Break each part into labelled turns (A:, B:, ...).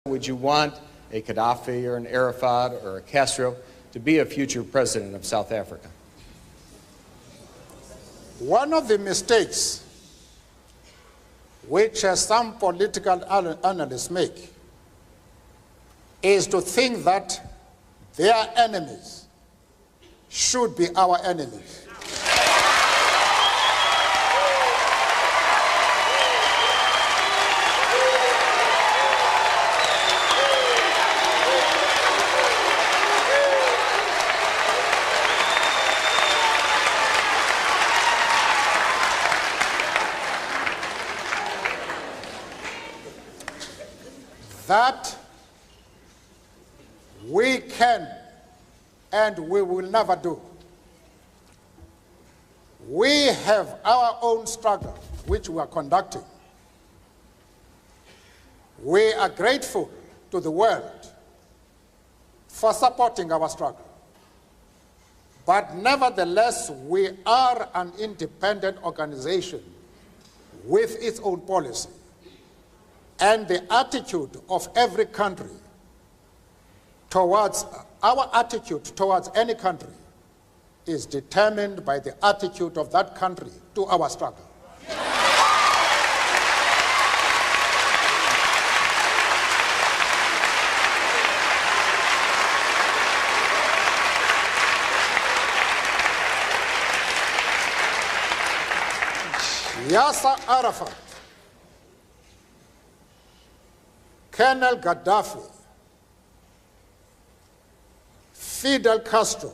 A: Would you want a Gaddafi or an Arafat or a Castro to be a future president of South Africa?
B: One of the mistakes which some political analysts make is to think that their enemies should be our enemies. That we can and we will never do. We have our own struggle, which we are conducting. We are grateful to the world for supporting our struggle. But nevertheless, we are an independent organization with its own policy. And the attitude of every country towards, our attitude towards any country is determined by the attitude of that country to our struggle. Yasser Arafat, Colonel Gaddafi, Fidel Castro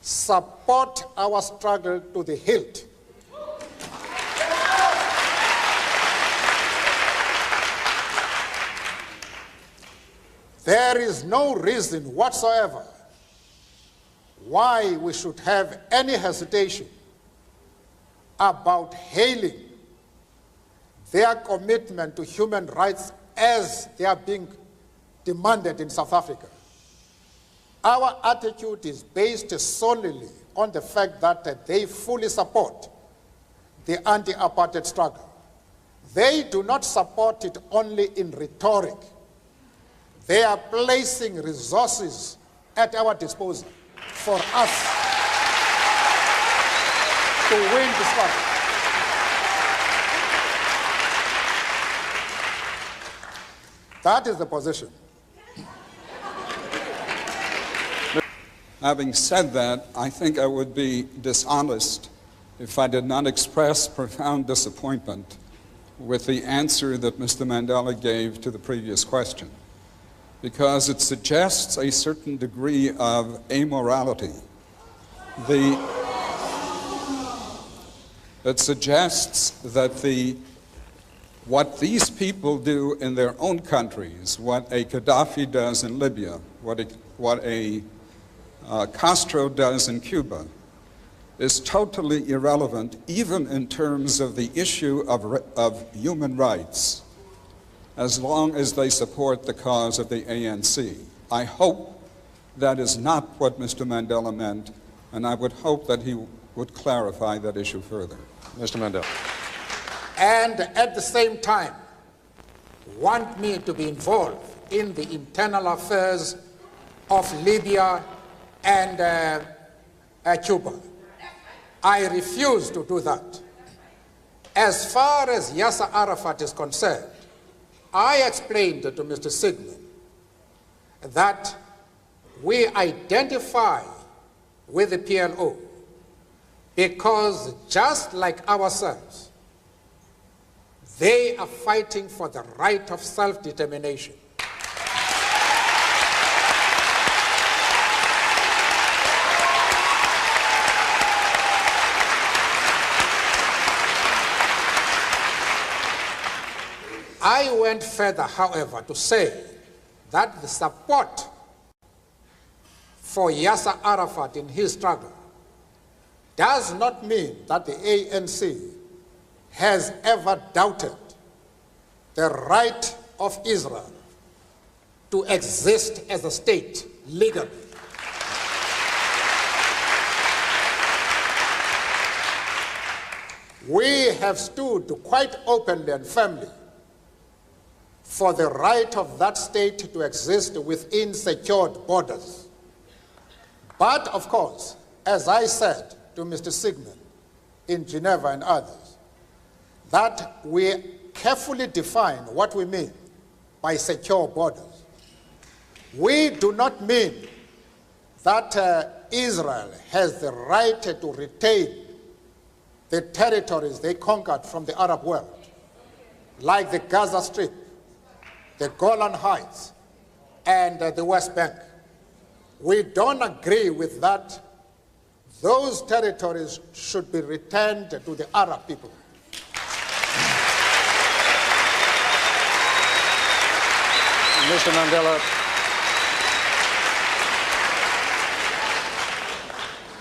B: support our struggle to the hilt. There is no reason whatsoever why we should have any hesitation about hailing their commitment to human rights as they are being demanded in South Africa. Our attitude is based solely on the fact that they fully support the anti-apartheid struggle. They do not support it only in rhetoric. They are placing resources at our disposal for us to win the struggle. That is the position.
C: Having said that, I think I would be dishonest if I did not express profound disappointment with the answer that Mr. Mandela gave to the previous question, because it suggests a certain degree of amorality. It suggests that what these people do in their own countries, what a Gaddafi does in Libya, what a Castro does in Cuba, is totally irrelevant, even in terms of the issue of human rights, as long as they support the cause of the ANC. I hope that is not what Mr. Mandela meant, and I would hope that he would clarify that issue further.
A: Mr. Mandela.
B: And at the same time, want me to be involved in the internal affairs of Libya and Cuba. I refuse to do that. As far as Yasser Arafat is concerned, I explained to Mr. Sigmund that we identify with the PLO because just like ourselves, they are fighting for the right of self-determination. I went further, however, to say that the support for Yasser Arafat in his struggle does not mean that the ANC has ever doubted the right of Israel to exist as a state legally. We have stood quite openly and firmly for the right of that state to exist within secured borders. But, of course, as I said to Mr. Sigmund in Geneva and others, that we carefully define what we mean by secure borders. We do not mean that Israel has the right to retain the territories they conquered from the Arab world, like the Gaza Strip, the Golan Heights, and the West Bank. We don't agree with that. Those territories should be returned to the Arab people.
A: Mr. Mandela.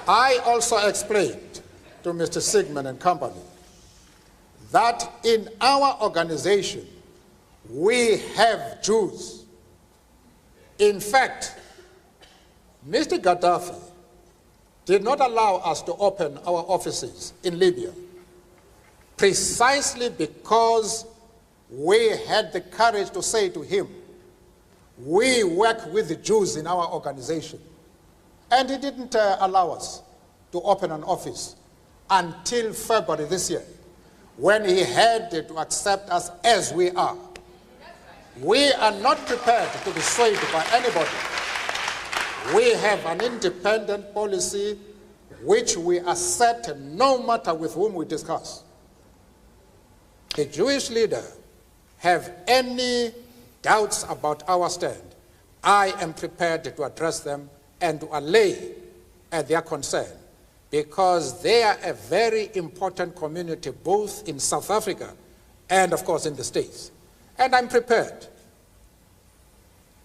B: I also explained to Mr. Sigmund and company that in our organization we have Jews. In fact, Mr. Gaddafi did not allow us to open our offices in Libya precisely because we had the courage to say to him, we work with the Jews in our organization. And he didn't allow us to open an office until February this year, when he had to accept us as we are. We are not prepared to be swayed by anybody. We have an independent policy which we assert no matter with whom we discuss. The Jewish leader have any doubts about our stand, I am prepared to address them and to allay their concern, because they are a very important community both in South Africa and, of course, in the States. And I'm prepared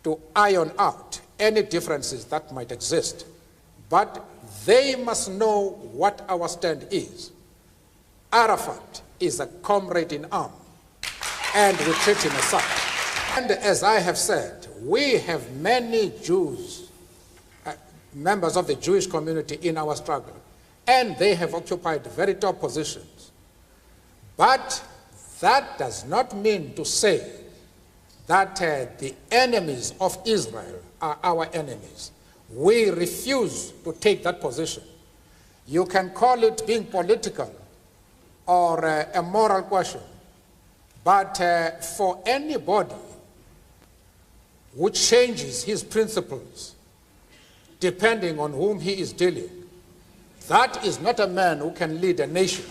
B: to iron out any differences that might exist, but they must know what our stand is. Arafat is a comrade in arms, and we treat him as such. And as I have said, we have many Jews, members of the Jewish community in our struggle, and they have occupied very top positions. But that does not mean to say that the enemies of Israel are our enemies. We refuse to take that position. You can call it being political or a moral question, but for anybody who changes his principles depending on whom he is dealing, that is not a man who can lead a nation.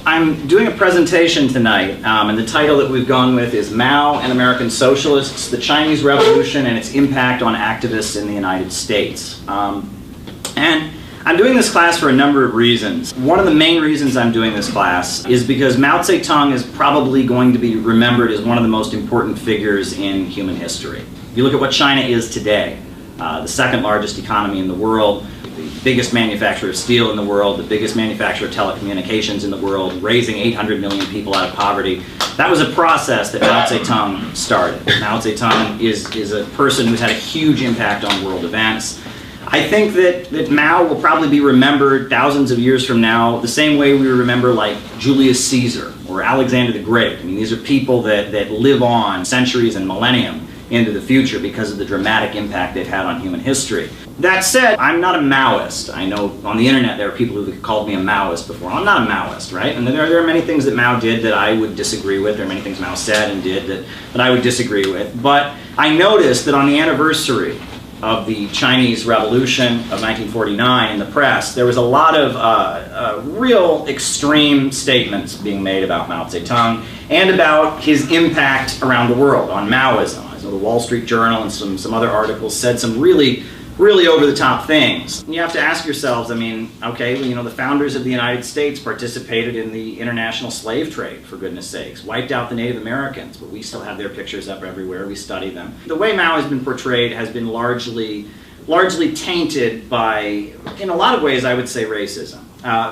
D: I'm doing a presentation tonight, and the title that we've gone with is Mao and American Socialists, the Chinese Revolution and its Impact on Activists in the United States. And I'm doing this class for a number of reasons. One of the main reasons I'm doing this class is because Mao Zedong is probably going to be remembered as one of the most important figures in human history. If you look at what China is today, the second largest economy in the world, the biggest manufacturer of steel in the world, the biggest manufacturer of telecommunications in the world, raising 800 million people out of poverty. That was a process that Mao Zedong started. Mao Zedong is a person who's had a huge impact on world events. I think that Mao will probably be remembered thousands of years from now the same way we remember like Julius Caesar or Alexander the Great. I mean, these are people that live on centuries and millennium into the future because of the dramatic impact they've had on human history. That said, I'm not a Maoist. I know on the internet there are people who have called me a Maoist before. I'm not a Maoist, right? And there are many things that Mao did that I would disagree with. There are many things Mao said and did that I would disagree with. But I noticed that on the anniversary of the Chinese Revolution of 1949 in the press, there was a lot of real extreme statements being made about Mao Zedong and about his impact around the world on Maoism. So the Wall Street Journal and some other articles said some really over-the-top things. You have to ask yourselves, I mean, okay, well, you know, the founders of the United States participated in the international slave trade, for goodness sakes, wiped out the Native Americans, but we still have their pictures up everywhere, we study them. The way Mao has been portrayed has been largely largely tainted by, in a lot of ways, I would say, racism.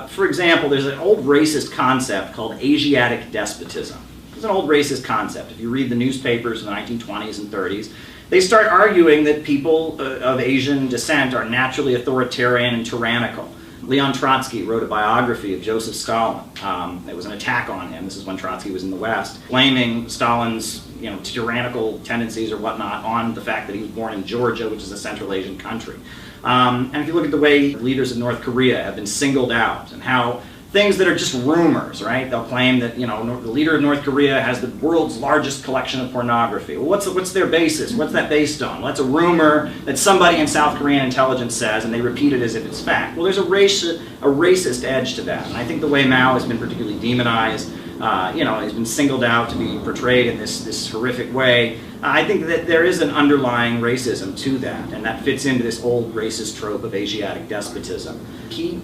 D: For example, there's an old racist concept called Asiatic despotism. It's an old racist concept. If you read the newspapers in the 1920s and 30s, they start arguing that people of Asian descent are naturally authoritarian and tyrannical. Leon Trotsky wrote a biography of Joseph Stalin. It was an attack on him. This is when Trotsky was in the West, blaming Stalin's tyrannical tendencies or whatnot on the fact that he was born in Georgia, which is a Central Asian country. And if you look at the way leaders of North Korea have been singled out and how things that are just rumors, right? They'll claim that the leader of North Korea has the world's largest collection of pornography. Well, what's their basis? What's that based on? Well, that's a rumor that somebody in South Korean intelligence says, and they repeat it as if it's fact. Well, there's a racist edge to that, and I think the way Mao has been particularly demonized, he's been singled out to be portrayed in this horrific way. I think that there is an underlying racism to that, and that fits into this old racist trope of Asiatic despotism. He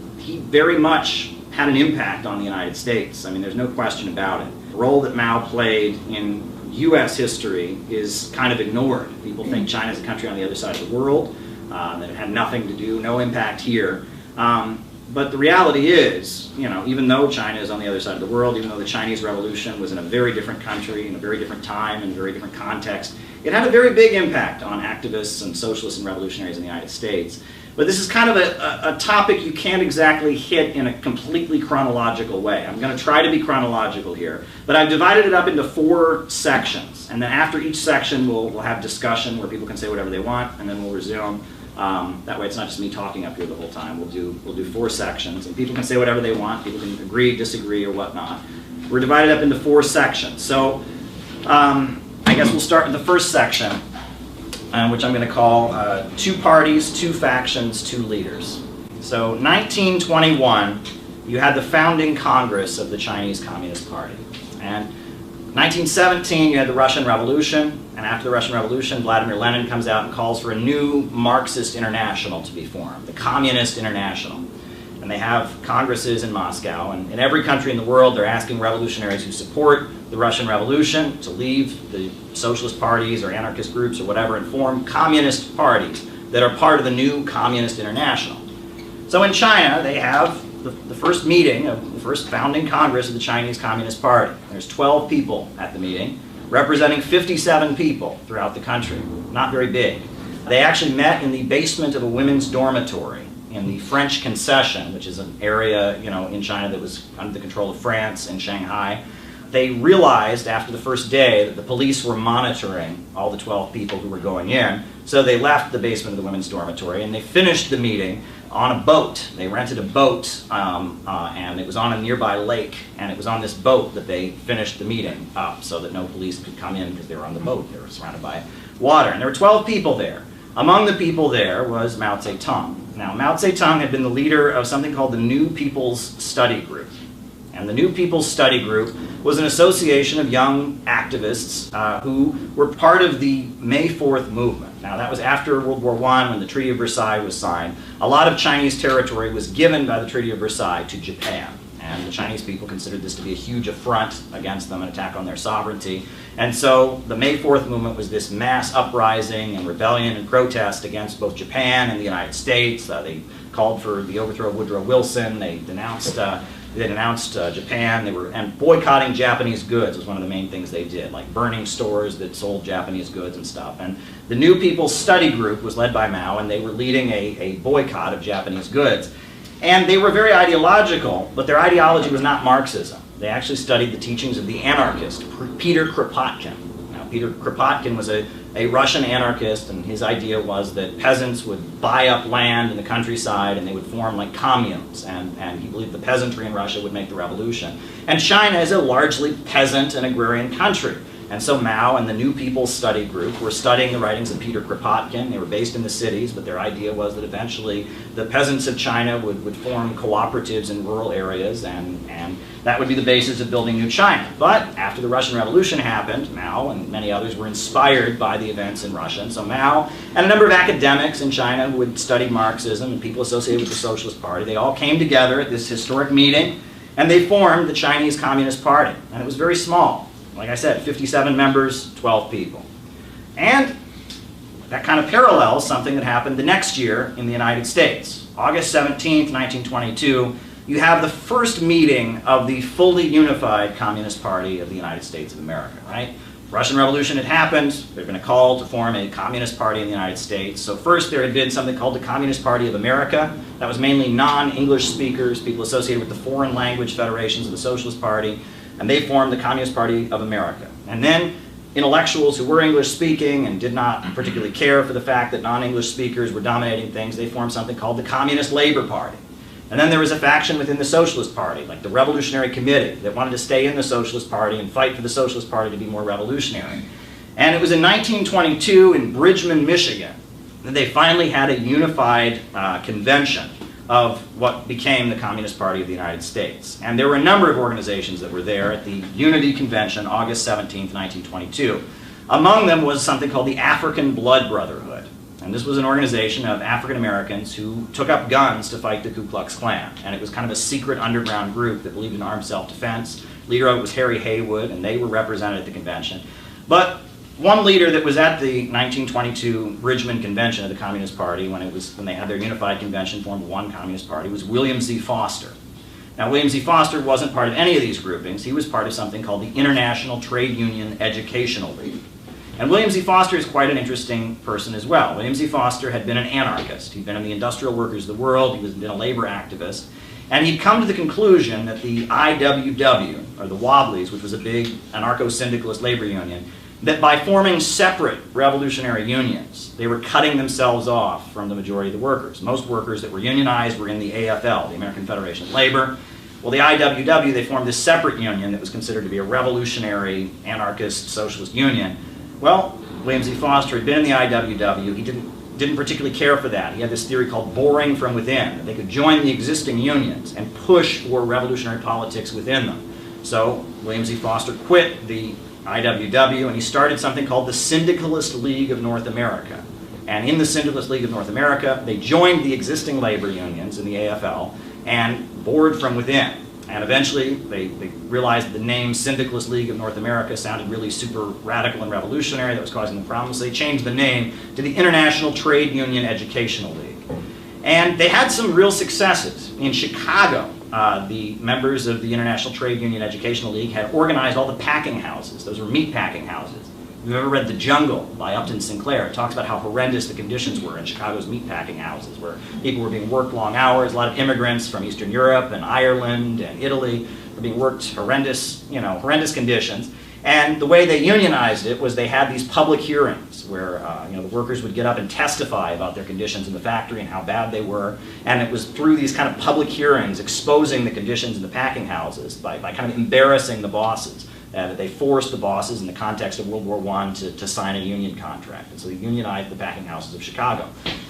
D: very much had an impact on the United States. I mean, there's no question about it. The role that Mao played in U.S. history is kind of ignored. People think China's a country on the other side of the world, that it had nothing to do, no impact here. But the reality is, even though China is on the other side of the world, even though the Chinese Revolution was in a very different country, in a very different time, in a very different context, it had a very big impact on activists and socialists and revolutionaries in the United States. But this is kind of a topic you can't exactly hit in a completely chronological way. I'm going to try to be chronological here. But I've divided it up into 4 sections. And then after each section, we'll have discussion where people can say whatever they want, and then we'll resume. That way it's not just me talking up here the whole time. We'll do 4 sections, and people can say whatever they want. People can agree, disagree, or whatnot. We're divided up into 4 sections. So I guess we'll start with the first section, which I'm going to call 2 parties, 2 factions, 2 leaders. So 1921, you had the founding Congress of the Chinese Communist Party. And 1917, you had the Russian Revolution. And after the Russian Revolution, Vladimir Lenin comes out and calls for a new Marxist international to be formed, the Communist International. And they have congresses in Moscow. And in every country in the world, they're asking revolutionaries who support the Russian Revolution to leave the socialist parties or anarchist groups or whatever and form communist parties that are part of the new Communist International. So in China, they have the first meeting of the first founding Congress of the Chinese Communist Party. There's 12 people at the meeting, representing 57 people throughout the country. Not very big. They actually met in the basement of a women's dormitory in the French Concession, which is an area in China that was under the control of France in Shanghai. They realized after the first day that the police were monitoring all the 12 people who were going in, so they left the basement of the women's dormitory and they finished the meeting on a boat. They rented a boat and it was on a nearby lake, and it was on this boat that they finished the meeting up so that no police could come in because they were on the boat. They were surrounded by water, and there were 12 people there. Among the people there was Mao Zedong. Now, Mao Zedong had been the leader of something called the New People's Study Group. And the New People's Study Group was an association of young activists who were part of the May 4th movement. Now, that was after World War I, when the Treaty of Versailles was signed. A lot of Chinese territory was given by the Treaty of Versailles to Japan. And the Chinese people considered this to be a huge affront against them, an attack on their sovereignty. And so the May 4th movement was this mass uprising and rebellion and protest against both Japan and the United States. They called for the overthrow of Woodrow Wilson. They denounced Japan. And boycotting Japanese goods was one of the main things they did, like burning stores that sold Japanese goods and stuff. And the New People's Study Group was led by Mao, and they were leading a boycott of Japanese goods. And they were very ideological, but their ideology was not Marxism. They actually studied the teachings of the anarchist, Peter Kropotkin. Now, Peter Kropotkin was a Russian anarchist, and his idea was that peasants would buy up land in the countryside and they would form like communes, and he believed the peasantry in Russia would make the revolution. And China is a largely peasant and agrarian country. And so Mao and the New People's Study Group were studying the writings of Peter Kropotkin. They were based in the cities, but their idea was that eventually the peasants of China would form cooperatives in rural areas, and that would be the basis of building New China. But after the Russian Revolution happened, Mao and many others were inspired by the events in Russia. And so Mao and a number of academics in China who had studied Marxism and people associated with the Socialist Party, they all came together at this historic meeting, and they formed the Chinese Communist Party. And it was very small. Like I said, 57 members, 12 people. And that kind of parallels something that happened the next year in the United States. August 17th, 1922, you have the first meeting of the fully unified Communist Party of the United States of America, right? Russian Revolution had happened. There had been a call to form a Communist Party in the United States. So first there had been something called the Communist Party of America. That was mainly non-English speakers, people associated with the foreign language federations of the Socialist Party, and they formed the Communist Party of America. And then intellectuals who were English speaking and did not particularly care for the fact that non-English speakers were dominating things, they formed something called the Communist Labor Party. And then there was a faction within the Socialist Party, like the Revolutionary Committee, that wanted to stay in the Socialist Party and fight for the Socialist Party to be more revolutionary. And it was in 1922 in Bridgman, Michigan, that they finally had a unified convention of what became the Communist Party of the United States. And there were a number of organizations that were there at the Unity Convention, August 17th, 1922. Among them was something called the African Blood Brotherhood. And this was an organization of African Americans who took up guns to fight the Ku Klux Klan. And it was kind of a secret underground group that believed in armed self-defense. Leader of it was Harry Haywood, and they were represented at the convention. But one leader that was at the 1922 Bridgman Convention of the Communist Party, when they had their unified convention, formed one Communist Party, was William Z. Foster. Now, William Z. Foster wasn't part of any of these groupings. He was part of something called the International Trade Union Educational League. And William Z. Foster is quite an interesting person as well. William Z. Foster had been an anarchist. He'd been in the industrial workers of the world. He had been a labor activist. And he'd come to the conclusion that the IWW, or the Wobblies, which was a big anarcho-syndicalist labor union, that by forming separate revolutionary unions, they were cutting themselves off from the majority of the workers. Most workers that were unionized were in the AFL, the American Federation of Labor. Well, the IWW, they formed this separate union that was considered to be a revolutionary, anarchist, socialist union. Well, William Z. Foster had been in the IWW. He didn't particularly care for that. He had this theory called boring from within, that they could join the existing unions and push for revolutionary politics within them. So William Z. Foster quit the IWW and he started something called the Syndicalist League of North America. And in the Syndicalist League of North America, they joined the existing labor unions in the AFL and bored from within. And eventually, they realized that the name Syndicalist League of North America sounded really super radical and revolutionary. That was causing them problems. So they changed the name to the International Trade Union Educational League. And they had some real successes. In Chicago, the members of the International Trade Union Educational League had organized all the packing houses. Those were meat packing houses. If you've ever read The Jungle by Upton Sinclair, it talks about how horrendous the conditions were in Chicago's meatpacking houses, where people were being worked long hours. A lot of immigrants from Eastern Europe and Ireland and Italy were being worked horrendous conditions. And the way they unionized it was they had these public hearings where the workers would get up and testify about their conditions in the factory and how bad they were. And it was through these kind of public hearings exposing the conditions in the packing houses by kind of embarrassing the bosses. That they forced the bosses in the context of World War I to sign a union contract. And so they unionized the packing houses of Chicago.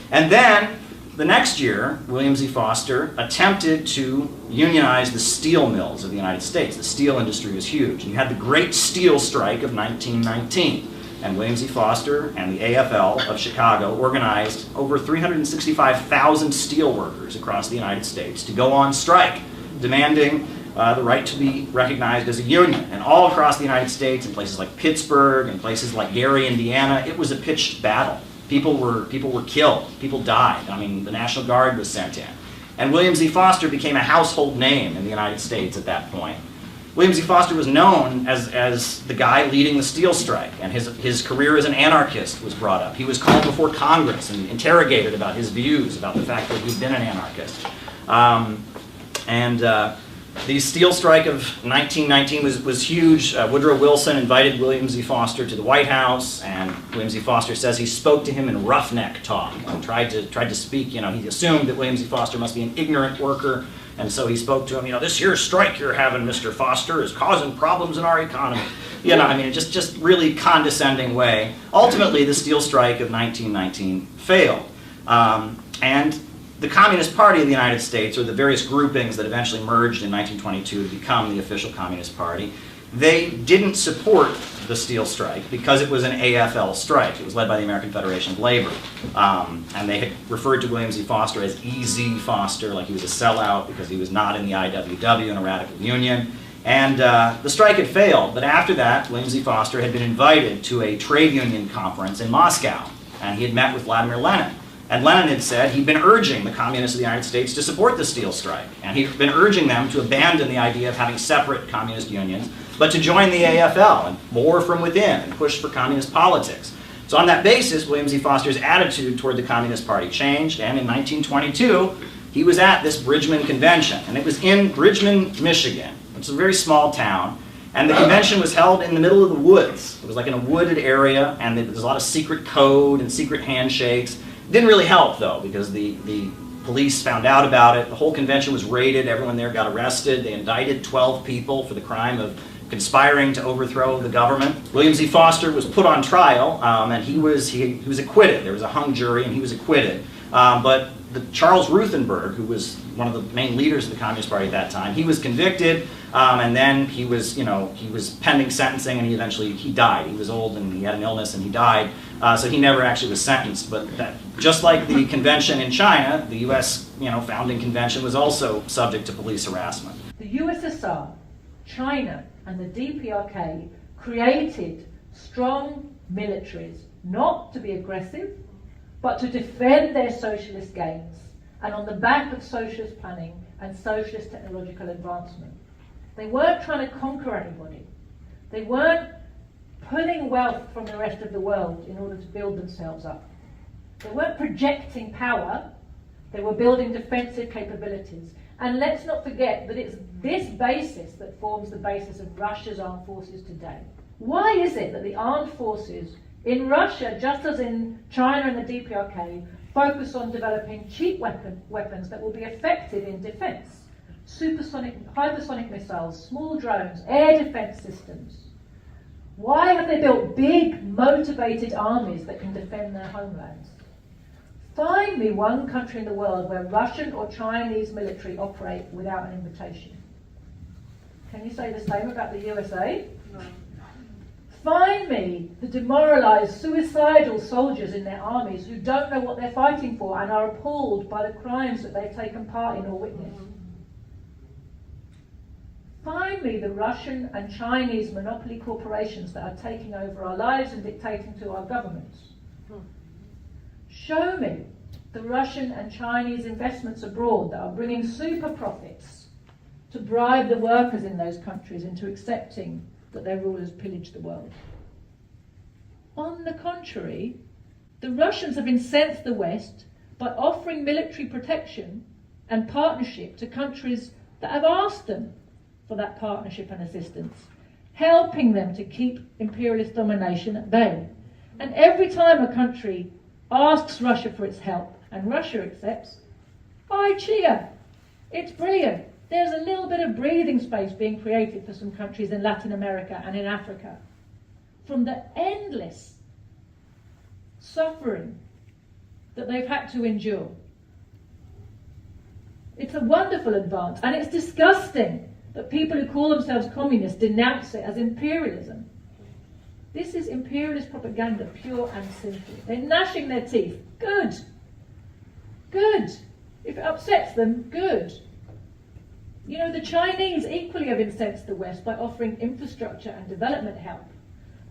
D: And then, the next year, William Z. Foster attempted to unionize the steel mills of the United States. The steel industry was huge. And you had the Great Steel Strike of 1919. And William Z. Foster and the AFL of Chicago organized over 365,000 steel workers across the United States to go on strike, demanding the right to be recognized as a union. And all across the United States, in places like Pittsburgh and places like Gary, Indiana, it was a pitched battle. People were killed. People died. I mean, the National Guard was sent in. And William Z. Foster became a household name in the United States at that point. William Z. Foster was known as the guy leading the steel strike, and his career as an anarchist was brought up. He was called before Congress and interrogated about his views, about the fact that he'd been an anarchist. The steel strike of 1919 was huge. Woodrow Wilson invited William Z. Foster to the White House, and William Z. Foster says he spoke to him in roughneck talk and tried to speak. He assumed that William Z. Foster must be an ignorant worker, and so he spoke to him. This here strike you're having, Mr. Foster, is causing problems in our economy. Just really condescending way. Ultimately, the steel strike of 1919 failed, and the Communist Party of the United States, or the various groupings that eventually merged in 1922 to become the official Communist Party, they didn't support the steel strike because it was an AFL strike. It was led by the American Federation of Labor. And they had referred to William Z. Foster as E.Z. Foster, like he was a sellout because he was not in the IWW in a radical union. And the strike had failed, but after that, William Z. Foster had been invited to a trade union conference in Moscow. and he had met with Vladimir Lenin. And Lenin had said he'd been urging the communists of the United States to support the steel strike. And he'd been urging them to abandon the idea of having separate communist unions, but to join the AFL and war from within and push for communist politics. So on that basis, William Z. Foster's attitude toward the Communist Party changed, and in 1922, he was at this Bridgman Convention. And it was in Bridgman, Michigan. It's a very small town. And the convention was held in the middle of the woods. It was like in a wooded area, and there was a lot of secret code and secret handshakes. It didn't really help, though, because the police found out about it. The whole convention was raided. Everyone there got arrested. They indicted 12 people for the crime of conspiring to overthrow the government. William Z. Foster was put on trial, and he was acquitted. There was a hung jury, and he was acquitted. But Charles Ruthenberg, who was one of the main leaders of the Communist Party at that time, he was convicted, and then he was pending sentencing, and he died. He was old, and he had an illness, and he died. So he never actually was sentenced. But just like the convention in China, the U.S. Founding Convention was also subject to police harassment.
E: The USSR, China, and the DPRK created strong militaries, not to be aggressive, but to defend their socialist gains, and on the back of socialist planning and socialist technological advancement. They weren't trying to conquer anybody. They weren't pulling wealth from the rest of the world in order to build themselves up. They weren't projecting power. They were building defensive capabilities. And let's not forget that it's this basis that forms the basis of Russia's armed forces today. Why is it that the armed forces in Russia, just as in China and the DPRK, focus on developing cheap weapons that will be effective in defense? Supersonic, hypersonic missiles, small drones, air defense systems. Why have they built big, motivated armies that can defend their homelands? Find me one country in the world where Russian or Chinese military operate without an invitation. Can you say the same about the USA? No. Find me the demoralized, suicidal soldiers in their armies who don't know what they're fighting for and are appalled by the crimes that they've taken part in or witnessed. Find me the Russian and Chinese monopoly corporations that are taking over our lives and dictating to our governments. Show me the Russian and Chinese investments abroad that are bringing super profits to bribe the workers in those countries into accepting that their rulers pillage the world. On the contrary, the Russians have incensed the West by offering military protection and partnership to countries that have asked them for that partnership and assistance, helping them to keep imperialist domination at bay. And every time a country asks Russia for its help and Russia accepts, I cheer. It's brilliant. There's a little bit of breathing space being created for some countries in Latin America and in Africa from the endless suffering that they've had to endure. It's a wonderful advance, and it's disgusting that people who call themselves communists denounce it as imperialism. This is imperialist propaganda, pure and simple. They're gnashing their teeth. Good. Good. If it upsets them, good. You know, the Chinese equally have incensed the West by offering infrastructure and development help,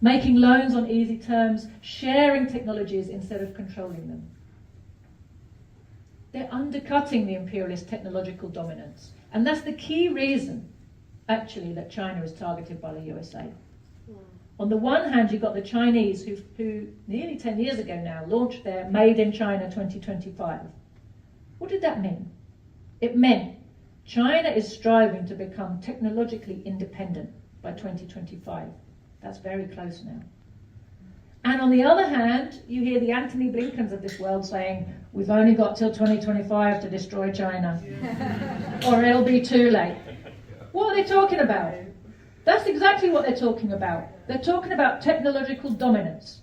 E: making loans on easy terms, sharing technologies instead of controlling them. They're undercutting the imperialist technological dominance. And that's the key reason, actually, that China is targeted by the USA. On the one hand, you've got the Chinese who nearly 10 years ago now launched their Made in China 2025. What did that mean? It meant China is striving to become technologically independent by 2025. That's very close now. And on the other hand, you hear the Antony Blinkens of this world saying, we've only got till 2025 to destroy China, or it'll be too late. What are they talking about? That's exactly what they're talking about. They're talking about technological dominance.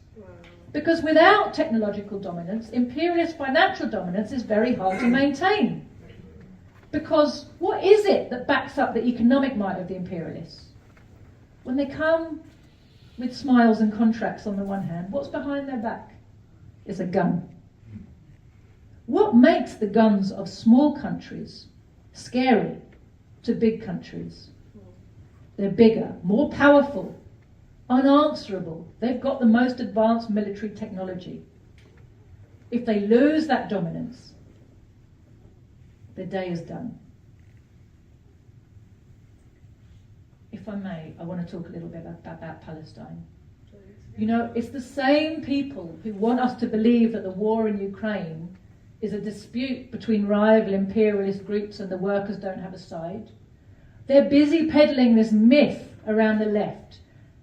E: Because without technological dominance, imperialist financial dominance is very hard to maintain. Because what is it that backs up the economic might of the imperialists? When they come with smiles and contracts on the one hand, what's behind their back? Is a gun. What makes the guns of small countries scary to big countries? They're bigger, more powerful, unanswerable. They've got the most advanced military technology. If they lose that dominance, their day is done. If I may, I want to talk a little bit about Palestine. You know, it's the same people who want us to believe that the war in Ukraine is a dispute between rival imperialist groups and the workers don't have a side. They're busy peddling this myth around the left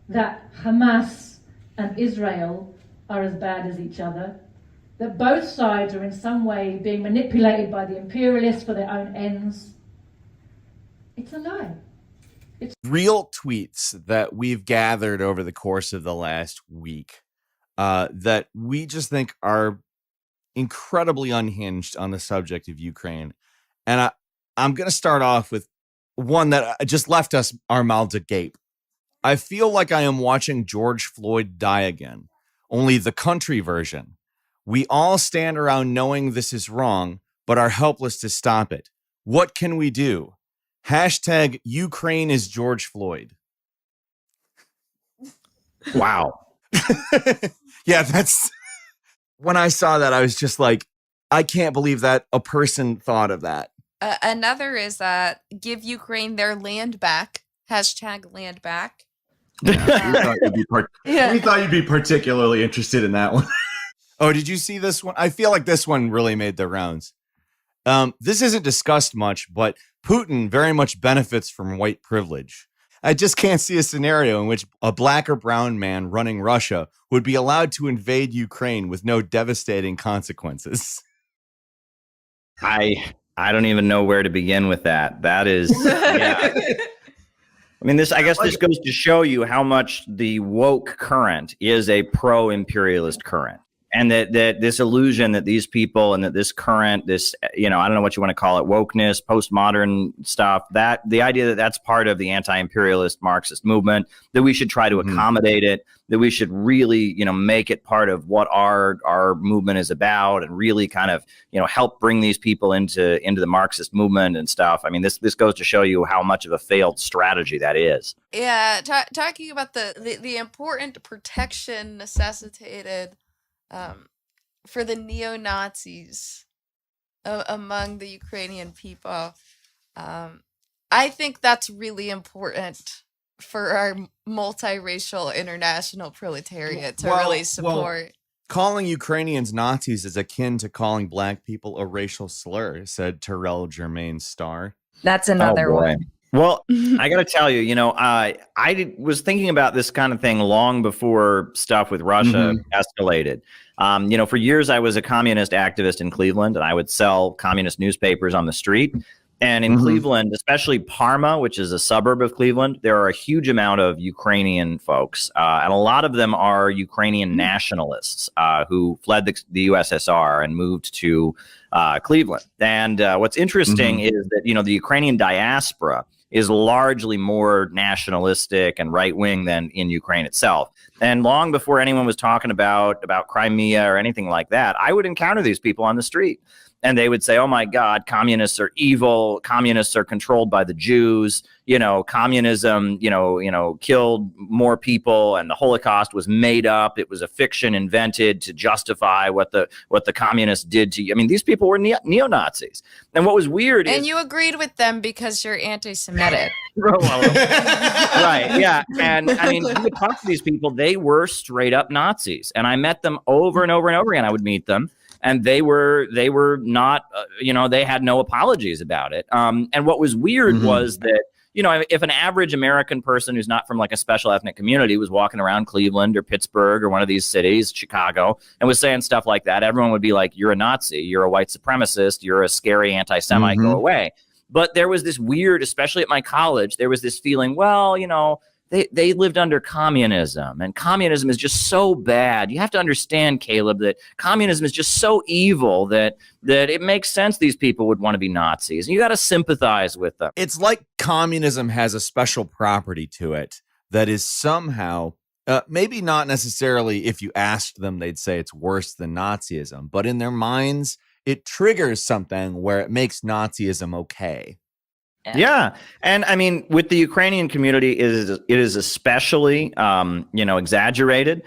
E: that Hamas and Israel are as bad as each other, that both sides are in some way being manipulated by the imperialists for their own ends. It's a lie.
F: Real tweets that we've gathered over the course of the last week that we just think are incredibly unhinged on the subject of Ukraine. And I'm going to start off with one that just left us our mouths agape. I feel like I am watching George Floyd die again, only the country version. We all stand around knowing this is wrong, but are helpless to stop it. What can we do? Hashtag Ukraine is George Floyd.
D: Wow.
F: Yeah, that's when I saw that, I was just like, I can't believe that a person thought of that.
G: Another is give Ukraine their land back. Hashtag land back.
F: We thought you'd be particularly interested in that one. Oh, did you see this one? I feel like this one really made the rounds. This isn't discussed much, but Putin very much benefits from white privilege. I just can't see a scenario in which a black or brown man running Russia would be allowed to invade Ukraine with no devastating consequences.
D: I don't even know where to begin with that. That is, yeah. I mean, I guess this goes to show you how much the woke current is a pro-imperialist current. And that this illusion that these people and that this current, I don't know what you want to call it, wokeness, postmodern stuff, that the idea that that's part of the anti-imperialist Marxist movement, that we should try to accommodate it, that we should really, make it part of what our movement is about and really kind of, help bring these people into the Marxist movement and stuff. I mean, this goes to show you how much of a failed strategy that is.
G: Yeah, talking about the important protection necessitated for the neo-Nazis among the Ukrainian people. I think that's really important for our multiracial international proletariat to really support.
F: Calling Ukrainians Nazis is akin to calling black people a racial slur, said Terrell Germain Starr.
G: That's another one.
D: Well, I got to tell you, I was thinking about this kind of thing long before stuff with Russia escalated. For years, I was a communist activist in Cleveland, and I would sell communist newspapers on the street. And in Cleveland, especially Parma, which is a suburb of Cleveland, there are a huge amount of Ukrainian folks. And a lot of them are Ukrainian nationalists who fled the USSR and moved to Cleveland. And what's interesting is that, the Ukrainian diaspora is largely more nationalistic and right-wing than in Ukraine itself. And long before anyone was talking about Crimea or anything like that, I would encounter these people on the street. And they would say, oh, my God, communists are evil. Communists are controlled by the Jews. Communism, killed more people, and the Holocaust was made up. It was a fiction invented to justify what the communists did to you. I mean, these people were neo-Nazis. And what was weird
G: is... And you agreed with them because you're anti-Semitic.
D: Right, yeah. And, I mean, you would talk to these people. They were straight up Nazis. And I met them over and over and over again. I would meet them. And they were not, they had no apologies about it. And what was weird was that, if an average American person who's not from like a special ethnic community was walking around Cleveland or Pittsburgh or one of these cities, Chicago, and was saying stuff like that, everyone would be like, you're a Nazi, you're a white supremacist, you're a scary anti-Semite, go away. But there was this weird, especially at my college, there was this feeling, well, they lived under communism, and communism is just so bad. You have to understand, Caleb, that communism is just so evil that it makes sense these people would want to be Nazis. And you got to sympathize with them.
F: It's like communism has a special property to it that is somehow, maybe not necessarily if you asked them, they'd say it's worse than Nazism, but in their minds, it triggers something where it makes Nazism okay.
D: Yeah. And I mean, with the Ukrainian community, it is especially, exaggerated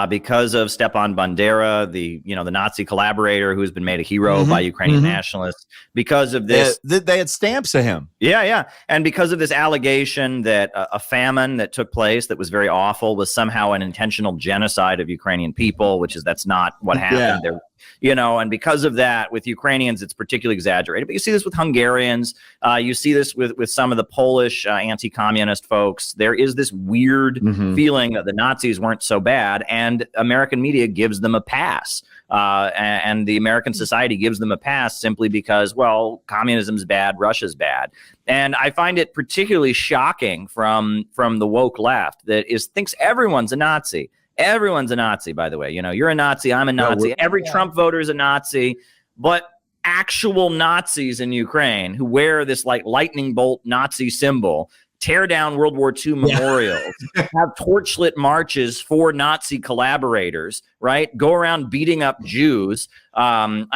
D: because of Stepan Bandera, the Nazi collaborator who's been made a hero by Ukrainian nationalists, because of this.
F: They had stamps of him.
D: Yeah. And because of this allegation that a famine that took place that was very awful was somehow an intentional genocide of Ukrainian people, that's not what happened. And because of that, with Ukrainians, it's particularly exaggerated. But you see this with Hungarians. You see this with some of the Polish anti-communist folks. There is this weird feeling that the Nazis weren't so bad, and American media gives them a pass. And the American society gives them a pass simply because, well, communism's bad, Russia's bad. And I find it particularly shocking from the woke left that thinks everyone's a Nazi. Everyone's a Nazi, by the way. You're a Nazi, I'm a Nazi. Every Trump voter is a Nazi. But actual Nazis in Ukraine who wear this like lightning bolt Nazi symbol, tear down World War II memorials, have torchlit marches for Nazi collaborators, right? Go around beating up Jews. They're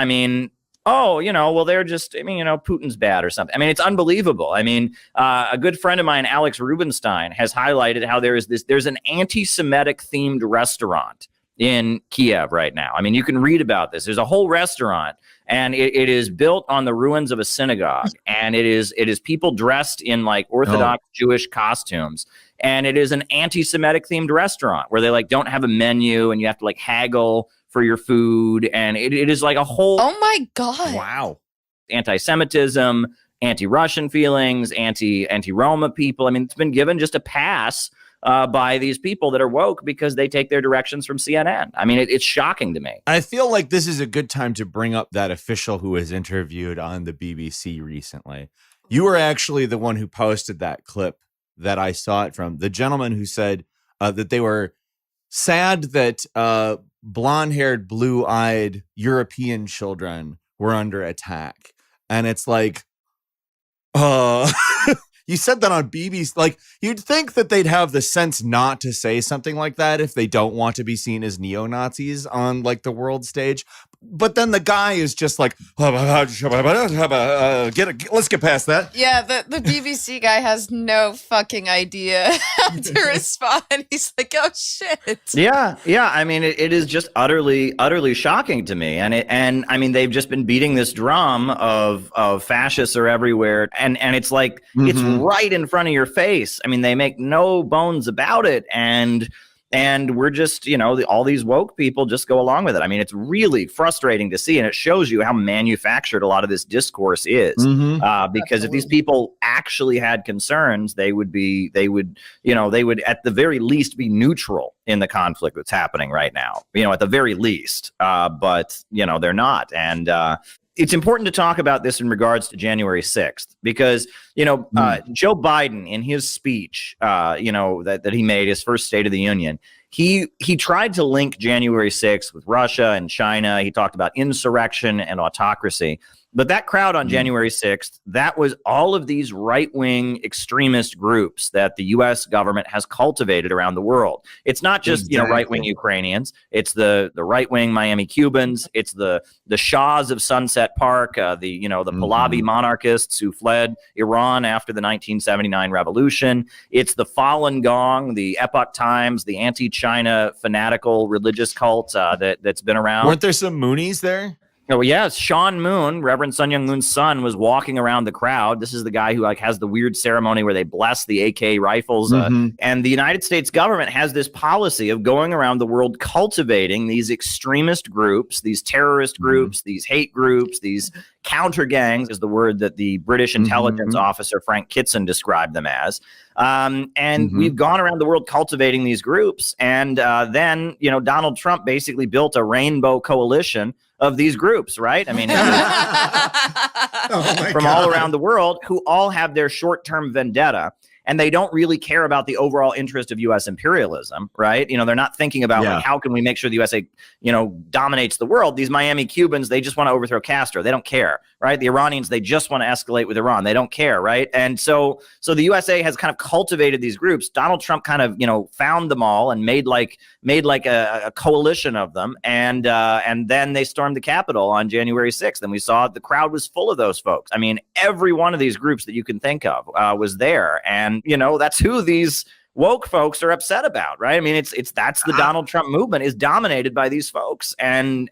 D: just, Putin's bad or something. It's unbelievable. A good friend of mine, Alex Rubinstein, has highlighted how there's an anti-Semitic themed restaurant in Kiev right now. You can read about this. There's a whole restaurant, and it is built on the ruins of a synagogue, and it is people dressed in like Orthodox Jewish costumes. And it is an anti-Semitic themed restaurant where they don't have a menu and you have to haggle for your food, and it is like a whole
G: my God.
F: Wow.
D: Anti-Semitism, anti-Russian feelings, anti-Roma people. It's been given just a pass by these people that are woke because they take their directions from CNN. It's shocking to me.
F: I feel like this is a good time to bring up that official who was interviewed on the BBC recently. You were actually the one who posted that clip that I saw it from. The gentleman who said that they were sad that blonde-haired, blue-eyed European children were under attack. And it's like, you said that on BBC. You'd think that they'd have the sense not to say something like that if they don't want to be seen as neo-Nazis on the world stage. But then the guy is just like, let's get past that.
G: Yeah, the BBC guy has no fucking idea how to respond. He's like, oh shit.
D: Yeah. It is just utterly shocking to me. And they've just been beating this drum of fascists are everywhere. And it's like, it's right in front of your face. They make no bones about it. And we're just, all these woke people just go along with it. It's really frustrating to see, and it shows you how manufactured a lot of this discourse is. Because if these people actually had concerns, they would at the very least be neutral in the conflict that's happening right now. At the very least, but they're not. And it's important to talk about this in regards to January 6th, because, Joe Biden, in his speech, that he made, his first State of the Union, he tried to link January 6th with Russia and China. He talked about insurrection and autocracy. But that crowd on January 6th, that was all of these right-wing extremist groups that the U.S. government has cultivated around the world. It's not just, right-wing Ukrainians. It's the right-wing Miami Cubans. It's the Shahs of Sunset Park, the Pahlavi monarchists who fled Iran after the 1979 revolution. It's the Falun Gong, the Epoch Times, the anti-China fanatical religious cult that's been around.
F: Weren't there some Moonies there?
D: Oh, yes. Sean Moon, Reverend Sun Myung Moon's son, was walking around the crowd. This is the guy who has the weird ceremony where they bless the AK rifles. And the United States government has this policy of going around the world cultivating these extremist groups, these terrorist groups, these hate groups, these counter gangs is the word that the British intelligence officer Frank Kitson described them as. And we've gone around the world cultivating these groups. And then, Donald Trump basically built a rainbow coalition of these groups, right? From all around the world, who all have their short-term vendetta. and they don't really care about the overall interest of U.S. imperialism, right? You know, they're not thinking about like how can we make sure the USA, you know, dominates the world. These Miami Cubans, they just want to overthrow Castro. They don't care, right? The Iranians, they just want to escalate with Iran. They don't care, right? And so the USA has kind of cultivated these groups. Donald Trump kind of, you know, found them all and made like a coalition of them, and then they stormed the Capitol on January 6th, and we saw the crowd was full of those folks. I mean, every one of these groups that you can think of was there, and you know, that's who these woke folks are upset about, right? I mean, that's the Donald Trump movement is dominated by these folks, and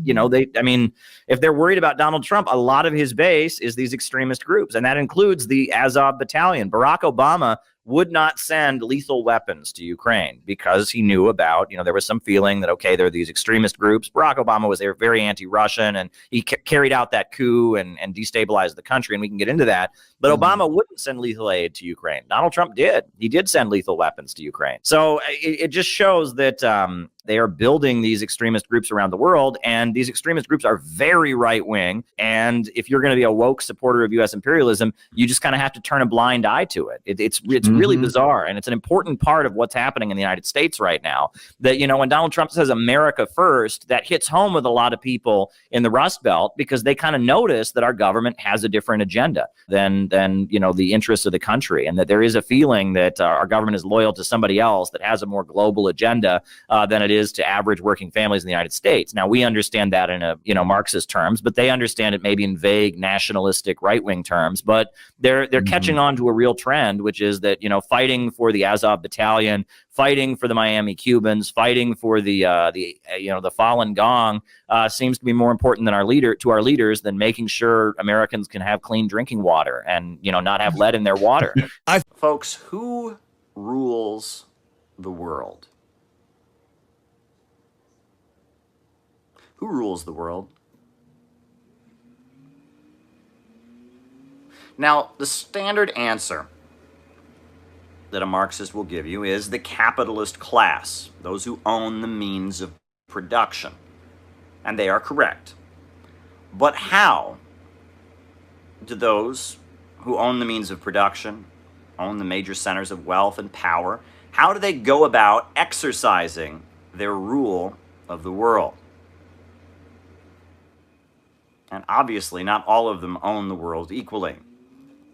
D: you know, I mean, if they're worried about Donald Trump, a lot of his base is these extremist groups, and that includes the Azov Battalion. Barack Obama would not send lethal weapons to Ukraine because he knew about, you know, there was some feeling that, okay, there are these extremist groups. Barack Obama was very anti-Russian, and he carried out that coup and destabilized the country, and we can get into that. But Obama wouldn't send lethal aid to Ukraine. Donald Trump did. He did send lethal weapons to Ukraine. So it just shows that they are building these extremist groups around the world, and these extremist groups are very right-wing. And if you're going to be a woke supporter of U.S. imperialism, you just kind of have to turn a blind eye to it. It's really bizarre, and it's an important part of what's happening in the United States right now. That, you know, when Donald Trump says America first, that hits home with a lot of people in the Rust Belt because they kind of notice that our government has a different agenda than you know, the interests of the country, and that there is a feeling that our government is loyal to somebody else that has a more global agenda than it is to average working families in the United States. Now, we understand that in a, you know, Marxist terms, but they understand it maybe in vague nationalistic right-wing terms. But they're catching on to a real trend, which is that, you know, fighting for the Azov Battalion, fighting for the Miami Cubans, fighting for the you know, the Falun Gong seems to be more important than our leaders than making sure Americans can have clean drinking water and, you know, not have lead in their water. Folks, who rules the world? Who rules the world? Now, the standard answer that a Marxist will give you is the capitalist class, those who own the means of production. And they are correct. But how do those who own the means of production, own the major centers of wealth and power, how do they go about exercising their rule of the world? And obviously, not all of them own the world equally.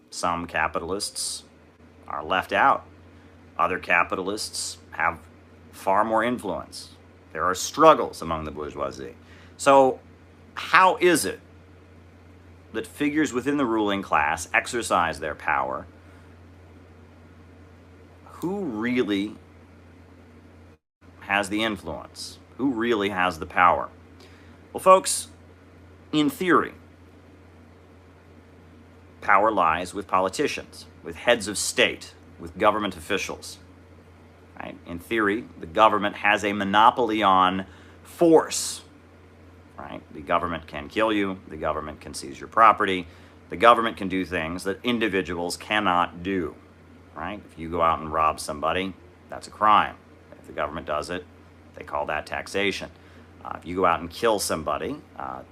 D: Some capitalists are left out. Other capitalists have far more influence. There are struggles among the bourgeoisie. So how is it that figures within the ruling class exercise their power? Who really has the influence? Who really has the power? Well, folks, in theory, power lies with politicians, with heads of state, with government officials. Right? In theory, the government has a monopoly on force. Right? The government can kill you, the government can seize your property, the government can do things that individuals cannot do. Right? If you go out and rob somebody, that's a crime. If the government does it, they call that taxation. If you go out and kill somebody,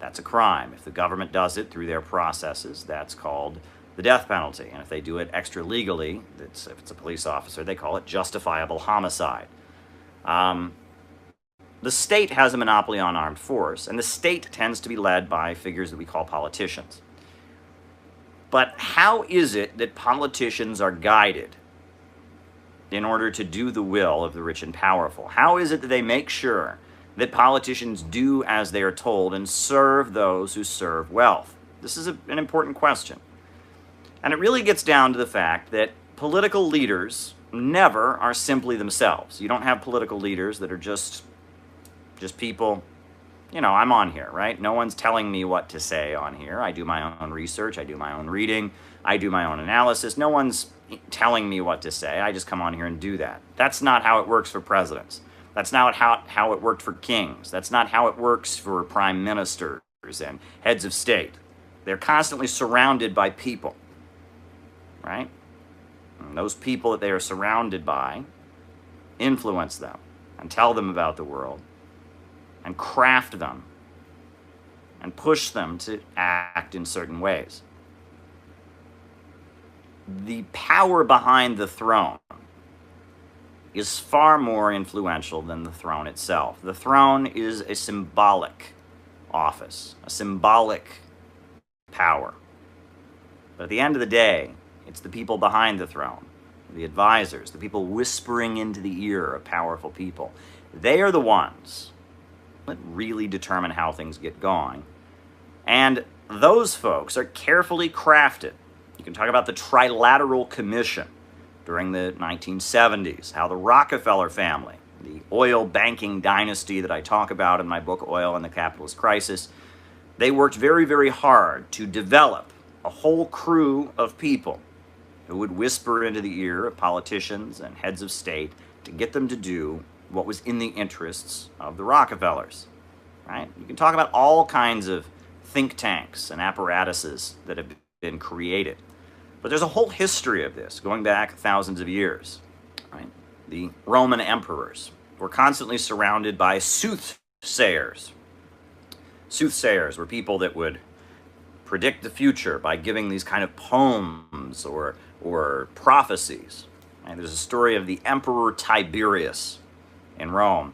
D: that's a crime. If the government does it through their processes, that's called the death penalty. And if they do it extra legally, if it's a police officer, they call it justifiable homicide. The state has a monopoly on armed force, and the state tends to be led by figures that we call politicians. But how is it that politicians are guided in order to do the will of the rich and powerful? How is it that they make sure that politicians do as they are told and serve those who serve wealth? This is an important question. And it really gets down to the fact that political leaders never are simply themselves. You don't have political leaders that are just people, you know, I'm on here, right? No one's telling me what to say on here. I do my own research, I do my own reading, I do my own analysis. No one's telling me what to say. I just come on here and do that. That's not how it works for presidents. That's not how it worked for kings. That's not how it works for prime ministers and heads of state. They're constantly surrounded by people, right? And those people that they are surrounded by influence them and tell them about the world and craft them and push them to act in certain ways. the power behind the throne is far more influential than the throne itself. The throne is a symbolic office, a symbolic power. But at the end of the day, it's the people behind the throne, the advisors, the people whispering into the ear of powerful people. They are the ones that really determine how things get going. And those folks are carefully crafted. You can talk about the Trilateral Commission during the 1970s, how the Rockefeller family, the oil banking dynasty that I talk about in my book, Oil and the Capitalist Crisis, they worked very, very hard to develop a whole crew of people who would whisper into the ear of politicians and heads of state to get them to do what was in the interests of the Rockefellers, right? You can talk about all kinds of think tanks and apparatuses that have been created. But there's a whole history of this going back thousands of years, right? The Roman emperors were constantly surrounded by soothsayers. Soothsayers were people that would predict the future by giving these kind of poems or prophecies. And there's a story of the Emperor Tiberius in Rome,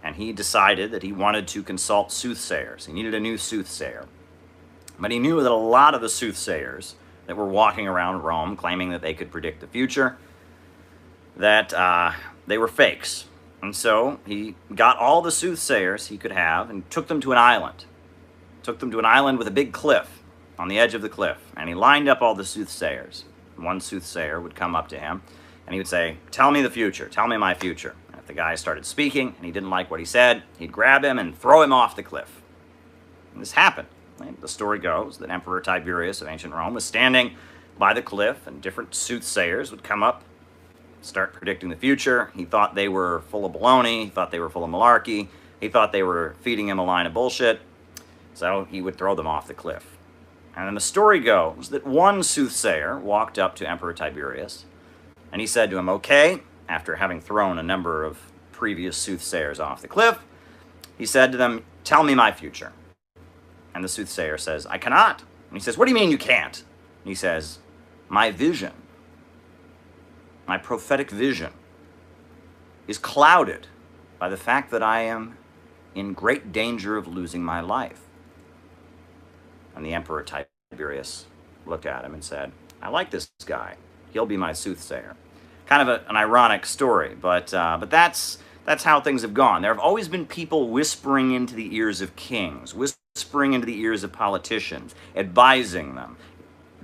D: and he decided that he wanted to consult soothsayers. He needed a new soothsayer. But he knew that a lot of the soothsayers that were walking around Rome claiming that they could predict the future, that they were fakes. And so he got all the soothsayers he could have and took them to an island. Took them to an island with a big cliff, on the edge of the cliff. And he lined up all the soothsayers. One soothsayer would come up to him, and he would say, "Tell me the future, tell me my future." And if the guy started speaking, and he didn't like what he said, he'd grab him and throw him off the cliff. And this happened. Right? The story goes that Emperor Tiberius of ancient Rome was standing by the cliff, and different soothsayers would come up, start predicting the future. He thought they were full of baloney, he thought they were full of malarkey, he thought they were feeding him a line of bullshit, so he would throw them off the cliff. And then the story goes that one soothsayer walked up to Emperor Tiberius, and he said to him, "Okay," after having thrown a number of previous soothsayers off the cliff, he said to them, "Tell me my future." And the soothsayer says, "I cannot." And he says, "What do you mean you can't?" And he says, "My vision, my prophetic vision, is clouded by the fact that I am in great danger of losing my life." And the Emperor Tiberius looked at him and said, "I like this guy. He'll be my soothsayer." Kind of an ironic story, but that's how things have gone. There have always been people whispering into the ears of kings, whispering into the ears of politicians, advising them,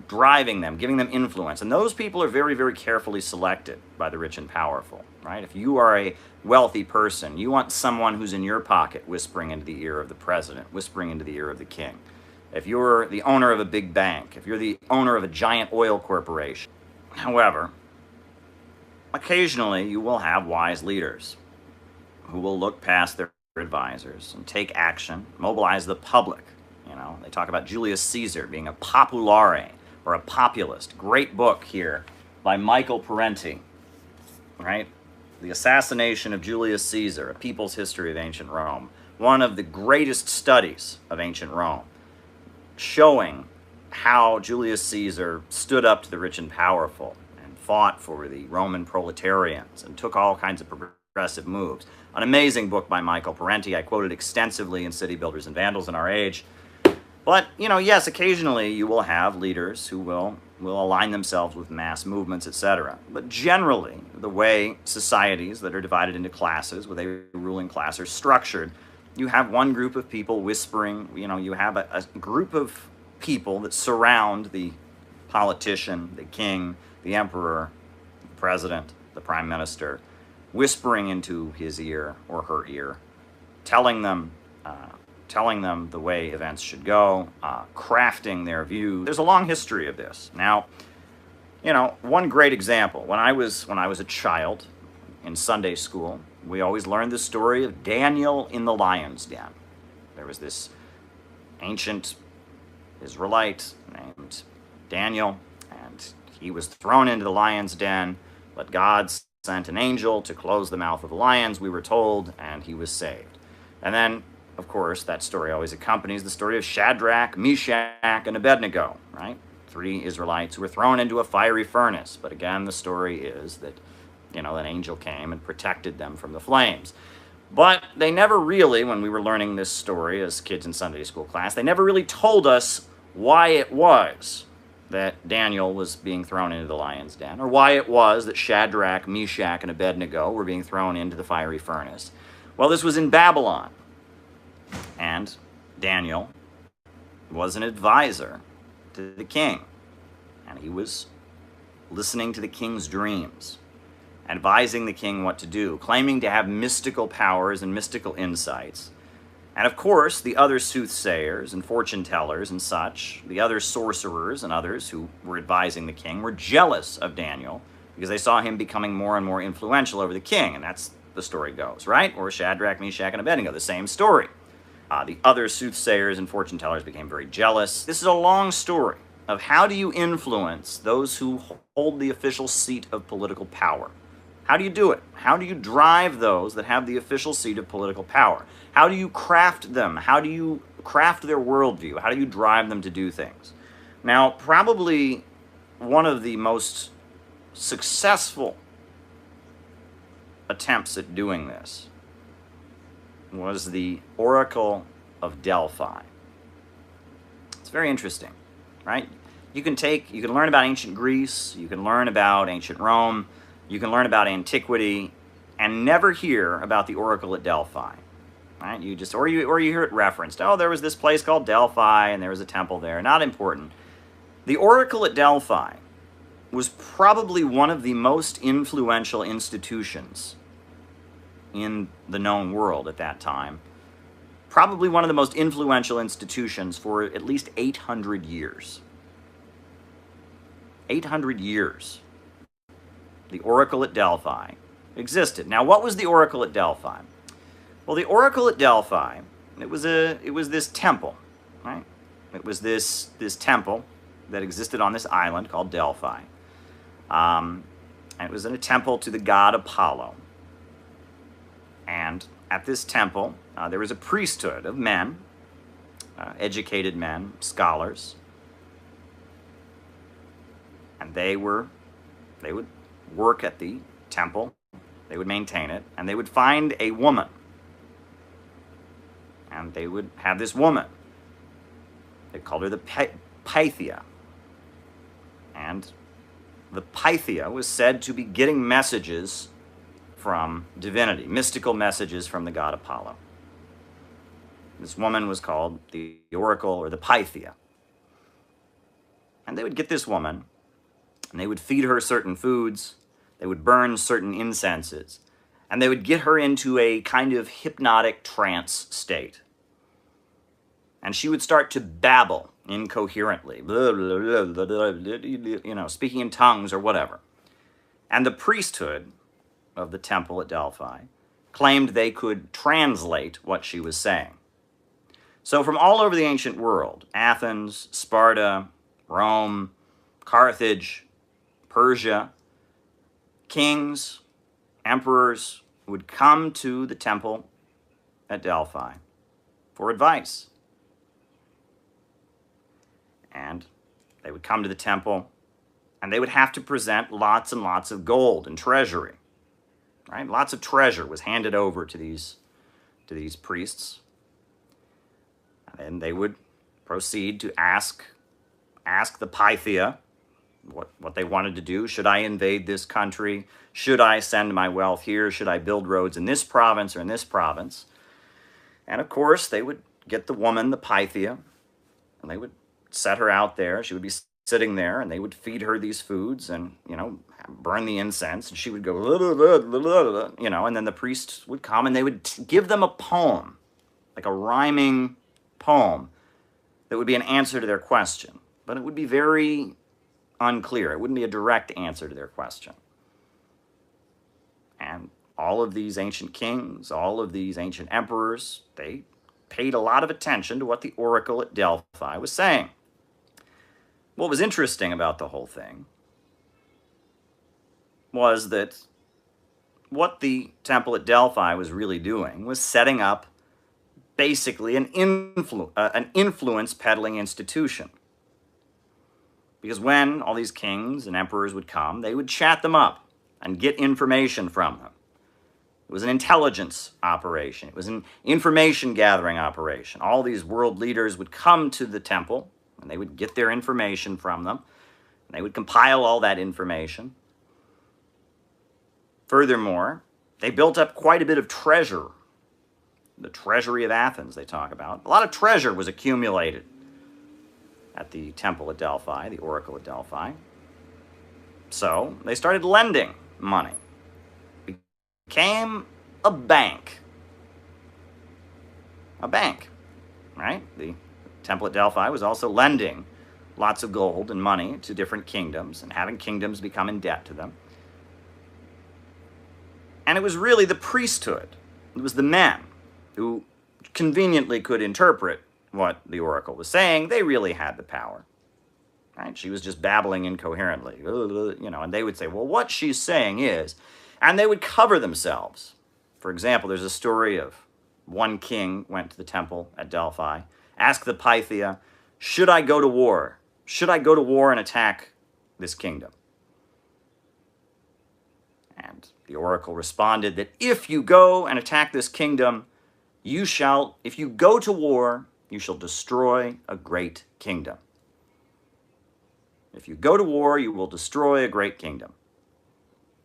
D: driving them, giving them influence. And those people are very, very carefully selected by the rich and powerful, right? If you are a wealthy person, you want someone who's in your pocket whispering into the ear of the president, whispering into the ear of the king. If you're the owner of a big bank, if you're the owner of a giant oil corporation. However, occasionally you will have wise leaders who will look past their advisors and take action, mobilize the public. You know, they talk about Julius Caesar being a populare or a populist. Great book here by Michael Parenti, right? The Assassination of Julius Caesar, A People's History of Ancient Rome. One of the greatest studies of ancient Rome, showing how Julius Caesar stood up to the rich and powerful and fought for the Roman proletarians and took all kinds of progressive moves. An amazing book by Michael Parenti. I quoted extensively in City Builders and Vandals in our age. But, you know, yes, occasionally you will have leaders who will align themselves with mass movements, etc. But generally, the way societies that are divided into classes, with a ruling class, are structured, you have one group of people whispering, you know, you have a group of people that surround the politician, the king, the emperor, the president, the prime minister, whispering into his ear or her ear, telling them the way events should go, crafting their views. There's a long history of this. Now, you know, one great example, when I was a child in Sunday school, we always learned the story of Daniel in the lion's den. There was this ancient Israelite named Daniel, and he was thrown into the lion's den, but God sent an angel to close the mouth of the lions, we were told, and he was saved. And then, of course, that story always accompanies the story of Shadrach, Meshach, and Abednego, right? 3 Israelites who were thrown into a fiery furnace. But again, the story is that, an angel came and protected them from the flames. But they never really, when we were learning this story as kids in Sunday school class, they never really told us why it was that Daniel was being thrown into the lion's den, or why it was that Shadrach, Meshach, and Abednego were being thrown into the fiery furnace. Well, this was in Babylon, and Daniel was an advisor to the king, and he was listening to the king's dreams, advising the king what to do, claiming to have mystical powers and mystical insights. And of course, the other soothsayers and fortune tellers and such, the other sorcerers and others who were advising the king, were jealous of Daniel because they saw him becoming more and more influential over the king. And that's the story goes, right? Or Shadrach, Meshach, and Abednego, the same story. The other soothsayers and fortune tellers became very jealous. This is a long story of how do you influence those who hold the official seat of political power. How do you do it? How do you drive those that have the official seat of political power? How do you craft them? How do you craft their worldview? How do you drive them to do things? Now, probably one of the most successful attempts at doing this was the Oracle of Delphi. It's very interesting, right? You can learn about ancient Greece, you can learn about ancient Rome, you can learn about antiquity, and never hear about the Oracle at Delphi, right? Or you hear it referenced. Oh, there was this place called Delphi, and there was a temple there. Not important. The Oracle at Delphi was probably one of the most influential institutions in the known world at that time. Probably one of the most influential institutions for at least 800 years. 800 years. The Oracle at Delphi existed. Now, what was the Oracle at Delphi? Well, the Oracle at Delphi, it was this temple, right? It was this temple that existed on this island called Delphi. And it was in a temple to the god Apollo. And at this temple, there was a priesthood of men, educated men, scholars, and they would work at the temple, they would maintain it, and they would find a woman. And they would have this woman. They called her the Pythia. And the Pythia was said to be getting messages from divinity, mystical messages from the god Apollo. This woman was called the Oracle or the Pythia. And they would get this woman, and they would feed her certain foods, they would burn certain incenses, and they would get her into a kind of hypnotic trance state. And she would start to babble incoherently, speaking in tongues or whatever. And the priesthood of the temple at Delphi claimed they could translate what she was saying. So from all over the ancient world, Athens, Sparta, Rome, Carthage, Persia, kings, emperors would come to the temple at Delphi for advice. And they would come to the temple, and they would have to present lots and lots of gold and treasury. Right? Lots of treasure was handed over to these priests. And then they would proceed to ask the Pythia what they wanted to do. Should I invade this country? Should I send my wealth here? Should I build roads in this province or in this province? And of course, they would get the woman, the Pythia, and they would set her out there. She would be sitting there, and they would feed her these foods and, burn the incense, and she would go, and then the priests would come, and they would give them a poem, like a rhyming poem that would be an answer to their question. But it would be very unclear. It wouldn't be a direct answer to their question. And all of these ancient kings, all of these ancient emperors, they paid a lot of attention to what the Oracle at Delphi was saying. What was interesting about the whole thing was that what the temple at Delphi was really doing was setting up basically an influence peddling institution. Because when all these kings and emperors would come, they would chat them up and get information from them. It was an intelligence operation. It was an information gathering operation. All these world leaders would come to the temple, and they would get their information from them. And they would compile all that information. Furthermore, they built up quite a bit of treasure. The treasury of Athens, they talk about. A lot of treasure was accumulated at the temple at Delphi, the oracle at Delphi. So they started lending money. Became a bank. A bank, right? The temple at Delphi was also lending lots of gold and money to different kingdoms and having kingdoms become in debt to them. And it was really the priesthood. It was the men who conveniently could interpret what the oracle was saying. They really had the power. Right? She was just babbling incoherently, and they would say, well, what she's saying is, and they would cover themselves. For example, there's a story of one king went to the temple at Delphi, asked the Pythia, should I go to war? Should I go to war and attack this kingdom? And the oracle responded that if you go and attack this kingdom, if you go to war, you shall destroy a great kingdom. If you go to war, you will destroy a great kingdom.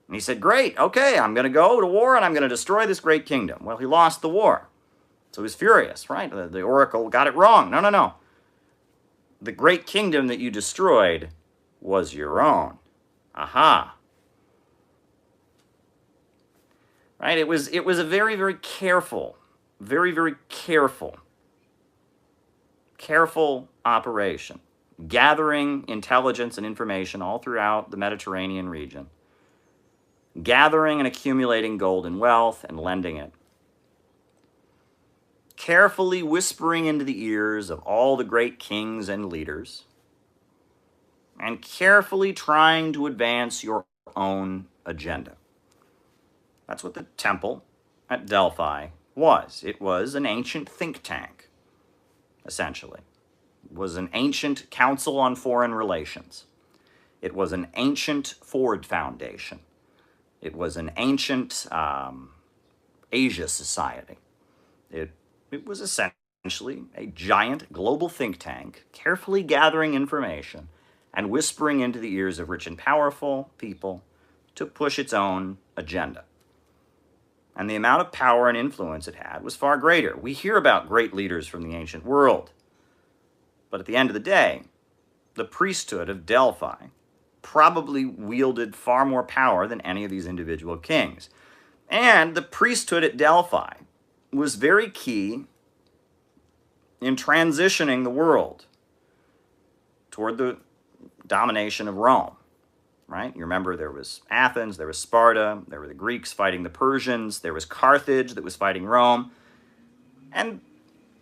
D: And he said, great, okay, I'm going to go to war and I'm going to destroy this great kingdom. Well, he lost the war. So he was furious, right? The oracle got it wrong. No. The great kingdom that you destroyed was your own. Aha. Right? It was a very, very careful, very, very careful operation, gathering intelligence and information all throughout the Mediterranean region, gathering and accumulating gold and wealth and lending it, carefully whispering into the ears of all the great kings and leaders, and carefully trying to advance your own agenda. That's what the temple at Delphi was. It was an ancient think tank, essentially. It was an ancient council on foreign relations. It was an ancient Ford Foundation. It was an ancient Asia Society. It was essentially a giant global think tank, carefully gathering information and whispering into the ears of rich and powerful people to push its own agenda. And the amount of power and influence it had was far greater. We hear about great leaders from the ancient world. But at the end of the day, the priesthood of Delphi probably wielded far more power than any of these individual kings. And the priesthood at Delphi was very key in transitioning the world toward the domination of Rome, right? You remember there was Athens, there was Sparta, there were the Greeks fighting the Persians, there was Carthage that was fighting Rome, and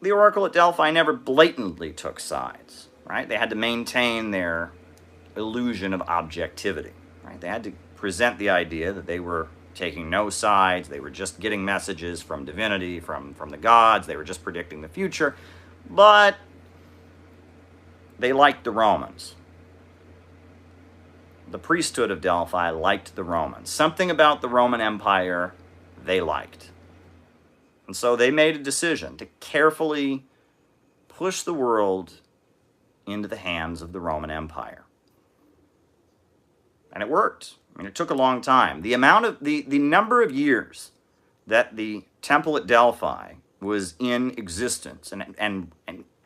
D: the oracle at Delphi never blatantly took sides, right? They had to maintain their illusion of objectivity, right? They had to present the idea that they were taking no sides, they were just getting messages from divinity, from the gods, they were just predicting the future, but they liked the Romans. The priesthood of Delphi liked the Romans. Something about the Roman Empire they liked. And so they made a decision to carefully push the world into the hands of the Roman Empire. And it worked. I mean, it took a long time. The number of years that the temple at Delphi was in existence and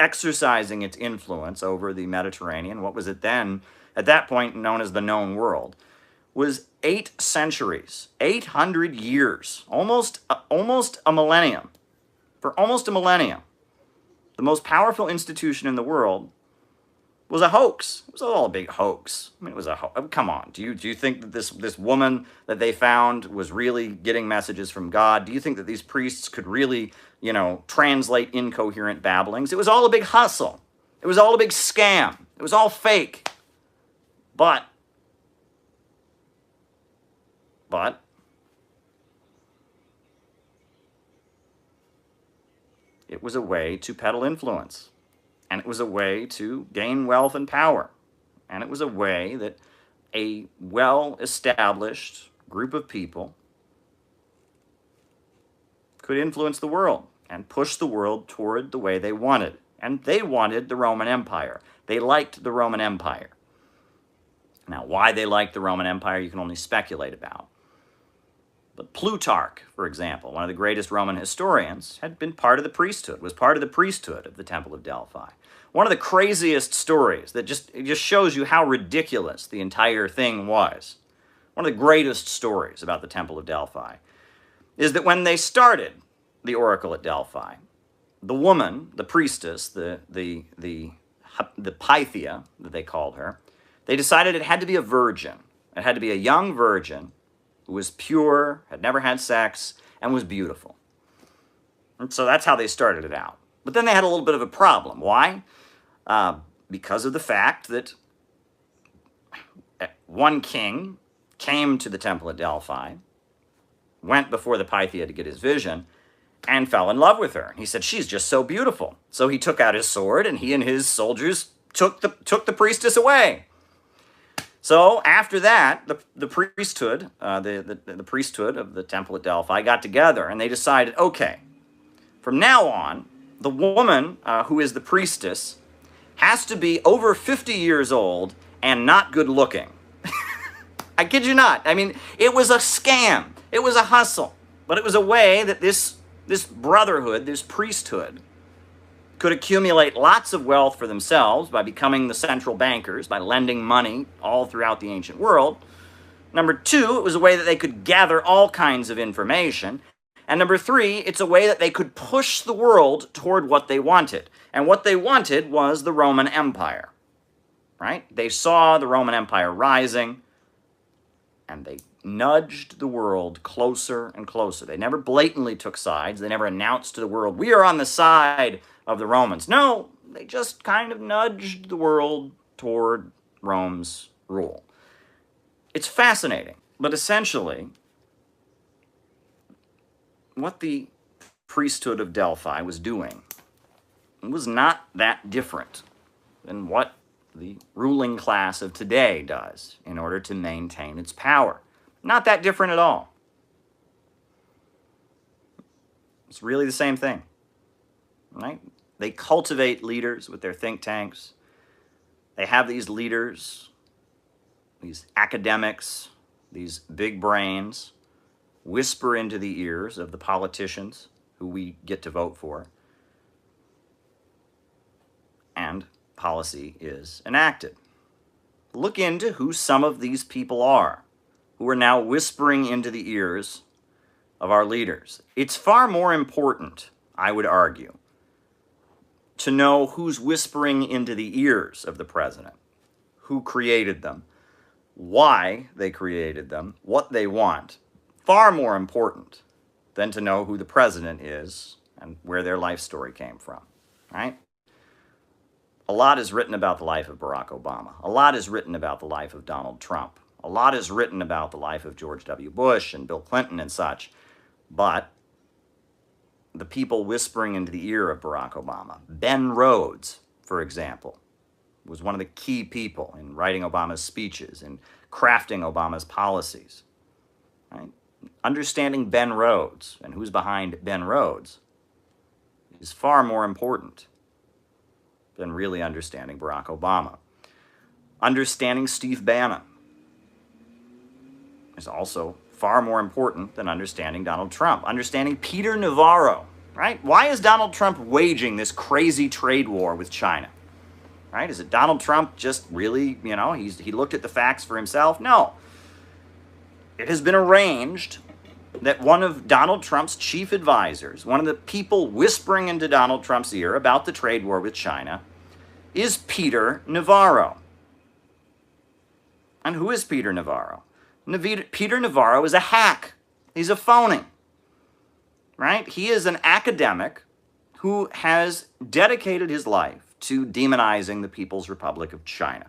D: exercising its influence over the Mediterranean, what was it then, at that point known as the known world, was 8 centuries, 800 years, almost a millennium. For almost a millennium, the most powerful institution in the world was a hoax. It was all a big hoax. I mean, it was a hoax. Come on. Do you think that this woman that they found was really getting messages from God? Do you think that these priests could really, translate incoherent babblings? It was all a big hustle. It was all a big scam. It was all fake. But it was a way to peddle influence. And it was a way to gain wealth and power And it was a way that a well-established group of people could influence the world and push the world toward the way they wanted. And they wanted the Roman Empire. They liked the Roman Empire. Now, why they liked the Roman Empire, you can only speculate about. But Plutarch, for example, one of the greatest Roman historians, had been part of the priesthood, was part of the priesthood of the Temple of Delphi. One of the craziest stories that just shows you how ridiculous the entire thing was. One of the greatest stories about the Temple of Delphi is that when they started the oracle at Delphi, the woman, the priestess, the Pythia, that they called her, they decided it had to be a virgin. It had to be a young virgin who was pure, had never had sex, and was beautiful. And so that's how they started it out. But then they had a little bit of a problem. Why? Because of the fact that one king came to the temple at Delphi, went before the Pythia to get his vision, and fell in love with her. And he said, she's just so beautiful. So he took out his sword, and he and his soldiers took the priestess away. So after that, the priesthood, the priesthood of the temple at Delphi got together, and they decided, okay, from now on, the woman who is the priestess has to be over 50 years old and not good looking. I kid you not. I mean, it was a scam. It was a hustle. But it was a way that this brotherhood, this priesthood, could accumulate lots of wealth for themselves by becoming the central bankers, by lending money all throughout the ancient world. Number two, it was a way that they could gather all kinds of information. And number three, it's a way that they could push the world toward what they wanted. And what they wanted was the Roman Empire, right? They saw the Roman Empire rising, and they nudged the world closer and closer. They never blatantly took sides. They never announced to the world, we are on the side of the Romans. No, they just kind of nudged the world toward Rome's rule. It's fascinating, but essentially, what the priesthood of Delphi was doing was not that different than what the ruling class of today does in order to maintain its power. Not that different at all. It's really the same thing, right? They cultivate leaders with their think tanks. They have these leaders, these academics, these big brains, whisper into the ears of the politicians who we get to vote for, and policy is enacted. Look into who some of these people are, who are now whispering into the ears of our leaders. It's far more important, I would argue, to know who's whispering into the ears of the president, who created them, why they created them, what they want. Far more important than to know who the president is and where their life story came from, right? A lot is written about the life of Barack Obama. A lot is written about the life of Donald Trump. A lot is written about the life of George W. Bush and Bill Clinton and such. But the people whispering into the ear of Barack Obama, Ben Rhodes, for example, was one of the key people in writing Obama's speeches and crafting Obama's policies, right? Understanding Ben Rhodes and who's behind Ben Rhodes is far more important than really understanding Barack Obama. Understanding Steve Bannon is also far more important than understanding Donald Trump. Understanding Peter Navarro, right? Why is Donald Trump waging this crazy trade war with China? Right? Is it Donald Trump just really, he looked at the facts for himself? No. It has been arranged that one of Donald Trump's chief advisors, one of the people whispering into Donald Trump's ear about the trade war with China, is Peter Navarro. And who is Peter Navarro? Peter Navarro is a hack. He's a phony. Right? He is an academic who has dedicated his life to demonizing the People's Republic of China.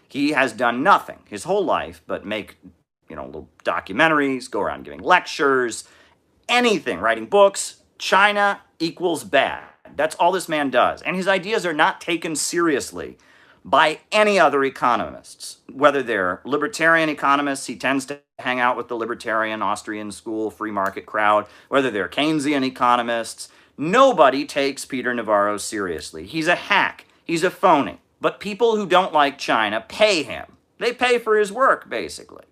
D: He has done nothing his whole life but make, little documentaries, go around giving lectures, anything, writing books. China equals bad. That's all this man does. And his ideas are not taken seriously by any other economists. Whether they're libertarian economists, he tends to hang out with the libertarian Austrian school free market crowd, whether they're Keynesian economists. Nobody takes Peter Navarro seriously. He's a hack. He's a phony. But people who don't like China pay him. They pay for his work, basically.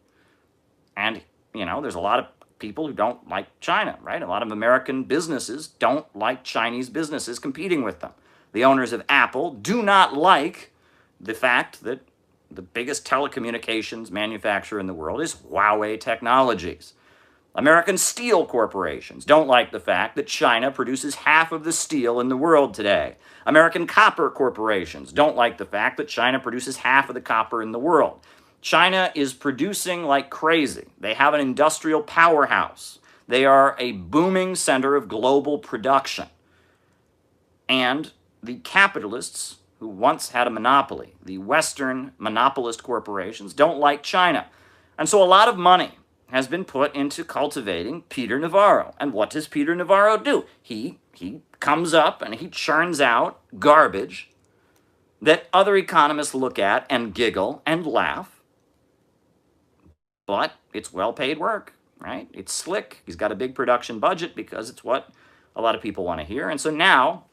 D: And, you know, there's a lot of people who don't like China, right? A lot of American businesses don't like Chinese businesses competing with them. The owners of Apple do not like the fact that the biggest telecommunications manufacturer in the world is Huawei Technologies. American steel corporations don't like the fact that China produces half of the steel in the world today. American copper corporations don't like the fact that China produces half of the copper in the world. China is producing like crazy. They have an industrial powerhouse. They are a booming center of global production. And the capitalists who once had a monopoly, the Western monopolist corporations, don't like China. And so a lot of money has been put into cultivating Peter Navarro. And what does Peter Navarro do? He comes up and he churns out garbage that other economists look at and giggle and laugh. But it's well-paid work, right? It's slick. He's got a big production budget because it's what a lot of people want to hear. And so now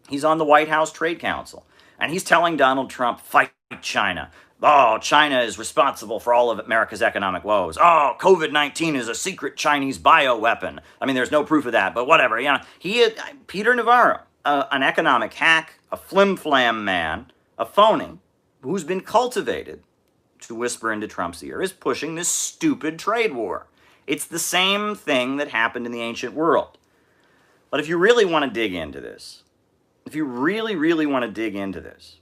D: he's on the White House Trade Council. And he's telling Donald Trump, fight China. Oh, China is responsible for all of America's economic woes. Oh, COVID-19 is a secret Chinese bioweapon. I mean, there's no proof of that, but whatever. You know, he is Peter Navarro, an economic hack, a flim-flam man, a phony, who's been cultivated to whisper into Trump's ear, is pushing this stupid trade war. It's the same thing that happened in the ancient world. But if you really want to dig into this, if you really, really want to dig into this,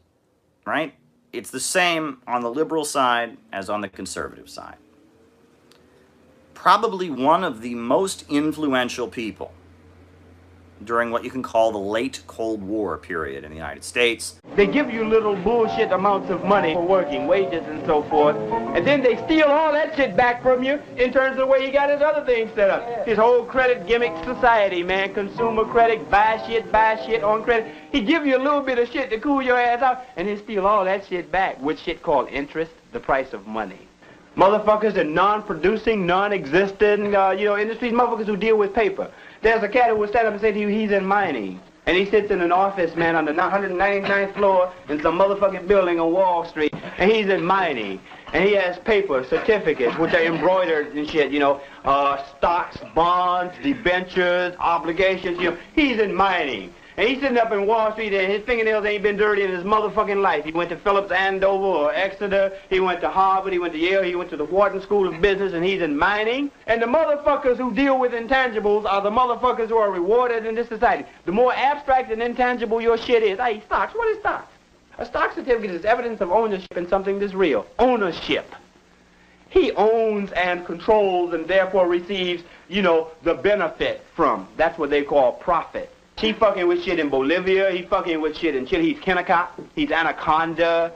D: right? It's the same on the liberal side as on the conservative side. Probably one of the most influential people during what you can call the late Cold War period in the United States.
H: They give you little bullshit amounts of money for working, wages and so forth, and then they steal all that shit back from you in terms of the way he got his other things set up. His whole credit gimmick society, man, consumer credit, buy shit on credit. He give you a little bit of shit to cool your ass out, and then steal all that shit back with shit called interest, the price of money. Motherfuckers are non-producing, non-existent, industries, motherfuckers who deal with paper. There's a cat who will stand up and say to you, he's in mining. And he sits in an office, man, on the 199th floor in some motherfucking building on Wall Street, and he's in mining. And he has paper, certificates, which are embroidered and shit, stocks, bonds, debentures, obligations, he's in mining. And he's sitting up in Wall Street and his fingernails ain't been dirty in his motherfucking life. He went to Phillips Andover or Exeter. He went to Harvard. He went to Yale. He went to the Wharton School of Business, and he's in mining. And the motherfuckers who deal with intangibles are the motherfuckers who are rewarded in this society. The more abstract and intangible your shit is. Hey, stocks. What is stocks? A stock certificate is evidence of ownership in something that's real. Ownership. He owns and controls and therefore receives, the benefit from. That's what they call profit. He fucking with shit in Bolivia. He fucking with shit in Chile. He's Kennecott. He's Anaconda.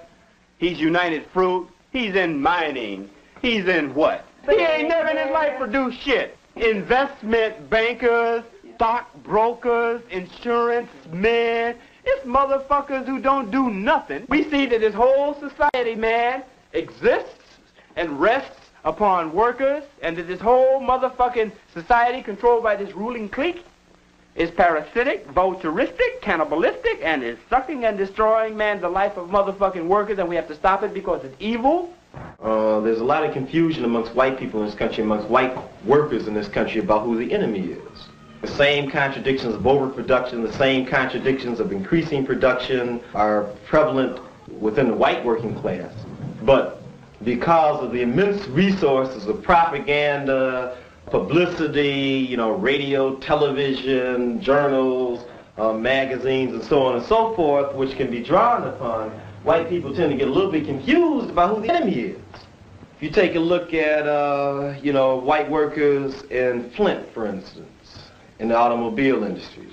H: He's United Fruit. He's in mining. He's in what? He ain't never in his life produced shit. Investment bankers, stock brokers, insurance men. It's motherfuckers who don't do nothing. We see that this whole society, man, exists and rests upon workers, and that this whole motherfucking society controlled by this ruling clique is parasitic, vulturistic, cannibalistic, and is sucking and destroying, man, the life of motherfucking workers, and we have to stop it because it's evil.
I: There's a lot of confusion amongst white people in this country, amongst white workers in this country about who the enemy is. The same contradictions of overproduction, the same contradictions of increasing production are prevalent within the white working class. But because of the immense resources of propaganda, publicity, radio, television, journals, magazines, and so on and so forth, which can be drawn upon, white people tend to get a little bit confused about who the enemy is. If you take a look at, white workers in Flint, for instance, in the automobile industry,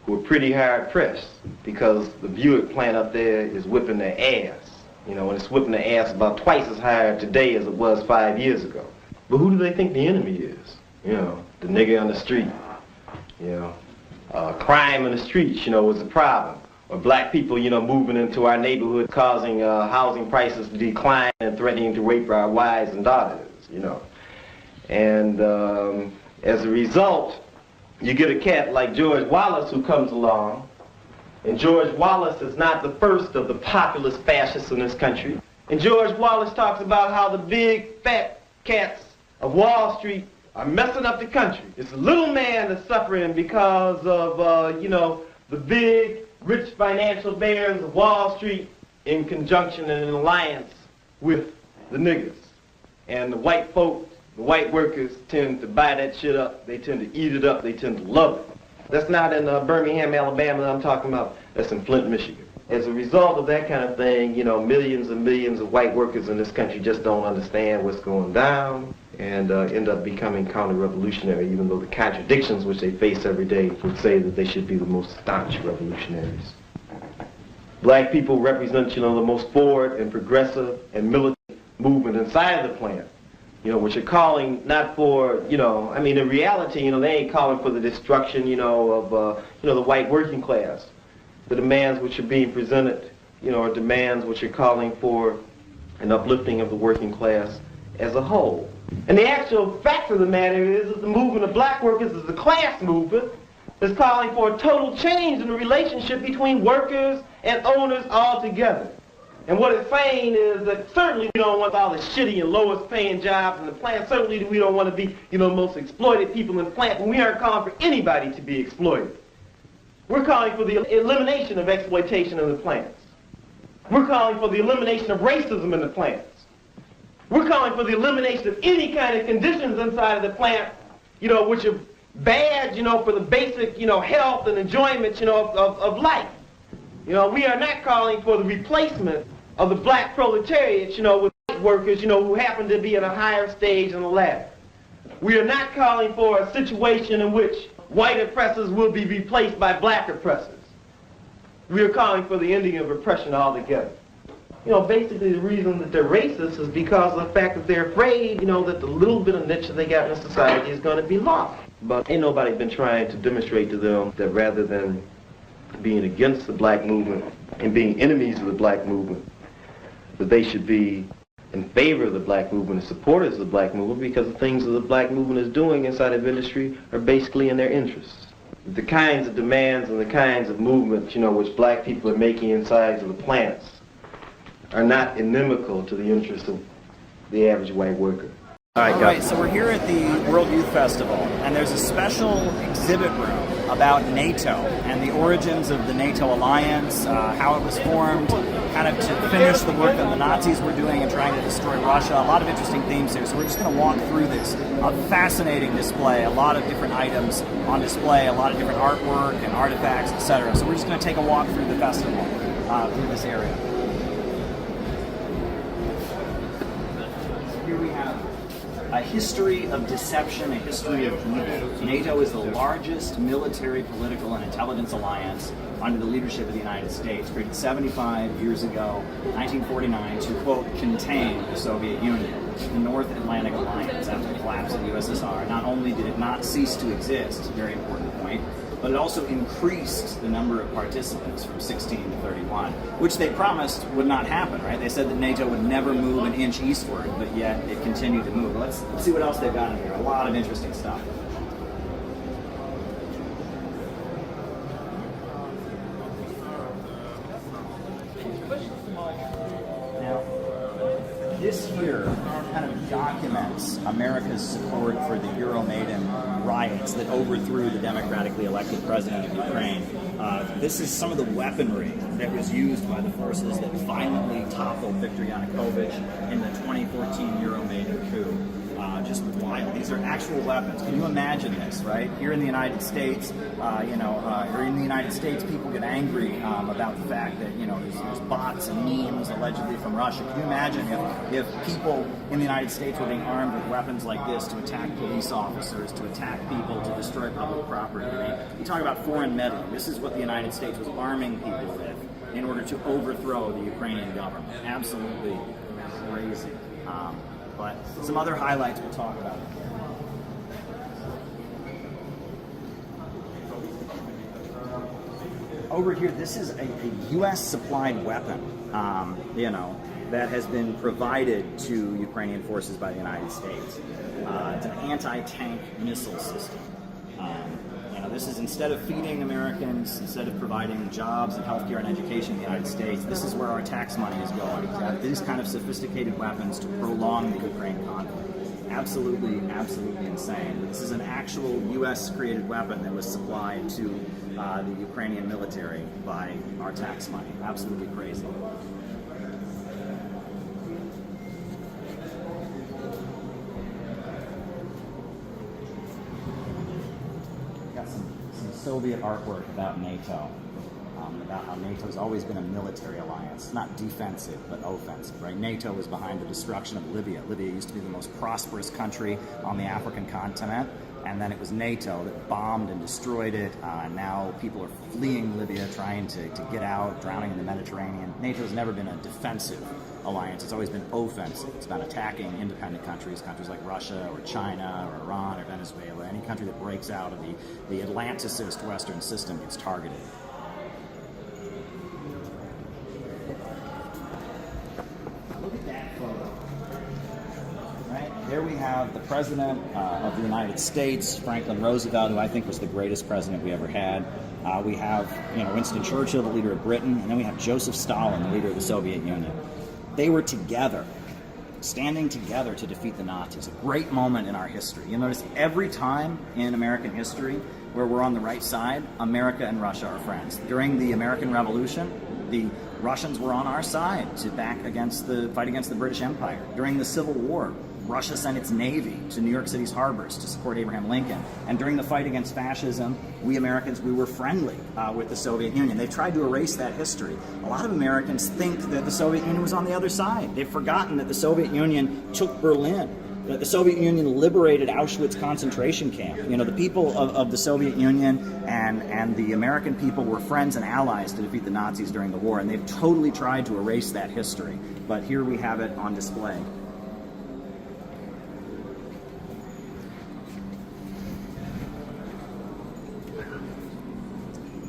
I: who are pretty hard pressed because the Buick plant up there is whipping their ass. And it's whipping their ass about twice as hard today as it was 5 years ago. But who do they think the enemy is? The nigger on the street. Crime in the streets, was the problem. or black people, you know, moving into our neighborhood, causing housing prices to decline and threatening to rape our wives and daughters, you know. And as a result, you get a cat like George Wallace who comes along. And George Wallace is not the first of the populist fascists in this country. And George Wallace talks about how the big fat cats of Wall Street are messing up the country. It's the little man that's suffering because of, you know, the big, rich financial bears of Wall Street in conjunction and in alliance with the niggers. And the white folks, the white workers tend to buy that shit up. They tend to eat it up. They tend to love it. That's not in Birmingham, Alabama that I'm talking about. That's in Flint, Michigan. As a result of that kind of thing, you know, millions and millions of white workers in this country just don't understand what's going down and end up becoming counter-revolutionary, even though the contradictions which they face every day would say that they should be the most staunch revolutionaries. Black people represent, you know, the most forward and progressive and militant movement inside the plant, you know, which are calling not for, you know, I mean, in reality, you know, they ain't calling for the destruction, you know, of, you know, the white working class. The demands which are being presented, you know, are demands which are calling for an uplifting of the working class as a whole. And the actual fact of the matter is that the movement of black workers is a class movement that's calling for a total change in the relationship between workers and owners altogether. And what it's saying is that certainly we don't want all the shitty and lowest paying jobs in the plant. Certainly we don't want to be, you know, the most exploited people in the plant, but we aren't calling for anybody to be exploited. We're calling for the elimination of exploitation in the plants. We're calling for the elimination of racism in the plants. We're calling for the elimination of any kind of conditions inside of the plant, you know, which are bad, you know, for the basic, you know, health and enjoyment, you know, of life. You know, we are not calling for the replacement of the black proletariat, you know, with white workers, you know, who happen to be in a higher stage on the ladder. We are not calling for a situation in which white oppressors will be replaced by black oppressors. We are calling for the ending of oppression altogether. You know, basically the reason that they're racist is because of the fact that they're afraid, you know, that the little bit of niche that they got in society is going to be lost. But ain't nobody been trying to demonstrate to them that rather than being against the black movement and being enemies of the black movement, that they should be in favor of the black movement and supporters of the black movement, because the things that the black movement is doing inside of industry are basically in their interests. The kinds of demands and the kinds of movements, you know, which black people are making inside of the plants are not inimical to the interests of the average white worker.
J: All right, so we're here at the World Youth Festival, and there's a special exhibit room about NATO and the origins of the NATO alliance, how it was formed, kind of to finish the work that the Nazis were doing and trying to destroy Russia. A lot of interesting themes here, so we're just going to walk through this. A fascinating display, a lot of different items on display, a lot of different artwork and artifacts, etc. So we're just going to take a walk through the festival, through this area. Here we have a history of deception, a history of evil. NATO is the largest military, political, and intelligence alliance under the leadership of the United States, created 75 years ago, 1949, to, quote, contain the Soviet Union, the North Atlantic Alliance. After the collapse of the USSR, not only did it not cease to exist, very important point, but it also increased the number of participants from 16 to 31, which they promised would not happen, right? They said that NATO would never move an inch eastward, but yet it continued to move. Let's see what else they've got in here. A lot of interesting stuff. Now, this here kind of documents America's support for the Euromaidan riots that overthrew the democratically elected president of Ukraine. This is some of the weaponry that was used by the forces that violently toppled Viktor Yanukovych in the 2014 Euromaidan coup. Just wild. These are actual weapons. Can you imagine this, right? Here in the United States, here in the United States, people get angry about the fact that, you know, there's bots and memes allegedly from Russia. Can you imagine if people in the United States were being armed with weapons like this to attack police officers, to attack people, to destroy public property? I mean, you talk about foreign meddling. This is what the United States was arming people with in order to overthrow the Ukrainian government. Absolutely crazy. But some other highlights we'll talk about. over here, this is a U.S. supplied weapon, you know, that has been provided to Ukrainian forces by the United States. It's an anti-tank missile system. You know, this is, instead of feeding Americans, instead of providing jobs and healthcare and education in the United States, this is where our tax money is going. These kind of sophisticated weapons to prolong the Ukraine conflict. Absolutely, absolutely insane. But this is an actual U.S.-created weapon that was supplied to the Ukrainian military by our tax money. Absolutely crazy. Got some Soviet artwork about NATO. About how NATO's always been a military alliance, not defensive, but offensive, right? NATO was behind the destruction of Libya. Libya used to be the most prosperous country on the African continent, and then it was NATO that bombed and destroyed it. Now people are fleeing Libya, trying to get out, drowning in the Mediterranean. NATO's never been a defensive alliance. It's always been offensive. It's about attacking independent countries, countries like Russia or China or Iran or Venezuela. Any country that breaks out of the Atlanticist Western system gets targeted. There we have the President of the United States, Franklin Roosevelt, who I think was the greatest president we ever had. We have, you know, Winston Churchill, the leader of Britain, and then we have Joseph Stalin, the leader of the Soviet Union. They were together, standing together to defeat the Nazis. A great moment in our history. You notice every time in American history where we're on the right side, America and Russia are friends. During the American Revolution, the Russians were on our side to fight against the British Empire. During the Civil War, Russia sent its navy to New York City's harbors to support Abraham Lincoln. And during the fight against fascism, we Americans, we were friendly with the Soviet Union. They've tried to erase that history. A lot of Americans think that the Soviet Union was on the other side. They've forgotten that the Soviet Union took Berlin, that the Soviet Union liberated Auschwitz concentration camp. You know, the people of the Soviet Union and the American people were friends and allies to defeat the Nazis during the war, and they've totally tried to erase that history. But here we have it on display.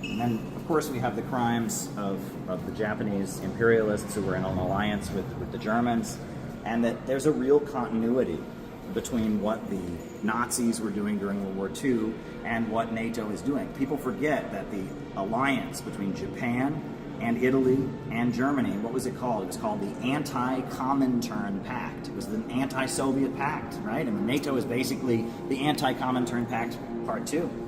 J: And then, of course, we have the crimes of the Japanese imperialists who were in an alliance with the Germans, and that there's a real continuity between what the Nazis were doing during World War II and what NATO is doing. People forget that the alliance between Japan and Italy and Germany, what was it called? It was called the Anti-Comintern Pact. It was the anti-Soviet pact, right? And NATO is basically the Anti-Comintern Pact Part 2.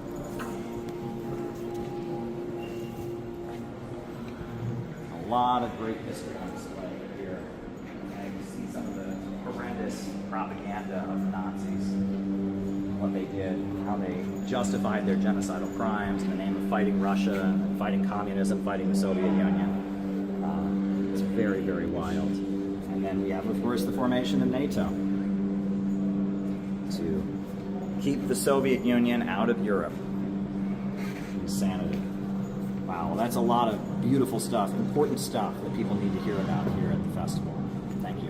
J: A lot of great history on display here. And you see some of the horrendous propaganda of the Nazis, what they did, how they justified their genocidal crimes in the name of fighting Russia and fighting communism, fighting the Soviet Union. It's very, very wild. And then we have, of course, the formation of NATO to keep the Soviet Union out of Europe. Insanity. Wow, well, that's a lot of beautiful stuff, important stuff that people need to hear about here at the festival. Thank you.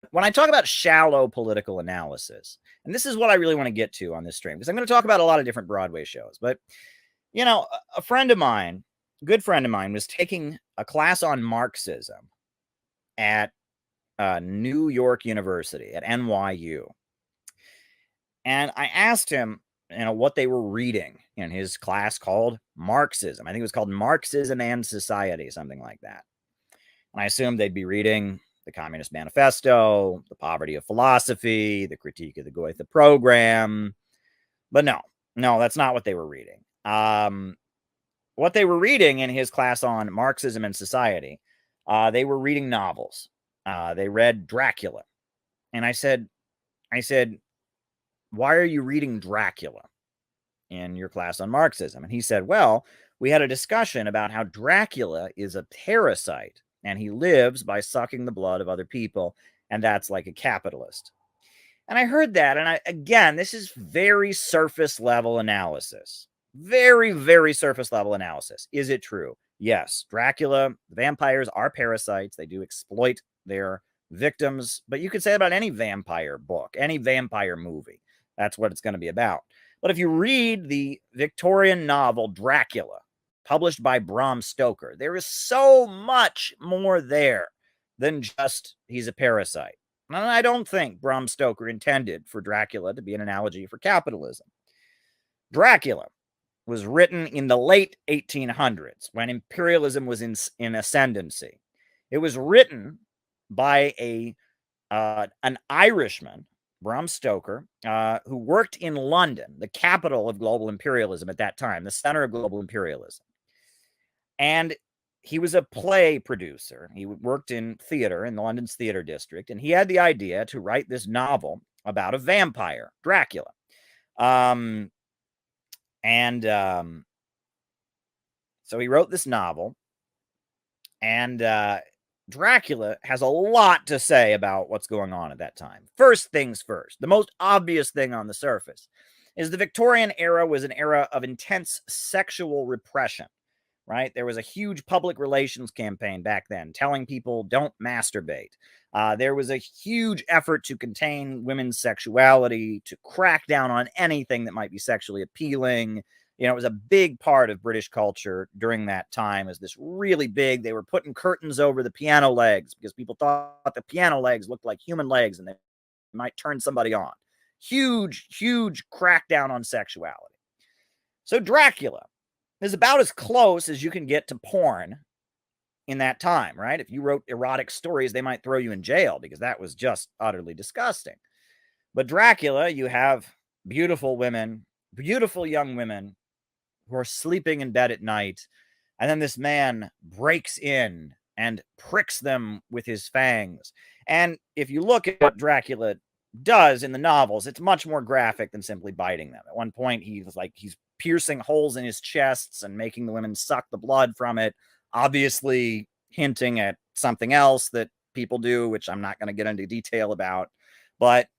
J: When I talk about shallow political analysis, and this is what I really want to get to on this stream, because I'm going to talk about a lot of different Broadway shows, but, you know, a friend of mine, a good friend of mine, was taking a class on Marxism at New York University, at NYU. And I asked him, you know, what they were reading in his class called Marxism. I think it was called Marxism and Society, something like that. And I assumed they'd be reading the Communist Manifesto, the Poverty of Philosophy, the Critique of the Goethe Program. But no, that's not what they were reading. What they were reading in his class on Marxism and Society, they were reading novels. They read Dracula. And I said, why are you reading Dracula in your class on Marxism? And he said, well, we had a discussion about how Dracula is a parasite and he lives by sucking the blood of other people. And that's like a capitalist. And I heard that. And again, this is very surface level analysis. Very, very surface level analysis. Is it true? Yes. Dracula, vampires are parasites. They do exploit their victims. But you could say about any vampire book, any vampire movie. That's what it's going to be about. But if you read the Victorian novel Dracula,
K: published by Bram Stoker. There is so much more there than just he's a parasite. And I don't think Bram Stoker intended for Dracula to be an analogy for capitalism. Dracula was written in the late 1800s when imperialism was in ascendancy. It was written by an Irishman, Bram Stoker, who worked in London, the capital of global imperialism at that time, the center of global imperialism. And he was a play producer. He worked in theater in London's theater district, and he had the idea to write this novel about a vampire, Dracula. So he wrote this novel, and Dracula has a lot to say about what's going on at that time. First things first, the most obvious thing on the surface is the Victorian era was an era of intense sexual repression, right? There was a huge public relations campaign back then telling people don't masturbate. There was a huge effort to contain women's sexuality, to crack down on anything that might be sexually appealing. You know, it was a big part of British culture during that time. Is this really big? They were putting curtains over the piano legs because people thought the piano legs looked like human legs and they might turn somebody on. Huge, huge crackdown on sexuality. So Dracula is about as close as you can get to porn in that time, right? If you wrote erotic stories, they might throw you in jail because that was just utterly disgusting. But Dracula, you have beautiful women, beautiful young women who are sleeping in bed at night, and then this man breaks in and pricks them with his fangs. And if you look at what Dracula does in the novels, it's much more graphic than simply biting them. At one point, he's piercing holes in his chests and making the women suck the blood from it, obviously hinting at something else that people do, which I'm not going to get into detail about. But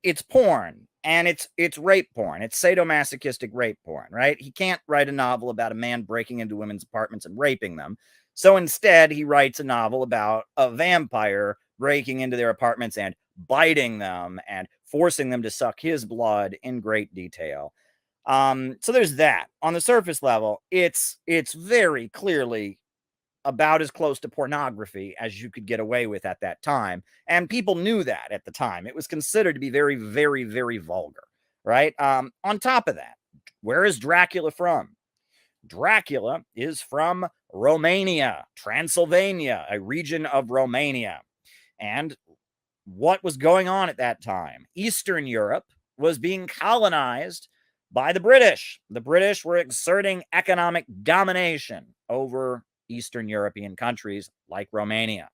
K: it's porn, and it's rape porn. It's sadomasochistic rape porn, right? He can't write a novel about a man breaking into women's apartments and raping them. So instead, he writes a novel about a vampire breaking into their apartments and biting them and forcing them to suck his blood in great detail. So there's that. On the surface level, it's very clearly about as close to pornography as you could get away with at that time. And people knew that at the time. It was considered to be very, very, very vulgar, right? On top of that, where is Dracula from? Dracula is from Romania, Transylvania, a region of Romania. And what was going on at that time? Eastern Europe was being colonized by the British. The British were exerting economic domination over Eastern European countries like Romania.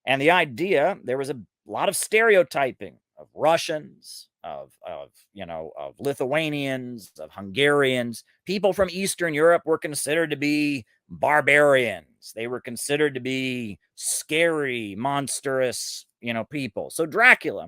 K: And the idea, there was a lot of stereotyping of Russians, of Lithuanians, of Hungarians. People from Eastern Europe were considered to be barbarians. They were considered to be scary, monstrous, people. So Dracula,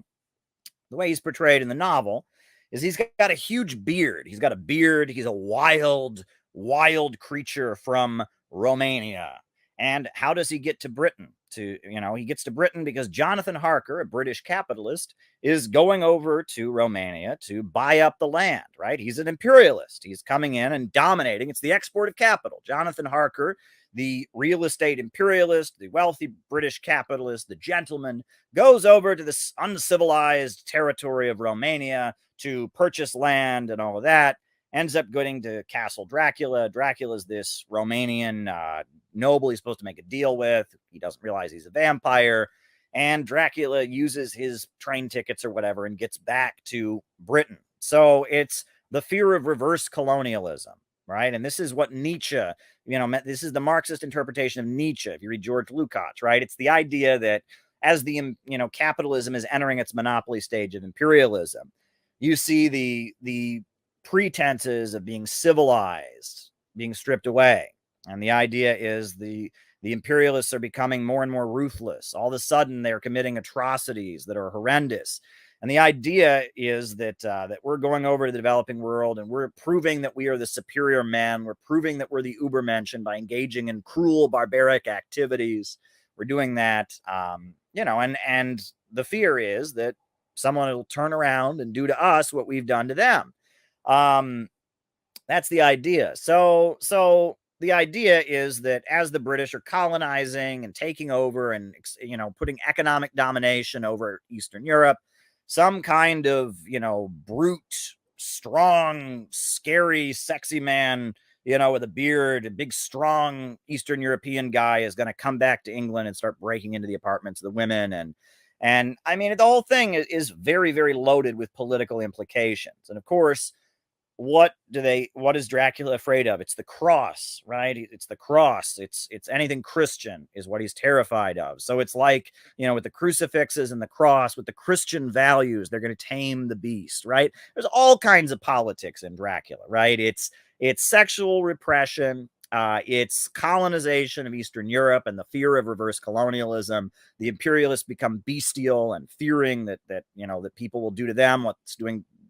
K: the way he's portrayed in the novel, is he's got a huge beard. He's got a beard. He's a wild, wild creature from Romania. And how does he get to Britain? He gets to Britain because Jonathan Harker, a British capitalist, is going over to Romania to buy up the land, right? He's an imperialist. He's coming in and dominating. It's the export of capital. Jonathan Harker, the real estate imperialist, the wealthy British capitalist, the gentleman, goes over to this uncivilized territory of Romania to purchase land and all of that. Ends up going to Castle Dracula. Dracula's this Romanian noble he's supposed to make a deal with. He doesn't realize he's a vampire. And Dracula uses his train tickets or whatever and gets back to Britain. So it's the fear of reverse colonialism, right? And this is what Nietzsche, this is the Marxist interpretation of Nietzsche. If you read George Lukács, right? It's the idea that as the, capitalism is entering its monopoly stage of imperialism, you see the pretenses of being civilized being stripped away. And the idea is the imperialists are becoming more and more ruthless. All of a sudden, they're committing atrocities that are horrendous. And the idea is that we're going over to the developing world and we're proving that we are the superior man. We're proving that we're the Ubermenschen by engaging in cruel, barbaric activities. We're doing that, and the fear is that someone will turn around and do to us what we've done to them. That's the idea. So the idea is that as the British are colonizing and taking over and, putting economic domination over Eastern Europe, some kind of, brute, strong, scary, sexy man, with a beard, a big, strong Eastern European guy is going to come back to England and start breaking into the apartments of the women. And I mean, the whole thing is very, very loaded with political implications. And of course, what is Dracula afraid of? It's the cross, right? It's the cross. It's anything Christian is what he's terrified of. So it's like, with the crucifixes and the cross, with the Christian values, they're going to tame the beast, right? There's all kinds of politics in Dracula, right? It's sexual repression. It's colonization of Eastern Europe and the fear of reverse colonialism. The imperialists become bestial and fearing that people will do to them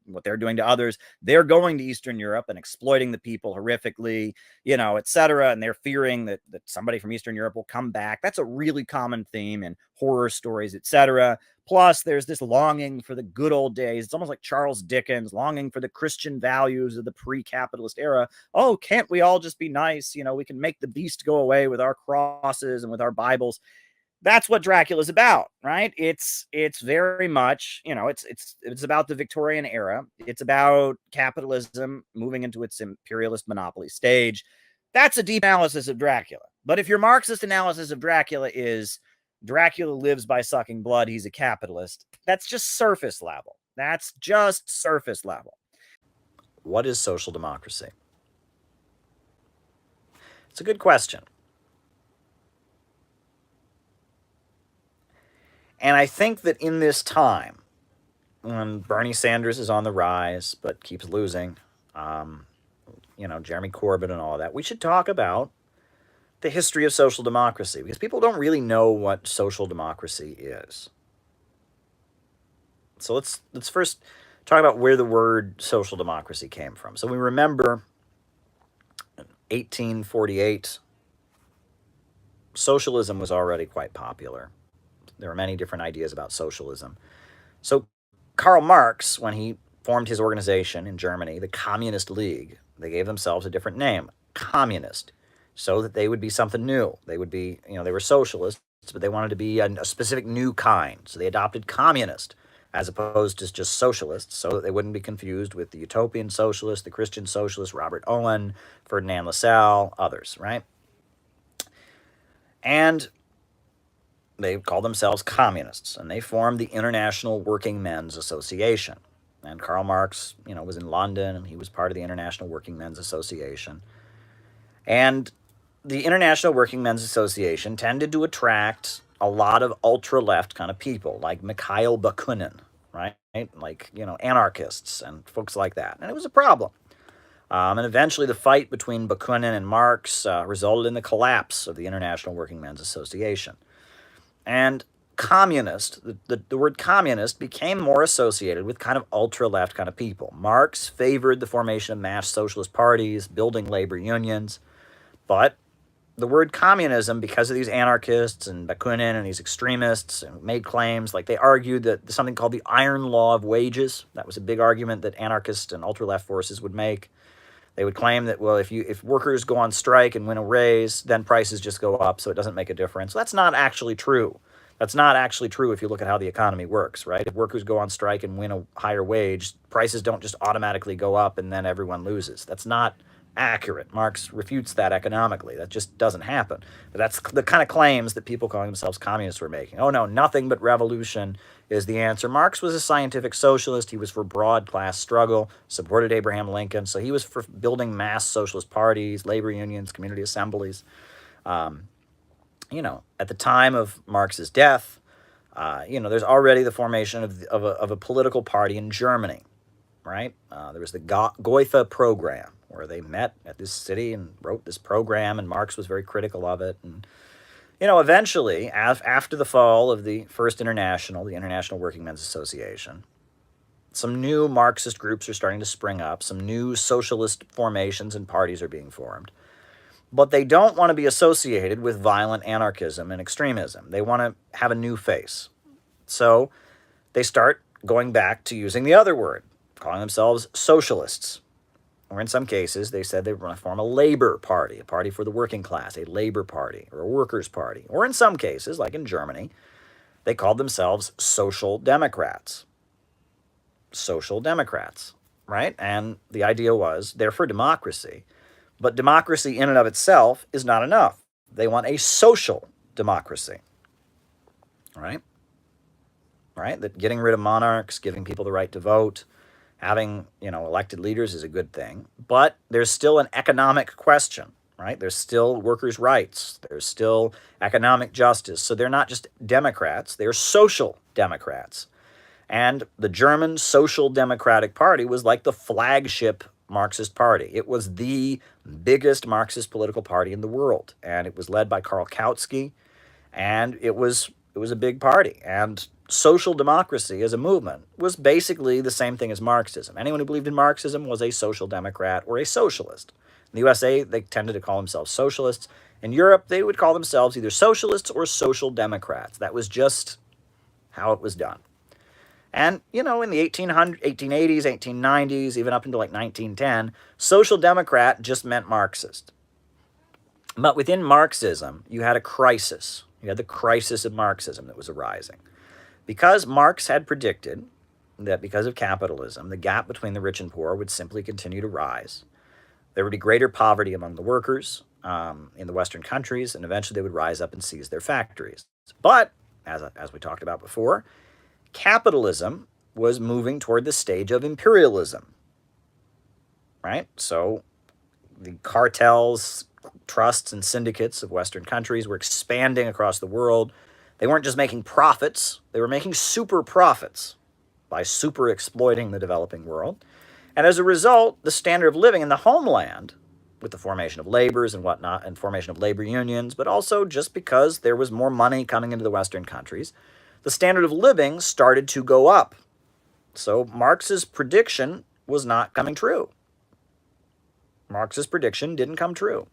K: what they're doing to others. They're going to Eastern Europe and exploiting the people horrifically, et cetera. And they're fearing that somebody from Eastern Europe will come back. That's a really common theme in horror stories, et cetera. Plus, there's this longing for the good old days. It's almost like Charles Dickens, longing for the Christian values of the pre-capitalist era. Oh, can't we all just be nice? We can make the beast go away with our crosses and with our Bibles. That's what Dracula's about, right? It's very much, it's about the Victorian era. It's about capitalism moving into its imperialist monopoly stage. That's a deep analysis of Dracula. But if your Marxist analysis of Dracula is Dracula lives by sucking blood, he's a capitalist, that's just surface level. That's just surface level. What is social democracy? It's a good question. And I think that in this time, when Bernie Sanders is on the rise but keeps losing, Jeremy Corbyn and all that, we should talk about the history of social democracy, because people don't really know what social democracy is. So let's first talk about where the word social democracy came from. So we remember in 1848, socialism was already quite popular. There were many different ideas about socialism. So Karl Marx, when he formed his organization in Germany, the Communist League, they gave themselves a different name, communist, so that they would be something new. They would be, they were socialists, but they wanted to be a specific new kind. So they adopted communist as opposed to just socialists, so that they wouldn't be confused with the utopian socialist, the Christian socialist, Robert Owen, Ferdinand Lassalle, others, right? And they called themselves communists, and they formed the International Working Men's Association. And Karl Marx, was in London, and he was part of the International Working Men's Association. And the International Working Men's Association tended to attract a lot of ultra-left kind of people, like Mikhail Bakunin, right? Like, anarchists and folks like that. And it was a problem. And eventually the fight between Bakunin and Marx resulted in the collapse of the International Working Men's Association. And communist, the word communist became more associated with kind of ultra-left kind of people. Marx favored the formation of mass socialist parties, building labor unions, but the word communism, because of these anarchists and Bakunin and these extremists, made claims, like they argued that something called the iron law of wages, that was a big argument that anarchists and ultra-left forces would make. They would claim that, well, if workers go on strike and win a raise, then prices just go up, so it doesn't make a difference. That's not actually true. That's not actually true if you look at how the economy works, right? If workers go on strike and win a higher wage, prices don't just automatically go up and then everyone loses. That's not accurate. Marx refutes that economically. That just doesn't happen. But that's the kind of claims that people calling themselves communists were making. Oh no, nothing but revolution is the answer. Marx was a scientific socialist. He was for broad class struggle, supported Abraham Lincoln. So he was for building mass socialist parties, labor unions, community assemblies. At the time of Marx's death, there's already the formation of a political party in Germany, right? There was the Goethe program, where they met at this city and wrote this program, and Marx was very critical of it. And, eventually, after the fall of the First International, the International Working Men's Association, some new Marxist groups are starting to spring up. Some new socialist formations and parties are being formed. But they don't want to be associated with violent anarchism and extremism. They want to have a new face. So they start going back to using the other word, calling themselves socialists. or in some cases, they said they were going to form a labor party, a party for the working class, a labor party, or a workers' party. Or in some cases, like in Germany, they called themselves social democrats. Social democrats, right? And the idea was they're for democracy, but democracy in and of itself is not enough. They want a social democracy, right? Right? That getting rid of monarchs, giving people the right to vote, having, elected leaders is a good thing, but there's still an economic question, right? There's still workers' rights. There's still economic justice. So they're not just Democrats, they're social democrats. And the German Social Democratic Party was like the flagship Marxist party. It was the biggest Marxist political party in the world, and it was led by Karl, and it was a big party. And social democracy as a movement was basically the same thing as Marxism. Anyone who believed in Marxism was a social democrat or a socialist. In the USA, they tended to call themselves socialists. In Europe, they would call themselves either socialists or social democrats. That was just how it was done. And, in the 1880s, 1890s, even up until like 1910, social democrat just meant Marxist. But within Marxism, you had a crisis. You had the crisis of Marxism that was arising. Because Marx had predicted that because of capitalism, the gap between the rich and poor would simply continue to rise. There would be greater poverty among the workers in the Western countries, and eventually they would rise up and seize their factories. But, as we talked about before, capitalism was moving toward the stage of imperialism, right? So the cartels, trusts, and syndicates of Western countries were expanding across the world. They weren't just making profits, they were making super profits by super exploiting the developing world. And as a result, the standard of living in the homeland, with the formation of labors and whatnot, and formation of labor unions, but also just because there was more money coming into the Western countries, the standard of living started to go up. So Marx's prediction was not coming true. Marx's prediction didn't come true.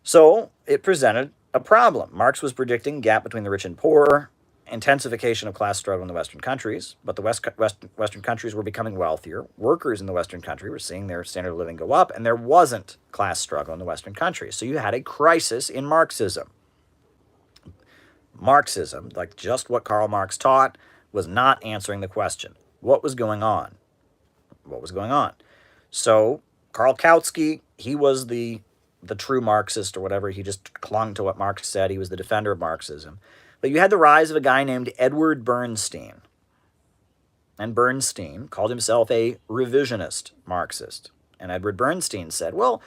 K: So it presented a problem. Marx was predicting gap between the rich and poor, intensification of class struggle in the Western countries, but the Western countries were becoming wealthier. Workers in the Western country were seeing their standard of living go up, and there wasn't class struggle in the Western countries. So you had a crisis in Marxism. Marxism, like just what Karl Marx taught, was not answering the question. What was going on? What was going on? So Karl Kautsky, he was the true Marxist or whatever. He just clung to what Marx said. He was the defender of Marxism. But you had the rise of a guy named Edward Bernstein. And Bernstein called himself a revisionist Marxist. And Edward Bernstein said, well,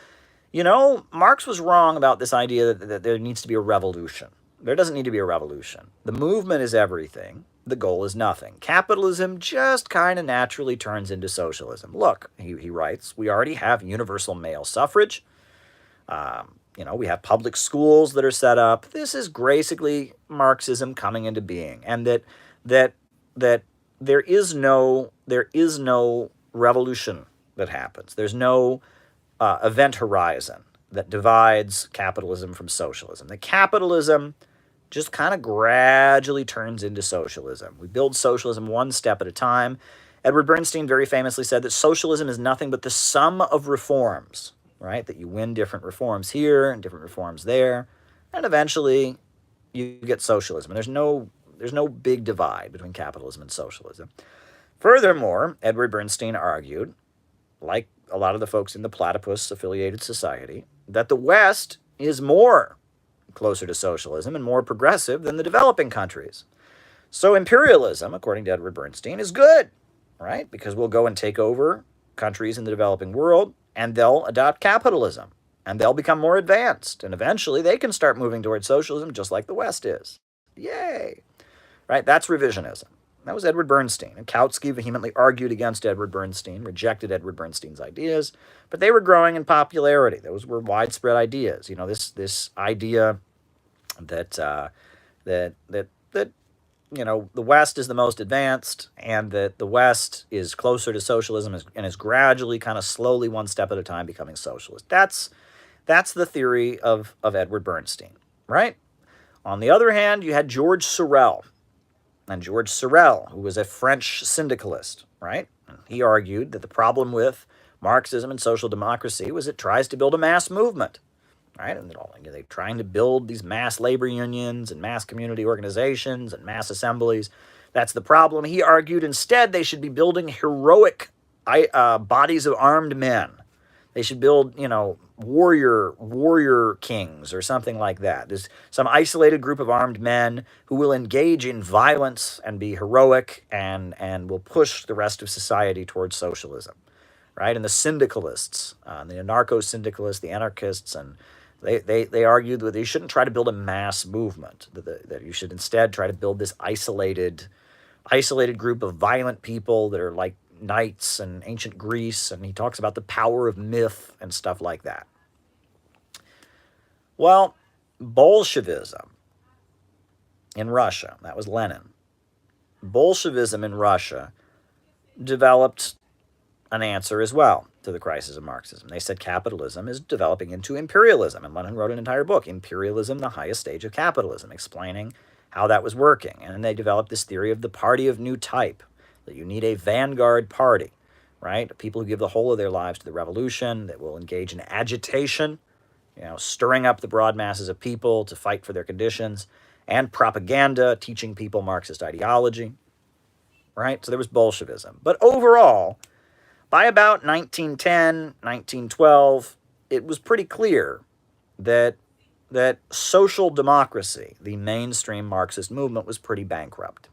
K: Marx was wrong about this idea that there needs to be a revolution. There doesn't need to be a revolution. The movement is everything. The goal is nothing. Capitalism just kind of naturally turns into socialism. Look, he writes, we already have universal male suffrage. We have public schools that are set up. This is basically Marxism coming into being, and that there is no revolution that happens. There's no event horizon that divides capitalism from socialism. The capitalism just kind of gradually turns into socialism. We build socialism one step at a time. Edward Bernstein very famously said that socialism is nothing but the sum of reforms, right? That you win different reforms here and different reforms there, and eventually you get socialism. And there's no big divide between capitalism and socialism. Furthermore, Edward Bernstein argued, like a lot of the folks in the platypus-affiliated society, that the West is more closer to socialism and more progressive than the developing countries. So imperialism, according to Edward Bernstein, is good, right? Because we'll go and take over countries in the developing world, and they'll adopt capitalism, and they'll become more advanced, and eventually they can start moving towards socialism just like the West is. Yay! Right? That's revisionism. That was Edward Bernstein, and Kautsky vehemently argued against Edward Bernstein, rejected Edward Bernstein's ideas, but they were growing in popularity. Those were widespread ideas. This idea that the West is the most advanced, and that the West is closer to socialism and is gradually, kind of slowly, one step at a time, becoming socialist. That's the theory of Edward Bernstein, right? On the other hand, you had George Sorel. And George Sorel, who was a French syndicalist, right? And he argued that the problem with Marxism and social democracy was it tries to build a mass movement, right? And they're trying to build these mass labor unions and mass community organizations and mass assemblies. That's the problem. He argued instead they should be building heroic bodies of armed men. They should build, warrior kings or something like that. There's some isolated group of armed men who will engage in violence and be heroic and will push the rest of society towards socialism, right? And the syndicalists, the anarcho-syndicalists, the anarchists, and they argued that you shouldn't try to build a mass movement, that you should instead try to build this isolated group of violent people that are like knights in ancient Greece, and he talks about the power of myth and stuff like that. Well, Bolshevism in Russia, that was Lenin. Bolshevism in Russia developed an answer as well to the crisis of Marxism. They said capitalism is developing into imperialism, and Lenin wrote an entire book, Imperialism, the Highest Stage of Capitalism, explaining how that was working. And they developed this theory of the party of new type, that you need a vanguard party, right? People who give the whole of their lives to the revolution, that will engage in agitation, stirring up the broad masses of people to fight for their conditions, and propaganda, teaching people Marxist ideology, right? So there was Bolshevism. But overall, by about 1910, 1912, it was pretty clear that social democracy, the mainstream Marxist movement, was pretty bankrupt.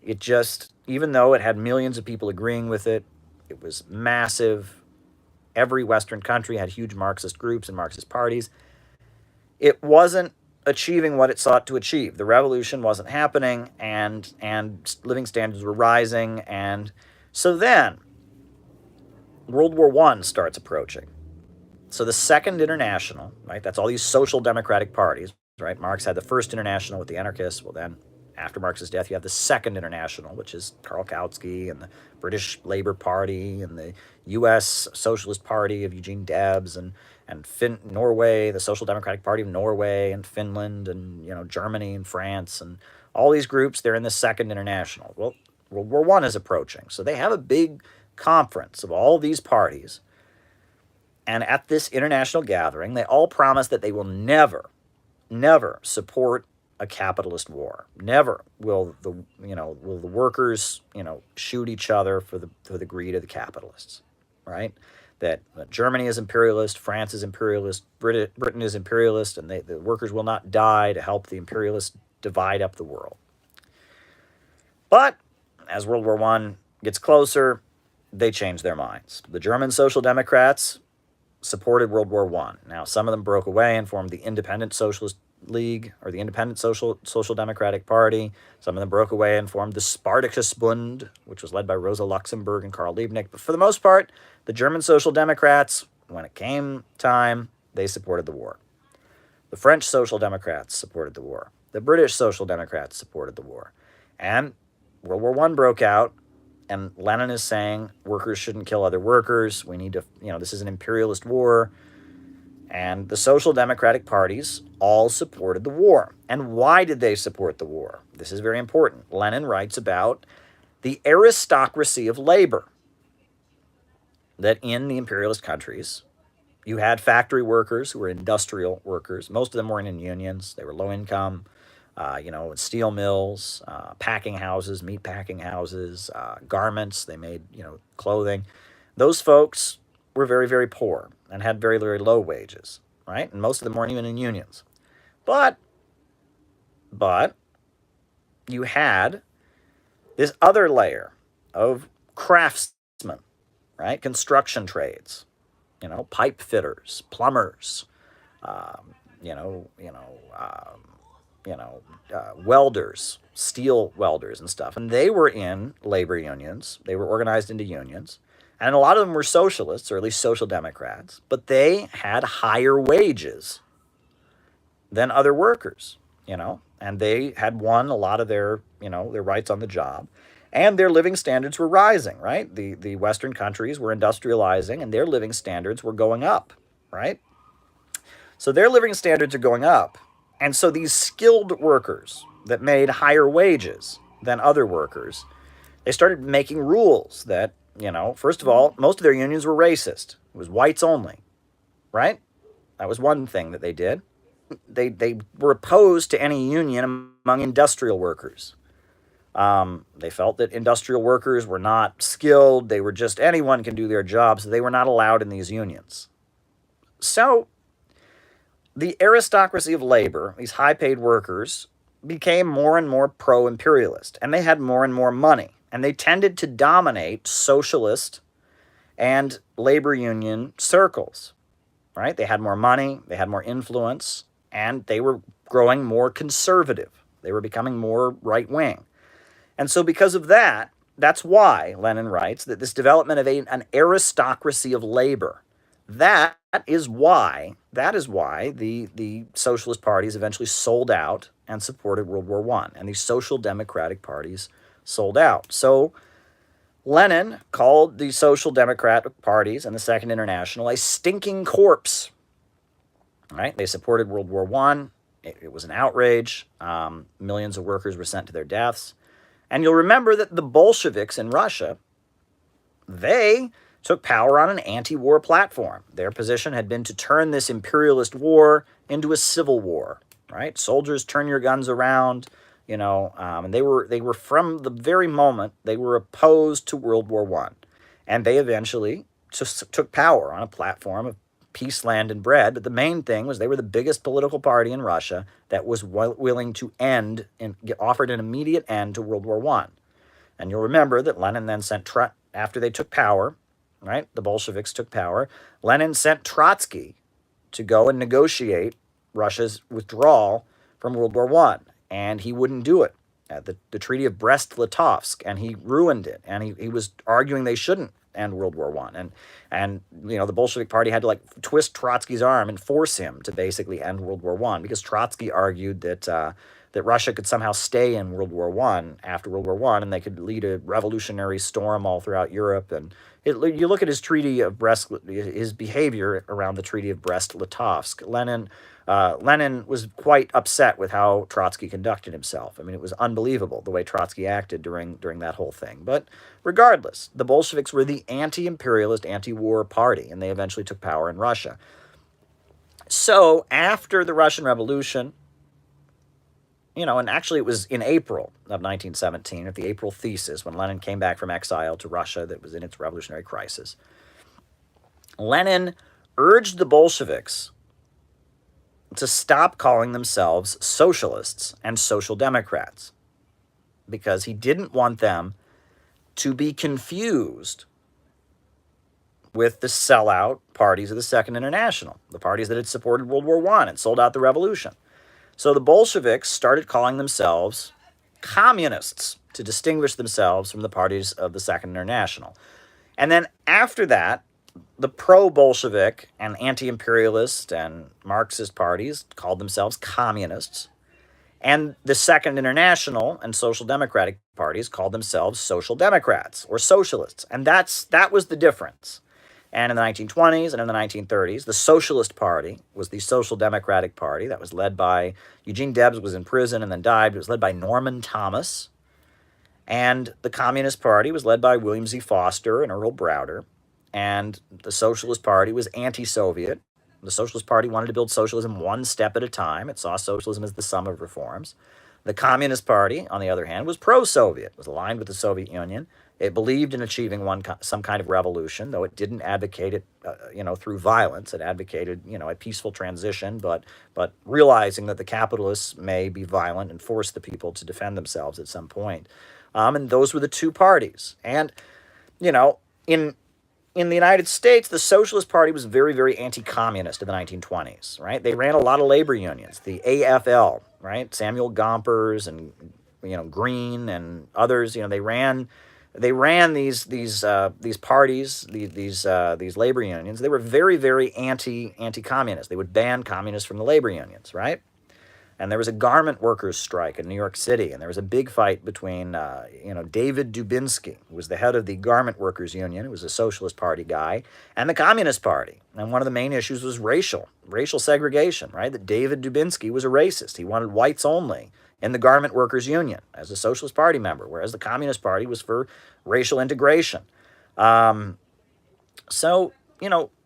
K: It just, even though it had millions of people agreeing with it, it was massive. Every Western country had huge Marxist groups and Marxist parties. It wasn't achieving what it sought to achieve. The revolution wasn't happening, and living standards were rising. And so then, World War I starts approaching. So the Second International, right, that's all these social democratic parties, right? Marx had the First International with the anarchists. Well, then, after Marx's death, you have the Second International, which is Karl and the British Labour Party and the U.S. Socialist Party of Eugene Debs and Norway, the Social Democratic Party of Norway and Finland and Germany and France and all these groups. They're in the Second International. Well, World War I is approaching, so they have a big conference of all these parties. And at this international gathering, they all promise that they will never support a capitalist war. Never will the workers shoot each other for the greed of the capitalists, right? That Germany is imperialist, France is imperialist, Britain is imperialist, and the workers will not die to help the imperialists divide up the world. But as World War I gets closer, they change their minds. The German Social Democrats supported World War I. Now, some of them broke away and formed the Independent Socialist League, or the Independent Social Democratic Party. Some of them broke away and formed the Spartacusbund, which was led by Rosa Luxemburg and Karl Liebknecht. But for the most part, the German Social Democrats, when it came time, they supported the war. The French Social Democrats supported the war. The British Social Democrats supported the war. And World War I broke out, and Lenin is saying workers shouldn't kill other workers. We need to, this is an imperialist war. And the social democratic parties all supported the war. And why did they support the war? This is very important. Lenin writes about the aristocracy of labor, that in the imperialist countries, you had factory workers who were industrial workers. Most of them weren't in unions. They were low income, steel mills, packing houses, meat packing houses, garments. They made, clothing. Those folks were very, very poor and had very, very low wages, right? And most of them weren't even in unions. But you had this other layer of craftsmen, right? Construction trades, pipe fitters, plumbers, welders, steel welders and stuff. And they were in labor unions. They were organized into unions. And a lot of them were socialists, or at least social democrats, but they had higher wages than other workers, and they had won a lot of their rights on the job, and their living standards were rising, right? The Western countries were industrializing, and their living standards were going up, right? So their living standards are going up, and so these skilled workers that made higher wages than other workers, they started making rules that first of all, most of their unions were racist. It was whites only, right? That was one thing that they did. They were opposed to any union among industrial workers. They felt that industrial workers were not skilled. They were just, anyone can do their job, so they were not allowed in these unions. So the aristocracy of labor, these high-paid workers, became more and more pro-imperialist, and they had more and more money, and they tended to dominate socialist and labor union circles, right? They had more money, they had more influence, and they were growing more conservative. They were becoming more right-wing. And so because of that, that's why Lenin writes that this development of an aristocracy of labor, that is why the socialist parties eventually sold out and supported World War I, and these social democratic parties sold out. So Lenin called the social democratic parties and the Second International a stinking corpse. Right? They supported World War I. It was an outrage. Millions of workers were sent to their deaths. And you'll remember that the Bolsheviks in Russia, they took power on an anti-war platform. Their position had been to turn this imperialist war into a civil war, right? Soldiers, turn your guns around, and they were from the very moment, they were opposed to World War I. And they eventually just took power on a platform of peace, land, and bread. But the main thing was they were the biggest political party in Russia that was willing to end and offered an immediate end to World War I. And you'll remember that Lenin then sent, after they took power, right, the Bolsheviks took power, Lenin sent Trotsky to go and negotiate Russia's withdrawal from World War I. And he wouldn't do it. The Treaty of Brest-Litovsk, and he ruined it. And he was arguing they shouldn't end World War I. And the Bolshevik Party had to twist Trotsky's arm and force him to basically end World War I, because Trotsky argued that Russia could somehow stay in World War I after World War I, and they could lead a revolutionary storm all throughout Europe. And you look at his Treaty of Brest, his behavior around the Treaty of Brest-Litovsk. Lenin was quite upset with how Trotsky conducted himself. I mean, it was unbelievable the way Trotsky acted during that whole thing. But regardless, the Bolsheviks were the anti-imperialist, anti-war party, and they eventually took power in Russia. So after the Russian Revolution, and actually it was in April of 1917, at the April Thesis, when Lenin came back from exile to Russia that was in its revolutionary crisis, Lenin urged the Bolsheviks to stop calling themselves socialists and social democrats, because he didn't want them to be confused with the sellout parties of the Second International, the parties that had supported World War I and sold out the revolution. So the Bolsheviks started calling themselves communists to distinguish themselves from the parties of the Second International. And then after that, the pro-Bolshevik and anti-imperialist and Marxist parties called themselves communists. And the Second International and social democratic parties called themselves social democrats or socialists. And that was the difference. And in the 1920s and in the 1930s, the Socialist Party was the Social Democratic Party that was led by, Eugene Debs was in prison and then died. It was led by Norman Thomas. And the Communist Party was led by William Z. Foster and Earl Browder. And the Socialist Party was anti-Soviet. The Socialist Party wanted to build socialism one step at a time. It saw socialism as the sum of reforms. The Communist Party, on the other hand, was pro-Soviet, was aligned with the Soviet Union. It believed in achieving some kind of revolution, though it didn't advocate it, through violence. It advocated, a peaceful transition, but realizing that the capitalists may be violent and force the people to defend themselves at some point. And those were the two parties. And, in the United States, the Socialist Party was very, very anti-communist in the 1920s, right? They ran a lot of labor unions, the AFL, right? Samuel Gompers and, Green and others, they ran these parties, these labor unions. They were very, very anti-communist. They would ban communists from the labor unions, right? And there was a garment workers strike in New York City, and there was a big fight between, David Dubinsky, who was the head of the Garment Workers Union, who was a Socialist Party guy, and the Communist Party. And one of the main issues was racial segregation, right? That David Dubinsky was a racist. He wanted whites only in the Garment Workers Union as a Socialist Party member, whereas the Communist Party was for racial integration. So,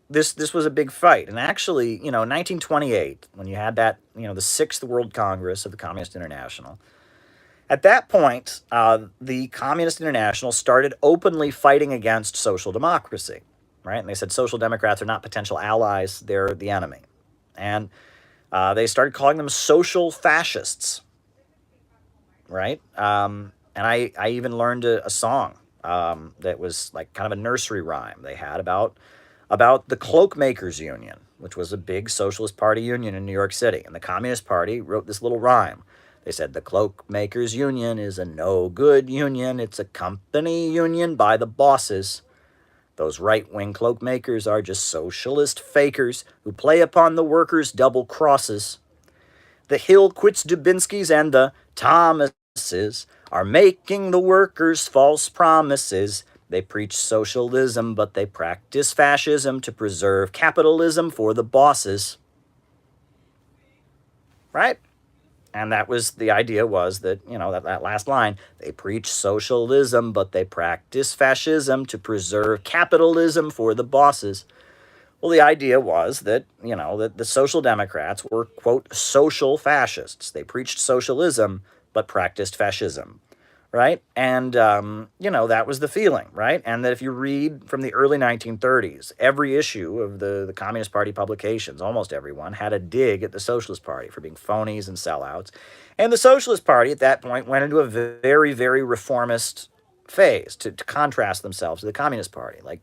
K: this was a big fight. And actually, in 1928, when you had that, the Sixth World Congress of the Communist International, at that point, the Communist International started openly fighting against social democracy, right? And they said social democrats are not potential allies, they're the enemy. And they started calling them social fascists, right? And I even learned a song that was like kind of a nursery rhyme they had about the Cloakmakers Union, which was a big socialist party union in New York City. And the Communist Party wrote this little rhyme. They said, the Cloakmakers Union is a no-good union. It's a company union by the bosses. Those right-wing cloakmakers are just socialist fakers who play upon the workers' double crosses. The Hill Quits Dubinskys and the Thomases are making the workers false promises. They preach socialism, but they practice fascism to preserve capitalism for the bosses. Right? And that was, the idea was that, that last line, they preach socialism, but they practice fascism to preserve capitalism for the bosses. Well, the idea was that, that the Social Democrats were, quote, social fascists. They preached socialism, but practiced fascism, right? And, that was the feeling, right? And that if you read from the early 1930s, every issue of the Communist Party publications, almost everyone, had a dig at the Socialist Party for being phonies and sellouts. And the Socialist Party at that point went into a very, very reformist phase to contrast themselves to the Communist Party. Like,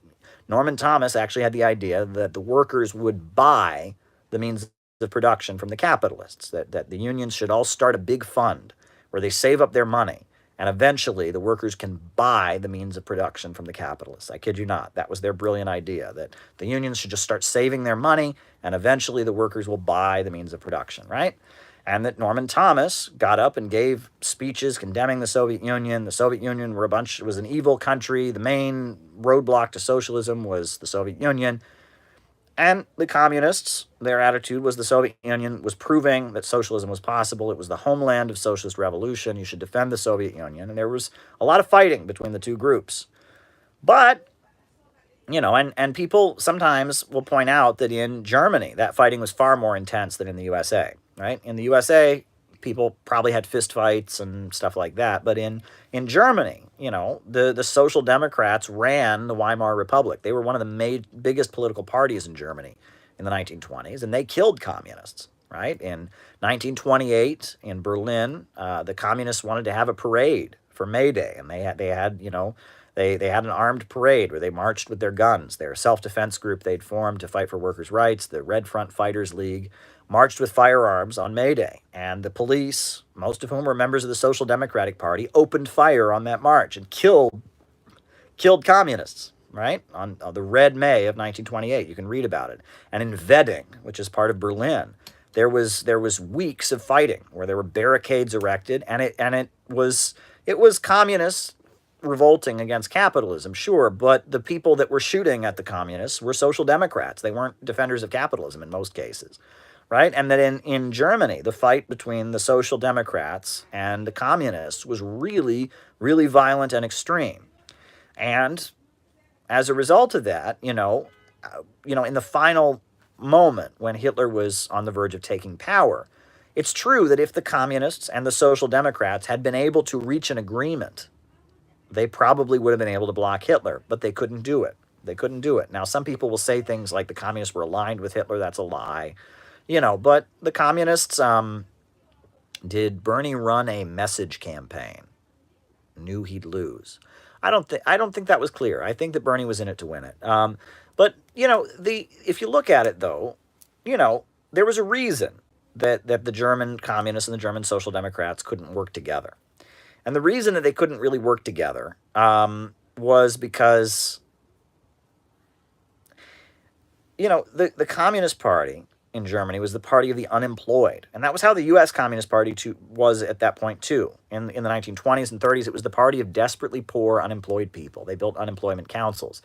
K: Norman Thomas actually had the idea that the workers would buy the means of production from the capitalists, that the unions should all start a big fund where they save up their money, and eventually the workers can buy the means of production from the capitalists. I kid you not. That was their brilliant idea, that the unions should just start saving their money, and eventually the workers will buy the means of production, right? And that Norman Thomas got up and gave speeches condemning the Soviet Union. The Soviet Union was an evil country. The main roadblock to socialism was the Soviet Union. And the communists, their attitude was the Soviet Union was proving that socialism was possible. It was the homeland of socialist revolution. You should defend the Soviet Union. And there was a lot of fighting between the two groups. But, and people sometimes will point out that in Germany, that fighting was far more intense than in the USA, right? In the USA, people probably had fistfights and stuff like that. But in Germany, the Social Democrats ran the Weimar Republic. They were one of the biggest political parties in Germany in the 1920s, and they killed communists, right? In 1928, in Berlin, the communists wanted to have a parade for May Day, and they had an armed parade where they marched with their guns. They're a self-defense group they'd formed to fight for workers' rights. The Red Front Fighters League marched with firearms on May Day. And the police, most of whom were members of the Social Democratic Party, opened fire on that march and killed communists, right? On the Red May of 1928. You can read about it. And in Wedding, which is part of Berlin, there was weeks of fighting where there were barricades erected, and it was communists revolting against capitalism, sure, but the people that were shooting at the communists were Social Democrats. They weren't defenders of capitalism in most cases, right? And that in Germany, the fight between the Social Democrats and the communists was really, really violent and extreme. And as a result of that, in the final moment when Hitler was on the verge of taking power, it's true that if the communists and the Social Democrats had been able to reach an agreement, they probably would have been able to block Hitler, but they couldn't do it. They couldn't do it. Now, some people will say things like the communists were aligned with Hitler. That's a lie. But the communists, did Bernie run a message campaign? Knew he'd lose. I don't think that was clear. I think that Bernie was in it to win it. But, if you look at it, though, there was a reason that the German communists and the German Social Democrats couldn't work together. And the reason that they couldn't really work together was because, the Communist Party in Germany was the party of the unemployed. And that was how the U.S. Communist Party was at that point, too. In the 1920s and 30s, it was the party of desperately poor, unemployed people. They built unemployment councils.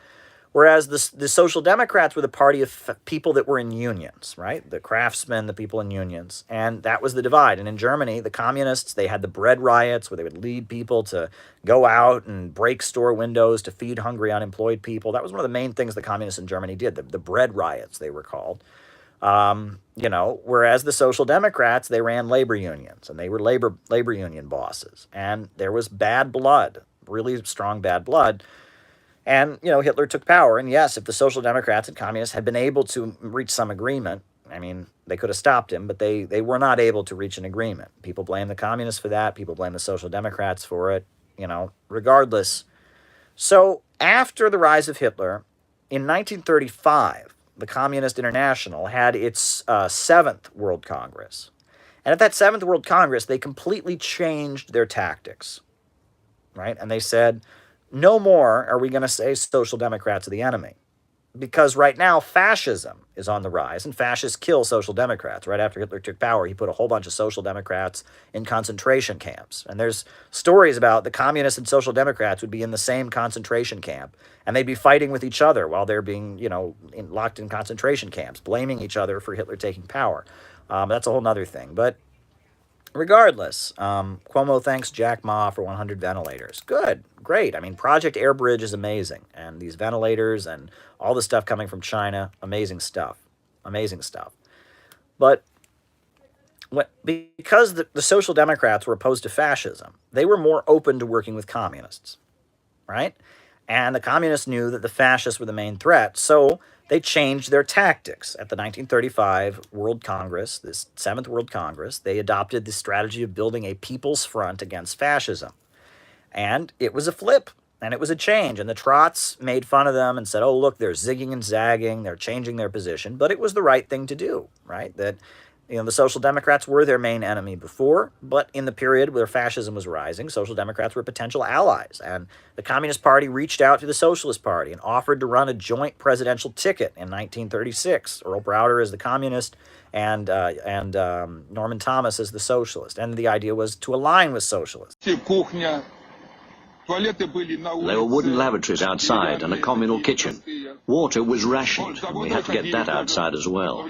K: Whereas the Social Democrats were the party of people that were in unions, right? The craftsmen, the people in unions. And that was the divide. And in Germany, the communists, they had the bread riots where they would lead people to go out and break store windows to feed hungry unemployed people. That was one of the main things the communists in Germany did, the bread riots, they were called. You know, whereas the Social Democrats, they ran labor unions, and they were labor union bosses. And there was bad blood, really strong bad blood. And, you know, Hitler took power. And yes, if the Social Democrats and communists had been able to reach some agreement, I mean, they could have stopped him, but they were not able to reach an agreement. People blame the communists for that. People blame the Social Democrats for it, you know, regardless. So after the rise of Hitler, in 1935, the Communist International had its 7th World Congress. And at that 7th World Congress, they completely changed their tactics, right? And they said, no more are we going to say Social Democrats are the enemy. Because right now, fascism is on the rise, and fascists kill Social Democrats. Right after Hitler took power, he put a whole bunch of Social Democrats in concentration camps. And there's stories about the communists and Social Democrats would be in the same concentration camp, and they'd be fighting with each other while they're being, you know, locked in concentration camps, blaming each other for Hitler taking power. That's a whole other thing. But regardless, Cuomo thanks Jack Ma for 100 ventilators. Good, great. I mean, Project Airbridge is amazing. And these ventilators and all the stuff coming from China, amazing stuff. Amazing stuff. But because the Social Democrats were opposed to fascism, they were more open to working with communists, right? And the communists knew that the fascists were the main threat, so they changed their tactics. At the 1935 World Congress, this 7th World Congress, they adopted the strategy of building a people's front against fascism. And it was a flip, and it was a change. And the Trots made fun of them and said, oh, look, they're zigging and zagging, they're changing their position. But it was the right thing to do, right? That, you know, the Social Democrats were their main enemy before, but in the period where fascism was rising, Social Democrats were potential allies. And the Communist Party reached out to the Socialist Party and offered to run a joint presidential ticket in 1936. Earl Browder as the communist and Norman Thomas as the socialist. And the idea was to align with socialists.
L: There were wooden lavatories outside and a communal kitchen. Water was rationed, and we had to get that outside as well. I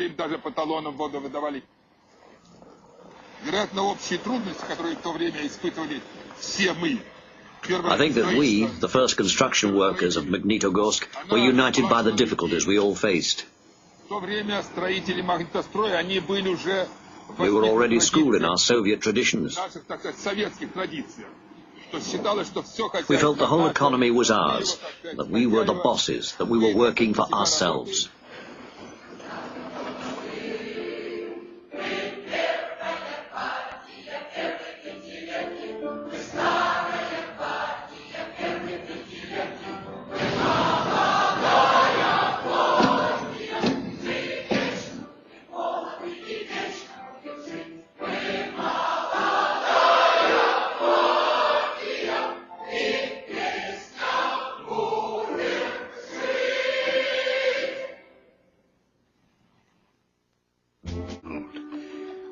L: think that we, the first construction workers of Magnitogorsk, were united by the difficulties we all faced. We were already schooled in our Soviet traditions. We felt the whole economy was ours, that we were the bosses, that we were working for ourselves.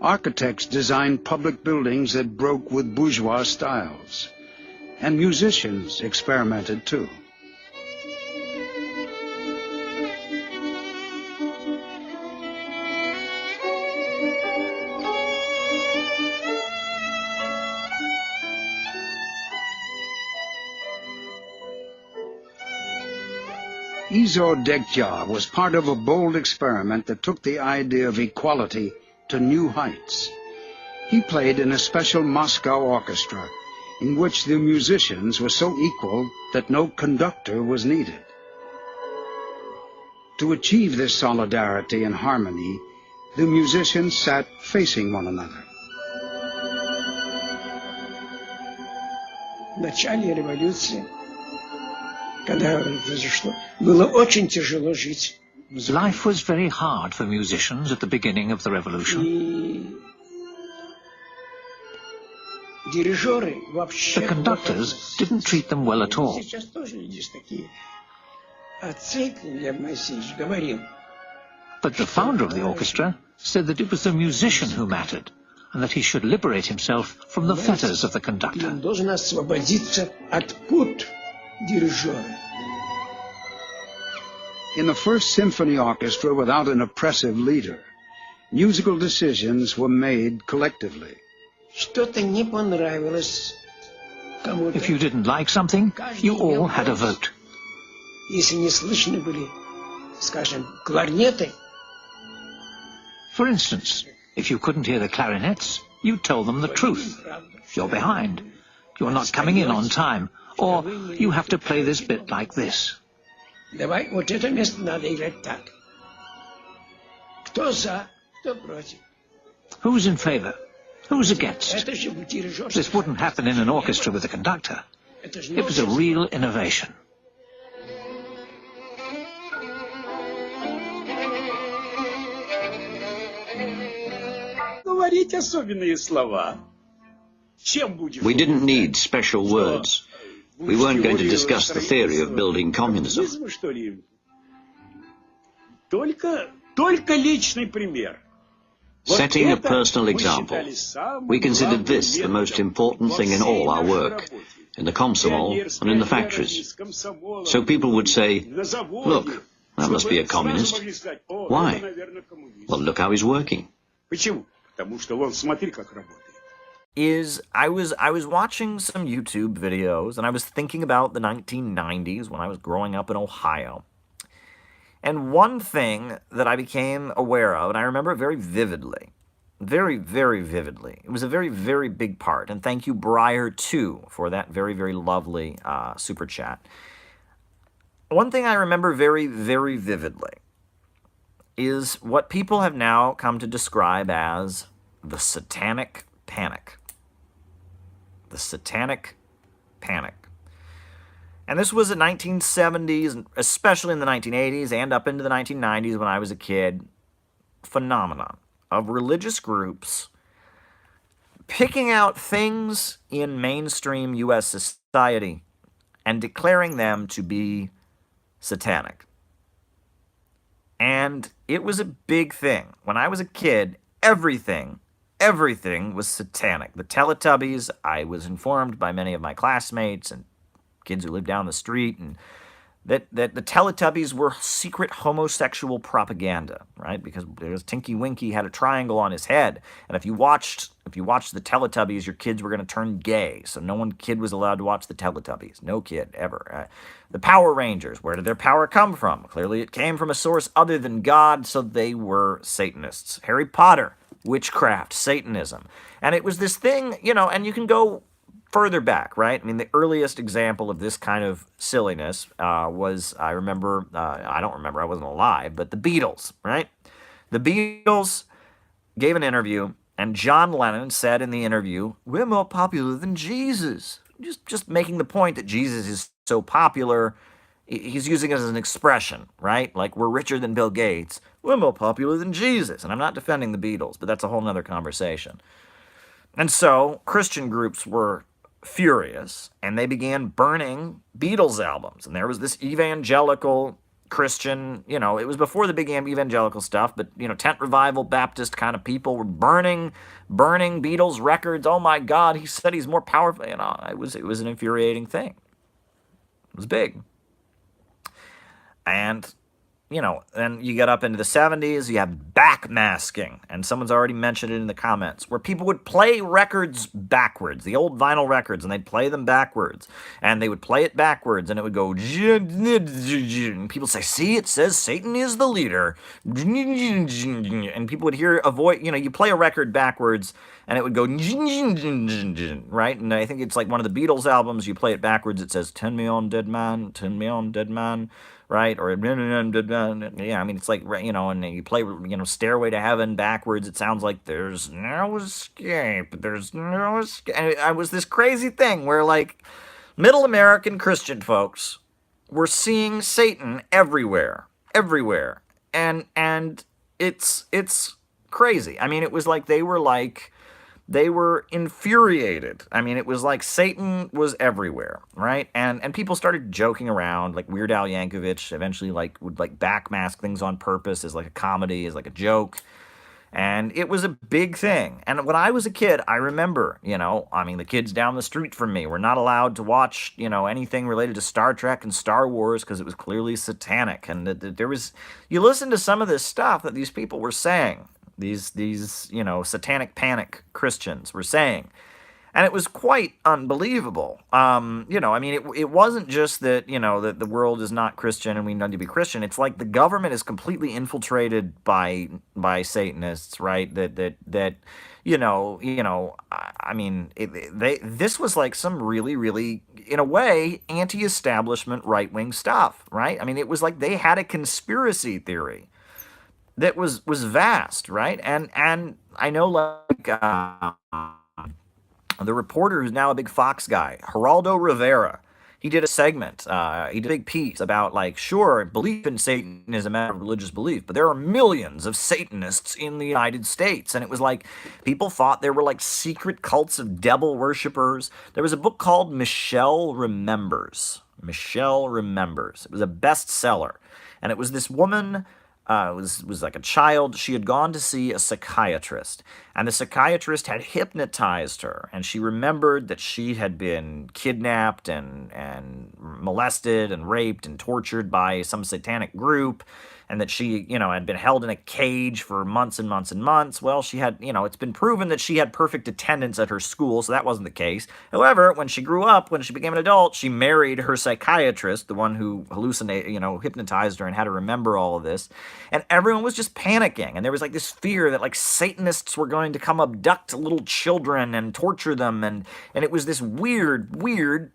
M: Architects designed public buildings that broke with bourgeois styles, and musicians experimented too. Izzo Dekja was part of a bold experiment that took the idea of equality to new heights. He played in a special Moscow orchestra in which the musicians were so equal that no conductor was needed. To achieve this solidarity and harmony, the musicians sat facing one another.
N: В начале революции, когда произошло, было очень тяжело жить.
O: Life was very hard for musicians at the beginning of the revolution. The conductors didn't treat them well at all. But the founder of the orchestra said that it was the musician who mattered, and that he should liberate himself from the fetters of the conductor.
M: In the first symphony orchestra without an oppressive leader, musical decisions were made collectively.
N: Что-то не понравилось кому-то.
O: If you didn't like something, you all had a vote.
N: Если не слышны были, скажем, кларнеты.
O: For instance, if you couldn't hear the clarinets, you told them the truth. You're behind. You're not coming in on time. Or you have to play this bit like this.
N: Давай, вот это место надо играть так. Кто за, кто против.
O: Who's in favor? Who's against? This wouldn't happen in an orchestra with a conductor. It was a real innovation.
P: Говорить особенные слова.
L: We didn't need special words. We weren't going to discuss the theory of building communism.
P: Только личный пример.
L: Setting a personal example. We considered this the most important thing in all our work, in the Komsomol and in the factories. So people would say, look, that must be a communist. Why? Well, look how he's working.
P: Потому что вон, смотри, как работает.
K: I was watching some YouTube videos, and I was thinking about the 1990s when I was growing up in Ohio. And one thing that I became aware of, and I remember it very vividly, very, very vividly, it was a very, very big part, and thank you, Breyer, too, for that very, very lovely super chat. One thing I remember very, very vividly is what people have now come to describe as the satanic panic. The satanic panic. And this was the 1970s, especially in the 1980s and up into the 1990s when I was a kid, phenomenon of religious groups picking out things in mainstream U.S. society and declaring them to be satanic. And it was a big thing. When I was a kid, everything was satanic. The Teletubbies, I was informed by many of my classmates and kids who lived down the street, and that the Teletubbies were secret homosexual propaganda, right? Because Tinky Winky had a triangle on his head, and if you watched the Teletubbies, your kids were going to turn gay. So no one kid was allowed to watch the Teletubbies. No kid ever. The Power Rangers, where did their power come from? Clearly, it came from a source other than God, so they were Satanists. Harry Potter, witchcraft, Satanism, and it was this thing, and you can go further back, right? I mean, the earliest example of this kind of silliness was, I don't remember, I wasn't alive, but the Beatles, right? The Beatles gave an interview, and John Lennon said in the interview, we're more popular than Jesus. Just making the point that Jesus is so popular, he's using it as an expression, right? Like, we're richer than Bill Gates, we're more popular than Jesus. And I'm not defending the Beatles, but that's a whole nother conversation. And so, Christian groups were furious, and they began burning Beatles albums. And there was this evangelical Christian, it was before the big evangelical stuff, but, tent revival Baptist kind of people were burning Beatles records. Oh my God, he said he's more powerful. It was an infuriating thing. It was big. And, then you get up into the 70s, you have backmasking, and someone's already mentioned it in the comments, where people would play records backwards, the old vinyl records, and they'd play them backwards, and they would play it backwards, and it would go, and people say, see, it says Satan is the leader, and people would hear a voice, you play a record backwards, and it would go, right? And I think it's like one of the Beatles albums, you play it backwards, it says, 10 million dead man, right? Or, yeah, I mean, it's like, and you play, Stairway to Heaven backwards, it sounds like there's no escape, And it was this crazy thing where, like, middle American Christian folks were seeing Satan everywhere. And it's crazy. I mean, it was like they were infuriated. I mean, it was like Satan was everywhere, right? And people started joking around, like Weird Al Yankovic eventually would backmask things on purpose as like a comedy, as like a joke. And it was a big thing. And when I was a kid, I remember, the kids down the street from me were not allowed to watch, anything related to Star Trek and Star Wars because it was clearly satanic. And you listen to some of this stuff that these people were saying, these satanic panic Christians were saying. And it was quite unbelievable. It wasn't just that, that the world is not Christian and we need to be Christian. It's like the government is completely infiltrated by Satanists, right? This was like some really, really, in a way, anti-establishment right-wing stuff, right? I mean, it was like they had a conspiracy theory that was vast, right? And I know, like, the reporter who's now a big Fox guy, Geraldo Rivera, he did a segment, he did a big piece about, like, sure, belief in Satan is a matter of religious belief, but there are millions of Satanists in the United States. And it was like, people thought there were, like, secret cults of devil worshippers. There was a book called Michelle Remembers. Michelle Remembers. It was a bestseller. And it was this woman... was like a child. She had gone to see a psychiatrist, and the psychiatrist had hypnotized her, and she remembered that she had been kidnapped and molested and raped and tortured by some satanic group, and that she, had been held in a cage for months and months and months. Well, she had, it's been proven that she had perfect attendance at her school, so that wasn't the case. However, when she grew up, when she became an adult, she married her psychiatrist, the one who hypnotized her and had her remember all of this. And everyone was just panicking, and there was like this fear that like Satanists were going to come abduct little children and torture them, and it was this weird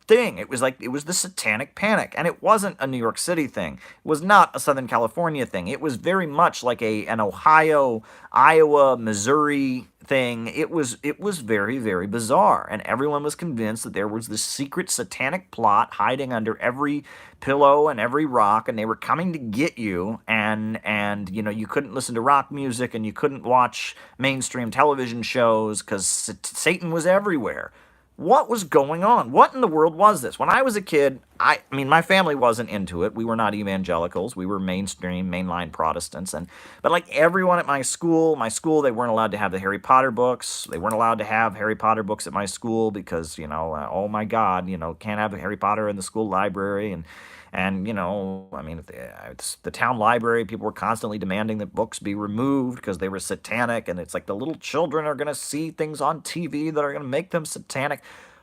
K: thing. It was the satanic panic, and it wasn't a New York City thing. It was not a Southern California thing. It was very much like an Ohio, Iowa, Missouri thing. It was very, very bizarre, and everyone was convinced that there was this secret satanic plot hiding under every pillow and every rock, and they were coming to get you, and you couldn't listen to rock music, and you couldn't watch mainstream television shows because Satan was everywhere. What was going on? What in the world was this? When I was a kid, my family wasn't into it. We were not evangelicals. We were mainstream, mainline Protestants. But like everyone at my school, they weren't allowed to have the Harry Potter books. They weren't allowed to have Harry Potter books at my school because, oh my God, can't have Harry Potter in the school library. The town library, people were constantly demanding that books be removed because they were satanic, and it's like the little children are going to see things on TV that are going to make them satanic.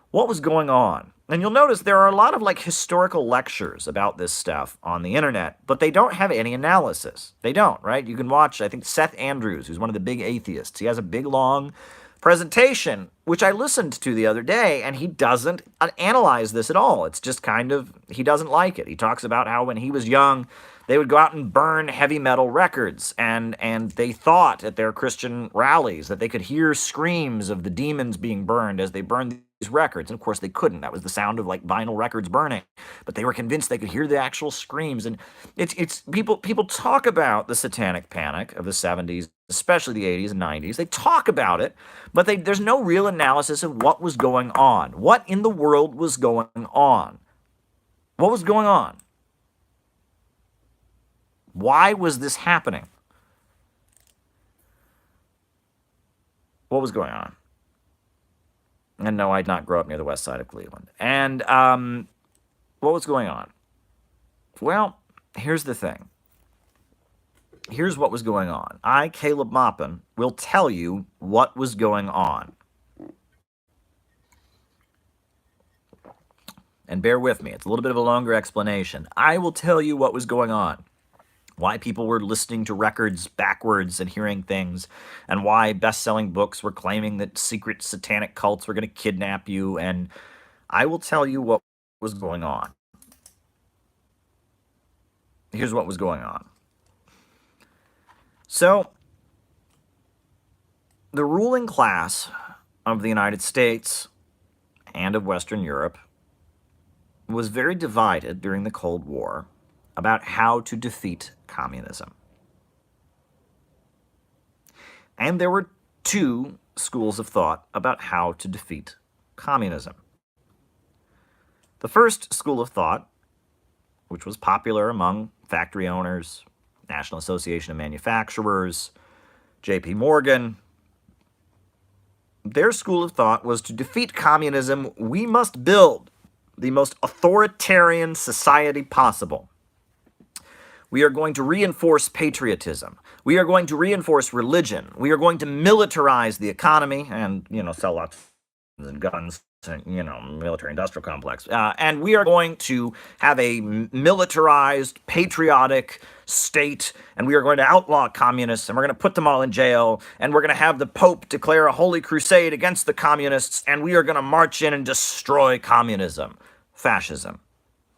K: What was going on? And you'll notice there are a lot of like historical lectures about this stuff on the internet, but they don't have any analysis. They don't, right? You can watch, I think, Seth Andrews, who's one of the big atheists. He has a big, long presentation, which I listened to the other day, and he doesn't analyze this at all. It's just kind of, he doesn't like it. He talks about how when he was young, they would go out and burn heavy metal records, and they thought at their Christian rallies that they could hear screams of the demons being burned as they burned these records. And of course they couldn't. That was the sound of like vinyl records burning. But they were convinced they could hear the actual screams. And it's people talk about the satanic panic of the 70s, especially the 80s and 90s. They talk about it, but there's no real analysis of what was going on. What in the world was going on? What was going on? Why was this happening? What was going on? And no, I did not grow up near the west side of Cleveland. And what was going on? Well, here's the thing. Here's what was going on. I, Caleb Maupin, will tell you what was going on. And bear with me. It's a little bit of a longer explanation. I will tell you what was going on. Why people were listening to records backwards and hearing things, and why best-selling books were claiming that secret satanic cults were going to kidnap you, and I will tell you what was going on. Here's what was going on. So, the ruling class of the United States and of Western Europe was very divided during the Cold War about how to defeat communism. And there were two schools of thought about how to defeat communism. The first school of thought, which was popular among factory owners, National Association of Manufacturers, J.P. Morgan, their school of thought was to defeat communism, we must build the most authoritarian society possible. We are going to reinforce patriotism. We are going to reinforce religion. We are going to militarize the economy and, sell lots of guns, and, military industrial complex. And we are going to have a militarized, patriotic state, and we are going to outlaw communists, and we're going to put them all in jail, and we're going to have the Pope declare a holy crusade against the communists, and we are going to march in and destroy communism, fascism.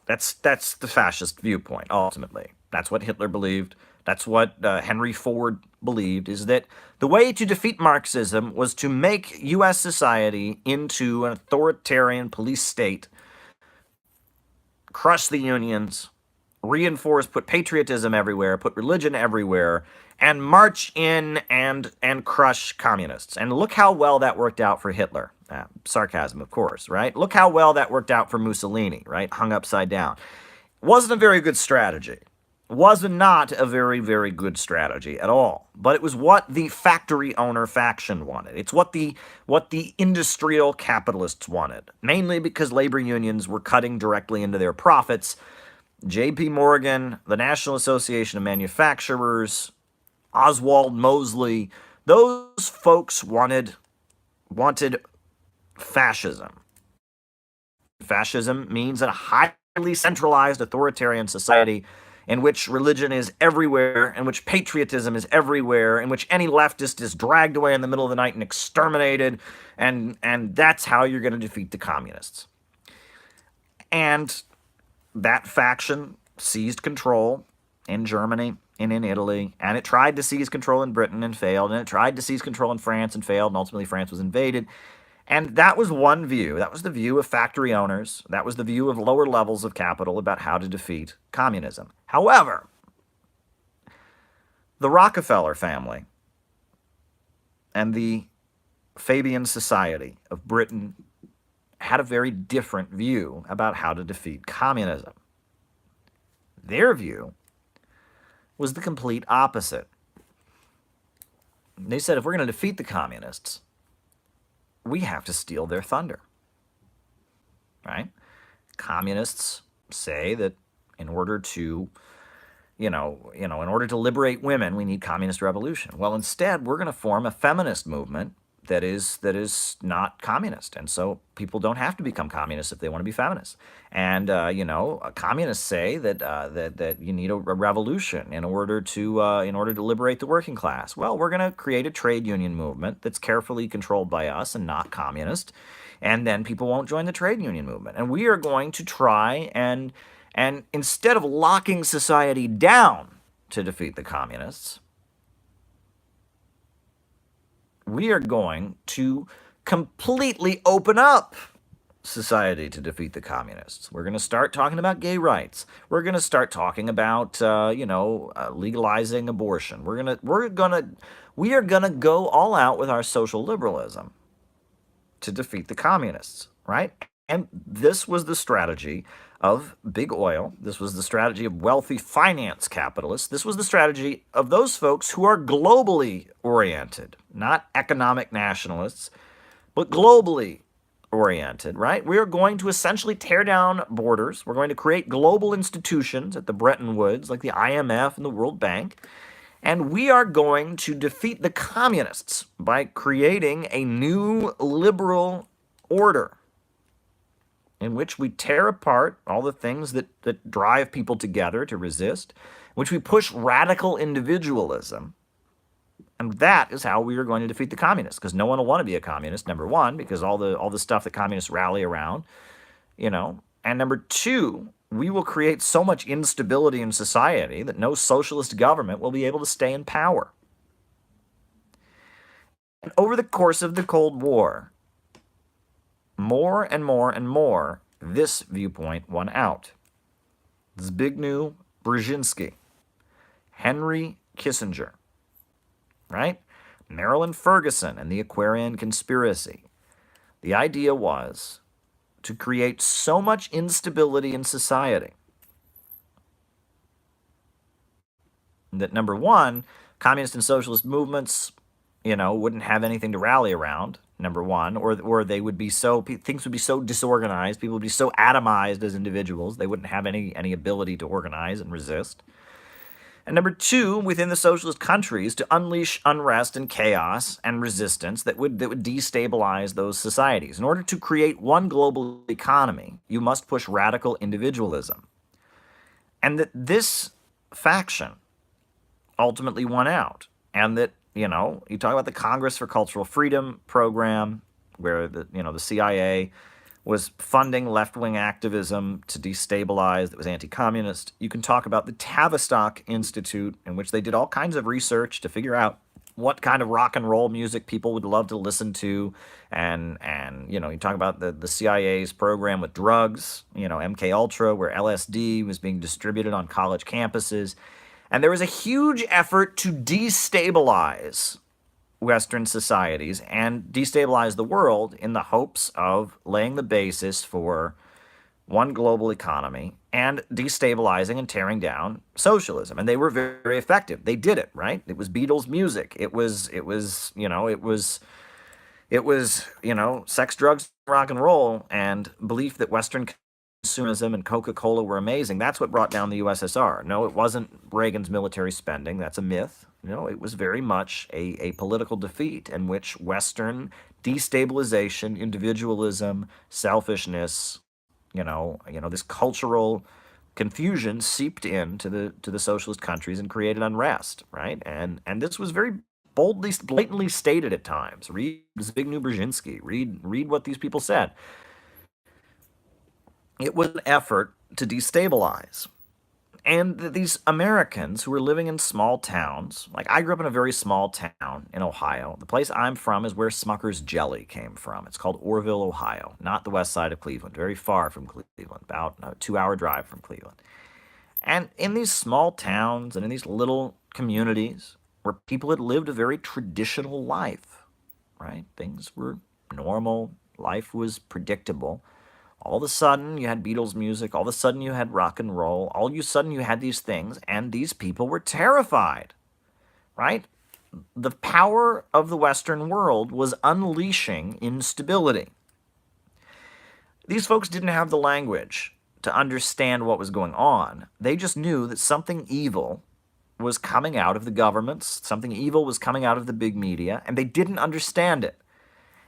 K: That's the fascist viewpoint, ultimately. That's what Hitler believed. That's what Henry Ford believed, is that the way to defeat Marxism was to make U.S. society into an authoritarian police state, crush the unions, reinforce, put patriotism everywhere, put religion everywhere, and march in and crush communists. And look how well that worked out for Hitler. Sarcasm, of course, right? Look how well that worked out for Mussolini, right? Hung upside down. Wasn't a very good strategy. Was not a very, very good strategy at all. But it was what the factory owner faction wanted. It's what the industrial capitalists wanted, mainly because labor unions were cutting directly into their profits. J.P. Morgan, the National Association of Manufacturers, Oswald Mosley, those folks wanted fascism. Fascism means a highly centralized authoritarian society in which religion is everywhere, in which patriotism is everywhere, in which any leftist is dragged away in the middle of the night and exterminated, and that's how you're going to defeat the communists. And that faction seized control in Germany and in Italy, and it tried to seize control in Britain and failed, and it tried to seize control in France and failed, and ultimately France was invaded. And that was one view. That was the view of factory owners. That was the view of lower levels of capital about how to defeat communism. However, the Rockefeller family and the Fabian Society of Britain had a very different view about how to defeat communism. Their view was the complete opposite. They said, if we're going to defeat the communists, we have to steal their thunder, right? Communists say that in order to, in order to liberate women, we need communist revolution. Well, instead, we're going to form a feminist movement that is not communist, and so people don't have to become communists if they want to be feminists. And communists say that you need a revolution in order to liberate the working class. Well, we're going to create a trade union movement that's carefully controlled by us and not communist, and then people won't join the trade union movement. And we are going to try and instead of locking society down to defeat the communists, we are going to completely open up society to defeat the communists. We're going to start talking about gay rights. We're going to start talking about, legalizing abortion. We are going to go all out with our social liberalism to defeat the communists, right? And this was the strategy of big oil. This was the strategy of wealthy finance capitalists. This was the strategy of those folks who are globally oriented, not economic nationalists, but globally oriented, right? We are going to essentially tear down borders. We're going to create global institutions at the Bretton Woods, like the IMF and the World Bank. And we are going to defeat the communists by creating a new liberal order in which we tear apart all the things that drive people together to resist, in which we push radical individualism. And that is how we are going to defeat the communists, because no one will want to be a communist, number one, because all the stuff that communists rally around, and number two, we will create so much instability in society that no socialist government will be able to stay in power. And over the course of the Cold War, more and more and more, this viewpoint won out. Zbigniew Brzezinski, Henry Kissinger, right? Marilyn Ferguson and the Aquarian conspiracy. The idea was to create so much instability in society that, number one, communist and socialist movements wouldn't have anything to rally around, number one, or they would be things would be so disorganized, people would be so atomized as individuals, they wouldn't have any ability to organize and resist. And number two, within the socialist countries, to unleash unrest and chaos and resistance that would destabilize those societies. In order to create one global economy, you must push radical individualism. And that this faction ultimately won out. And that, you talk about the Congress for Cultural Freedom program, where the CIA was funding left-wing activism to destabilize, that was anti-communist. You can talk about the Tavistock Institute, in which they did all kinds of research to figure out what kind of rock and roll music people would love to listen to. And you talk about the CIA's program with drugs, MK Ultra, where LSD was being distributed on college campuses. And there was a huge effort to destabilize Western societies and destabilize the world in the hopes of laying the basis for one global economy and destabilizing and tearing down socialism. And they were very, very effective. They did it, right? It was Beatles music. It was sex, drugs, rock and roll, and belief that Western consumerism and Coca-Cola were amazing. That's what brought down the USSR. No, it wasn't Reagan's military spending. That's a myth. It was very much a political defeat in which Western destabilization, individualism, selfishness, this cultural confusion seeped into the socialist countries and created unrest, right? And this was very blatantly stated at times. Read Zbigniew Brzezinski. Read what these people said. It was an effort to destabilize. And these Americans who were living in small towns, like I grew up in a very small town in Ohio. The place I'm from is where Smucker's Jelly came from. It's called Orrville, Ohio, not the west side of Cleveland, very far from Cleveland, about a 2-hour drive from Cleveland. And in these small towns and in these little communities where people had lived a very traditional life, right? Things were normal, life was predictable. All of a sudden, you had Beatles music. All of a sudden, you had rock and roll. All of a sudden, you had these things, and these people were terrified, right? The power of the Western world was unleashing instability. These folks didn't have the language to understand what was going on. They just knew that something evil was coming out of the governments, something evil was coming out of the big media, and they didn't understand it.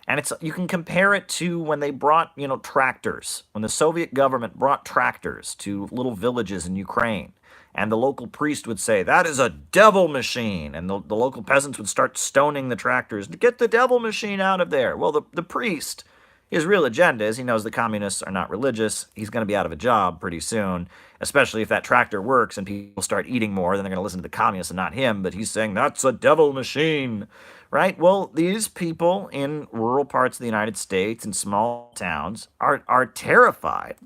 K: And you can compare it to when they brought, tractors, when the Soviet government brought tractors to little villages in Ukraine. And the local priest would say, that is a devil machine. And the local peasants would start stoning the tractors to get the devil machine out of there. Well, the priest, his real agenda is he knows the communists are not religious. He's going to be out of a job pretty soon, especially if that tractor works and people start eating more, then they're going to listen to the communists and not him. But he's saying, that's a devil machine. Right? Well, these people in rural parts of the United States and small towns are terrified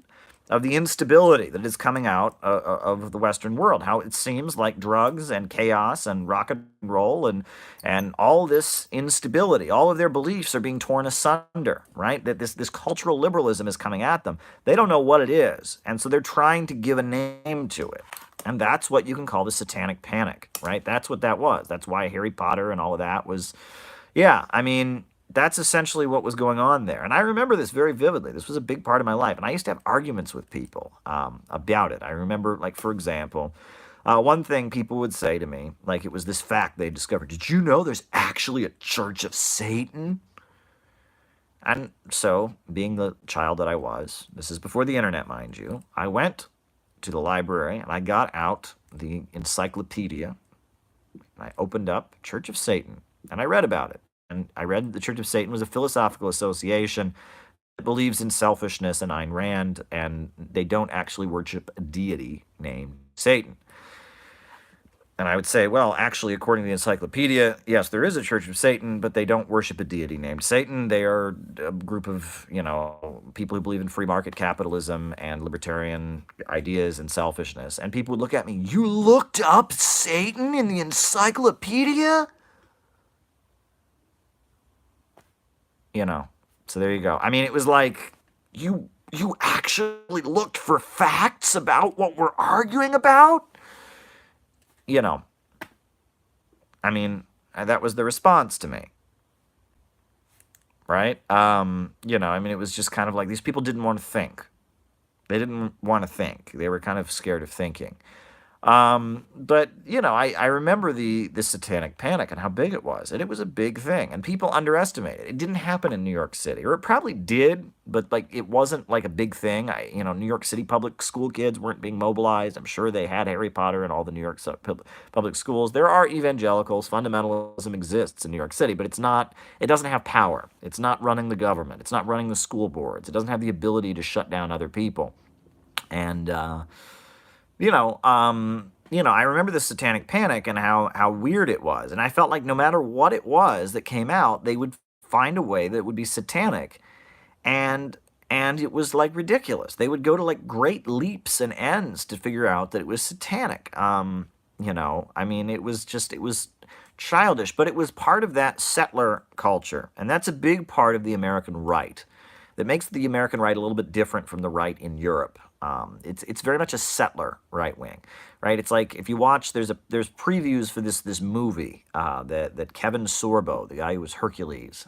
K: of the instability that is coming out of the Western world. How it seems like drugs and chaos and rock and roll and all this instability, all of their beliefs are being torn asunder, right? That this cultural liberalism is coming at them. They don't know what it is, and so they're trying to give a name to it. And that's what you can call the satanic panic, right? That's what that was. That's why Harry Potter and all of that was, that's essentially what was going on there. And I remember this very vividly. This was a big part of my life. And I used to have arguments with people about it. I remember, for example, one thing people would say to me, it was this fact they discovered. Did you know there's actually a Church of Satan? And so, being the child that I was, this is before the internet, mind you, I went to the library and I got out the encyclopedia. I opened up Church of Satan and I read about it. And I read the Church of Satan was a philosophical association that believes in selfishness and Ayn Rand, and they don't actually worship a deity named Satan. And I would say, well, actually, according to the encyclopedia, yes, there is a Church of Satan, but they don't worship a deity named Satan. They are a group of, people who believe in free market capitalism and libertarian ideas and selfishness. And people would look at me, you looked up Satan in the encyclopedia? So there you go. I mean, it was like, you actually looked for facts about what we're arguing about? I mean, And that was the response to me. Right? You know, I mean, it was just kind of like these people didn't want to think. They didn't want to think. They were kind of scared of thinking. But, you know, I remember the satanic panic and how big it was. And it was a big thing. And people underestimated it. It didn't happen in New York City. Or it probably did, but, like, it wasn't, like, a big thing. You know, New York City public school kids weren't being mobilized. I'm sure they had Harry Potter in all the New York public schools. There are evangelicals. Fundamentalism exists in New York City, but it's not, it doesn't have power. It's not running the government. It's not running the school boards. It doesn't have the ability to shut down other people. And, you know, I remember the satanic panic and how weird it was. And I felt like no matter what it was that came out, they would find a way that would be satanic. And it was like ridiculous. They would go to like great leaps and ends to figure out that it was satanic. You know, I mean, it was childish, but it was part of that settler culture. And that's a big part of the American right that makes the American right a little bit different from the right in Europe. It's very much a settler right wing, right? It's like if you watch, there's previews for this movie that Kevin Sorbo, the guy who was Hercules,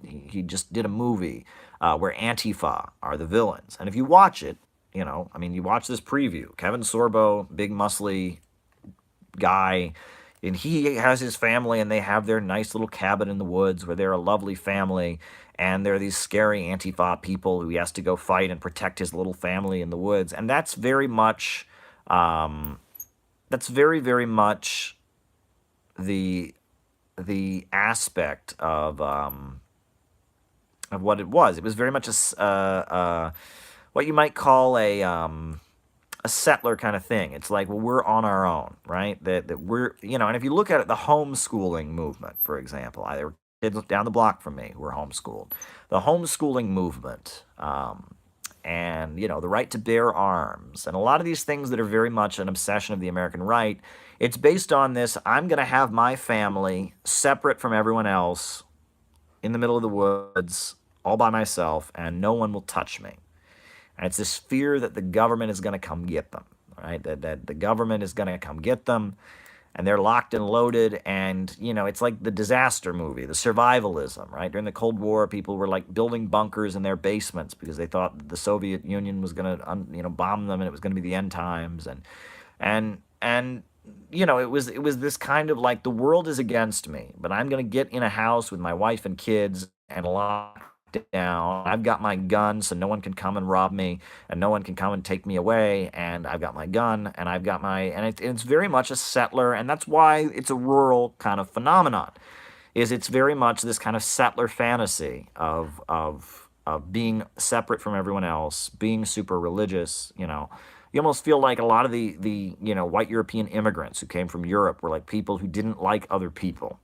K: he just did a movie where Antifa are the villains, and if you watch it, you know, I mean, you watch this preview, Kevin Sorbo, big muscly guy, and he has his family, and they have their nice little cabin in the woods where they're a lovely family. And there are these scary Antifa people who he has to go fight and protect his little family in the woods. And that's very much, very much the aspect of what it was. It was very much what you might call a settler kind of thing. It's like, well, we're on our own, right? That we're, you know, and if you look at it, the homeschooling movement, for example, there were kids down the block from me who were homeschooled. The homeschooling movement, and, you know, the right to bear arms, and a lot of these things that are very much an obsession of the American right, it's based on this, I'm going to have my family separate from everyone else in the middle of the woods, all by myself, and no one will touch me. And it's this fear that the government is going to come get them, right? That the government is going to come get them, and they're locked and loaded, and, you know, it's like the disaster movie, the survivalism, right? During the Cold War, people were, like, building bunkers in their basements because they thought the Soviet Union was going to, you know, bomb them, and it was going to be the end times, and you know, it was this kind of, like, the world is against me, but I'm going to get in a house with my wife and kids and lock down. I've got my gun, so no one can come and rob me, and no one can come and take me away, and I've got my gun, and I've got my, and it's very much a settler, and that's why it's a rural kind of phenomenon, is it's very much this kind of settler fantasy of being separate from everyone else, being super religious, you know. You almost feel like a lot of the you know, white European immigrants who came from Europe were like people who didn't like other people.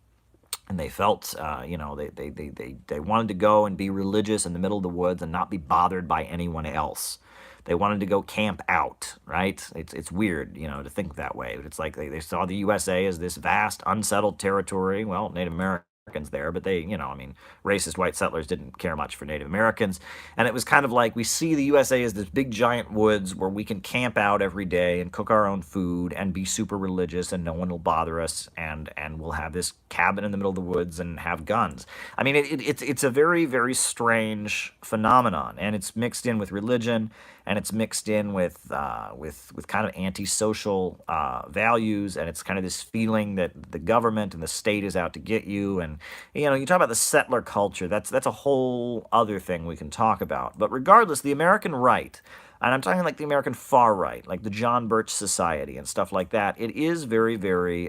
K: And they felt, you know, they wanted to go and be religious in the middle of the woods and not be bothered by anyone else. They wanted to go camp out, right? It's weird, you know, to think that way. But it's like they saw the USA as this vast, unsettled territory. Well, Native Americans there, but they, you know, I mean, racist white settlers didn't care much for Native Americans. And it was kind of like we see the USA as this big giant woods where we can camp out every day and cook our own food and be super religious and no one will bother us, and we'll have this cabin in the middle of the woods and have guns. I mean, it's a very, very strange phenomenon, and it's mixed in with religion, and it's mixed in with kind of antisocial values, and it's kind of this feeling that the government and the state is out to get you. And, you know, you talk about the settler culture, that's a whole other thing we can talk about. But regardless, the American right, and I'm talking like the American far right, like the John Birch Society and stuff like that, it is very, very,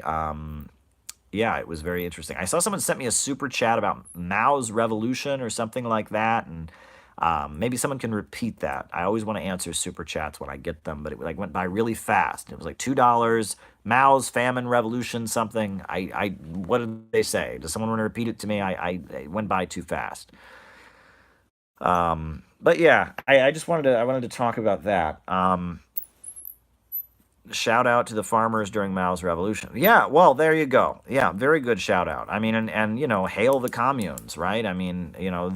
K: yeah, it was very interesting. I saw someone sent me a super chat about Mao's revolution or something like that, and maybe someone can repeat that. I always want to answer super chats when I get them, but it like went by really fast. It was like $2, Mao's famine revolution something. What did they say? Does someone want to repeat it to me? It went by too fast. But yeah, I just wanted to talk about that. Shout out to the farmers during Mao's revolution. Yeah, well, there you go. Yeah, very good shout out. I mean, and you know, hail the communes, right? I mean, you know,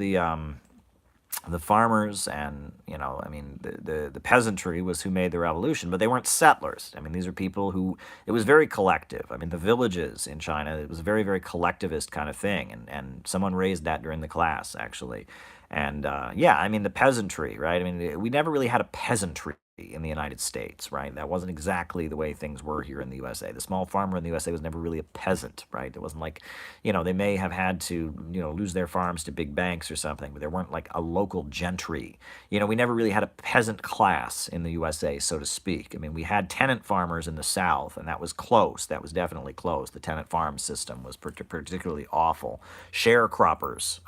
K: the farmers and, you know, I mean, the peasantry was who made the revolution, but they weren't settlers. I mean, these are people who, it was very collective. I mean, the villages in China, it was a very, very collectivist kind of thing, and someone raised that during the class, actually. And yeah, I mean, the peasantry, right? I mean, we never really had a peasantry in the United States, right? That wasn't exactly the way things were here in the USA. The small farmer in the USA was never really a peasant, right? It wasn't like, you know, they may have had to, you know, lose their farms to big banks or something, but there weren't like a local gentry. You know, we never really had a peasant class in the USA, so to speak. I mean, we had tenant farmers in the South, and that was close. That was definitely close. The tenant farm system was particularly awful. Sharecroppers,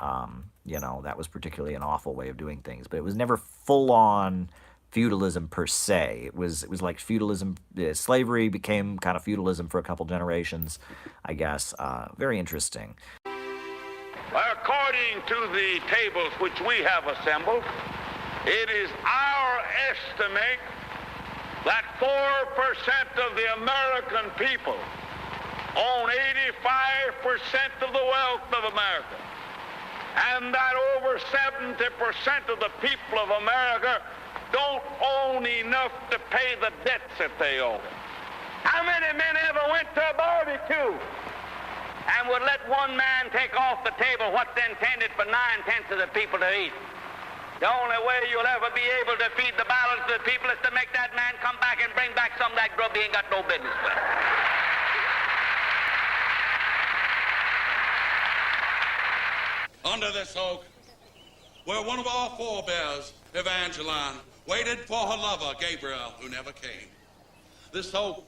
K: you know, that was particularly an awful way of doing things, but it was never full-on feudalism per se. It was like feudalism. Slavery became kind of feudalism for a couple generations, I guess. Very interesting.
Q: According to the tables which we have assembled, it is our estimate that 4% of the American people own 85% of the wealth of America, and that over 70% of the people of America don't own enough to pay the debts that they owe. How many men ever went to a barbecue and would let one man take off the table what's intended for 9/10 of the people to eat? The only way you'll ever be able to feed the balance of the people is to make that man come back and bring back some of that grub he ain't got no business with.
R: Under this oak, where one of our forebears, Evangeline, waited for her lover, Gabriel, who never came. This oak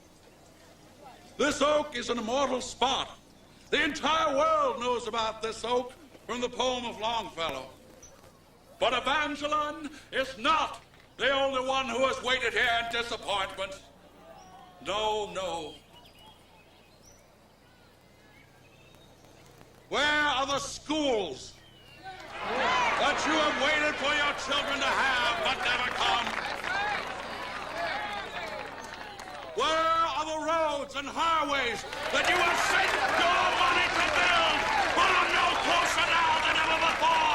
R: is an immortal spot. The entire world knows about this oak from the poem of Longfellow. But Evangeline is not the only one who has waited here in disappointment. No, no. Where are the schools that you have waited for your children to have but never come? Where are the roads and highways that you have sent your money to build but are no closer now than ever before?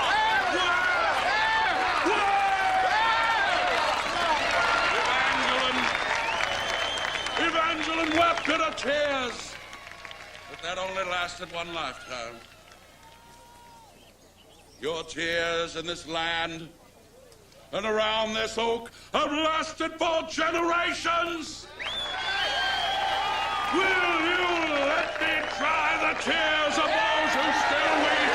R: Evangeline wept bitter tears, but that only lasted one lifetime. Your tears in this land and around this oak have lasted for generations. Will you let me dry the tears of those who still weep?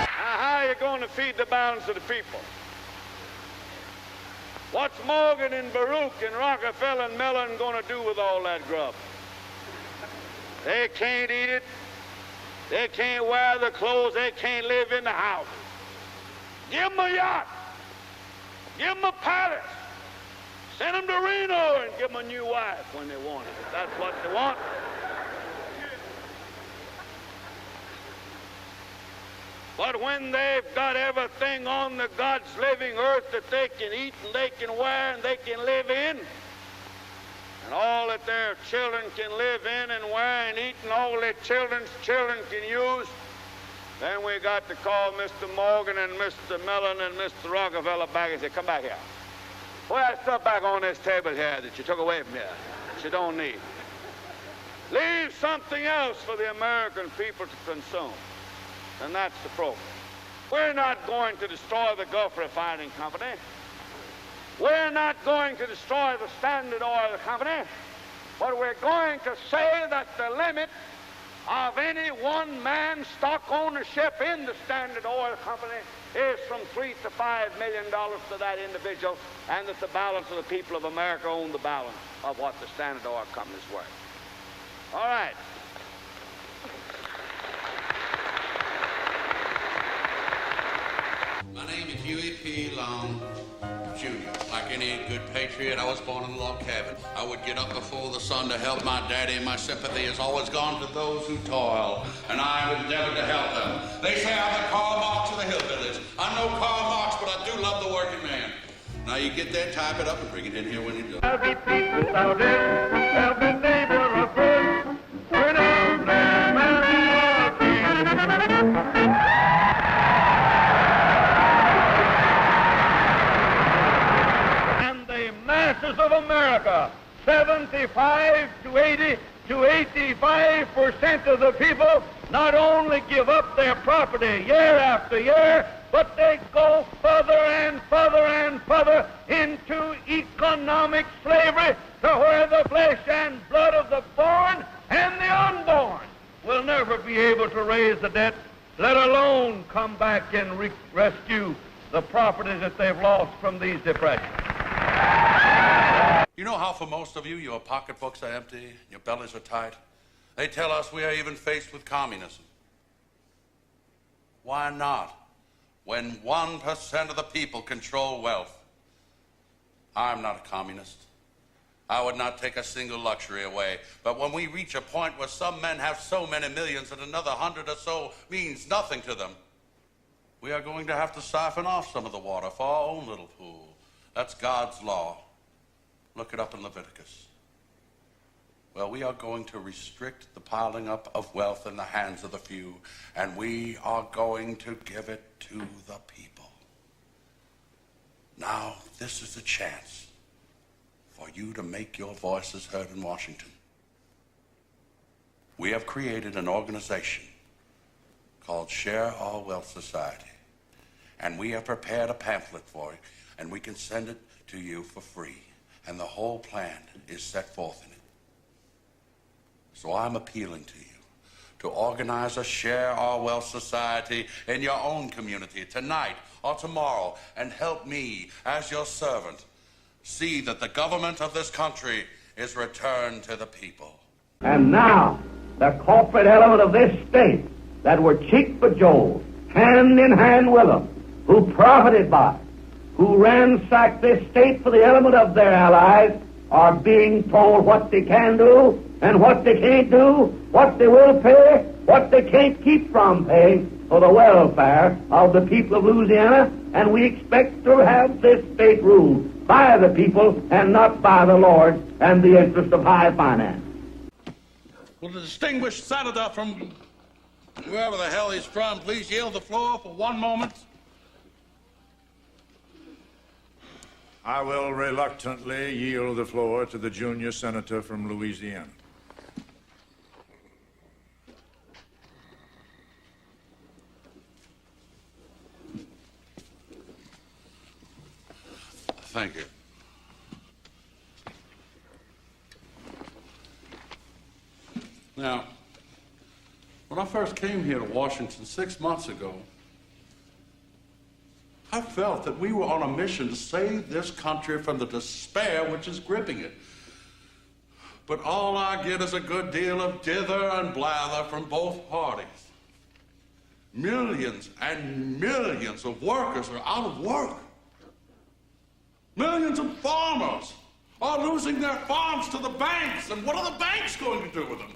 Q: Now, how are you going to feed the balance of the people? What's Morgan and Baruch and Rockefeller and Mellon going to do with all that grub? They can't eat it. They can't wear the clothes. They can't live in the house. Give them a yacht. Give them a palace. Send them to Reno and give them a new wife when they want it. If that's what they want. But when they've got everything on the God's living earth that they can eat and they can wear and they can live in, and all that their children can live in and wear and eat and all their children's children can use, then we got to call Mr. Morgan and Mr. Mellon and Mr. Rockefeller back and say, come back here. Put that stuff back on this table here that you took away from here, that you don't need. Leave something else for the American people to consume. And that's the program. We're not going to destroy the Gulf Refining Company. We're not going to destroy the Standard Oil Company. But we're going to say that the limit of any one man's stock ownership in the Standard Oil Company is from $3 to $5 million to that individual, and that the balance of the people of America own the balance of what the Standard Oil Company is worth. All right.
R: My name is Huey Long, Jr. Like any good patriot, I was born in a log cabin. I would get up before the sun to help my daddy, and my sympathy has always gone to those who toil, and I have endeavored to help them. They say I'm the Karl Marx of the hillbillies. I'm no Karl Marx, but I do love the working man. Now you get that, type it up, and bring it in here when you're done.
Q: Every people out there, every neighbor masses of America, 75 to 80 to 85% of the people not only give up their property year after year, but they go further and further and further into economic slavery to where the flesh and blood of the born and the unborn will never be able to raise the debt, let alone come back and rescue the property that they've lost from these depressions.
R: You know how for most of you, your pocketbooks are empty, your bellies are tight? They tell us we are even faced with communism. Why not? When 1% of the people control wealth. I'm not a communist. I would not take a single luxury away. But when we reach a point where some men have so many millions and another 100 or so means nothing to them, we are going to have to siphon off some of the water for our own little pool. That's God's law. Look it up in Leviticus. Well, we are going to restrict the piling up of wealth in the hands of the few, and we are going to give it to the people. Now, this is a chance for you to make your voices heard in Washington. We have created an organization called Share Our Wealth Society, and we have prepared a pamphlet for you, and we can send it to you for free. And the whole plan is set forth in it. So I'm appealing to you to organize a Share Our Wealth Society in your own community tonight or tomorrow and help me, as your servant, see that the government of this country is returned to the people.
Q: And now, the corporate element of this state that were cheek for Joel, hand in hand with them, who profited by it, who ransacked this state for the element of their allies, are being told what they can do and what they can't do, what they will pay, what they can't keep from paying for the welfare of the people of Louisiana, and we expect to have this state ruled by the people and not by the Lord and the interest of high finance.
R: Will the distinguished senator from wherever the hell he's from please yield the floor for 1 moment?
S: I will reluctantly yield the floor to the junior senator from Louisiana.
R: Thank you. Now, when I first came here to Washington 6 months ago, I felt that we were on a mission to save this country from the despair which is gripping it. But all I get is a good deal of dither and blather from both parties. Millions and millions of workers are out of work. Millions of farmers are losing their farms to the banks, and what are the banks going to do with them?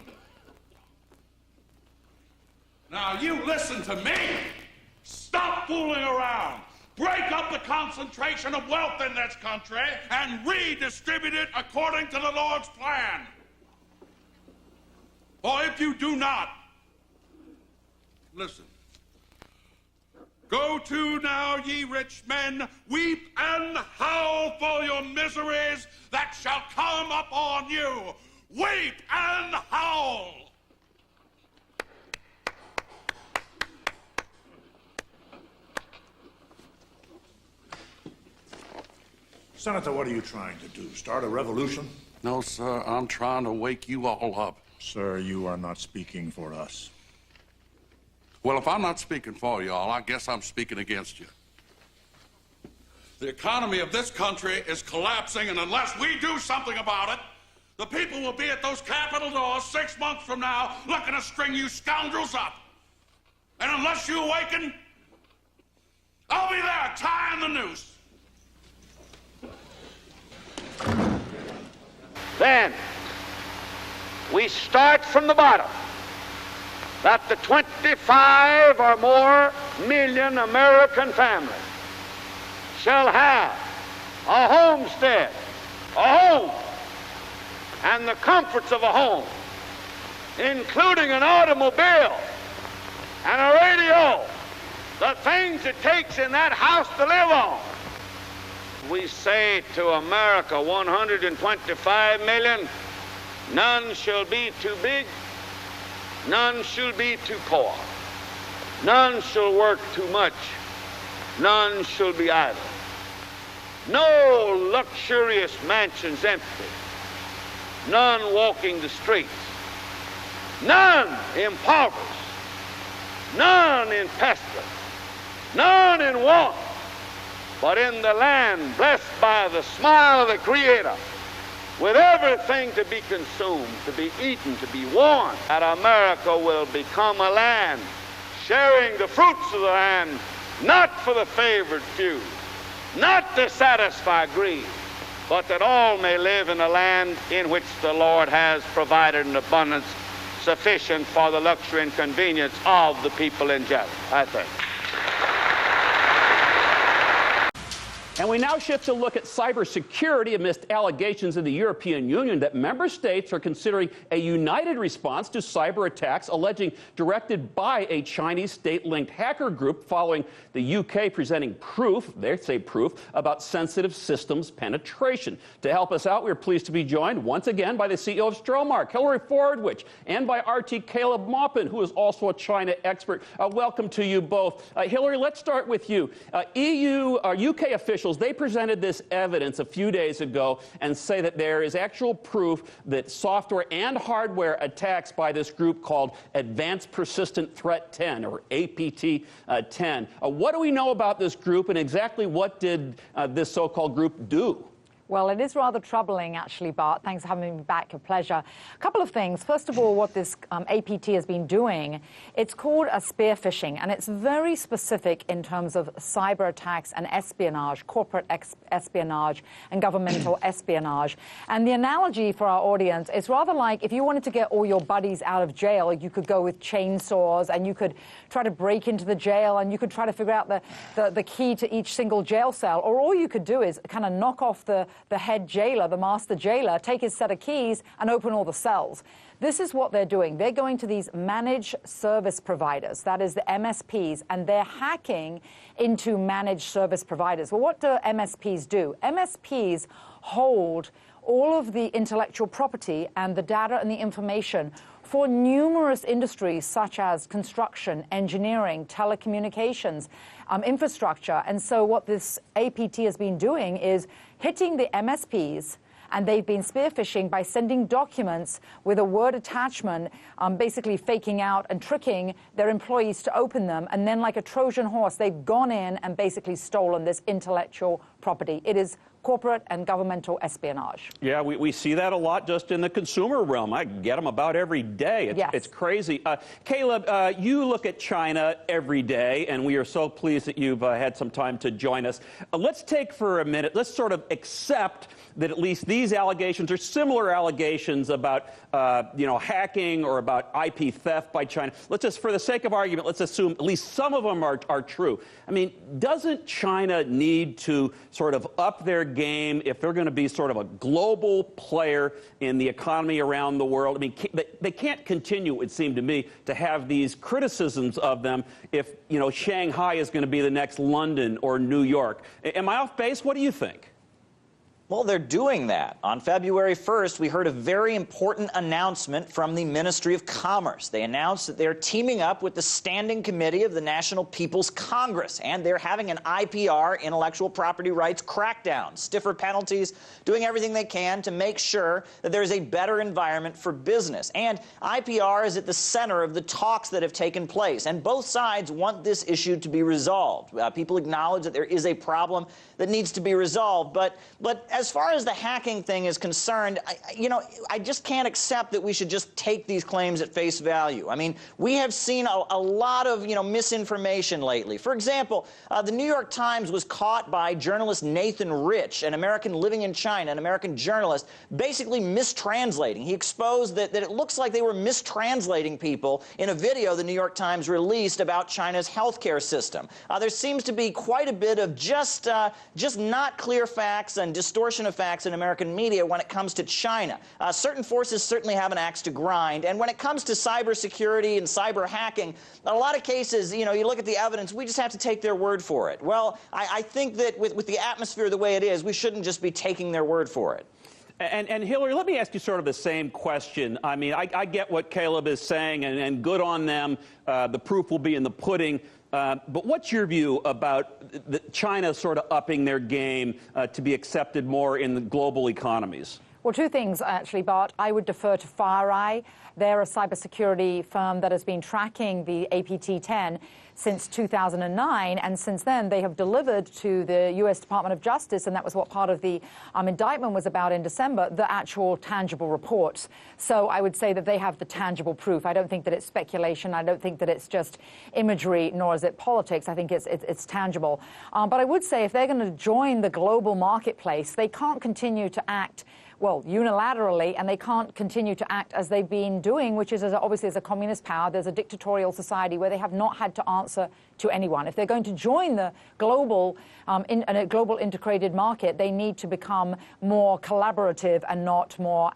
R: Now, you listen to me. Stop fooling around. Break up the concentration of wealth in this country and redistribute it according to the Lord's plan. Or if you do not, listen. Go to now, ye rich men, weep and howl for your miseries that shall come upon you. Weep and howl.
S: Senator, what are you trying to do? Start a revolution?
R: No, sir, I'm trying to wake you all up.
S: Sir, you are not speaking for us.
R: Well, if I'm not speaking for y'all, I guess I'm speaking against you. The economy of this country is collapsing, and unless we do something about it, the people will be at those Capitol doors 6 months from now looking to string you scoundrels up. And unless you awaken, I'll be there tying the noose.
Q: Then we start from the bottom, that the 25 or more million American families shall have a homestead, a home, and the comforts of a home, including an automobile and a radio, the things it takes in that house to live on. we say to America, 125 million, none shall be too big, none shall be too poor, none shall work too much, none shall be idle. No luxurious mansions empty, none walking the streets, none impoverished, none in pestilence, none in want, but in the land blessed by the smile of the Creator, with everything to be consumed, to be eaten, to be worn, that America will become a land sharing the fruits of the land, not for the favored few, not to satisfy greed, but that all may live in a land in which the Lord has provided an abundance sufficient for the luxury and convenience of the people in general, I think.
T: And we now shift to look at cybersecurity amidst allegations in the European Union that member states are considering a united response to cyber attacks alleging directed by a Chinese state-linked hacker group following the UK presenting proof, they say proof, about sensitive systems penetration. To help us out, we're pleased to be joined once again by the CEO of Stromark, Hillary Fordwich, and by RT Caleb Maupin, who is also a China expert. Welcome to you both. Hillary, let's start with you. UK officials, they presented this evidence a few days ago and say that there is actual proof that software and hardware attacks by this group called Advanced Persistent Threat 10, or APT-10. What do we know about this group, and exactly what did this so-called group do?
U: Well, it is rather troubling, actually, Bart. Thanks for having me back. A pleasure. A couple of things. First of all, what this APT has been doing, it's called a spear phishing, and it's very specific in terms of cyber attacks and espionage, corporate espionage and governmental espionage. And the analogy for our audience is rather like if you wanted to get all your buddies out of jail, you could go with chainsaws and you could try to break into the jail and you could try to figure out the key to each single jail cell. Or all you could do is kind of knock off the head jailer, the master jailer, take his set of keys and open all the cells. This is what they're doing. They're going to these managed service providers, that is the MSPs, and they're hacking into managed service providers. Well, what do MSPs do? MSPs hold all of the intellectual property and the data and the information for numerous industries such as construction, engineering, telecommunications, infrastructure. And so what this APT has been doing is hitting the MSPs, and they've been spear phishing by sending documents with a Word attachment, basically faking out and tricking their employees to open them. And then like a Trojan horse, they've gone in and basically stolen this intellectual property. It is corporate and governmental espionage.
T: Yeah, we see that a lot just in the consumer realm. I get them about every day. It's crazy. Caleb, you look at China every day, and we are so pleased that you've had some time to join us. Let's take for a minute, let's sort of accept that at least these allegations or similar allegations about hacking or about IP theft by China. Let's just, for the sake of argument, let's assume at least some of them are true. I mean, doesn't China need to sort of up their game if they're going to be sort of a global player in the economy around the world? I mean, they can't continue, it would seem to me, to have these criticisms of them if, Shanghai is going to be the next London or New York. Am I off base? What do you think?
K: Well, they're doing that. On February 1st, we heard a very important announcement from the Ministry of Commerce. They announced that they're teaming up with the Standing Committee of the National People's Congress, and they're having an IPR, intellectual property rights crackdown, stiffer penalties, doing everything they can to make sure that there's a better environment for business. And IPR is at the center of the talks that have taken place, and both sides want this issue to be resolved. People acknowledge that there is a problem that needs to be resolved, but as far as the hacking thing is concerned, I just can't accept that we should just take these claims at face value. I mean, we have seen a lot of, misinformation lately. For example, the New York Times was caught by journalist Nathan Rich, an American living in China, an American journalist, basically mistranslating. He exposed that it looks like they were mistranslating people in a video the New York Times released about China's healthcare system. There seems to be quite a bit of just not clear facts and distorted
C: distortion of facts in American media when it comes to China. Certain forces certainly have an axe to grind, and when it comes to cybersecurity and cyber hacking, in a lot of cases, you know, you look at the evidence, we just have to take their word for it. Well, I think that with the atmosphere the way it is, we shouldn't just be taking their word for it.
T: And Hillary, let me ask you sort of the same question. I mean, I get what Caleb is saying, and good on them. The proof will be in the pudding. But what's your view about China sort of upping their game to be accepted more in the global economies?
U: Well, two things, actually, Bart. I would defer to FireEye. They're a cybersecurity firm that has been tracking the APT-10 since 2009, and since then they have delivered to the U.S. Department of Justice, and that was what part of the indictment was about in December, the actual tangible reports. So I would say that they have the tangible proof. I don't think that it's speculation. I don't think that it's just imagery, nor is it politics. I think it's tangible. But I would say if they're going to join the global marketplace, they can't continue to act well, unilaterally, and they can't continue to act as they've been doing, which is obviously as a communist power. There's a dictatorial society where they have not had to answer to anyone. If they're going to join the global, a global integrated market, they need to become more collaborative and not more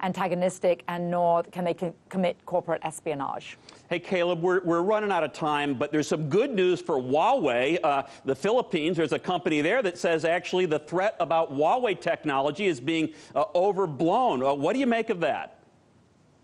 U: antagonistic, and nor can they commit corporate espionage.
T: Hey, Caleb, we're running out of time, but there's some good news for Huawei. The Philippines, there's a company there that says actually the threat about Huawei technology is being overblown. What do you make of that?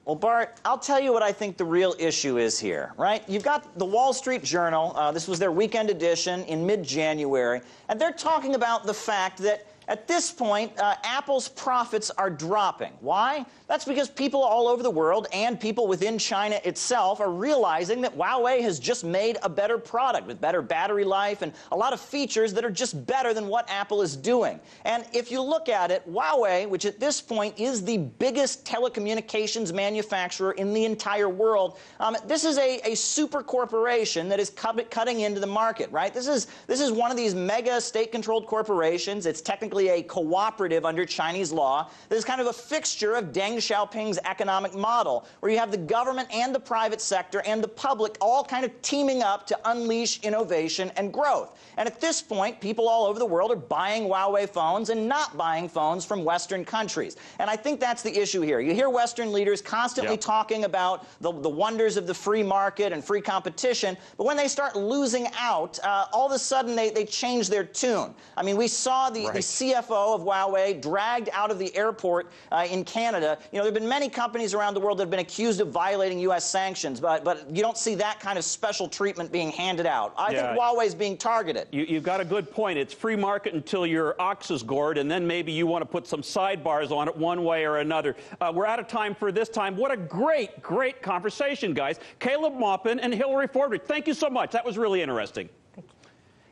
C: Well, Bart, I'll tell you what I think the real issue is here, right? You've got the Wall Street Journal. This was their weekend edition in mid-January, and they're talking about the fact that at this point, Apple's profits are dropping. Why? That's because people all over the world and people within China itself are realizing that Huawei has just made a better product with better battery life and a lot of features that are just better than what Apple is doing. And if you look at it, Huawei, which at this point is the biggest telecommunications manufacturer in the entire world, this is a super corporation that is cutting into the market, right? This is one of these mega state-controlled corporations. It's technically a cooperative under Chinese law. This is kind of a fixture of Deng Xiaoping's economic model, where you have the government and the private sector and the public all kind of teaming up to unleash innovation and growth. And at this point, people all over the world are buying Huawei phones and not buying phones from Western countries. And I think that's the issue here. You hear Western leaders constantly talking about the wonders of the free market and free competition, but when they start losing out, all of a sudden they change their tune. I mean, we saw the CFO of Huawei dragged out of the airport in Canada. You know, there have been many companies around the world that have been accused of violating U.S. sanctions, but you don't see that kind of special treatment being handed out. I think Huawei's being targeted.
T: You've got a good point. It's free market until your ox is gored, and then maybe you want to put some sidebars on it one way or another. We're out of time for this time. What a great, great conversation, guys. Caleb Maupin and Hillary Fordrich, thank you so much. That was really interesting.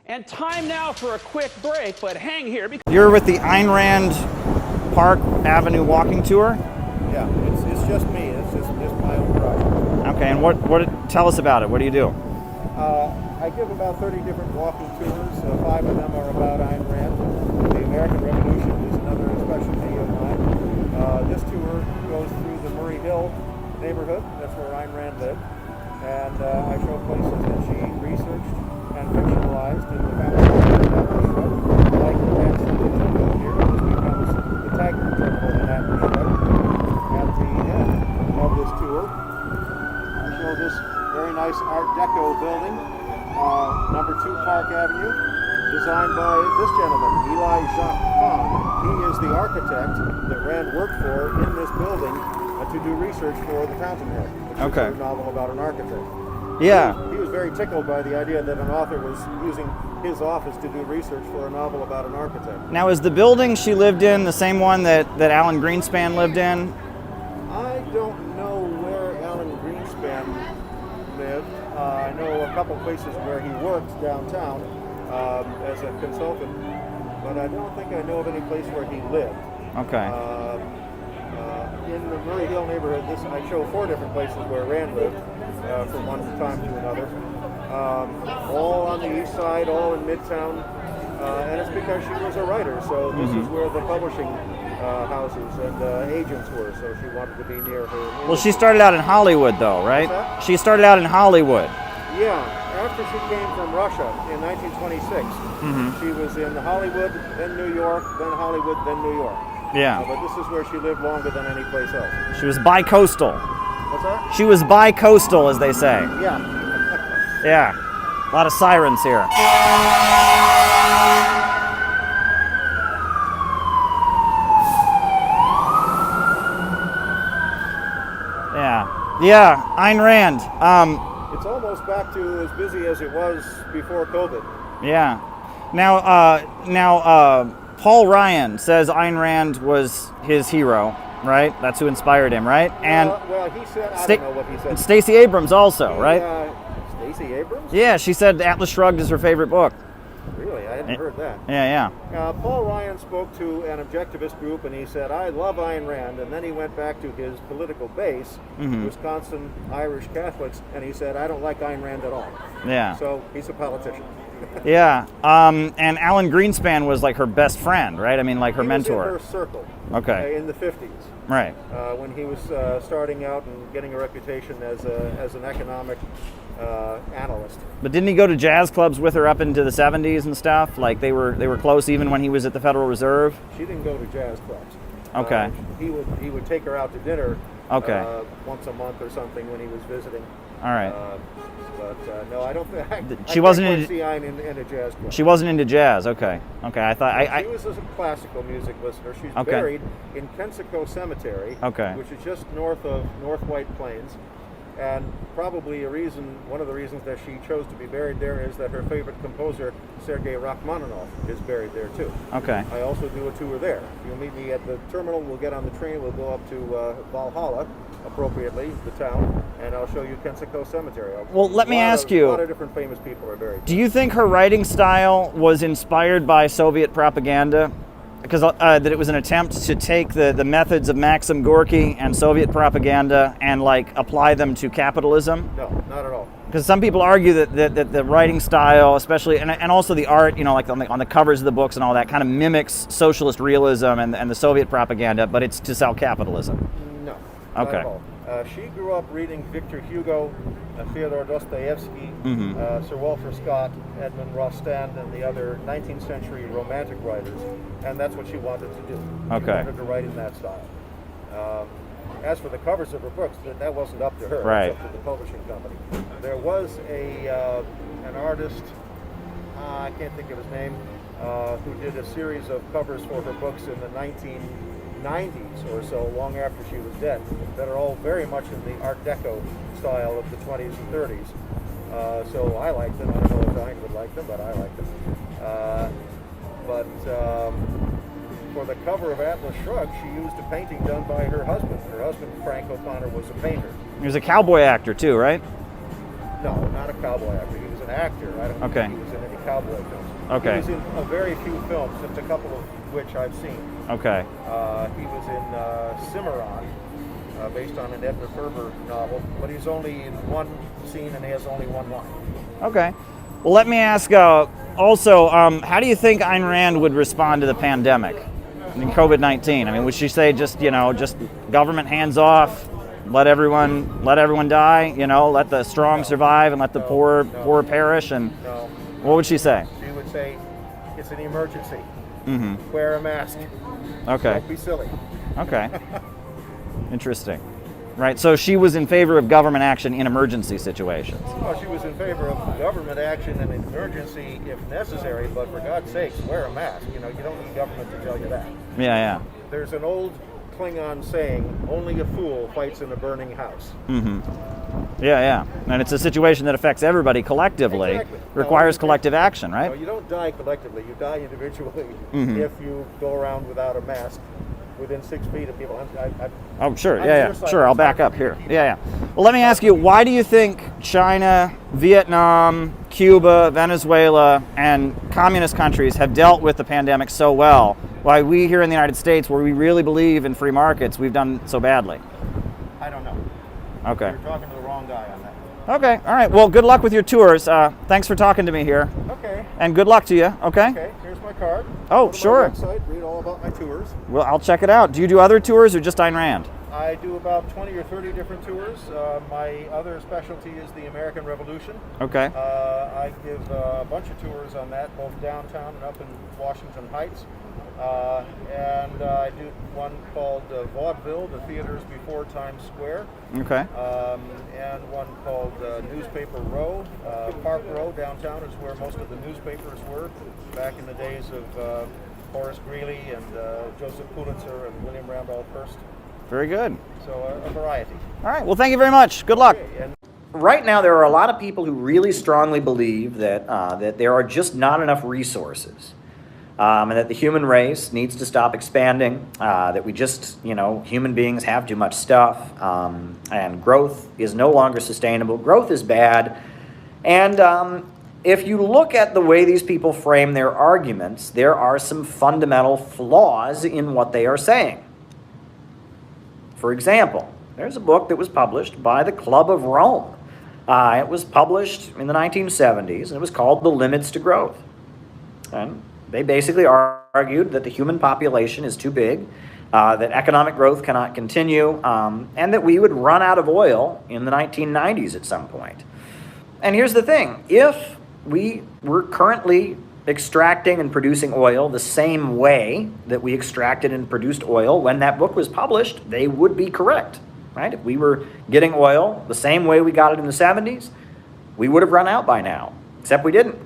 T: And time now for a quick break, but hang here.
K: You're with the Ayn Rand Park Avenue walking tour?
V: Yeah, it's just me. It's just my own project.
K: Okay, and what? Tell us about it. What do you do?
V: I give about 30 different walking tours. 5 of them are about Ayn Rand. The American Revolution is another specialty of mine. This tour goes through the Murray Hill neighborhood. That's where Ayn Rand lived. And I show places that she researched and fictionalized in the foundation of that neighborhood, like the Grand Central Terminal here. This becomes the Taggart Terminal in that neighborhood. At the end of this tour, I show this very nice Art Deco building, number 2 Park Avenue, designed by this gentleman, Eli Jacques Kahn. He is the architect that Rand worked for in this building to do research for The Fountainhead, which is a novel about an architect.
K: Yeah.
V: He was very tickled by the idea that an author was using his office to do research for a novel about an architect.
K: Now, is the building she lived in the same one that Alan Greenspan lived in?
V: I don't know where Alan Greenspan lived. I know a couple places where he worked downtown as a consultant, but I don't think I know of any place where he lived.
K: Okay.
V: In the Murray Hill neighborhood, I show 4 different places where Rand lived from one time to another. All on the east side, all in Midtown, and it's because she was a writer, so this is where the publishing houses and agents were, so she wanted to be near her.
K: Well, she started out in Hollywood, though, right? She started out in Hollywood.
V: Yeah, after she came from Russia in 1926, she was in Hollywood, then New York, then Hollywood, then New York.
K: Yeah.
V: But this is where she lived longer than any place else.
K: She was bi-coastal.
V: What's that?
K: She was bi-coastal, as they say.
V: Yeah.
K: Yeah. A lot of sirens here. Yeah, Ayn Rand.
V: It's almost back to as busy as it was before COVID.
K: Yeah. Now, Paul Ryan says Ayn Rand was his hero, right? That's who inspired him, right? And
V: well, he said, I don't know what he said.
K: and Stacey Abrams also, right?
V: Stacey Abrams?
K: Yeah, she said Atlas Shrugged is her favorite book.
V: Really? I hadn't heard that.
K: Yeah.
V: Paul Ryan spoke to an objectivist group, and he said, I love Ayn Rand, and then he went back to his political base, Wisconsin Irish Catholics, and he said, I don't like Ayn Rand at all.
K: Yeah.
V: So he's a politician.
K: Yeah. And Alan Greenspan was like her best friend, right? I mean, like her mentor.
V: He was in her circle.
K: Okay.
V: In the 50s.
K: Right.
V: When he was starting out and getting a reputation as an economic analyst.
K: But didn't he go to jazz clubs with her up into the 70s and stuff? Like they were close even when he was at the Federal Reserve?
V: She didn't go to jazz clubs.
K: Okay.
V: He would take her out to dinner.
K: Okay.
V: Once a month or something when he was visiting.
K: All right.
V: But no, I don't think
K: she wasn't
V: see Ayn in a jazz club.
K: She wasn't into jazz. Okay. I thought
V: she was a classical music listener. She's
K: Okay.
V: buried in Kensico Cemetery,
K: Okay.
V: which is just north of North White Plains. And probably one of the reasons that she chose to be buried there is that her favorite composer, Sergei Rachmaninoff, is buried there too.
K: Okay.
V: I also do a tour there. You'll meet me at the terminal, we'll get on the train, we'll go up to Valhalla, appropriately, the town, and I'll show you Kensico Cemetery.
K: Well, let me ask you,
V: a lot of different famous people are buried.
K: do you think her writing style was inspired by Soviet propaganda? Because that it was an attempt to take the methods of Maxim Gorky and Soviet propaganda and like apply them to capitalism?
V: No, not at all.
K: Because some people argue that the writing style, especially, and also the art, like on the covers of the books and all that, kind of mimics socialist realism and the Soviet propaganda, but it's to sell capitalism.
V: No.
K: Okay.
V: Not at all. She grew up reading Victor Hugo, Fyodor Dostoevsky, Sir Walter Scott, Edmund Rostand, and the other 19th century romantic writers, and that's what she wanted to do.
K: Okay.
V: She wanted to write in that style. As for the covers of her books, that wasn't up to her.
K: Right.
V: It was up to the publishing company. There was an artist, I can't think of his name, who did a series of covers for her books in the 1990s or so, long after she was dead, that are all very much in the Art Deco style of the 20s and 30s. So I like them. I don't know if Ayn would like them, but I like them. For the cover of Atlas Shrugged, she used a painting done by her husband. Her husband, Frank O'Connor, was a painter.
K: He was a cowboy actor too, right?
V: No, not a cowboy actor. He was an actor. I don't think he was in any cowboy films.
K: Okay.
V: He was in a very few films, just a couple of which I've seen.
K: Okay.
V: He was in Cimarron, based on an Edna Ferber novel, but he's only in one scene and he has only one line.
K: Okay. Well, let me ask also, how do you think Ayn Rand would respond to the pandemic in COVID-19? I mean, would she say just government hands off, let everyone die, let the strong survive and let the poor perish? And what would she say?
V: She would say, it's an emergency.
K: Mm-hmm.
V: Wear a mask.
K: Okay.
V: Don't be silly.
K: Okay. Interesting. Right, so she was in favor of government action in emergency situations.
V: Well, she was in favor of government action in an emergency if necessary, but for God's sakes, wear a mask. You don't need government to tell you that.
K: Yeah.
V: There's an old Klingon saying, only a fool fights in a burning house.
K: Mm-hmm. Yeah. And it's a situation that affects everybody collectively.
V: Exactly.
K: Requires collective action, right?
V: No, you don't die collectively. You die individually if you go around without a mask within 6 feet of people.
K: Oh, sure. Yeah. Sure, I'll back up here. Yeah. Well, let me ask you, why do you think China, Vietnam, Cuba, Venezuela, and communist countries have dealt with the pandemic so well, why we here in the United States, where we really believe in free markets, we've done so badly?
V: I don't know.
K: Okay.
V: You're talking to the wrong guy on that.
K: Okay. All right. Well, good luck with your tours. Thanks for talking to me here.
V: Okay.
K: And good luck to you. Okay.
V: Okay. Here's my card.
K: Oh,
V: Go to
K: sure.
V: my website, read all about my tours.
K: Well, I'll check it out. Do you do other tours or just Ayn Rand?
V: I do about 20 or 30 different tours. My other specialty is the American Revolution.
C: Okay.
V: I give a bunch of tours on that, both downtown and up in Washington Heights. And I do one called Vaudeville, the theaters before Times Square.
C: Okay.
V: And one called Newspaper Row. Park Row downtown is where most of the newspapers were back in the days of Horace Greeley and Joseph Pulitzer and William Randolph Hearst.
C: Very good.
V: So a variety.
C: All right. Well, thank you very much. Good luck.
V: Okay, and
K: Right now, there are a lot of people who really strongly believe that that there are just not enough resources, and that the human race needs to stop expanding. That we just, human beings have too much stuff, and growth is no longer sustainable. Growth is bad, and if you look at the way these people frame their arguments, there are some fundamental flaws in what they are saying. For example, there's a book that was published by the Club of Rome. It was published in the 1970s, and it was called The Limits to Growth. And they basically argued that the human population is too big, that economic growth cannot continue, and that we would run out of oil in the 1990s at some point. And here's the thing. If we were currently extracting and producing oil the same way that we extracted and produced oil when that book was published, they would be correct. Right? If we were getting oil the same way we got it in the 70s, we would have run out by now, except we didn't.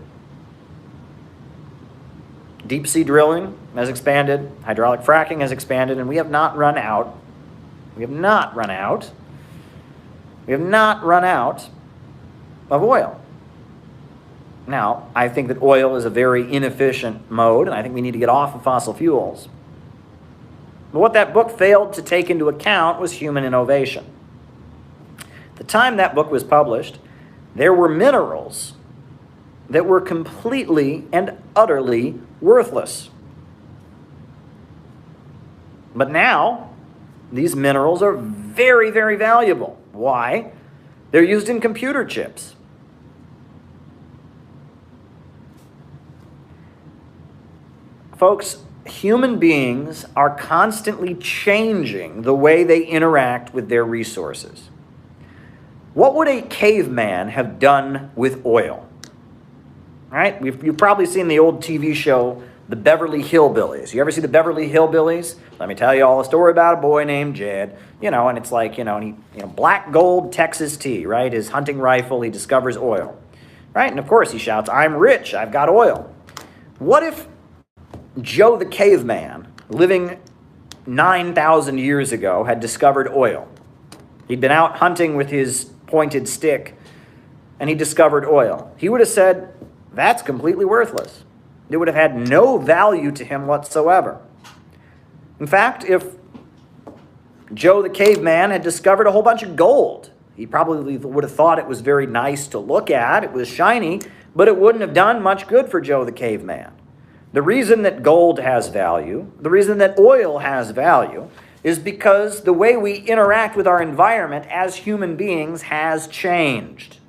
K: Deep sea drilling has expanded, hydraulic fracking has expanded, and we have not run out. We have not run out. We have not run out of oil. Now, I think that oil is a very inefficient mode, and I think we need to get off of fossil fuels. But what that book failed to take into account was human innovation. At the time that book was published, there were minerals that were completely and utterly worthless. But now, these minerals are very, very valuable. Why? They're used in computer chips. Folks, human beings are constantly changing the way they interact with their resources. What would a caveman have done with oil? Right? You've probably seen the old TV show, The Beverly Hillbillies. You ever see The Beverly Hillbillies? Let me tell you all a story about a boy named Jed. And it's like, black gold Texas tea, right? His hunting rifle, he discovers oil. Right? And of course he shouts, "I'm rich, I've got oil." What if Joe the caveman, living 9,000 years ago, had discovered oil? He'd been out hunting with his pointed stick, and he discovered oil. He would have said, that's completely worthless. It would have had no value to him whatsoever. In fact, if Joe the caveman had discovered a whole bunch of gold, he probably would have thought it was very nice to look at. It was shiny, but it wouldn't have done much good for Joe the caveman. The reason that gold has value, the reason that oil has value, is because the way we interact with our environment as human beings has changed.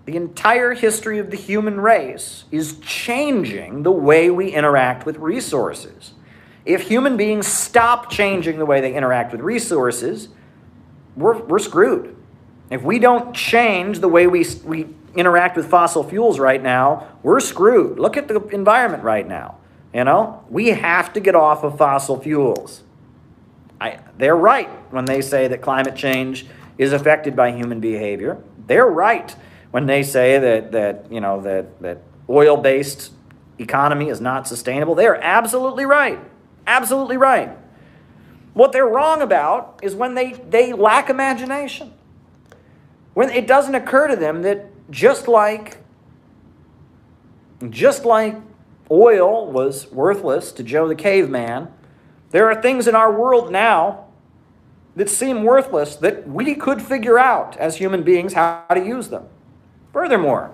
K: The entire history of the human race is changing the way we interact with resources. If human beings stop changing the way they interact with resources, we're screwed. If we don't change the way we interact with fossil fuels right now, we're screwed. Look at the environment right now. We have to get off of fossil fuels. They're right when they say that climate change is affected by human behavior. They're right when they say that oil-based economy is not sustainable. They're absolutely right. Absolutely right. What they're wrong about is when they lack imagination. When it doesn't occur to them that just like oil was worthless to Joe the caveman, there are things in our world now that seem worthless that we could figure out as human beings how to use them. Furthermore,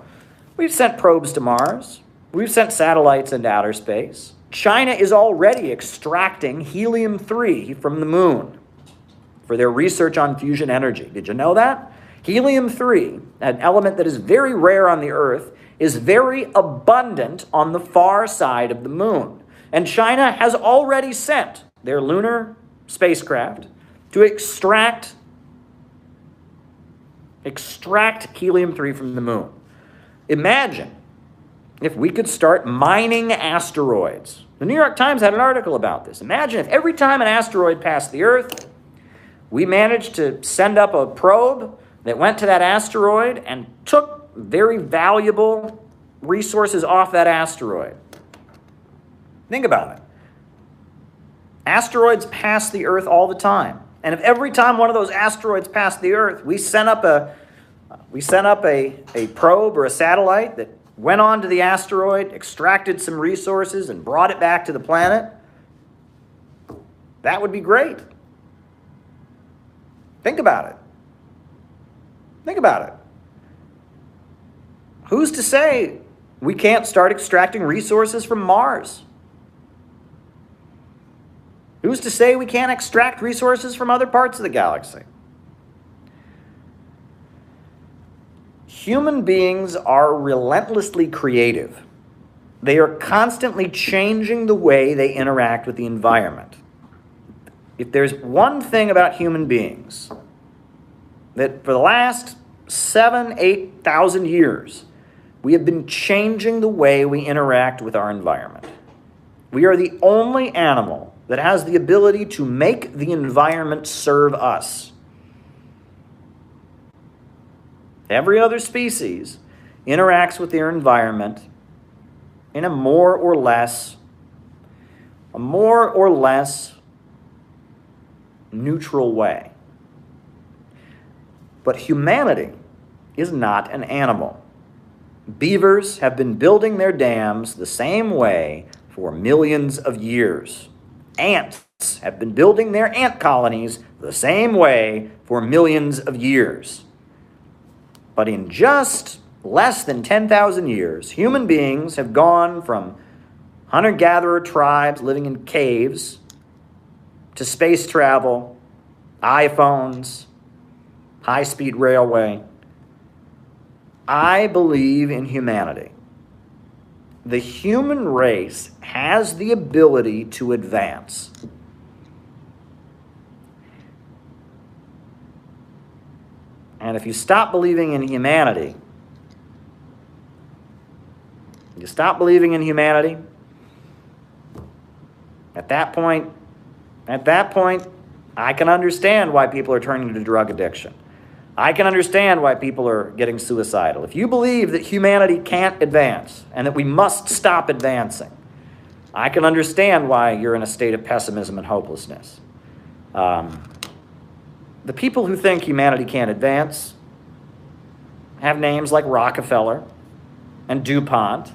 K: we've sent probes to Mars. We've sent satellites into outer space. China is already extracting helium-3 from the moon for their research on fusion energy. Did you know that? Helium-3, an element that is very rare on the Earth, is very abundant on the far side of the moon. And China has already sent their lunar spacecraft to extract helium-3 from the moon. Imagine if we could start mining asteroids. The New York Times had an article about this. Imagine if every time an asteroid passed the Earth, we managed to send up a probe that went to that asteroid and took very valuable resources off that asteroid. Think about it. Asteroids pass the Earth all the time. And if every time one of those asteroids passed the Earth, we sent up a probe or a satellite that went on to the asteroid, extracted some resources, and brought it back to the planet, that would be great. Think about it. Think about it. Who's to say we can't start extracting resources from Mars? Who's to say we can't extract resources from other parts of the galaxy? Human beings are relentlessly creative. They are constantly changing the way they interact with the environment. If there's one thing about human beings that for the last 7,000 to 8,000 years, we have been changing the way we interact with our environment. We are the only animal that has the ability to make the environment serve us. Every other species interacts with their environment in a more or less neutral way. But humanity is not an animal. Beavers have been building their dams the same way for millions of years. Ants have been building their ant colonies the same way for millions of years. But in just less than 10,000 years, human beings have gone from hunter-gatherer tribes living in caves to space travel, iPhones, high-speed railway. I believe in humanity. The human race has the ability to advance. And if you stop believing in humanity, at that point, I can understand why people are turning to drug addiction. I can understand why people are getting suicidal. If you believe that humanity can't advance and that we must stop advancing, I can understand why you're in a state of pessimism and hopelessness. The people who think humanity can't advance have names like Rockefeller and DuPont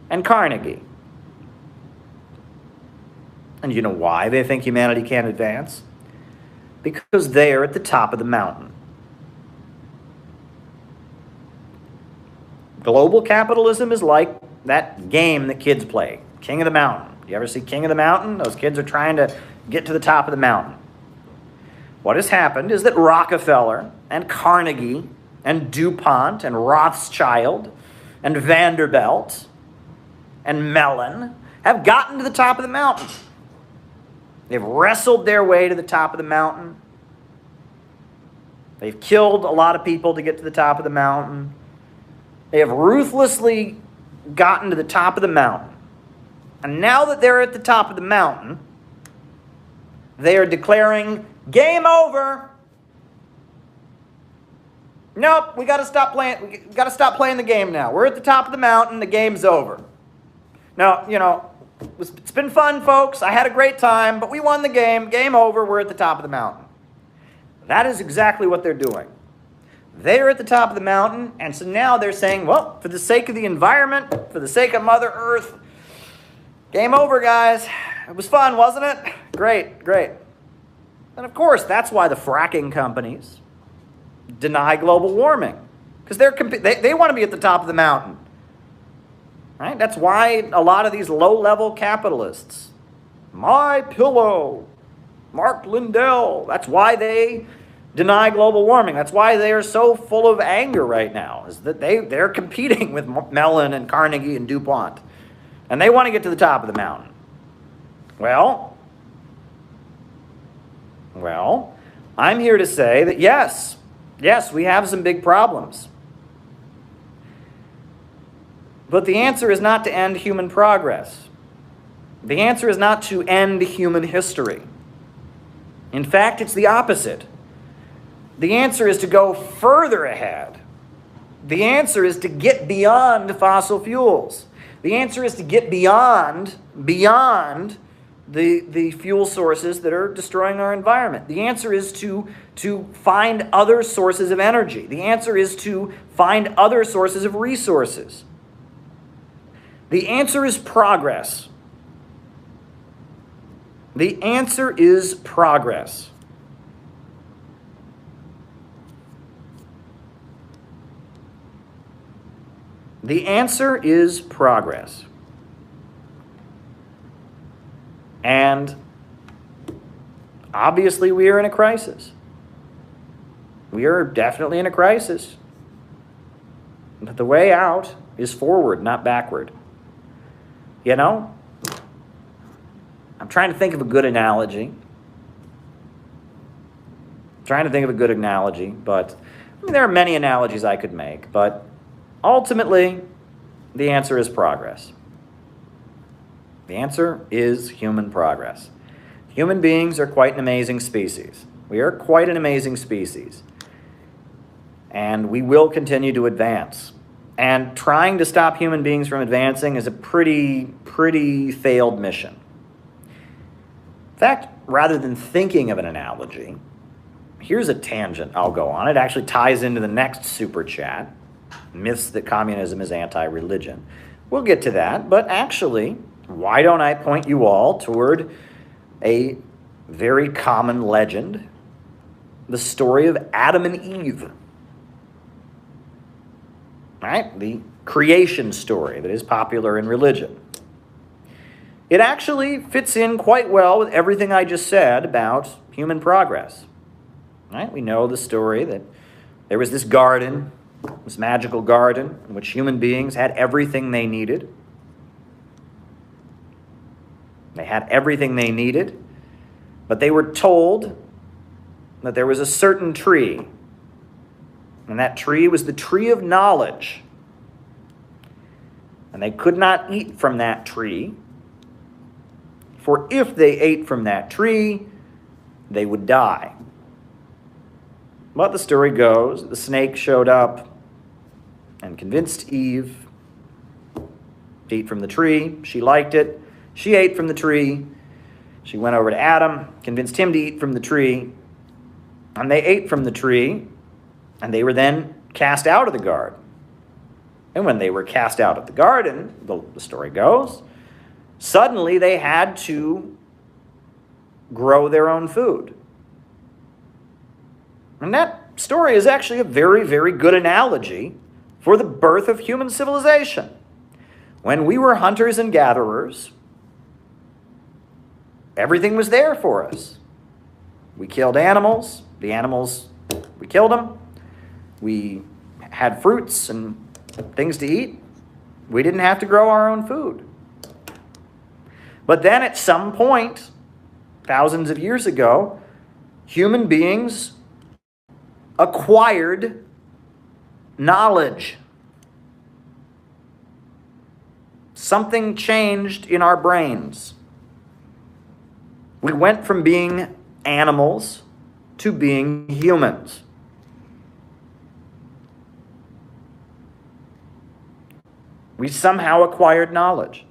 K: and Carnegie. And you know why they think humanity can't advance? Because they're at the top of the mountain. Global capitalism is like that game that kids play, King of the Mountain. You ever see King of the Mountain? Those kids are trying to get to the top of the mountain. What has happened is that Rockefeller and Carnegie and DuPont and Rothschild and Vanderbilt and Mellon have gotten to the top of the mountain. They've wrestled their way to the top of the mountain. They've killed a lot of people to get to the top of the mountain. They have ruthlessly gotten to the top of the mountain. And now that they're at the top of the mountain, they are declaring, game over. Nope, we got to stop playing. We got to stop playing the game now. We're at the top of the mountain. The game's over. Now, you know, it's been fun, folks. I had a great time, but we won the game. Game over. We're at the top of the mountain. That is exactly what they're doing. They're at the top of the mountain, and so now they're saying, well, for the sake of the environment, for the sake of Mother Earth, game over, guys. It was fun, wasn't it? Great, great. And of course, that's why the fracking companies deny global warming, because they want to be at the top of the mountain. Right? That's why a lot of these low-level capitalists, My Pillow, Mark Lindell, that's why they deny global warming. That's why they are so full of anger right now, is that they're competing with Mellon and Carnegie and DuPont. And they want to get to the top of the mountain. Well, Well, I'm here to say that yes, we have some big problems. But the answer is not to end human progress. The answer is not to end human history. In fact, it's the opposite. The answer is to go further ahead. The answer is to get beyond fossil fuels. The answer is to get beyond the fuel sources that are destroying our environment. The answer is to find other sources of energy. The answer is to find other sources of resources. The answer is progress. The answer is progress. The answer is progress. And obviously we are in a crisis. We are definitely in a crisis. But the way out is forward, not backward. You know? I'm trying to think of a good analogy. But there are many analogies I could make, but ultimately, the answer is progress. The answer is human progress. Human beings are quite an amazing species. We are quite an amazing species. And we will continue to advance. And trying to stop human beings from advancing is a pretty failed mission. In fact, rather than thinking of an analogy, here's a tangent I'll go on. It actually ties into the next super chat. Myths that communism is anti-religion. We'll get to that, but actually, why don't I point you all toward a very common legend, the story of Adam and Eve. Right? The creation story that is popular in religion. It actually fits in quite well with everything I just said about human progress. Right? We know the story that there was this garden, this magical garden, in which human beings had everything they needed. They had everything they needed, but they were told that there was a certain tree, and that tree was the tree of knowledge. And they could not eat from that tree, for if they ate from that tree, they would die. But the story goes, the snake showed up and convinced Eve to eat from the tree. She liked it. She ate from the tree. She went over to Adam, convinced him to eat from the tree. And they ate from the tree, and they were then cast out of the garden. And when they were cast out of the garden, the story goes, suddenly they had to grow their own food. And that story is actually a very, very good analogy for the birth of human civilization. When we were hunters and gatherers, everything was there for us. We killed animals. The animals, we killed them. We had fruits and things to eat. We didn't have to grow our own food. But then at some point, thousands of years ago, human beings acquired knowledge. Something changed in our brains. We went from being animals to being humans. We somehow acquired knowledge.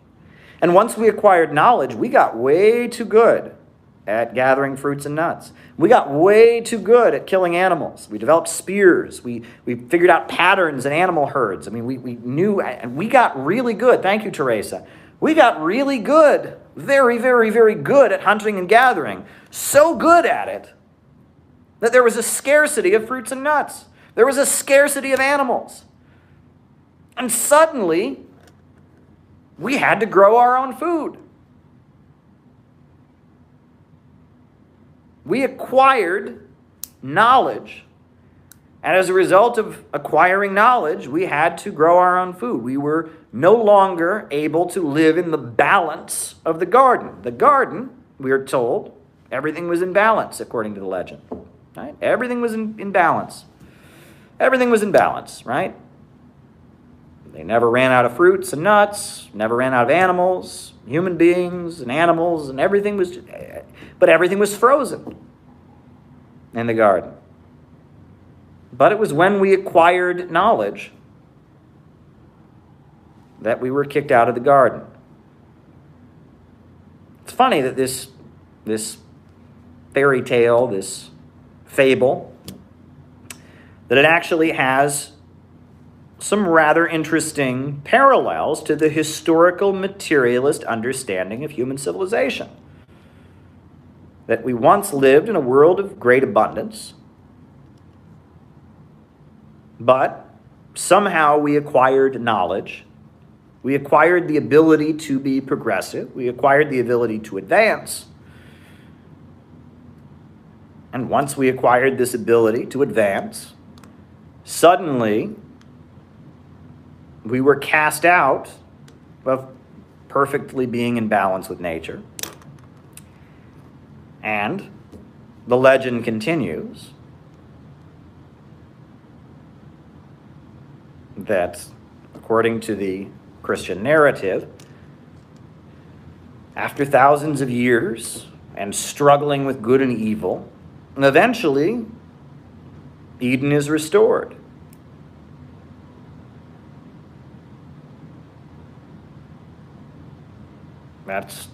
K: And once we acquired knowledge, we got way too good at gathering fruits and nuts. We got way too good at killing animals. We developed spears. We figured out patterns in animal herds. I mean, we knew, and we got really good. Thank you, Teresa. We got really good, very, very, very good at hunting and gathering. So good at it that there was a scarcity of fruits and nuts. There was a scarcity of animals. And suddenly, we had to grow our own food. We acquired knowledge. And as a result of acquiring knowledge, we had to grow our own food. We were no longer able to live in the balance of the garden. The garden, we are told, Everything was in balance, according to the legend. Right? Everything was in balance. Everything was in balance, right? They never ran out of fruits and nuts, never ran out of animals, human beings and animals, and everything was, but everything was frozen in the garden. But it was when we acquired knowledge that we were kicked out of the garden. It's funny that this fairy tale, this fable, that it actually has some rather interesting parallels to the historical materialist understanding of human civilization. That we once lived in a world of great abundance, but somehow we acquired knowledge. We acquired the ability to be progressive. We acquired the ability to advance. And once we acquired this ability to advance, suddenly we were cast out of perfectly being in balance with nature. And the legend continues that, according to the Christian narrative, after thousands of years and struggling with good and evil, eventually Eden is restored.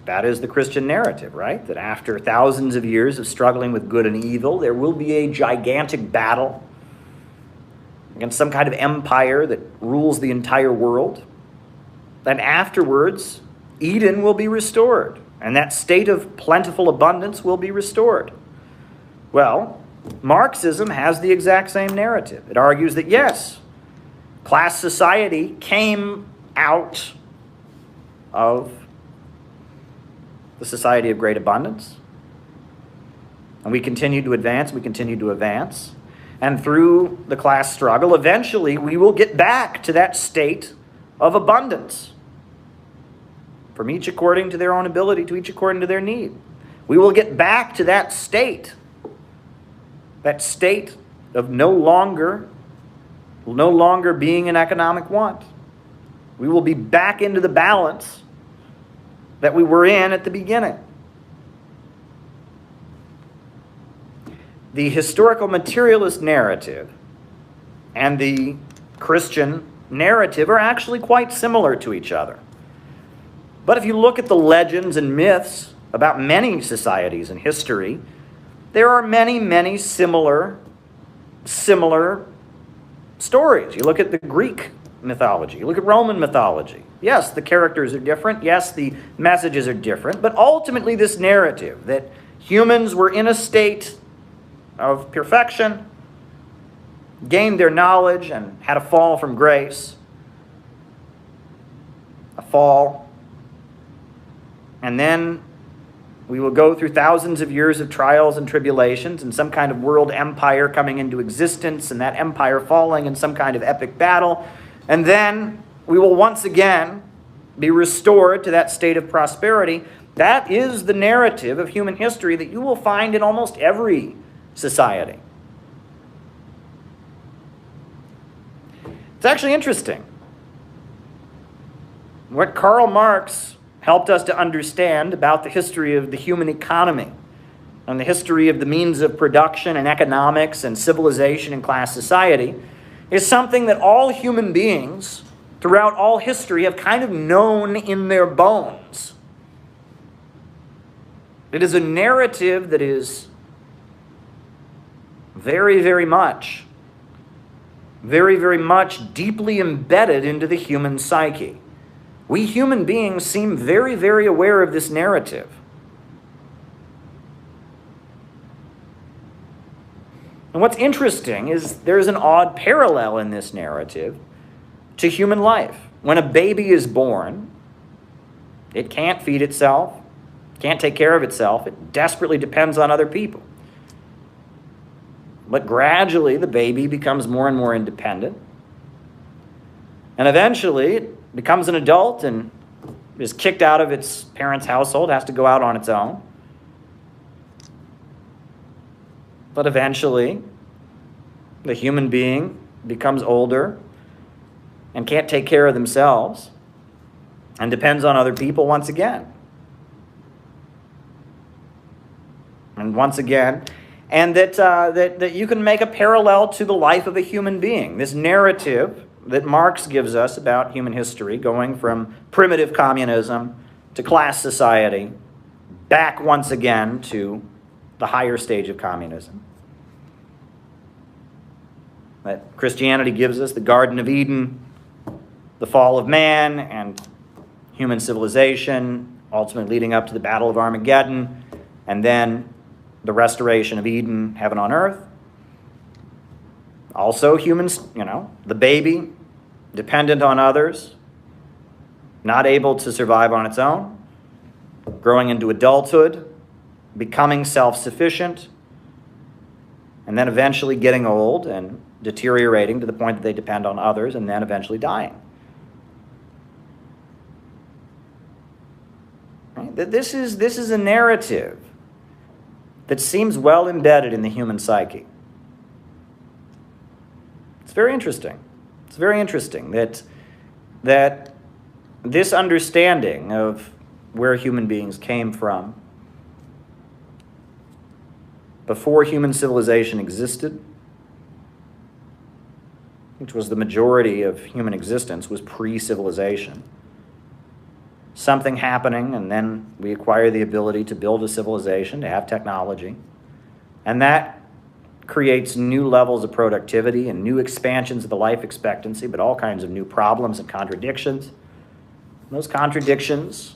K: That is the Christian narrative, right? That after thousands of years of struggling with good and evil, there will be a gigantic battle against some kind of empire that rules the entire world. And afterwards, Eden will be restored, and that state of plentiful abundance will be restored. Well, Marxism has the exact same narrative. It argues that, yes, class society came out of the society of great abundance, and we continue to advance, and through the class struggle, eventually we will get back to that state of abundance, from each according to their own ability, to each according to their need. We will get back to that state of no longer being in economic want. We will be back into the balance that we were in at the beginning. The historical materialist narrative and the Christian narrative are actually quite similar to each other. But if you look at the legends and myths about many societies in history, there are many, many similar stories. You look at the Greek mythology, you look at Roman mythology. Yes, the characters are different. Yes, the messages are different. But ultimately, this narrative that humans were in a state of perfection, gained their knowledge, and had a fall from grace, a fall, and then we will go through thousands of years of trials and tribulations and some kind of world empire coming into existence, and that empire falling in some kind of epic battle. And then we will once again be restored to that state of prosperity. That is the narrative of human history that you will find in almost every society. It's actually interesting. What Karl Marx helped us to understand about the history of the human economy and the history of the means of production and economics and civilization and class society is something that all human beings throughout all history have kind of known in their bones. It is a narrative that is very, very much deeply embedded into the human psyche. We human beings seem very, very aware of this narrative. And what's interesting is there's an odd parallel in this narrative to human life. When a baby is born, it can't feed itself, can't take care of itself. It desperately depends on other people. But gradually, the baby becomes more and more independent. And eventually, it becomes an adult and is kicked out of its parents' household, has to go out on its own. But eventually, the human being becomes older and can't take care of themselves and depends on other people once again. And once again, and that you can make a parallel to the life of a human being. This narrative that Marx gives us about human history, going from primitive communism to class society, back once again to the higher stage of communism. That Christianity gives us the Garden of Eden, the fall of man, and human civilization, ultimately leading up to the Battle of Armageddon, and then the restoration of Eden, heaven on earth. Also humans, the baby, dependent on others, not able to survive on its own, growing into adulthood, becoming self-sufficient, and then eventually getting old and deteriorating to the point that they depend on others, and then eventually dying. Right? This is a narrative that seems well embedded in the human psyche. It's very interesting. It's very interesting that this understanding of where human beings came from before human civilization existed, which was the majority of human existence, was pre-civilization. Something happening, and then we acquire the ability to build a civilization, to have technology. And that creates new levels of productivity and new expansions of the life expectancy, but all kinds of new problems and contradictions. And those contradictions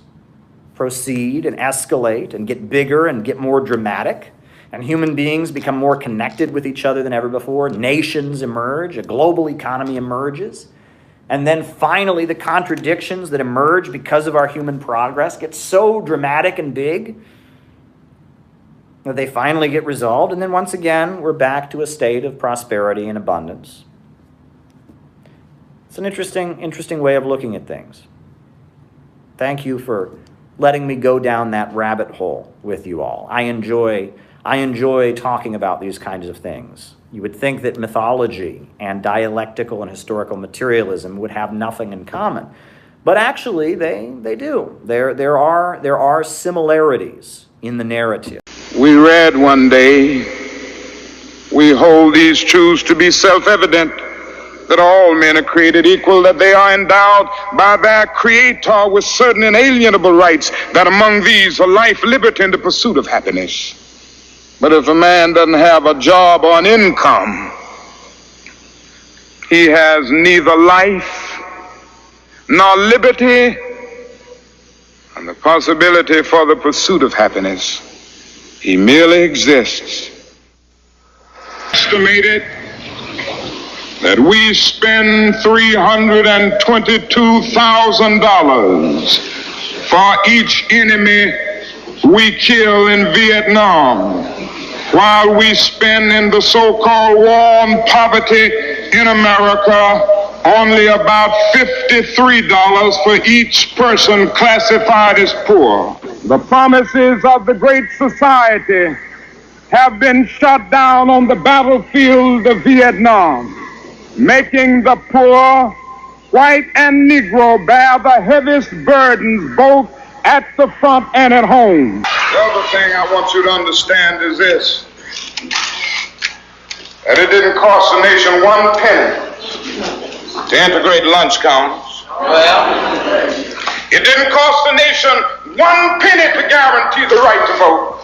K: proceed and escalate and get bigger and get more dramatic. And human beings become more connected with each other than ever before. Nations emerge, a global economy emerges. And then finally, the contradictions that emerge because of our human progress get so dramatic and big that they finally get resolved. And then once again, we're back to a state of prosperity and abundance. It's an interesting way of looking at things. Thank you for letting me go down that rabbit hole with you all. I enjoy talking about these kinds of things. You would think that mythology and dialectical and historical materialism would have nothing in common. But actually, they do. There are similarities in the narrative.
A: We read one day, we hold these truths to be self-evident, that all men are created equal, that they are endowed by their Creator with certain inalienable rights, that among these are life, liberty, and the pursuit of happiness. But if a man doesn't have a job or an income, he has neither life nor liberty and the possibility for the pursuit of happiness. He merely exists. Estimated that we spend $322,000 for each enemy we kill in Vietnam, while we spend in the so-called war on poverty in America only about $53 for each person classified as poor. The promises of the Great Society have been shot down on the battlefield of Vietnam, making the poor, white and Negro, bear the heaviest burdens both at the front and at home. The other thing I want you to understand is this, that it didn't cost the nation one penny to integrate lunch counters. It didn't cost the nation one penny to guarantee the right to vote.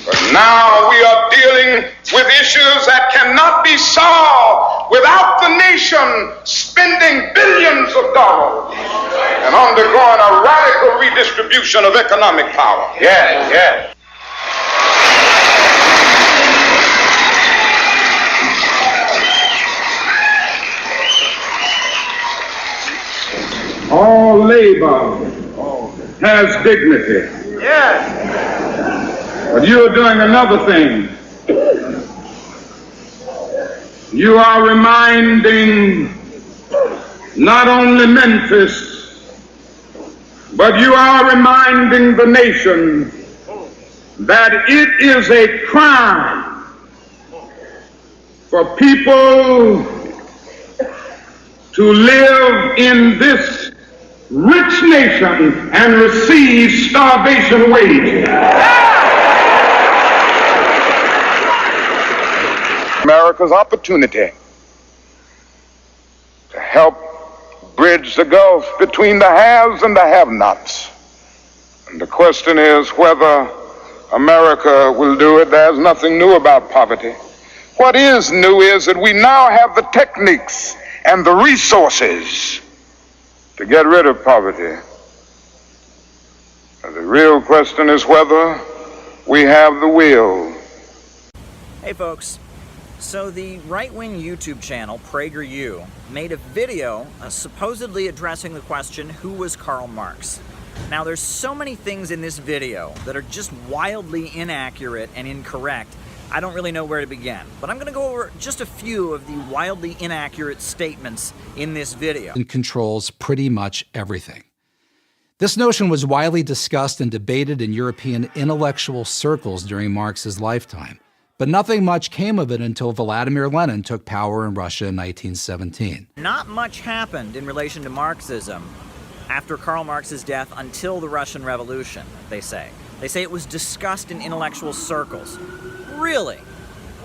A: But now we are dealing with issues that cannot be solved without the nation spending billions of dollars and undergoing a radical redistribution of economic power. Yes. All labor has dignity. Yes. But you're doing another thing. You are reminding not only Memphis, but you are reminding the nation that it is a crime for people to live in this rich nation and receive starvation wages. America's opportunity to help bridge the gulf between the haves and the have-nots. And the question is whether America will do it. There's nothing new about poverty. What is new is that we now have the techniques and the resources to get rid of poverty. And the real question is whether we have the will.
K: Hey folks, so the right-wing YouTube channel PragerU made a video supposedly addressing the question, who was Karl Marx? Now there's so many things in this video that are just wildly inaccurate and incorrect, I don't really know where to begin. But I'm going to go over just a few of the wildly inaccurate statements in this video.
B: And controls pretty much everything. This notion was widely discussed and debated in European intellectual circles during Marx's lifetime. But nothing much came of it until Vladimir Lenin took power in Russia in 1917.
K: Not much happened in relation to Marxism after Karl Marx's death until the Russian Revolution, they say. They say it was discussed in intellectual circles. Really?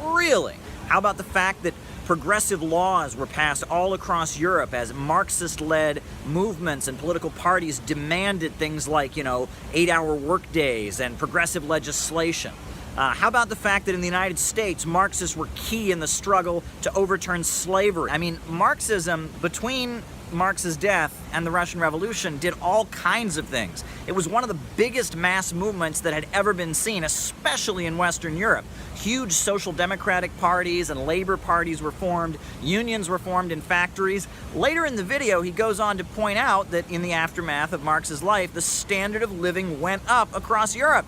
K: Really? How about the fact that progressive laws were passed all across Europe as Marxist-led movements and political parties demanded things like, 8-hour workdays and progressive legislation? How about the fact that in the United States, Marxists were key in the struggle to overturn slavery? I mean, Marxism, between Marx's death and the Russian Revolution, did all kinds of things. It was one of the biggest mass movements that had ever been seen, especially in Western Europe. Huge social democratic parties and labor parties were formed, unions were formed in factories. Later in the video, he goes on to point out that in the aftermath of Marx's life, the standard of living went up across Europe.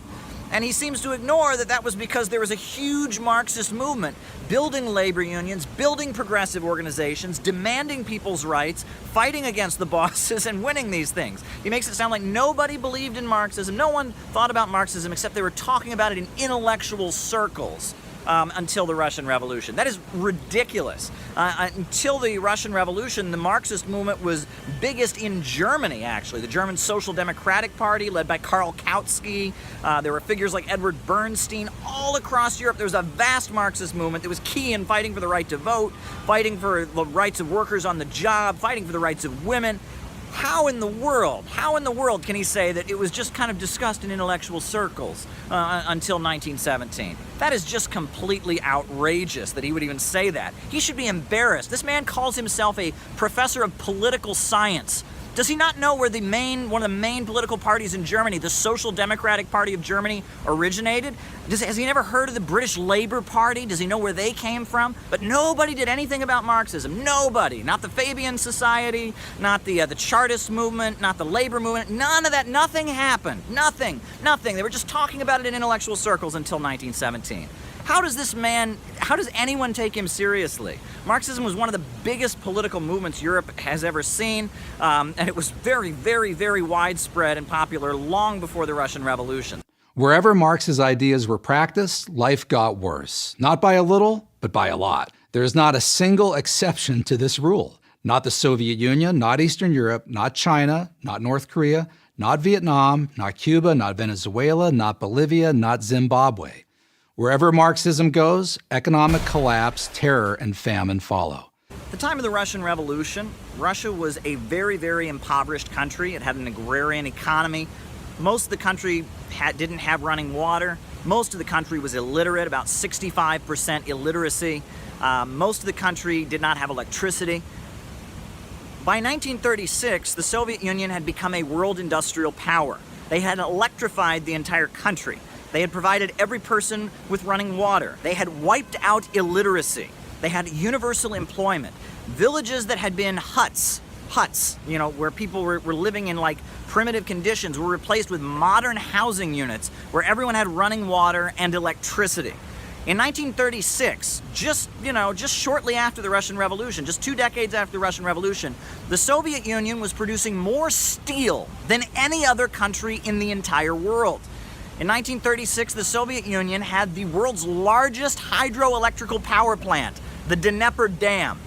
K: And he seems to ignore that that was because there was a huge Marxist movement building labor unions, building progressive organizations, demanding people's rights, fighting against the bosses, and winning these things. He makes it sound like nobody believed in Marxism. No one thought about Marxism except they were talking about it in intellectual circles. Until the Russian Revolution. That is ridiculous. Until the Russian Revolution, the Marxist movement was biggest in Germany, actually. The German Social Democratic Party, led by Karl Kautsky. There were figures like Edward Bernstein. All across Europe, there was a vast Marxist movement that was key in fighting for the right to vote, fighting for the rights of workers on the job, fighting for the rights of women. How in the world can he say that it was just kind of discussed in intellectual circles until 1917? That is just completely outrageous that he would even say that. He should be embarrassed. This man calls himself a professor of political science. Does he not know where one of the main political parties in Germany, the Social Democratic Party of Germany, originated? Has he never heard of the British Labour Party? Does he know where they came from? But nobody did anything about Marxism. Nobody. Not the Fabian Society, not the Chartist movement, not the labor movement. None of that. Nothing happened. Nothing. Nothing. They were just talking about it in intellectual circles until 1917. How does anyone take him seriously? Marxism was one of the biggest political movements Europe has ever seen, and it was very, very, very widespread and popular long before the Russian Revolution.
B: Wherever Marx's ideas were practiced, life got worse. Not by a little, but by a lot. There is not a single exception to this rule. Not the Soviet Union, not Eastern Europe, not China, not North Korea, not Vietnam, not Cuba, not Venezuela, not Bolivia, not Zimbabwe. Wherever Marxism goes, economic collapse, terror, and famine follow.
K: At the time of the Russian Revolution, Russia was a very, very impoverished country. It had an agrarian economy. Most of the country didn't have running water. Most of the country was illiterate, about 65% illiteracy. Most of the country did not have electricity. By 1936, the Soviet Union had become a world industrial power. They had electrified the entire country. They had provided every person with running water. They had wiped out illiteracy. They had universal employment. Villages that had been huts, where people were living in like primitive conditions, were replaced with modern housing units where everyone had running water and electricity. In 1936, just shortly after the Russian Revolution, just 2 decades after the Russian Revolution, the Soviet Union was producing more steel than any other country in the entire world. In 1936, the Soviet Union had the world's largest hydroelectrical power plant, the Dnieper Dam.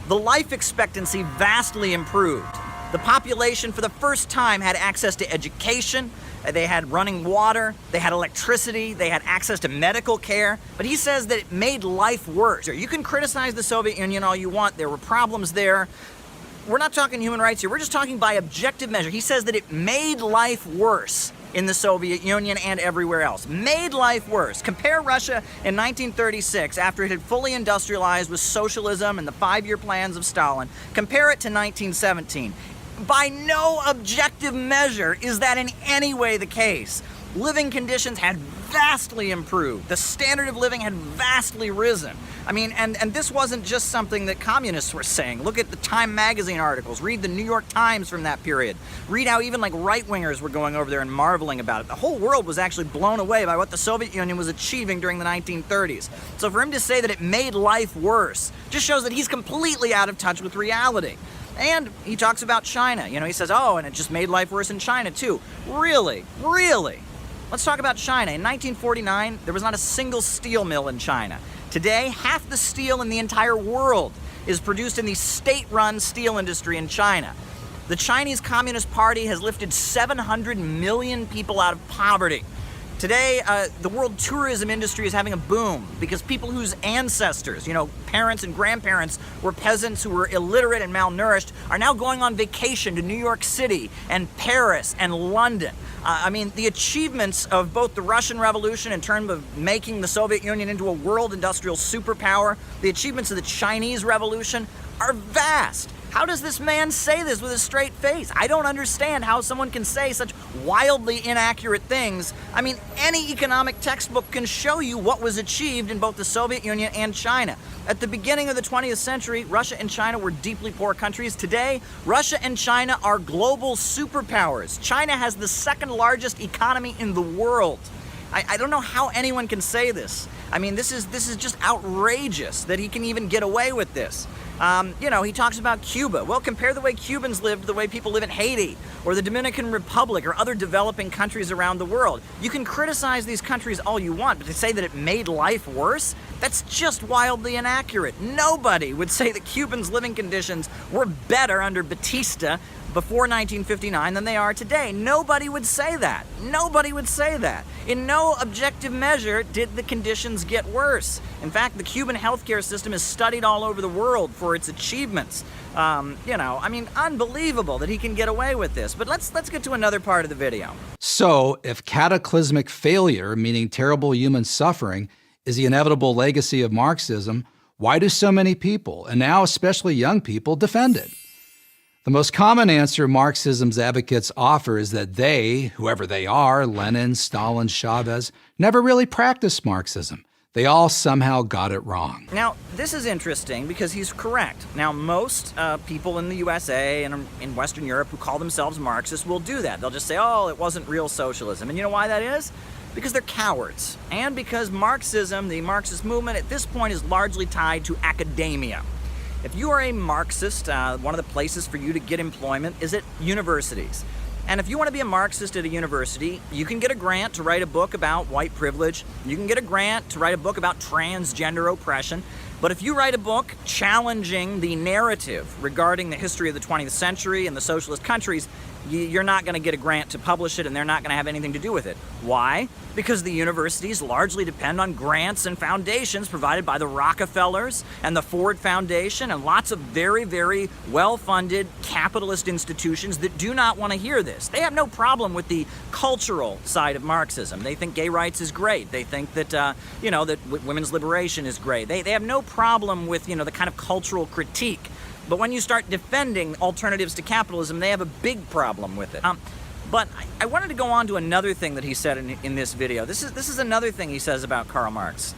K: The life expectancy vastly improved. The population for the first time had access to education, they had running water, they had electricity, they had access to medical care, but he says that it made life worse. You can criticize the Soviet Union all you want, there were problems there. We're not talking human rights here, we're just talking by objective measure. He says that it made life worse in the Soviet Union and everywhere else. Made life worse. Compare Russia in 1936, after it had fully industrialized with socialism and the 5-year plans of Stalin. Compare it to 1917. By no objective measure is that in any way the case. Living conditions had vastly improved. The standard of living had vastly risen. I mean, and this wasn't just something that communists were saying. Look at the Time magazine articles. Read the New York Times from that period. Read how even like right-wingers were going over there and marveling about it. The whole world was actually blown away by what the Soviet Union was achieving during the 1930s. So for him to say that it made life worse just shows that he's completely out of touch with reality. And he talks about China. You know, he says, oh, and it just made life worse in China too. Really? Really? Let's talk about China. In 1949, there was not a single steel mill in China. Today, half the steel in the entire world is produced in the state-run steel industry in China. The Chinese Communist Party has lifted 700 million people out of poverty. Today, the world tourism industry is having a boom because people whose ancestors, you know, parents and grandparents were peasants who were illiterate and malnourished are now going on vacation to New York City and Paris and London. I mean, the achievements of both the Russian Revolution in terms of making the Soviet Union into a world industrial superpower, the achievements of the Chinese Revolution are vast. How does this man say this with a straight face? I don't understand how someone can say such wildly inaccurate things. I mean, any economic textbook can show you what was achieved in both the Soviet Union and China. At the beginning of the 20th century, Russia and China were deeply poor countries. Today, Russia and China are global superpowers. China has the second largest economy in the world. I don't know how anyone can say this. I mean, this is just outrageous that he can even get away with this. You know, he talks about Cuba. Well, compare the way Cubans live to the way people live in Haiti or the Dominican Republic or other developing countries around the world. You can criticize these countries all you want, but to say that it made life worse, that's just wildly inaccurate. Nobody would say that Cubans' living conditions were better under Batista before 1959 than they are today. Nobody would say that. Nobody would say that. In no objective measure did the conditions get worse. In fact, the Cuban healthcare system is studied all over the world for its achievements. You know, I mean, unbelievable that he can get away with this. But let's get to another part of the video.
B: So, if cataclysmic failure, meaning terrible human suffering, is the inevitable legacy of Marxism, why do so many people, and now especially young people, defend it? The most common answer Marxism's advocates offer is that they, whoever they are, Lenin, Stalin, Chavez, never really practiced Marxism. They all somehow got it wrong.
K: Now, this is interesting because he's correct. Now, most people in the USA and in Western Europe who call themselves Marxists will do that. They'll just say, oh, it wasn't real socialism. And you know why that is? Because they're cowards. And because Marxism, the Marxist movement, at this point is largely tied to academia. If you are a Marxist, one of the places for you to get employment is at universities. And if you want to be a Marxist at a university, you can get a grant to write a book about white privilege. You can get a grant to write a book about transgender oppression. But if you write a book challenging the narrative regarding the history of the 20th century and the socialist countries, you're not going to get a grant to publish it, and they're not going to have anything to do with it. Why? Because the universities largely depend on grants and foundations provided by the Rockefellers and the Ford Foundation and lots of very, very well-funded capitalist institutions that do not want to hear this. They have no problem with the cultural side of Marxism. They think gay rights is great. They think that, you know, that women's liberation is great. They have no problem with, you know, the kind of cultural critique. But when you start defending alternatives to capitalism, they have a big problem with it. But I wanted to go on to another thing that he said in this video. This is another thing he says about Karl Marx.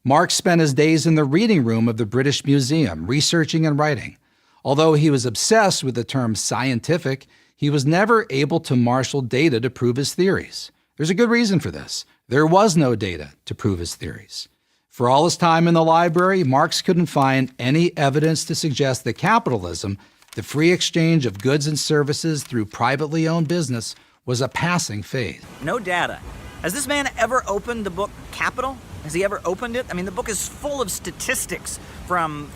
B: Marx spent his days in the reading room of the British Museum, researching and writing. Although he was obsessed with the term scientific, he was never able to marshal data to prove his theories. There's a good reason for this. There was no data to prove his theories. For all his time in the library, Marx couldn't find any evidence to suggest that capitalism, the free exchange of goods and services through privately owned business, was a passing phase.
K: No data. Has this man ever opened the book Capital? Has he ever opened it? I mean, the book is full of statistics from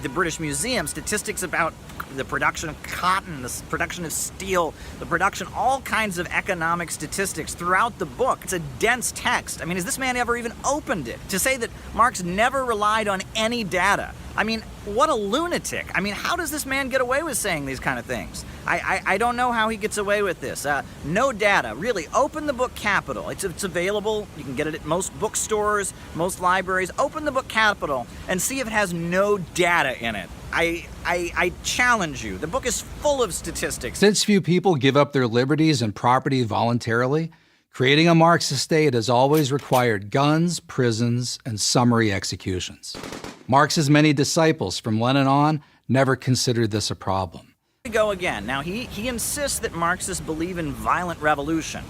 K: the British Museum, statistics about the production of cotton, the production of steel, the production, all kinds of economic statistics throughout the book. It's a dense text. I mean, has this man ever even opened it? To say that Marx never relied on any data, I mean, what a lunatic. I mean, how does this man get away with saying these kind of things? I don't know how he gets away with this. No data. Really, open the book Capital. It's available. You can get it at most bookstores, most libraries. Open the book Capital and see if it has no data in it. I challenge you. The book is full of statistics.
B: Since few people give up their liberties and property voluntarily, creating a Marxist state has always required guns, prisons, and summary executions. Marx's many disciples from Lenin on never considered this a problem.
K: Here we go again. Now, he insists that Marxists believe in violent revolution.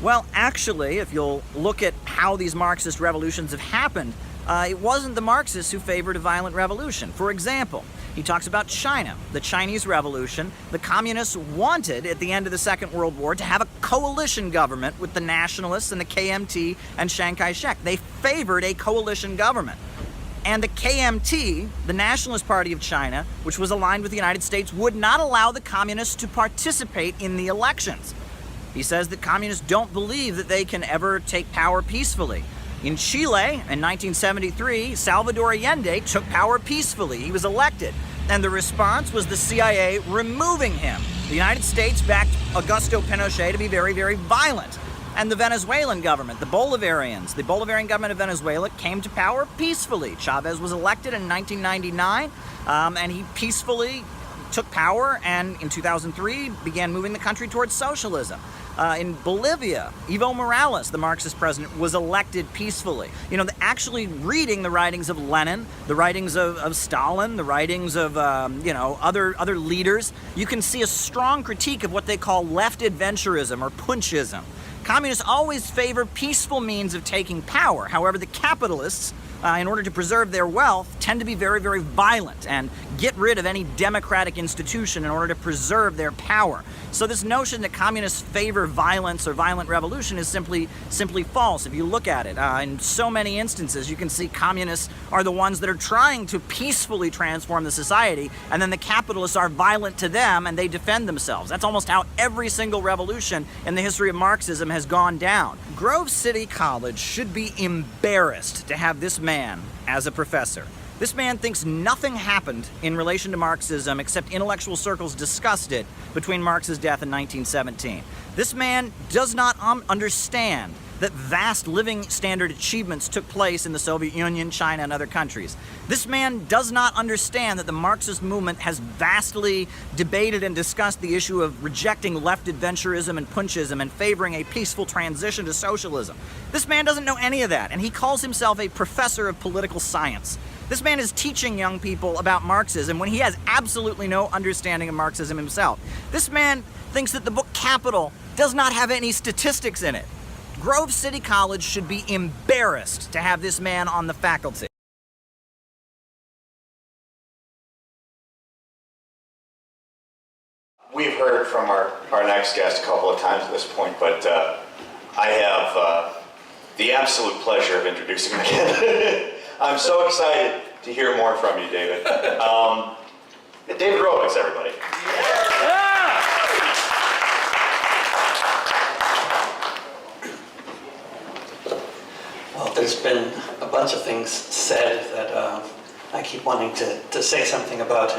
K: Well, actually, if you'll look at how these Marxist revolutions have happened, it wasn't the Marxists who favored a violent revolution. For example, he talks about China, the Chinese Revolution. The communists wanted, at the end of the Second World War, to have a coalition government with the nationalists and the KMT and Chiang Kai-shek. They favored a coalition government. And the KMT, the Nationalist Party of China, which was aligned with the United States, would not allow the communists to participate in the elections. He says that communists don't believe that they can ever take power peacefully. In Chile, in 1973, Salvador Allende took power peacefully. He was elected. And the response was the CIA removing him. The United States backed Augusto Pinochet to be very, very violent. And the Venezuelan government, the Bolivarian government of Venezuela came to power peacefully. Chavez was elected in 1999, and he peacefully took power and in 2003 began moving the country towards socialism. In Bolivia, Evo Morales, the Marxist president, was elected peacefully. You know, actually reading the writings of Lenin, the writings of Stalin, the writings of, other leaders, you can see a strong critique of what they call left adventurism or punchism. Communists always favor peaceful means of taking power. However, the capitalists, in order to preserve their wealth, tend to be very, very violent and get rid of any democratic institution in order to preserve their power. So this notion that communists favor violence or violent revolution is simply false. If you look at it, in so many instances, you can see communists are the ones that are trying to peacefully transform the society, and then the capitalists are violent to them and they defend themselves. That's almost how every single revolution in the history of Marxism has gone down. Grove City College should be embarrassed to have this man as a professor. This man thinks nothing happened in relation to Marxism except intellectual circles discussed it between Marx's death in 1917. This man does not understand that vast living standard achievements took place in the Soviet Union, China, and other countries. This man does not understand that the Marxist movement has vastly debated and discussed the issue of rejecting left adventurism and punchism and favoring a peaceful transition to socialism. This man doesn't know any of that, and he calls himself a professor of political science. This man is teaching young people about Marxism when he has absolutely no understanding of Marxism himself. This man thinks that the book Capital does not have any statistics in it. Grove City College should be embarrassed to have this man on the faculty.
E: We've heard from our next guest a couple of times at this point, but I have the absolute pleasure of introducing him again. I'm so excited to hear more from you, David. David Rovics, everybody.
G: Well, there's been a bunch of things said that I keep wanting to say something about,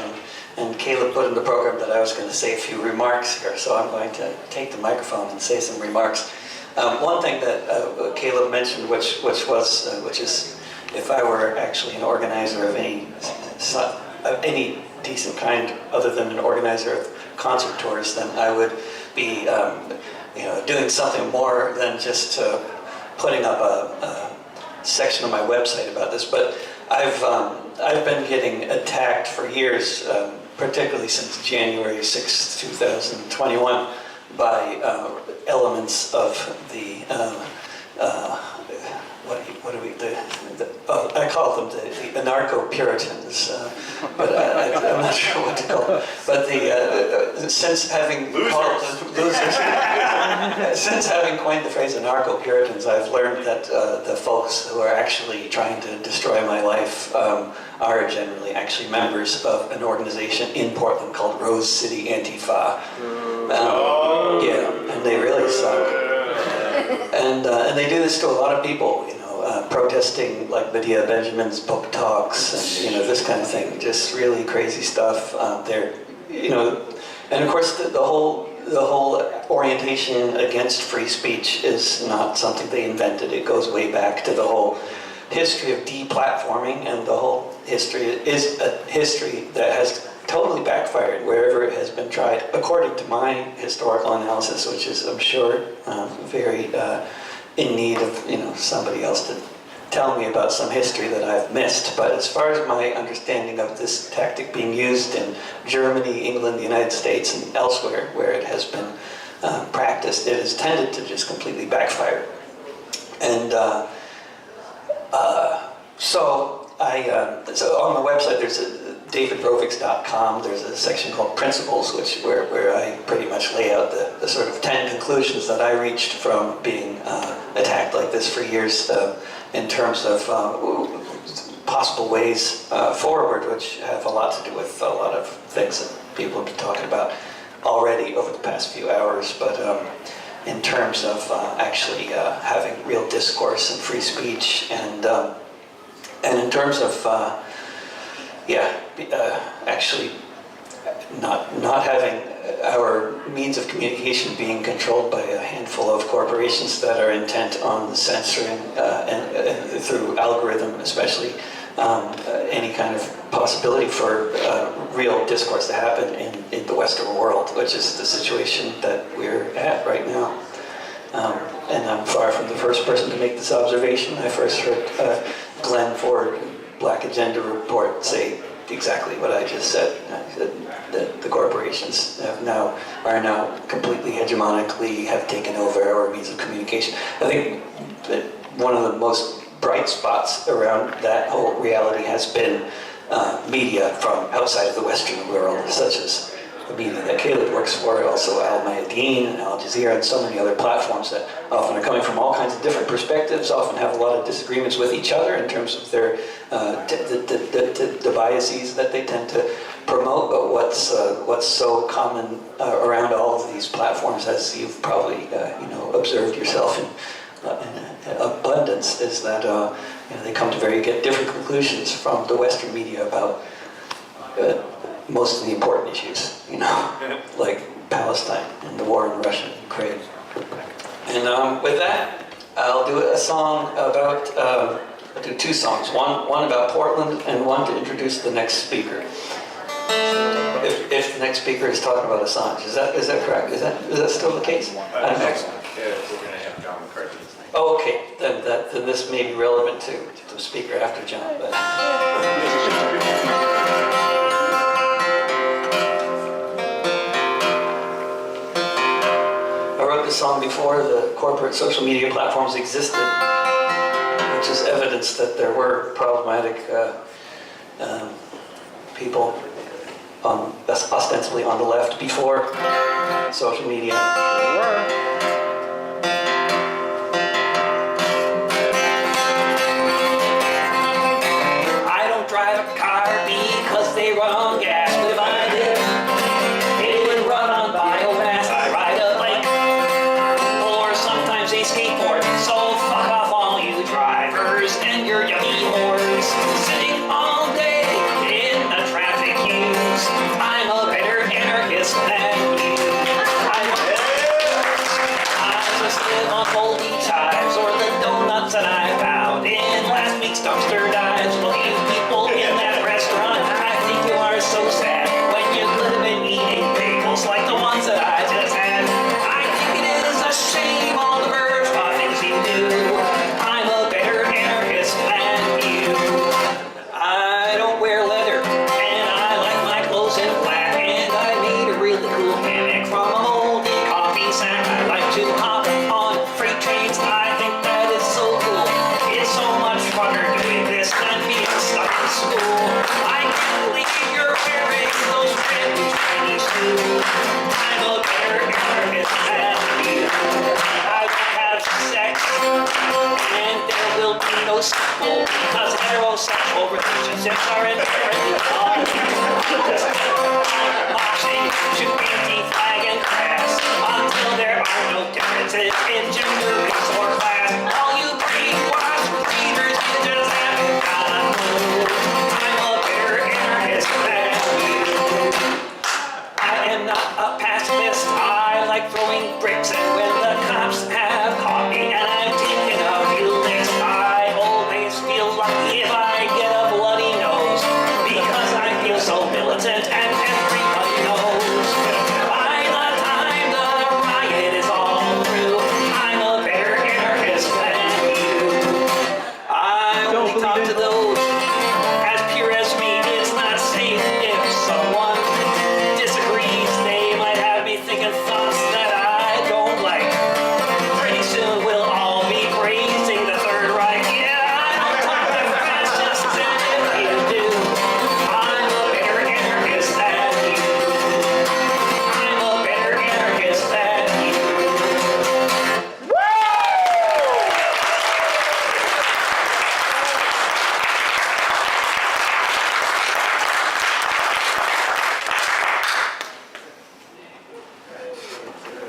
G: and Caleb put in the program that I was going to say a few remarks here, so I'm going to take the microphone and say some remarks. One thing that Caleb mentioned, which is if I were actually an organizer of any decent kind, other than an organizer of concert tours, then I would be doing something more than just putting up a section on my website about this. But I've been getting attacked for years, particularly since January 6, 2021, by elements of the I call them the anarcho-Puritans, but I'm not sure what to call them. But since having called losers, since having coined the phrase anarcho-Puritans, I've learned that the folks who are actually trying to destroy my life are generally actually members of an organization in Portland called Rose City Antifa. Yeah, and they really suck. And they do this to a lot of people, you know, protesting like Medea Benjamin's book talks and, you know, this kind of thing. Just really crazy stuff. They're, you know, and of course the whole orientation against free speech is not something they invented. It goes way back to the whole history of deplatforming, and the whole history is a history that has totally backfired wherever it has been tried, according to my historical analysis, which is, I'm sure, very in need of, you know, somebody else to tell me about some history that I've missed. But as far as my understanding of this tactic being used in Germany, England, the United States, and elsewhere where it has been practiced, it has tended to just completely backfire. And so on the website, there's davidrovics.com, there's a section called Principles, where I pretty much lay out the sort of 10 conclusions that I reached from being attacked like this for years, in terms of possible ways forward, which have a lot to do with a lot of things that people have been talking about already over the past few hours. But in terms of actually having real discourse and free speech, and in terms of actually not having our means of communication being controlled by a handful of corporations that are intent on censoring and through algorithm, especially any kind of possibility for real discourse to happen in the Western world, which is the situation that we're at right now. And I'm far from the first person to make this observation. I first heard Glenn Ford, Black Agenda Report, say exactly what I just said. That the corporations are now completely hegemonically have taken over our means of communication. I think that one of the most bright spots around that whole reality has been media from outside of the Western world, such as the media that Caleb works for, also Al Mayadeen and Al Jazeera and so many other platforms that often are coming from all kinds of different perspectives, often have a lot of disagreements with each other in terms of their the biases that they tend to promote. But what's so common around all of these platforms, as you've probably observed yourself in abundance, is that they come to very different conclusions from the Western media about most of the important issues, like Palestine and the war in Russia and Ukraine. And with that, I'll do a song about, I'll do two songs, one about Portland and one to introduce the next speaker. If the next speaker is talking about Assange, is that correct? Is that still the case?
E: Next one, we're going to have John McCarthy.
G: Oh, okay. Then this may be relevant to the speaker after John. But. I wrote this song before the corporate social media platforms existed, which is evidence that there were problematic people ostensibly on the left before social media. There were.
D: Drive a car because they run on gas, but if I did, it would run on biomass. I ride a bike, or sometimes a skateboard, so fuck off all you drivers and your yucky whores, sitting all day in the traffic queues. I'm a better anarchist than you.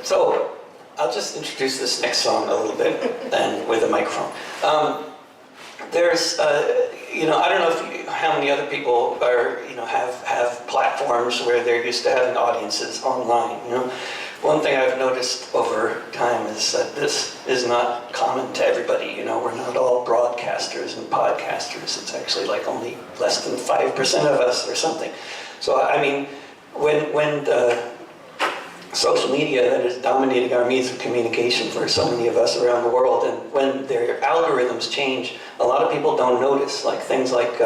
G: So I'll just introduce this next song a little bit, and with a microphone. There's, you know, I don't know how many other people are, you know, have platforms where they're used to having audiences online. You know, one thing I've noticed over time is that this is not common to everybody. You know, we're not all broadcasters and podcasters. It's actually like only less than 5% of us or something. So I mean, when social media that is dominating our means of communication for so many of us around the world, and when their algorithms change, a lot of people don't notice, like things like,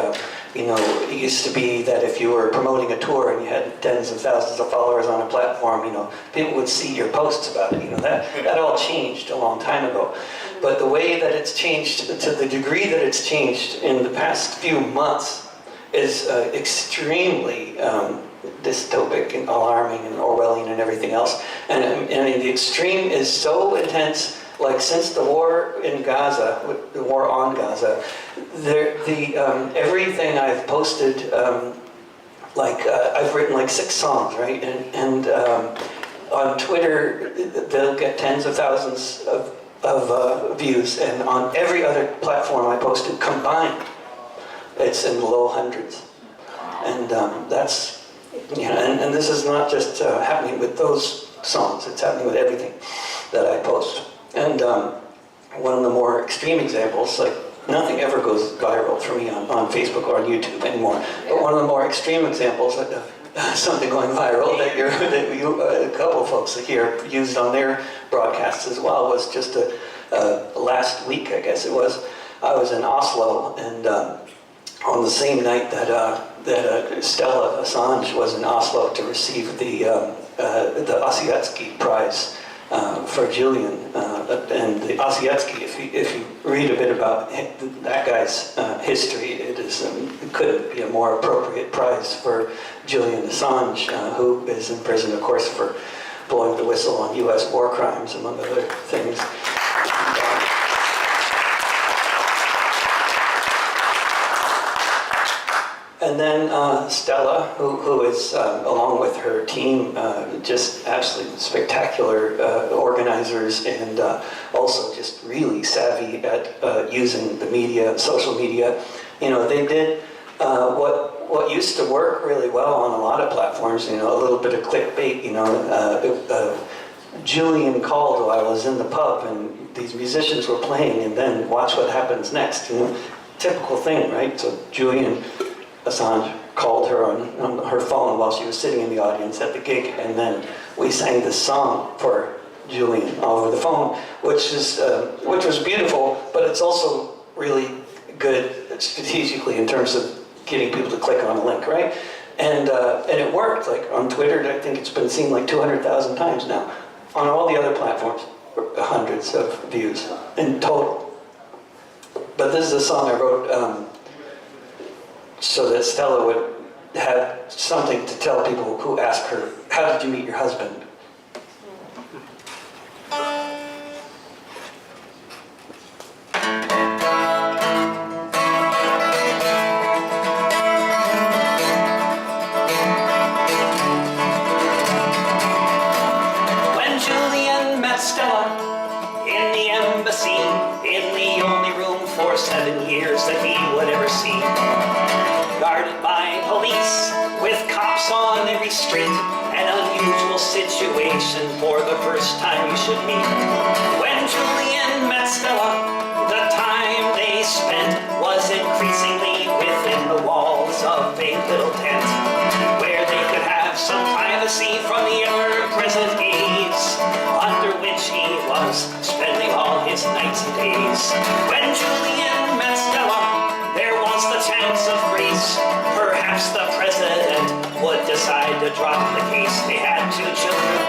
G: you know, it used to be that if you were promoting a tour and you had tens of thousands of followers on a platform, you know, people would see your posts about it, you know, that all changed a long time ago. But the way that it's changed, to the degree that it's changed in the past few months, is extremely dystopic and alarming and Orwellian and everything else. And the extreme is so intense, like since the war in Gaza, the war on Gaza, everything I've posted, I've written like 6 songs, right? And on Twitter, they'll get tens of thousands of views, and on every other platform I posted combined, it's in the low hundreds. And that's, you know, and this is not just happening with those songs, it's happening with everything that I post. And one of the more extreme examples, like nothing ever goes viral for me on Facebook or on YouTube anymore, but one of the more extreme examples of something going viral that a couple of folks here used on their broadcasts as well was just last week, I guess it was. I was in Oslo, and on the same night that Stella Assange was in Oslo to receive the Ossietzky Prize for Julian, and the Ossietzky, if you read a bit about that guy's history, it couldn't be a more appropriate prize for Julian Assange, who is in prison, of course, for blowing the whistle on U.S. war crimes, among other things. And then Stella, who is, along with her team, just absolutely spectacular organizers, and also just really savvy at using the media, social media. You know, they did what used to work really well on a lot of platforms, you know, a little bit of clickbait, you know. Julian called while I was in the pub, and these musicians were playing, and then watch what happens next, you know. Typical thing, right? So Julian Assange called her on her phone while she was sitting in the audience at the gig, and then we sang this song for Julian over the phone, which was beautiful, but it's also really good strategically in terms of getting people to click on a link, right? And it worked. Like on Twitter, I think it's been seen like 200,000 times now. On all the other platforms, hundreds of views in total. But this is a song I wrote so that Stella would have something to tell people who ask her, "How did you meet your husband?"
D: When Julian met Stella in the embassy, in the only room for 7 years that he would ever see, guarded by police, with cops on every street, an unusual situation for the first time you should meet. When Julian met Stella, the time they spent was increasingly within the walls of a little tent, where they could have some privacy from the ever-present haze, under which he was spending all his nights and days. When Julian met Stella, there was the chance of grace. Perhaps the president would decide to drop the case. They had 2 children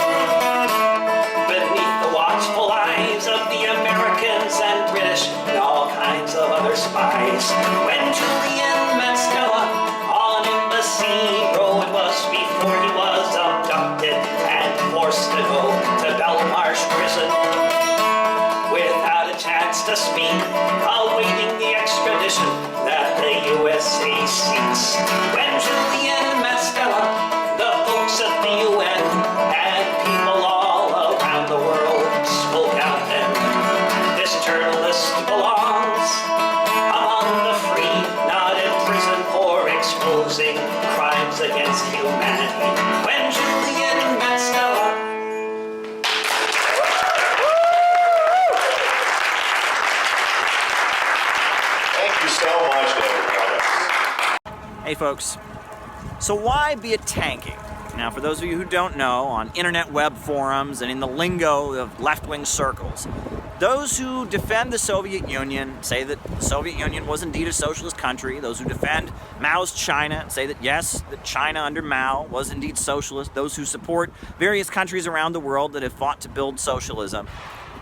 D: beneath the watchful eyes of the Americans and British and all kinds of other spies. When Julian met Stella on Embassy Row, it was before he was abducted and forced to go to Belmarsh prison without a chance to speak, awaiting the extradition that the USA seeks. When Julian met Stella, the folks at the UN and people all around the against humanity when Julian met Stella.
E: Thank you so much, David.
K: Hey folks, so why be a tankie? Now for those of you who don't know, on internet web forums and in the lingo of left-wing circles, those who defend the Soviet Union say that the Soviet Union was indeed a socialist country. Those who defend Mao's China say that yes, that China under Mao was indeed socialist. Those who support various countries around the world that have fought to build socialism,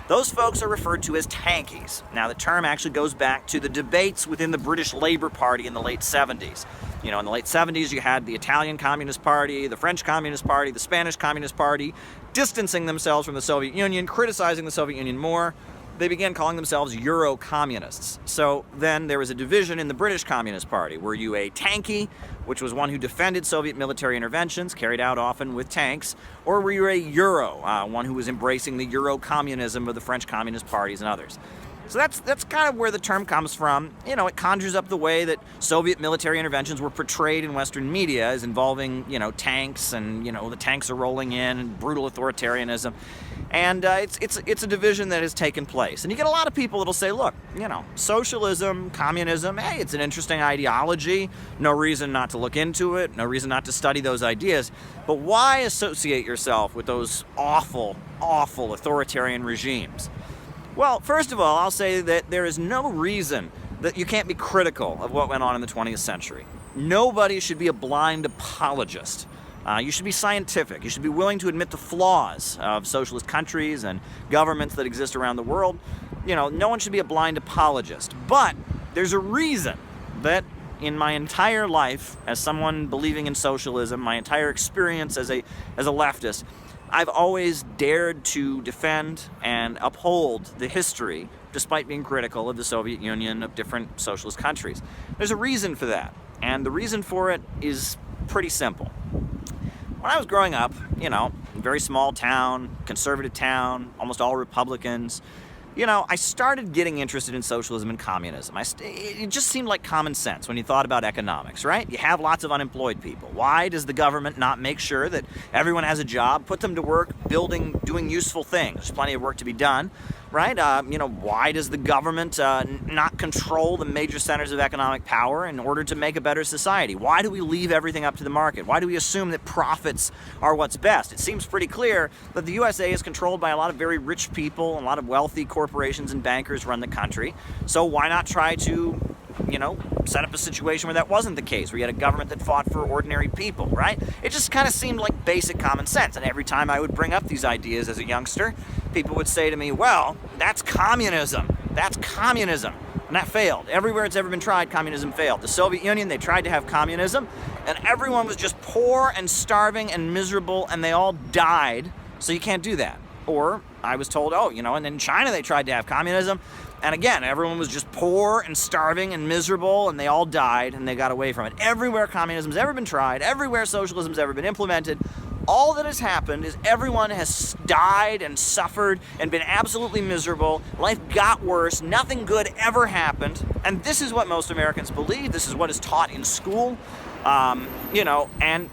K: those folks are referred to as tankies. Now the term actually goes back to the debates within the British Labour Party in the late 70s. You know, in the late 70s you had the Italian Communist Party, the French Communist Party, the Spanish Communist Party, distancing themselves from the Soviet Union, criticizing the Soviet Union more. They began calling themselves Euro-communists. So then there was a division in the British Communist Party. Were you a tankie, which was one who defended Soviet military interventions, carried out often with tanks, or were you a Euro, one who was embracing the Euro-communism of the French Communist parties and others? So that's kind of where the term comes from. You know, it conjures up the way that Soviet military interventions were portrayed in Western media as involving, you know, tanks and, you know, the tanks are rolling in and brutal authoritarianism. And it's a division that has taken place. And you get a lot of people that'll say, look, you know, socialism, communism, hey, it's an interesting ideology. No reason not to look into it. No reason not to study those ideas. But why associate yourself with those awful, awful authoritarian regimes? Well, first of all, I'll say that there is no reason that you can't be critical of what went on in the 20th century. Nobody should be a blind apologist. You should be scientific. You should be willing to admit the flaws of socialist countries and governments that exist around the world. You know, no one should be a blind apologist. But there's a reason that in my entire life, as someone believing in socialism, my entire experience as a leftist, I've always dared to defend and uphold the history, despite being critical of the Soviet Union, of different socialist countries. There's a reason for that, and the reason for it is pretty simple. When I was growing up, you know, very small town, conservative town, almost all Republicans, you know, I started getting interested in socialism and communism. It just seemed like common sense when you thought about economics, right? You have lots of unemployed people. Why does the government not make sure that everyone has a job, put them to work doing useful things? There's plenty of work to be done, right? You know, why does the government not control the major centers of economic power in order to make a better society? Why do we leave everything up to the market? Why do we assume that profits are what's best? It seems pretty clear that the USA is controlled by a lot of very rich people, and a lot of wealthy corporations and bankers run the country. So why not try to, you know, set up a situation where that wasn't the case, where you had a government that fought for ordinary people, right? It just kind of seemed like basic common sense. And every time I would bring up these ideas as a youngster, people would say to me, well, that's communism. That's communism. And that failed. Everywhere it's ever been tried, communism failed. The Soviet Union, they tried to have communism, and everyone was just poor and starving and miserable, and they all died. So you can't do that. Or I was told, oh, you know, and in China they tried to have communism, and again, everyone was just poor and starving and miserable, and they all died, and they got away from it. Everywhere communism's ever been tried, everywhere socialism's ever been implemented, all that has happened is everyone has died and suffered and been absolutely miserable. Life got worse. Nothing good ever happened. And this is what most Americans believe. This is what is taught in school. You know, and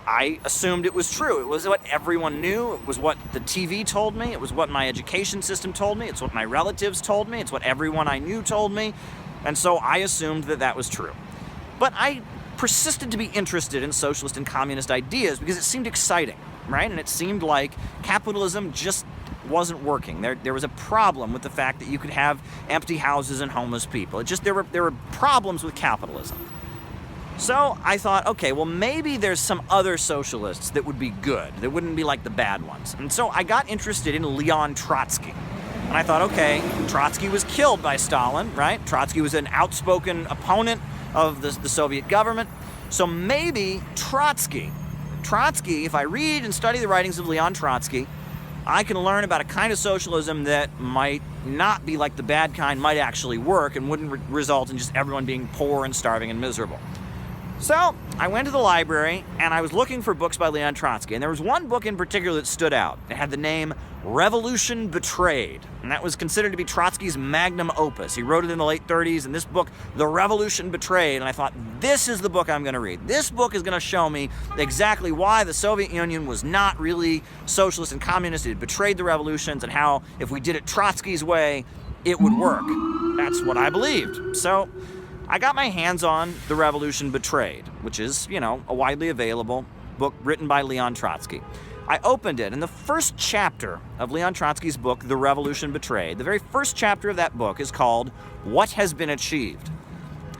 K: I assumed it was true. It was what everyone knew. It was what the TV told me. It was what my education system told me. It's what my relatives told me. It's what everyone I knew told me. And so I assumed that that was true. But I persisted to be interested in socialist and communist ideas because it seemed exciting, right? And it seemed like capitalism just wasn't working. There was a problem with the fact that you could have empty houses and homeless people. There were problems with capitalism. So I thought, okay, well maybe there's some other socialists that would be good, that wouldn't be like the bad ones. And so I got interested in Leon Trotsky. And I thought, okay, Trotsky was killed by Stalin, right? Trotsky was an outspoken opponent of the Soviet government. So maybe Trotsky, if I read and study the writings of Leon Trotsky, I can learn about a kind of socialism that might not be like the bad kind, might actually work and wouldn't result in just everyone being poor and starving and miserable. So I went to the library and I was looking for books by Leon Trotsky, and there was one book in particular that stood out. It had the name Revolution Betrayed, and that was considered to be Trotsky's magnum opus. He wrote it in the late 30s, and this book, The Revolution Betrayed, and I thought, this is the book I'm going to read. This book is going to show me exactly why the Soviet Union was not really socialist and communist. It had betrayed the revolutions, and how if we did it Trotsky's way, it would work. That's what I believed. So I got my hands on The Revolution Betrayed, which is, you know, a widely available book written by Leon Trotsky. I opened it, and the first chapter of Leon Trotsky's book, The Revolution Betrayed, the very first chapter of that book is called What Has Been Achieved.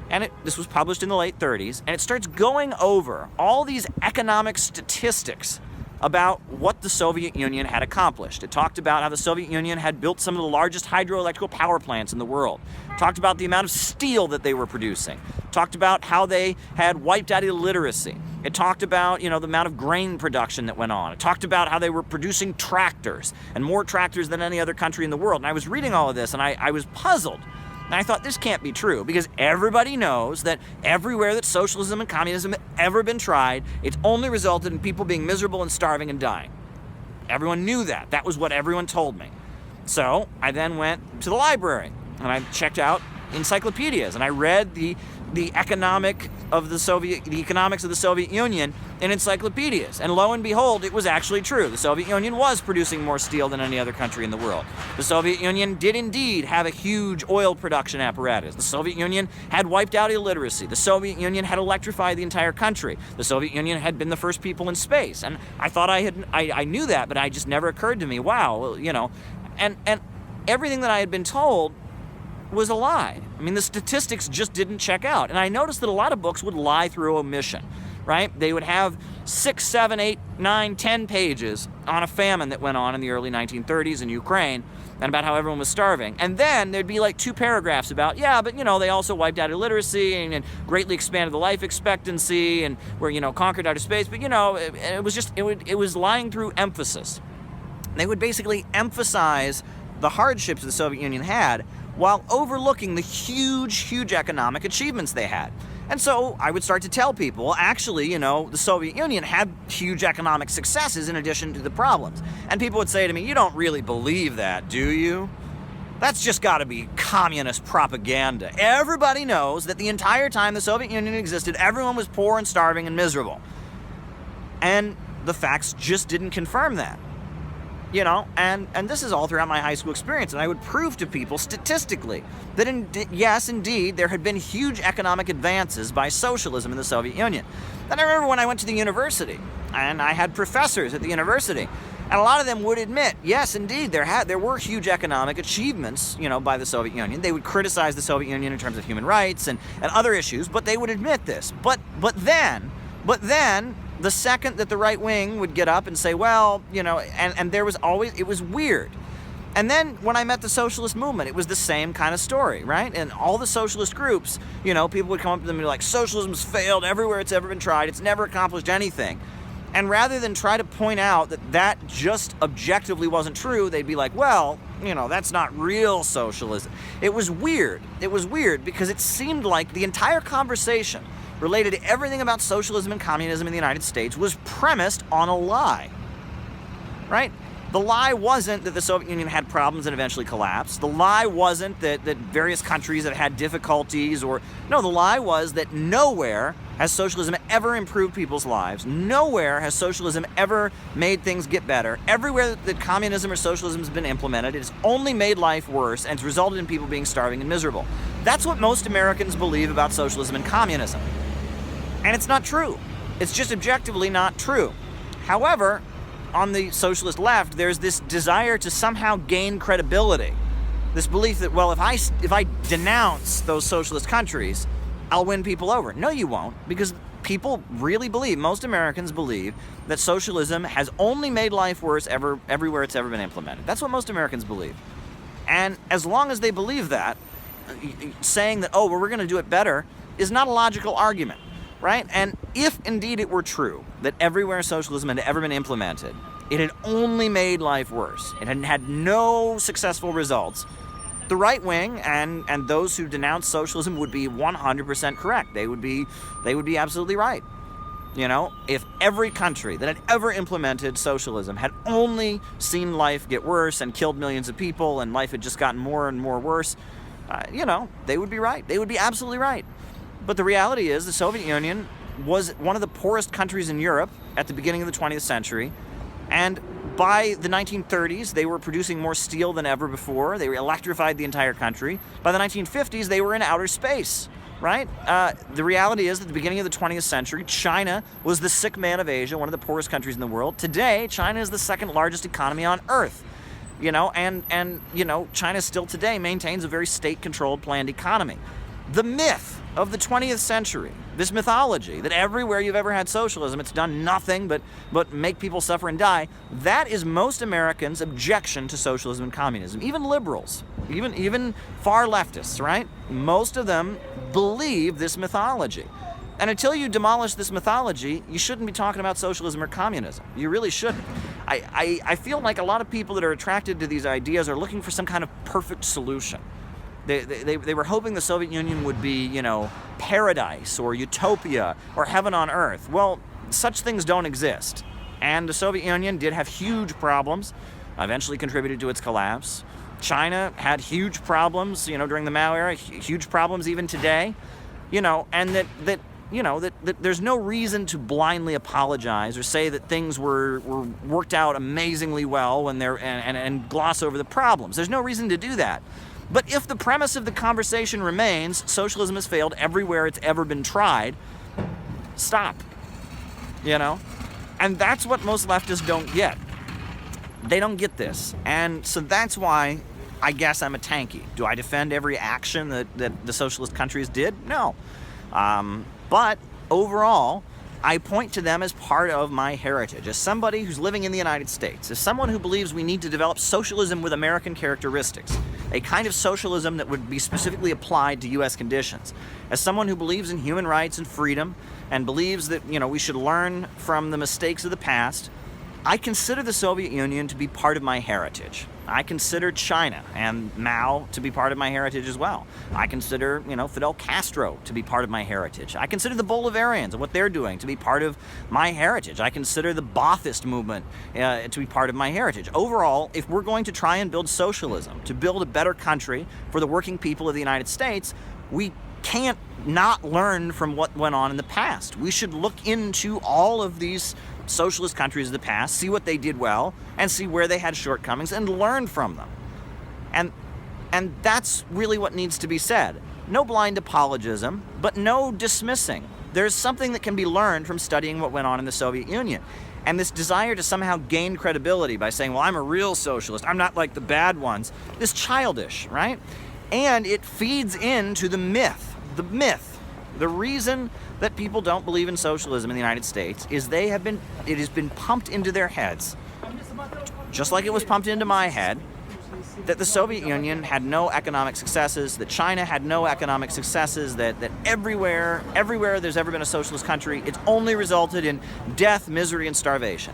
K: And this was published in the late 30s, and it starts going over all these economic statistics about what the Soviet Union had accomplished. It talked about how the Soviet Union had built some of the largest hydroelectric power plants in the world. It talked about the amount of steel that they were producing. It talked about how they had wiped out illiteracy. It talked about, you know, the amount of grain production that went on. It talked about how they were producing tractors, and more tractors than any other country in the world. And I was reading all of this, and I was puzzled. And I thought, this can't be true, because everybody knows that everywhere that socialism and communism have ever been tried, it's only resulted in people being miserable and starving and dying. Everyone knew that. That was what everyone told me. So I then went to the library, and I checked out encyclopedias, and I read the economics of the Soviet Union in encyclopedias. And lo and behold, it was actually true. The Soviet Union was producing more steel than any other country in the world. The Soviet Union did indeed have a huge oil production apparatus. The Soviet Union had wiped out illiteracy. The Soviet Union had electrified the entire country. The Soviet Union had been the first people in space. And I thought I knew that, but it just never occurred to me, wow, well, you know, and everything that I had been told was a lie. I mean, the statistics just didn't check out. And I noticed that a lot of books would lie through omission, right? They would have 6, 7, 8, 9, 10 pages on a famine that went on in the early 1930s in Ukraine, and about how everyone was starving. And then there'd be like 2 paragraphs about, yeah, but, you know, they also wiped out illiteracy and greatly expanded the life expectancy and were, you know, conquered outer space. But, you know, it was lying through emphasis. They would basically emphasize the hardships the Soviet Union had while overlooking the huge economic achievements they had. And so I would start to tell people, well, actually, you know, the Soviet Union had huge economic successes in addition to the problems. And people would say to me, you don't really believe that, do you? That's just got to be communist propaganda. Everybody knows that the entire time the Soviet Union existed, everyone was poor and starving and miserable. And the facts just didn't confirm that. You know, and this is all throughout my high school experience, and I would prove to people statistically that yes, indeed, there had been huge economic advances by socialism in the Soviet Union. Then I remember when I went to the university, and I had professors at the university, and a lot of them would admit, yes, indeed, there were huge economic achievements, you know, by the Soviet Union. They would criticize the Soviet Union in terms of human rights and other issues, but they would admit this. But then, the second that the right wing would get up and say, well, you know, and there was always, it was weird. And then when I met the socialist movement, it was the same kind of story, right? And all the socialist groups, you know, people would come up to them and be like, socialism's failed everywhere it's ever been tried. It's never accomplished anything. And rather than try to point out that just objectively wasn't true, they'd be like, well, you know, that's not real socialism. It was weird. It was weird because it seemed like the entire conversation related to everything about socialism and communism in the United States was premised on a lie, right? The lie wasn't that the Soviet Union had problems and eventually collapsed. The lie wasn't that various countries have had difficulties no, the lie was that nowhere has socialism ever improved people's lives. Nowhere has socialism ever made things get better. Everywhere that communism or socialism has been implemented, it's only made life worse and it's resulted in people being starving and miserable. That's what most Americans believe about socialism and communism. And it's not true. It's just objectively not true. However, on the socialist left, there's this desire to somehow gain credibility. This belief that, well, if I denounce those socialist countries, I'll win people over. No, you won't, because people really believe, most Americans believe, that socialism has only made life worse everywhere it's ever been implemented. That's what most Americans believe. And as long as they believe that, saying that, oh, well, we're going to do it better, is not a logical argument. Right? And if indeed it were true that everywhere socialism had ever been implemented, it had only made life worse, it had had no successful results, the right wing and those who denounce socialism would be 100% correct. They would be absolutely right. You know, if every country that had ever implemented socialism had only seen life get worse and killed millions of people, and life had just gotten more and more worse, you know, they would be right. They would be absolutely right. But the reality is the Soviet Union was one of the poorest countries in Europe at the beginning of the 20th century. And by the 1930s, they were producing more steel than ever before. They electrified the entire country. By the 1950s, they were in outer space, right? The reality is, at the beginning of the 20th century, China was the sick man of Asia, one of the poorest countries in the world. Today, China is the second largest economy on Earth. You know, and you know, China still today maintains a very state-controlled, planned economy. The myth of the 20th century, this mythology that everywhere you've ever had socialism, it's done nothing but make people suffer and die, that is most Americans' objection to socialism and communism. Even liberals, even far leftists, right? Most of them believe this mythology. And until you demolish this mythology, you shouldn't be talking about socialism or communism. You really shouldn't. I feel like a lot of people that are attracted to these ideas are looking for some kind of perfect solution. They were hoping the Soviet Union would be, you know, paradise or utopia or heaven on earth. Well, such things don't exist. And the Soviet Union did have huge problems, eventually contributed to its collapse. China had huge problems, you know, during the Mao era, huge problems even today, you know, and that there's no reason to blindly apologize or say that things were worked out amazingly well when they're and gloss over the problems. There's no reason to do that. But if the premise of the conversation remains, socialism has failed everywhere it's ever been tried, stop. You know? And that's what most leftists don't get. They don't get this. And so that's why I guess I'm a tankie. Do I defend every action that the socialist countries did? No. But overall, I point to them as part of my heritage, as somebody who's living in the United States, as someone who believes we need to develop socialism with American characteristics, a kind of socialism that would be specifically applied to U.S. conditions, as someone who believes in human rights and freedom and believes that, you know, we should learn from the mistakes of the past. I consider the Soviet Union to be part of my heritage. I consider China and Mao to be part of my heritage as well. I consider, you know, Fidel Castro to be part of my heritage. I consider the Bolivarians and what they're doing to be part of my heritage. I consider the Ba'athist movement to be part of my heritage. Overall, if we're going to try and build socialism, to build a better country for the working people of the United States, we can't not learn from what went on in the past. We should look into all of these socialist countries of the past, see what they did well, and see where they had shortcomings, and learn from them. And that's really what needs to be said. No blind apologism, but no dismissing. There's something that can be learned from studying what went on in the Soviet Union. And this desire to somehow gain credibility by saying, well, I'm a real socialist, I'm not like the bad ones, is childish, right? And it feeds into the myth. The reason that people don't believe in socialism in the United States is it has been pumped into their heads, just like it was pumped into my head, that the Soviet Union had no economic successes, that China had no economic successes, that everywhere there's ever been a socialist country, it's only resulted in death, misery, and starvation.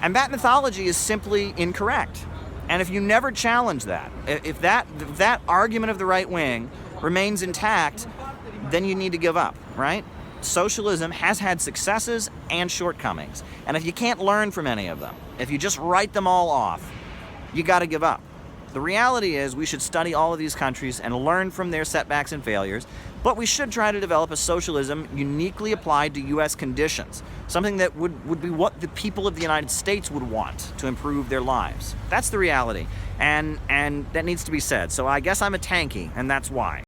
K: And that mythology is simply incorrect. And if you never challenge that, if that argument of the right wing remains intact, then you need to give up, right? Socialism has had successes and shortcomings. And if you can't learn from any of them, if you just write them all off, you got to give up. The reality is we should study all of these countries and learn from their setbacks and failures, but we should try to develop a socialism uniquely applied to U.S. conditions, something that would be what the people of the United States would want to improve their lives. That's the reality, and that needs to be said. So I guess I'm a tankie, and that's why.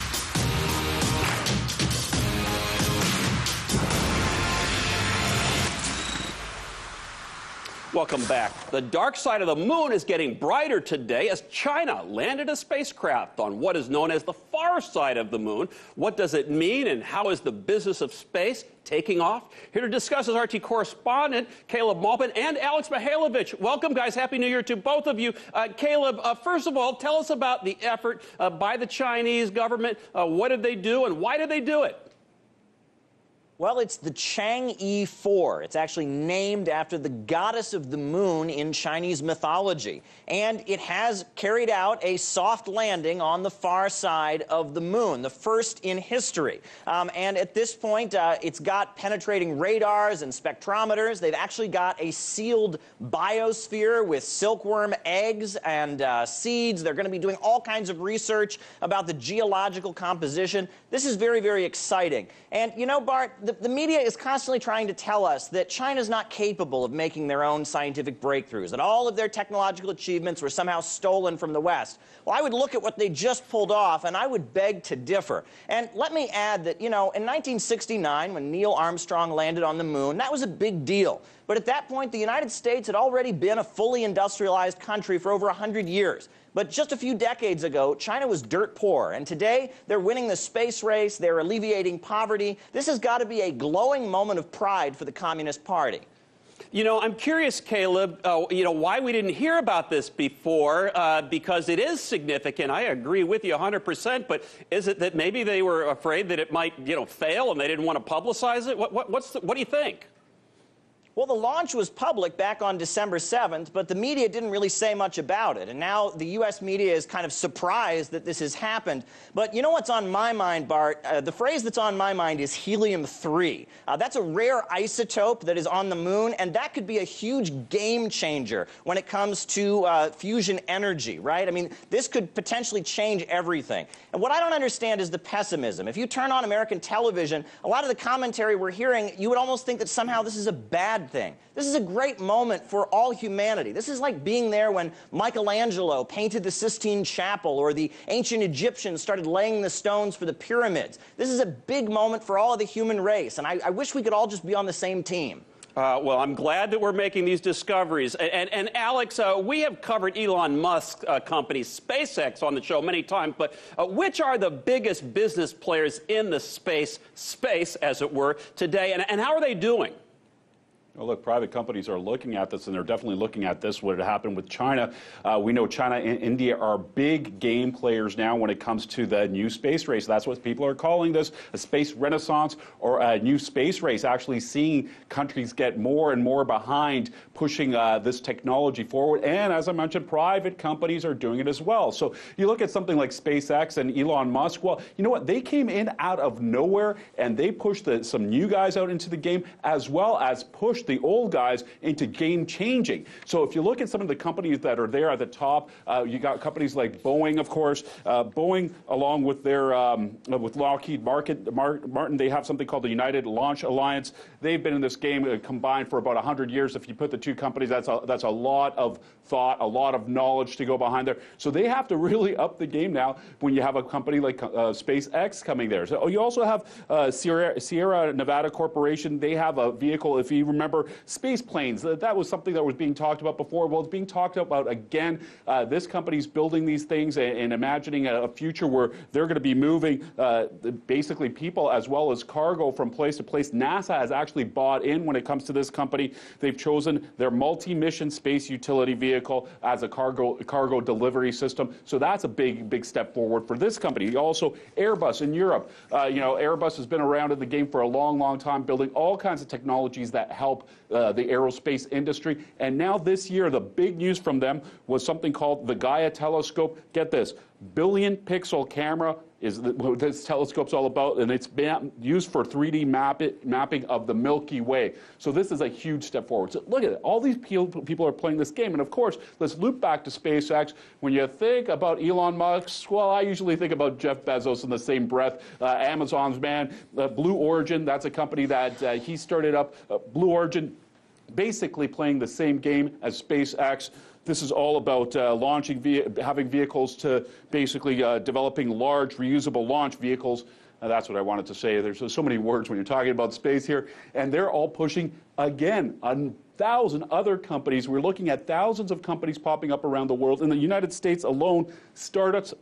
T: Welcome back. The dark side of the moon is getting brighter today as China landed a spacecraft on what is known as the far side of the moon. What does it mean, and how is the business of space taking off? Here to discuss is RT correspondent Caleb Maupin and Alex Mihailovich. Welcome, guys. Happy New Year to both of you. Caleb, first of all, tell us about the effort by the Chinese government. What did they do, and why did they do it?
C: Well, it's the Chang'e 4. It's actually named after the goddess of the moon in Chinese mythology. And it has carried out a soft landing on the far side of the moon, the first in history. And at this point, it's got penetrating radars and spectrometers. They've actually got a sealed biosphere with silkworm eggs and seeds. They're going to be doing all kinds of research about the geological composition. This is very, very exciting. And, you know, Bart, the media is constantly trying to tell us that China's not capable of making their own scientific breakthroughs, that all of their technological achievements were somehow stolen from the West. Well, I would look at what they just pulled off, and I would beg to differ. And let me add that, you know, in 1969, when Neil Armstrong landed on the moon, that was a big deal. But at that point, the United States had already been a fully industrialized country for over 100 years. But just a few decades ago, China was dirt poor, and today they're winning the space race, they're alleviating poverty. This has got to be a glowing moment of pride for the Communist Party.
T: You know, I'm curious, Caleb, you know, why we didn't hear about this before, because it is significant. I agree with you 100%, but is it that maybe they were afraid that it might, you know, fail and they didn't want to publicize it? What do you think?
C: Well, the launch was public back on December 7th, but the media didn't really say much about it. And now the U.S. media is kind of surprised that this has happened. But you know what's on my mind, Bart? The phrase that's on my mind is helium-3. That's a rare isotope that is on the moon, and that could be a huge game changer when it comes to fusion energy, right? I mean, this could potentially change everything. And what I don't understand is the pessimism. If you turn on American television, a lot of the commentary we're hearing, you would almost think that somehow this is a bad thing. This is a great moment for all humanity. This is like being there when Michelangelo painted the Sistine Chapel or the ancient Egyptians started laying the stones for the pyramids. This is a big moment for all of the human race, and I wish we could all just be on the same team.
T: Well, I'm glad that we're making these discoveries. And Alex, we have covered Elon Musk's company SpaceX on the show many times, but which are the biggest business players in the space, as it were, today, and how are they doing?
F: Well, look, private companies are looking at this, and they're definitely looking at this, what had happened with China. We know China and India are big game players now when it comes to the new space race. That's what people are calling this, a space renaissance or a new space race, actually seeing countries get more and more behind pushing this technology forward. And as I mentioned, private companies are doing it as well. So you look at something like SpaceX and Elon Musk, well, you know what? They came in out of nowhere, and they pushed some new guys out into the game, as well as pushed the old guys into game changing. So if you look at some of the companies that are there at the top, you got companies like Boeing, of course. Boeing, along with their with Lockheed Martin, they have something called the United Launch Alliance. They've been in this game combined for about 100 years. If you put the two companies, that's a lot of thought, a lot of knowledge to go behind there. So they have to really up the game now when you have a company like SpaceX coming there. So you also have Sierra Nevada Corporation. They have a vehicle, if you remember, space planes. That was something that was being talked about before. Well, it's being talked about again. This company's building these things and imagining a future where they're going to be moving basically people as well as cargo from place to place. NASA has actually bought in when it comes to this company. They've chosen their multi-mission space utility vehicle as a cargo delivery system. So that's a big step forward for this company. Also, Airbus in Europe. You know, Airbus has been around in the game for a long time, building all kinds of technologies that help the aerospace industry. And now this year, the big news from them was something called the Gaia telescope. Get this, billion pixel camera is what this telescope's all about, and it's been used for 3D mapping of the Milky Way. So this is a huge step forward. So look at it. All these people are playing this game. And of course, let's loop back to SpaceX. When you think about Elon Musk, well, I usually think about Jeff Bezos in the same breath. Amazon's man, Blue Origin, that's a company that he started up. Blue Origin, basically playing the same game as SpaceX. This is all about having vehicles to basically developing large reusable launch vehicles. That's what I wanted to say. There's so many words when you're talking about space here. And they're all pushing, again, 1,000 other companies. We're looking at thousands of companies popping up around the world. In the United States alone, startups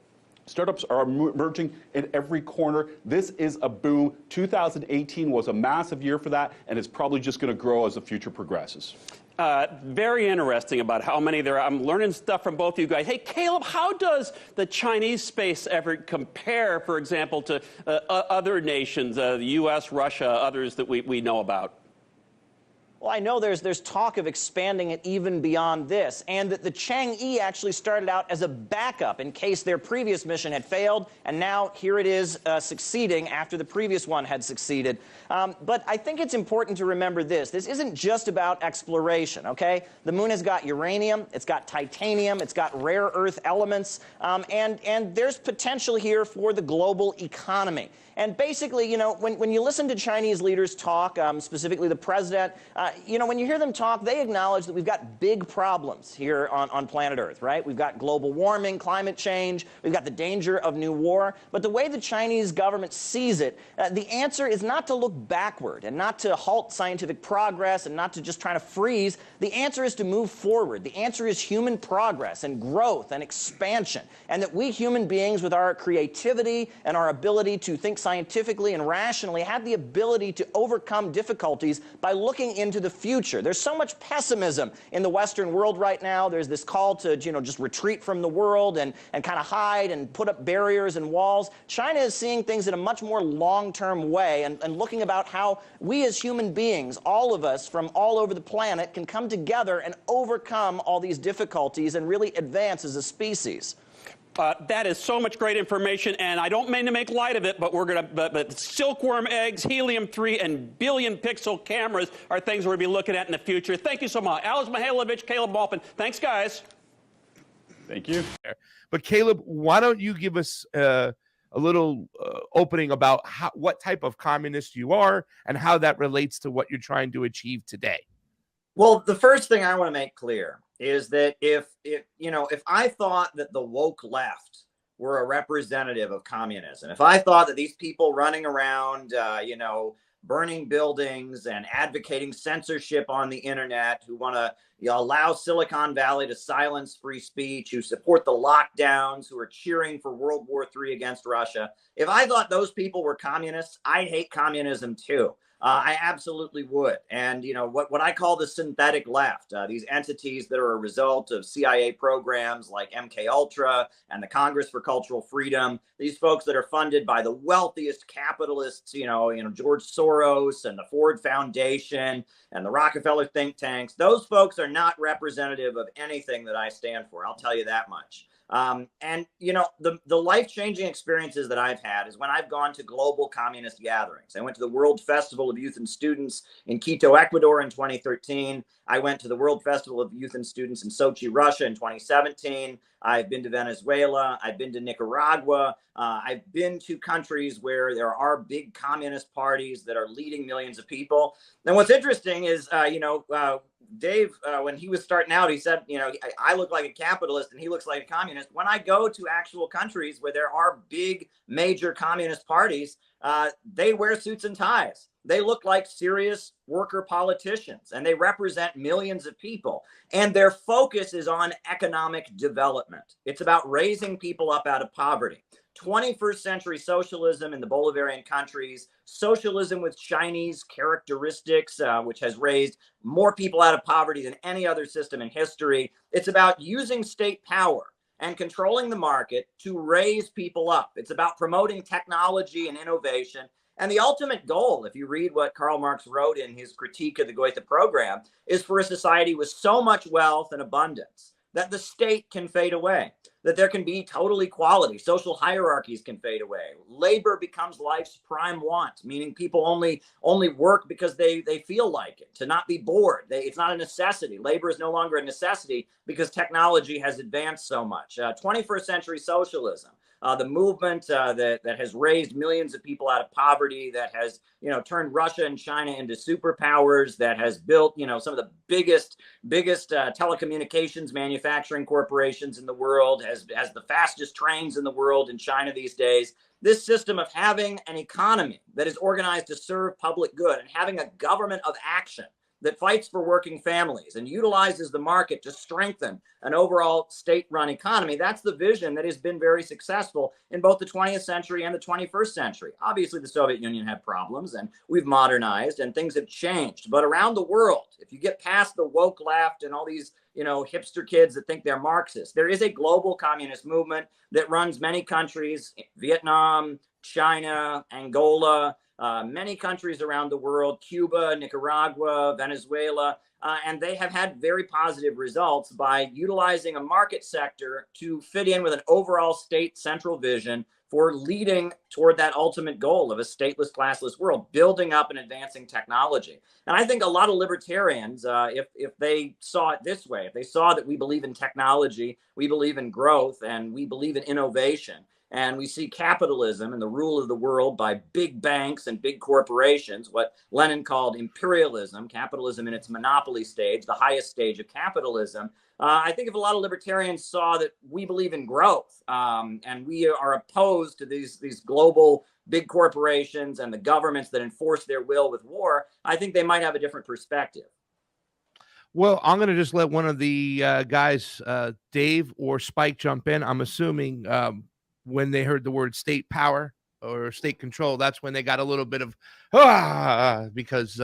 F: are emerging in every corner. This is a boom. 2018 was a massive year for that, and it's probably just going to grow as the future progresses.
T: Very interesting about how many there are. I'm learning stuff from both of you guys. Hey, Caleb, how does the Chinese space ever compare, for example, to other nations, the U.S., Russia, others that we know about?
C: Well, I know there's talk of expanding it even beyond this, and that the Chang'e actually started out as a backup in case their previous mission had failed, and now here it is succeeding after the previous one had succeeded. But I think it's important to remember this. This isn't just about exploration, okay? The moon has got uranium, it's got titanium, it's got rare earth elements, and there's potential here for the global economy. And basically, you know, when you listen to Chinese leaders talk, specifically the president, you know, when you hear them talk, they acknowledge that we've got big problems here on planet Earth, right? We've got global warming, climate change, we've got the danger of new war. But the way the Chinese government sees it, the answer is not to look backward and not to halt scientific progress and not to just try to freeze. The answer is to move forward. The answer is human progress and growth and expansion. And that we human beings, with our creativity and our ability to think scientifically and rationally, have the ability to overcome difficulties by looking into the future. There's so much pessimism in the Western world right now. There's this call to, you know, just retreat from the world and kind of hide and put up barriers and walls. China is seeing things in a much more long-term way and looking about how we as human beings, all of us from all over the planet, can come together and overcome all these difficulties and really advance as a species.
T: That is so much great information, and I don't mean to make light of it, but we're going to. But silkworm eggs, helium-3, and billion-pixel cameras are things we're going to be looking at in the future. Thank you so much, Alex Mihailovich, Caleb Malpin. Thanks, guys.
F: Thank you.
H: But Caleb, why don't you give us a little opening about what type of communist you are and how that relates to what you're trying to achieve today?
K: Well, the first thing I want to make clear is that if I thought that the woke left were a representative of communism, if I thought that these people running around, burning buildings and advocating censorship on the internet, who want to allow Silicon Valley to silence free speech, who support the lockdowns, who are cheering for World War III against Russia, if I thought those people were communists, I'd hate communism too. I absolutely would. And, what I call the synthetic left, these entities that are a result of CIA programs like MKUltra and the Congress for Cultural Freedom, these folks that are funded by the wealthiest capitalists, George Soros and the Ford Foundation and the Rockefeller think tanks, those folks are not representative of anything that I stand for. I'll tell you that much. The life-changing experiences that I've had is when I've gone to global communist gatherings. I went to the World Festival of Youth and Students in Quito, Ecuador in 2013. I went to the World Festival of Youth and Students in Sochi, Russia in 2017. I've been to Venezuela. I've been to Nicaragua. I've been to countries where there are big communist parties that are leading millions of people. And what's interesting is, Dave, when he was starting out, he said, I look like a capitalist and he looks like a communist. When I go to actual countries where there are big, major communist parties, they wear suits and ties. They look like serious worker politicians, and they represent millions of people. And their focus is on economic development. It's about raising people up out of poverty. 21st century socialism in the Bolivarian countries, socialism with Chinese characteristics, which has raised more people out of poverty than any other system in history. It's about using state power and controlling the market to raise people up. It's about promoting technology and innovation. And the ultimate goal, if you read what Karl Marx wrote in his critique of the Goethe program, is for a society with so much wealth and abundance that the state can fade away, that there can be total equality, social hierarchies can fade away. Labor becomes life's prime want, meaning people only work because they feel like it, to not be bored. It's not a necessity. Labor is no longer a necessity because technology has advanced so much. 21st century socialism, the movement that has raised millions of people out of poverty, that has turned Russia and China into superpowers, that has built some of the biggest telecommunications manufacturing corporations in the world, has the fastest trains in the world in China these days. This system of having an economy that is organized to serve public good and having a government of action
C: that fights for working families and utilizes the market to strengthen an overall state-run economy. That's the vision that has been very successful in both the 20th century and the 21st century. Obviously, the Soviet Union had problems, and we've modernized, and things have changed. But around the world, if you get past the woke left and all these, hipster kids that think they're Marxist, there is a global communist movement that runs many countries: Vietnam, China, Angola, many countries around the world, Cuba, Nicaragua, Venezuela, and they have had very positive results by utilizing a market sector to fit in with an overall state central vision for leading toward that ultimate goal of a stateless, classless world, building up and advancing technology. And I think a lot of libertarians, if they saw it this way, if they saw that we believe in technology, we believe in growth, and we believe in innovation, and we see capitalism and the rule of the world by big banks and big corporations, what Lenin called imperialism, capitalism in its monopoly stage, the highest stage of capitalism. I think if a lot of libertarians saw that we believe in growth, and we are opposed to these global big corporations and the governments that enforce their will with war, I think they might have a different perspective.
H: Well, I'm going to just let one of the guys, Dave or Spike, jump in. I'm assuming when they heard the word state power or state control, that's when they got a little bit of, because,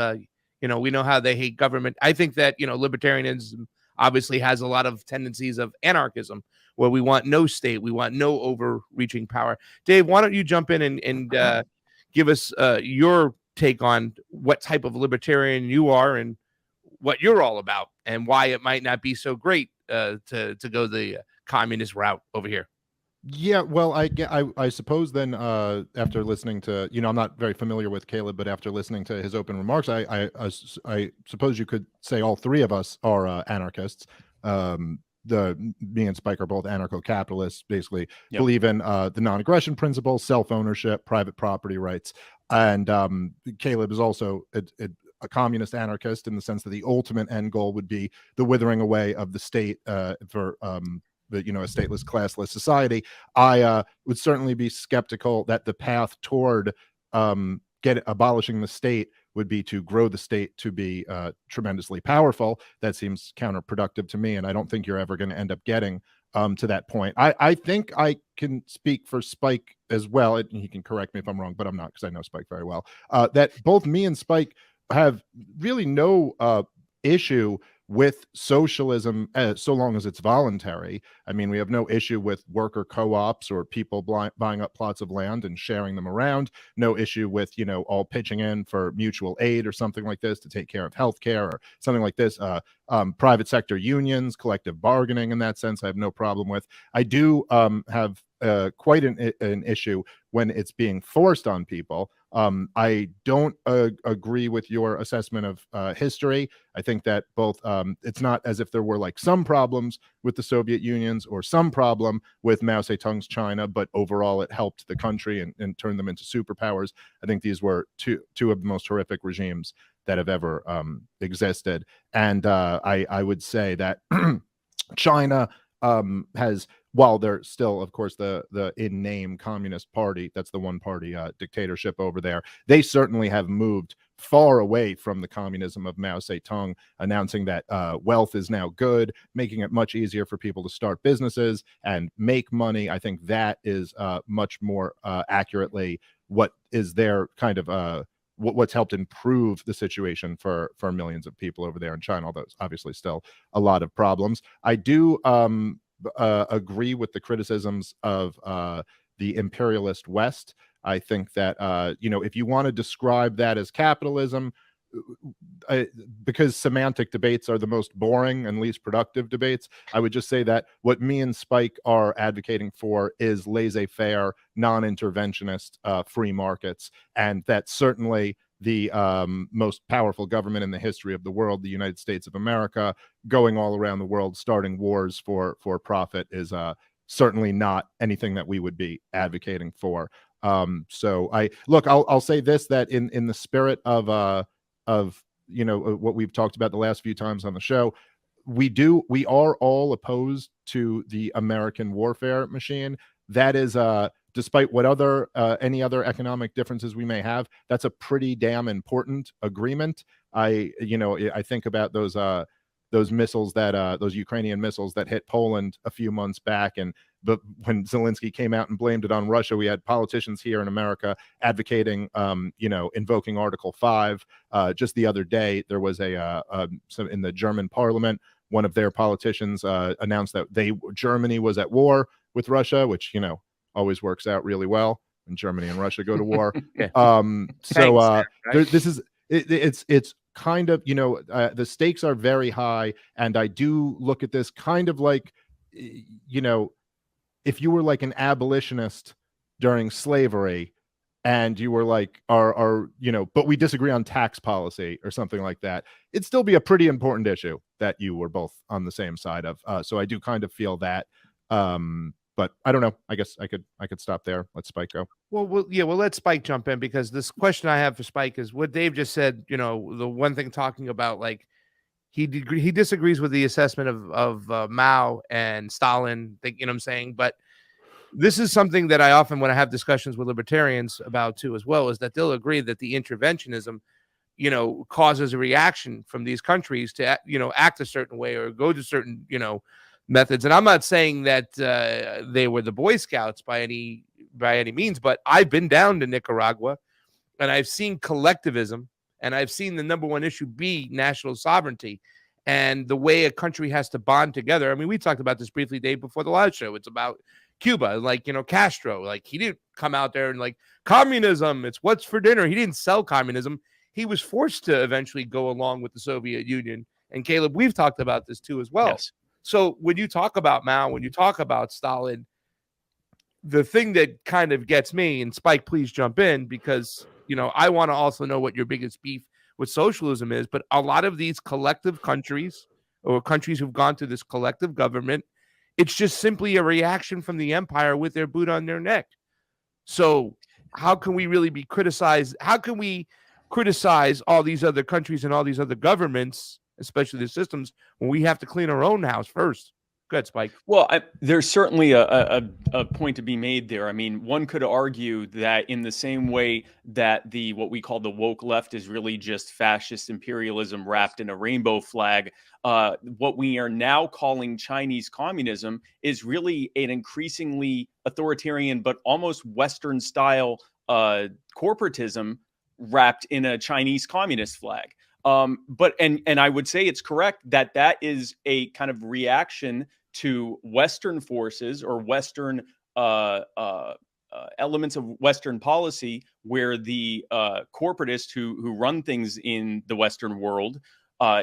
H: we know how they hate government. I think that, libertarianism obviously has a lot of tendencies of anarchism, where we want no state, we want no overreaching power. Dave, why don't you jump in and give us your take on what type of libertarian you are and what you're all about, and why it might not be so great to go the communist route over here.
I: Yeah, well, I suppose then after listening to, I'm not very familiar with Caleb, but after listening to his open remarks, I suppose you could say all three of us are anarchists. Me and Spike are both anarcho-capitalists, basically believe in the non-aggression principle, self-ownership, private property rights. And Caleb is also a communist anarchist in the sense that the ultimate end goal would be the withering away of the state for a stateless, classless society. I would certainly be skeptical that the path toward abolishing the state would be to grow the state to be tremendously powerful. That seems counterproductive to me, and I don't think you're ever going to end up getting to that point. I think I can speak for Spike as well, and he can correct me if I'm wrong, but I'm not, because I know Spike very well, that both me and Spike have really no issue with socialism so long as it's voluntary. I mean, we have no issue with worker co-ops or people buying up plots of land and sharing them around. No issue with, all pitching in for mutual aid or something like this to take care of healthcare or something like this. Private sector unions, collective bargaining, in that sense, I have no problem with. I do have quite an issue when it's being forced on people. I don't agree with your assessment of history. I think that both it's not as if there were like some problems with the Soviet Unions or some problem with Mao Zedong's China, but overall it helped the country and turned them into superpowers. I think these were two of the most horrific regimes that have ever existed. And I would say that China has, while they're still, of course, the in name Communist Party, that's the one party dictatorship over there, they certainly have moved far away from the communism of Mao Zedong, announcing that wealth is now good, making it much easier for people to start businesses and make money. I think that is much more accurately what is their kind of what's helped improve the situation for millions of people over there in China, although it's obviously still a lot of problems. I do agree with the criticisms of the imperialist West. I think that, if you want to describe that as capitalism, because semantic debates are the most boring and least productive debates, I would just say that what me and Spike are advocating for is laissez-faire, non-interventionist free markets, and that certainly the most powerful government in the history of the world, the United States of America, going all around the world, starting wars for profit, is certainly not anything that we would be advocating for. So I'll say this, that in the spirit of what we've talked about the last few times on the show, we are all opposed to the American warfare machine. That is despite what any other economic differences we may have, that's a pretty damn important agreement. I think about those missiles that those Ukrainian missiles that hit Poland a few months back, but when Zelensky came out and blamed it on Russia, we had politicians here in America advocating, invoking Article 5. Just the other day, there was some in the German parliament, one of their politicians announced that Germany was at war with Russia, which, always works out really well when Germany and Russia go to war. It's kind of, the stakes are very high. And I do look at this kind of like, if you were like an abolitionist during slavery and you were like, but we disagree on tax policy or something like that, it'd still be a pretty important issue that you were both on the same side of. So I do kind of feel that. But I don't know. I guess I could stop there. Let Spike go.
H: Well, let Spike jump in, because this question I have for Spike is what Dave just said. The one thing talking about, like, he disagrees with the assessment of Mao and Stalin. You know what I'm saying? But this is something that I often, when I have discussions with libertarians about too, as well, is that they'll agree that the interventionism, causes a reaction from these countries to, act a certain way or go to certain, methods. And I'm not saying that they were the Boy Scouts by any means, but I've been down to Nicaragua and I've seen collectivism, and I've seen the number one issue be national sovereignty and the way a country has to bond together. I mean, we talked about this briefly, Dave, before the live show. It's about Cuba, like, Castro, like, he didn't come out there and like, communism, it's what's for dinner. He didn't sell communism. He was forced to eventually go along with the Soviet Union. And Caleb, we've talked about this too as well.
J: Yes.
H: So when you talk about Mao, when you talk about Stalin, the thing that kind of gets me, and Spike, please jump in, because, I want to also know what your biggest beef with socialism is, but a lot of these collective countries or countries who've gone through this collective government, it's just simply a reaction from the empire with their boot on their neck. So how can we really be criticized? How can we criticize all these other countries and all these other governments, especially the systems, when we have to clean our own house first? Go ahead, Spike.
J: Well, there's certainly a point to be made there. I mean, one could argue that in the same way that what we call the woke left is really just fascist imperialism wrapped in a rainbow flag, what we are now calling Chinese communism is really an increasingly authoritarian but almost Western style corporatism wrapped in a Chinese communist flag. But I would say it's correct that is a kind of reaction to Western forces or Western elements of Western policy, where the corporatists who run things in the Western world,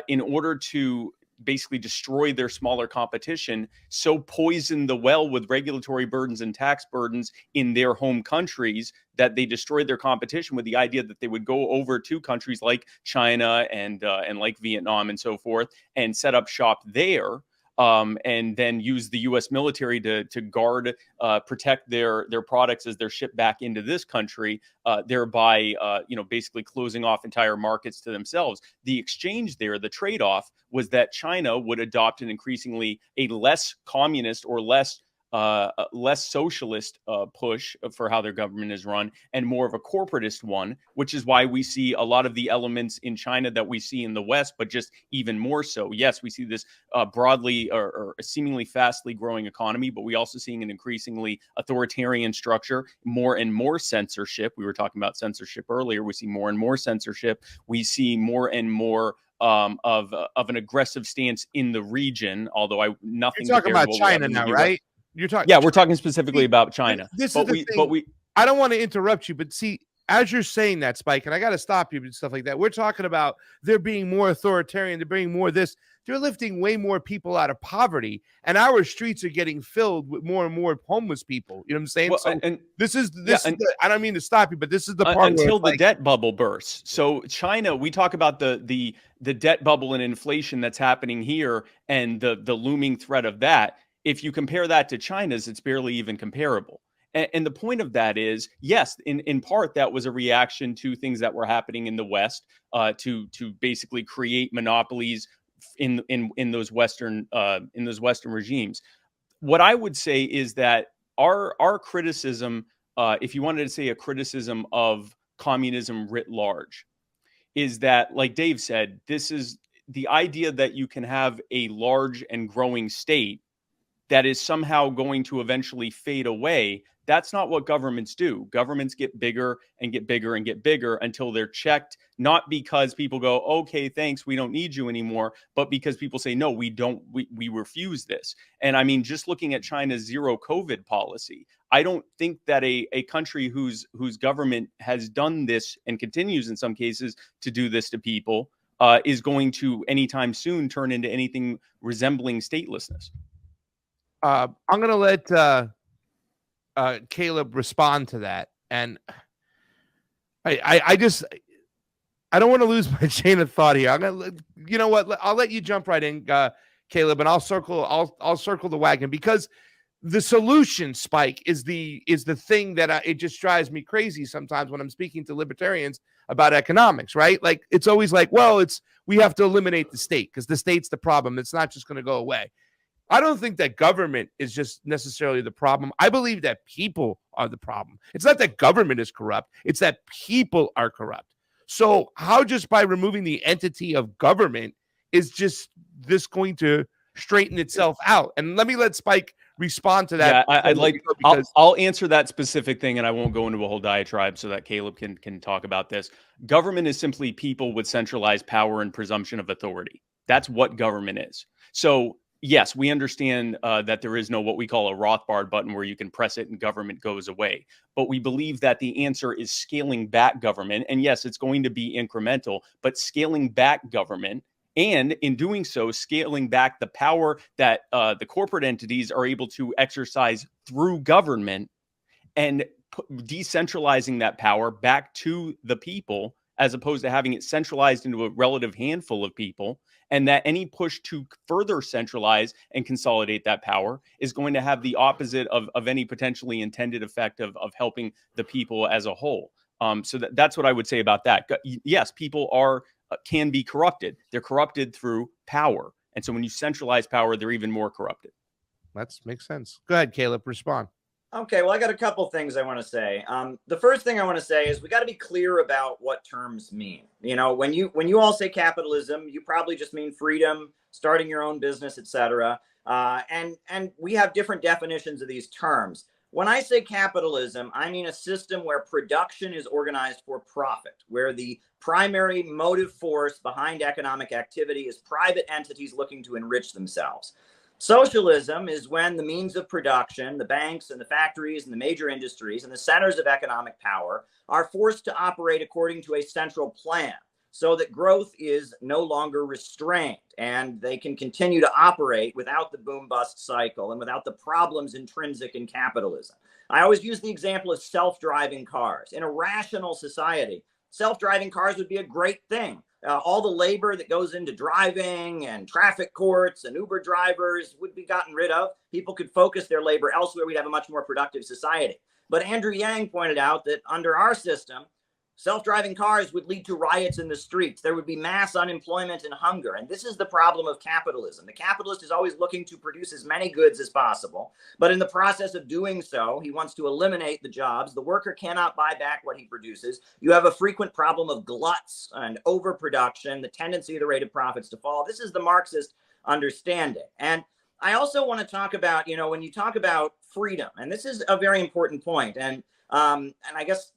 J: in order to basically destroy their smaller competition, so poison the well with regulatory burdens and tax burdens in their home countries that they destroyed their competition, with the idea that they would go over to countries like China and like Vietnam and so forth and set up shop there. And then use the U.S. military to guard, protect their products as they're shipped back into this country, thereby, basically closing off entire markets to themselves. The exchange there, the trade-off, was that China would adopt an increasingly a less communist or less socialist push for how their government is run, and more of a corporatist one, which is why we see a lot of the elements in China that we see in the West, but just even more so. Yes, we see this broadly or seemingly fastly growing economy, but we also seeing an increasingly authoritarian structure, more and more censorship. We were talking about censorship earlier. We see more and more censorship. We see more and more of an aggressive stance in the region, although nothing.
H: You're talking about China now, right?
J: You're talking. Yeah, we're talking specifically about China.
H: I don't want to interrupt you, but see, as you're saying that, Spike, and I got to stop you and stuff like that. We're talking about they're being more authoritarian. They're being more this. They're lifting way more people out of poverty, and our streets are getting filled with more and more homeless people. You know what I'm saying?
J: Well,
H: so this is I don't mean to stop you, but this is the part
J: until the debt bubble bursts. So China, we talk about the debt bubble and inflation that's happening here, and the looming threat of that. If you compare that to China's, it's barely even comparable. And the point of that is, yes, in part, that was a reaction to things that were happening in the West, to basically create monopolies in those Western regimes. What I would say is that our criticism, if you wanted to say a criticism of communism writ large, is that, like Dave said, this is the idea that you can have a large and growing state that is somehow going to eventually fade away. That's not what governments do. Governments get bigger and get bigger and get bigger until they're checked, not because people go, okay, thanks, we don't need you anymore, but because people say, no, we don't, we refuse this. And I mean, just looking at China's zero COVID policy, I don't think that a country whose government has done this and continues in some cases to do this to people is going to anytime soon turn into anything resembling statelessness.
H: I'm going to let Caleb respond to that, and I don't want to lose my chain of thought here. I'm gonna, you know what? I'll let you jump right in, Caleb, and I'll circle the wagon, because the solution, Spike, is the thing that it just drives me crazy sometimes when I'm speaking to libertarians about economics, right? Like, it's always like, well, we have to eliminate the state because the state's the problem. It's not just going to go away. I don't think that government is just necessarily the problem. I believe that people are the problem. It's not that government is corrupt. It's that people are corrupt. So how just by removing the entity of government is just this going to straighten itself out? And let Spike respond to that.
J: Yeah, I'll answer that specific thing, and I won't go into a whole diatribe so that Caleb can talk about this. Government is simply people with centralized power and presumption of authority. That's what government is. So yes, we understand that there is no what we call a Rothbard button where you can press it and government goes away. But we believe that the answer is scaling back government. And yes, it's going to be incremental, but scaling back government, and in doing so, scaling back the power that the corporate entities are able to exercise through government, and decentralizing that power back to the people, as opposed to having it centralized into a relative handful of people. And that any push to further centralize and consolidate that power is going to have the opposite of any potentially intended effect of helping the people as a whole. So that's what I would say about that. Yes, people can be corrupted. They're corrupted through power. And so when you centralize power, they're even more corrupted.
H: That makes sense. Go ahead, Caleb, respond.
C: Okay, well, I got a couple things I want to say. The first thing I want to say is we got to be clear about what terms mean. You know, when you all say capitalism, you probably just mean freedom, starting your own business, etc. And we have different definitions of these terms. When I say capitalism, I mean a system where production is organized for profit, where the primary motive force behind economic activity is private entities looking to enrich themselves. Socialism is when the means of production, the banks and the factories and the major industries and the centers of economic power are forced to operate according to a central plan, so that growth is no longer restrained and they can continue to operate without the boom-bust cycle and without the problems intrinsic in capitalism. I always use the example of self-driving cars. In a rational society, self-driving cars would be a great thing. All the labor that goes into driving and traffic courts and Uber drivers would be gotten rid of. People could focus their labor elsewhere. We'd have a much more productive society. But Andrew Yang pointed out that under our system, self-driving cars would lead to riots in the streets. There would be mass unemployment and hunger. And this is the problem of capitalism. The capitalist is always looking to produce as many goods as possible. But in the process of doing so, he wants to eliminate the jobs. The worker cannot buy back what he produces. You have a frequent problem of gluts and overproduction, the tendency of the rate of profits to fall. This is the Marxist understanding. And I also want to talk about, you know, when you talk about freedom, and this is a very important point. And I guess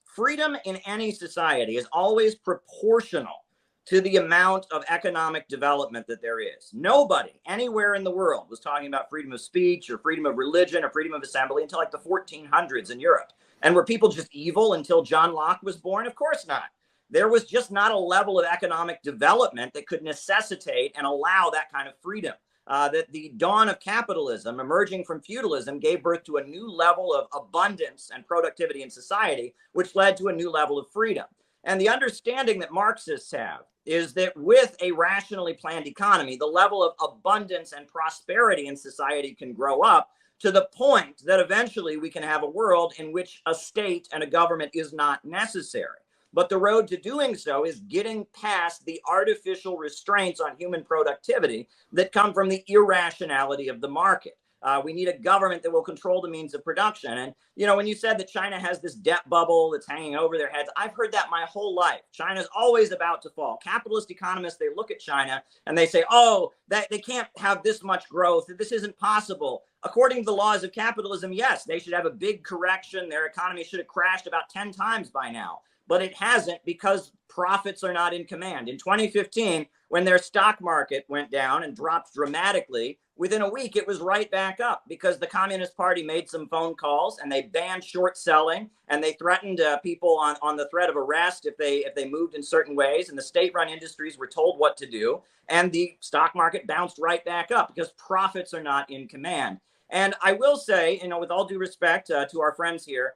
C: freedom in any society is always proportional to the amount of economic development that there is. Nobody anywhere in the world was talking about freedom of speech or freedom of religion or freedom of assembly until like the 1400s in Europe. And were people just evil until John Locke was born? Of course not. There was just not a level of economic development that could necessitate and allow that kind of freedom. That the dawn of capitalism emerging from feudalism gave birth to a new level of abundance and productivity in society, which led to a new level of freedom. And the understanding that Marxists have is that with a rationally planned economy, the level of abundance and prosperity in society can grow up to the point that eventually we can have a world in which a state and a government is not necessary. But the road to doing so is getting past the artificial restraints on human productivity that come from the irrationality of the market. We need a government that will control the means of production. And, you know, when you said that China has this debt bubble that's hanging over their heads, I've heard that my whole life. China's always about to fall. Capitalist economists, they look at China and they say, oh, that they can't have this much growth. This isn't possible. According to the laws of capitalism, yes, they should have a big correction. Their economy should have crashed about 10 times by now. But it hasn't because profits are not in command. In 2015, when their stock market went down and dropped dramatically, within a week, it was right back up because the Communist Party made some phone calls and they banned short selling and they threatened people on the threat of arrest if they moved in certain ways. And the state-run industries were told what to do. And the stock market bounced right back up because profits are not in command. And I will say, you know, with all due respect to our friends here,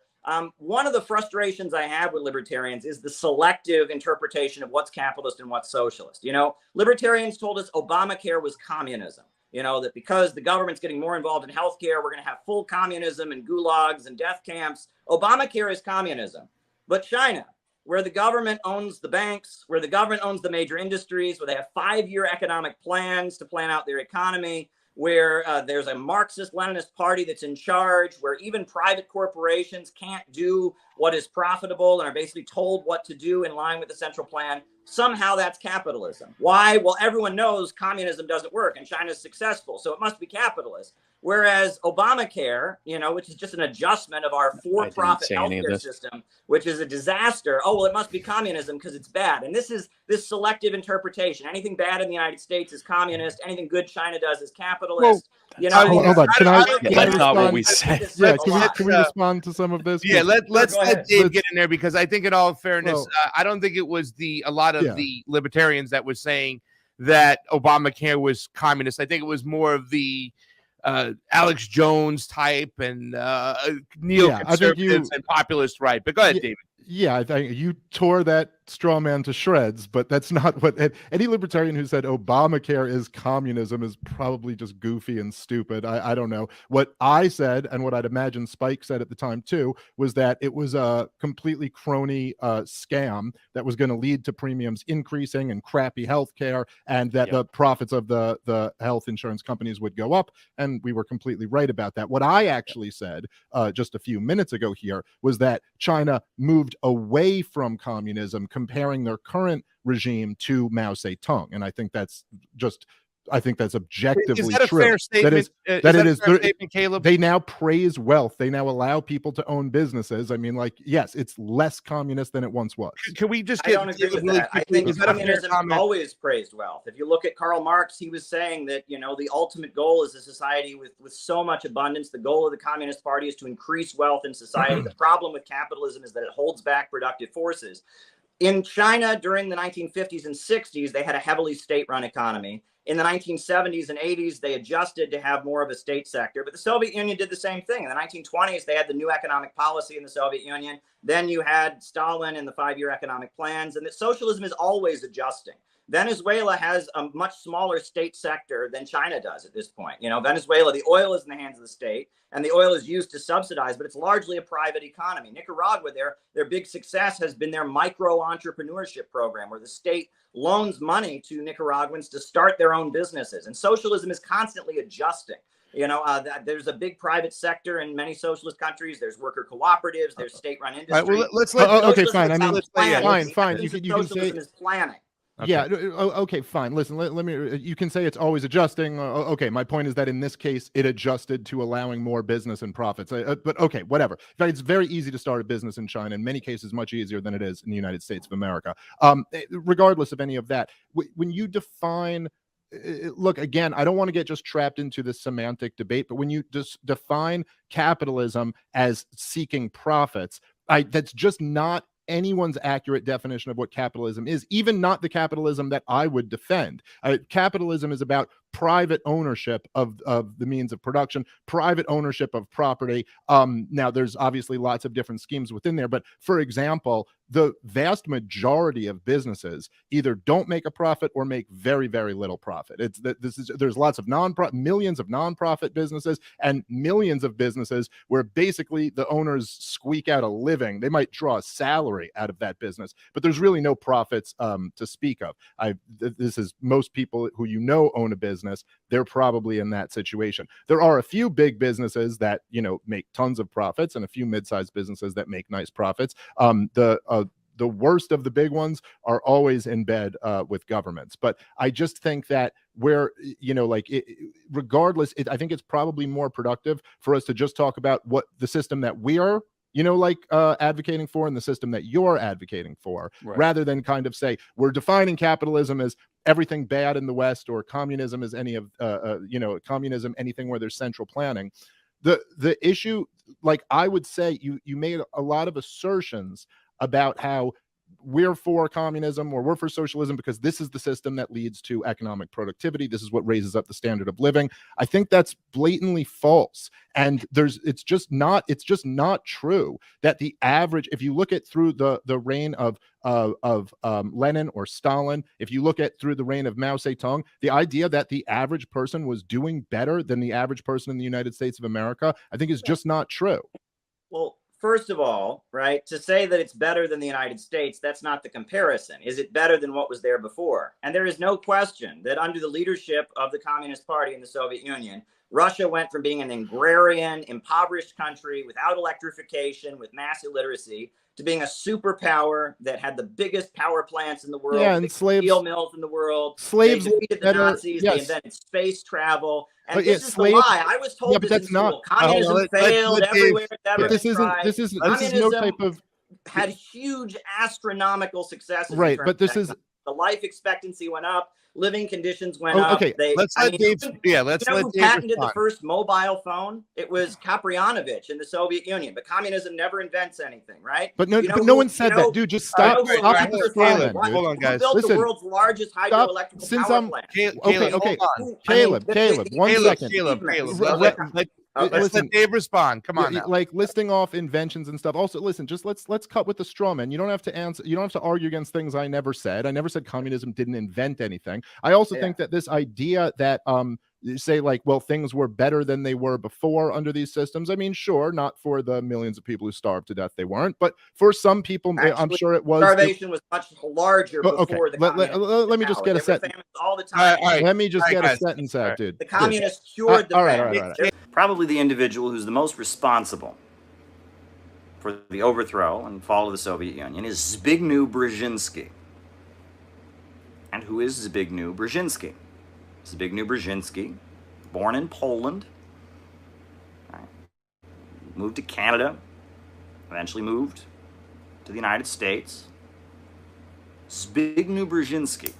C: one of the frustrations I have with libertarians is the selective interpretation of what's capitalist and what's socialist. You know, libertarians told us Obamacare was communism. You know, that because the government's getting more involved in healthcare, we're going to have full communism and gulags and death camps. Obamacare is communism. But China, where the government owns the banks, where the government owns the major industries, where they have 5-year economic plans to plan out their economy, where there's a Marxist-Leninist party that's in charge, where even private corporations can't do what is profitable and are basically told what to do in line with the central plan. Somehow that's capitalism. Why? Well, everyone knows communism doesn't work and China's successful, so it must be capitalist. Whereas Obamacare, you know, which is just an adjustment of our for-profit healthcare system, which is a disaster. Oh, well, it must be communism because it's bad. And this is this selective interpretation. Anything bad in the United States is communist. Anything good China does is capitalist.
I: Well, you know, hold on. Can I
F: that's not what we said.
I: Yeah, can we respond to some of this?
H: Yeah, let's let Dave get in there because I think in all fairness, I don't think it was a lot of the libertarians that was saying that Obamacare was communist. I think it was more of the Alex Jones type and neoconservatives and populist right. But go ahead, David.
I: Yeah, I think you tore that straw man to shreds, but that's not what any libertarian who said Obamacare is communism is probably just goofy and stupid. I don't know. What I said, and what I'd imagine Spike said at the time too, was that it was a completely crony scam that was going to lead to premiums increasing and crappy health care, and that the profits of the health insurance companies would go up. And we were completely right about that. What I actually said just a few minutes ago here was that China moved away from communism, comparing their current regime to Mao Zedong, and I think that's objectively
H: true. Is that a fair statement? Caleb?
I: They now praise wealth. They now allow people to own businesses. I mean, like, yes, it's less communist than it once was.
H: Can we just
C: I don't agree with that. I think communism always praised wealth. If you look at Karl Marx, he was saying that, you know, the ultimate goal is a society with so much abundance. The goal of the Communist Party is to increase wealth in society. The problem with capitalism is that it holds back productive forces. In China during the 1950s and 60s, they had a heavily state-run economy. In the 1970s and 80s, they adjusted to have more of a state sector. But the Soviet Union did the same thing. In the 1920s, they had the new economic policy in the Soviet Union. Then you had Stalin and the 5-year economic plans. And that socialism is always adjusting. Venezuela has a much smaller state sector than China does at this point. You know, Venezuela, the oil is in the hands of the state, and the oil is used to subsidize, but it's largely a private economy. Nicaragua, their big success has been their micro-entrepreneurship program, where the state loans money to Nicaraguans to start their own businesses. And socialism is constantly adjusting. You know, there's a big private sector in many socialist countries. There's worker cooperatives. There's state-run industry.
I: All right, well, let's okay, fine. I mean, fine. You can say
C: is planning.
I: Okay. Yeah. Okay. Fine. Listen. Let me. You can say it's always adjusting. Okay. My point is that in this case, it adjusted to allowing more business and profits. But okay, whatever. In fact, it's very easy to start a business in China. In many cases, much easier than it is in the United States of America. Regardless of any of that, when you define. Look, again, I don't want to get just trapped into this semantic debate, but when you just define capitalism as seeking profits, that's just not anyone's accurate definition of what capitalism is, even not the capitalism that I would defend. Capitalism is about private ownership of the means of production, private ownership of property. Now, there's obviously lots of different schemes within there, but for example, the vast majority of businesses either don't make a profit or make very, very little profit. It's that there's lots of millions of nonprofit businesses and millions of businesses where basically the owners squeak out a living. They might draw a salary out of that business, but there's really no profits to speak of. This is most people who own a business. They're probably in that situation. There are a few big businesses that make tons of profits and a few mid-sized businesses that make nice profits. The worst of the big ones are always in bed with governments. But I just think that regardless, I think it's probably more productive for us to just talk about what the system that we are advocating for and the system that you're advocating for, rather than kind of say we're defining capitalism as everything bad in the West, or communism as communism, anything where there's central planning. The issue, I would say, you made a lot of assertions about how we're for communism or we're for socialism because this is the system that leads to economic productivity. This is what raises up the standard of living. I think that's blatantly false. And it's just not true that the average, if you look at through the reign of Lenin or Stalin, if you look at through the reign of Mao Zedong, the idea that the average person was doing better than the average person in the United States of America, I think is just not true.
C: Well, first of all, right, to say that it's better than the United States, that's not the comparison. Is it better than what was there before? And there is no question that under the leadership of the Communist Party in the Soviet Union, Russia went from being an agrarian, impoverished country without electrification, with mass illiteracy, to being a superpower that had the biggest power plants in the world,
I: and
C: steel mills in the world.
I: Slaves
C: they defeated the Nazis.
I: Yes.
C: They invented space travel. And
I: Yeah,
C: this is the lie. I was told this in school. Communism failed everywhere it's ever been tried.
I: This is no type of
C: had huge astronomical successes.
I: Right, but this is
C: the life expectancy went up, living conditions went up.
I: Okay,
H: let's let Dave. Yeah, let's let
C: who
H: Dave
C: patented
H: respond.
C: the first mobile phone? It was Kaprianovich in the Soviet Union. But communism never invents anything, right?
I: But no one said that, dude. Just stop. Stop with the straw man, dude.
H: Hold on, guys.
C: Who built
I: Listen,
C: the world's largest hydroelectric power plant?
I: Okay, Caleb, one second.
H: Let's let Dave respond. Come on now.
I: Like listing off inventions and stuff. Also, listen, just let's cut with the straw man. You don't have to answer. You don't have to argue against things I never said. I never said communism didn't invent anything. I also think that this idea that say things were better than they were before under these systems. I mean, sure, not for the millions of people who starved to death, they weren't, but for some people, actually, I'm sure it was.
C: Starvation was much larger before the
I: let me just get a sentence.
C: All the time.
I: Let me just get a sentence out, dude.
C: The communists cured the famine.
I: Right.
C: Probably the individual who's the most responsible for the overthrow and fall of the Soviet Union is Zbigniew Brzezinski. And who is Zbigniew Brzezinski? Zbigniew Brzezinski, born in Poland, moved to Canada, eventually moved to the United States. Zbigniew Brzezinski.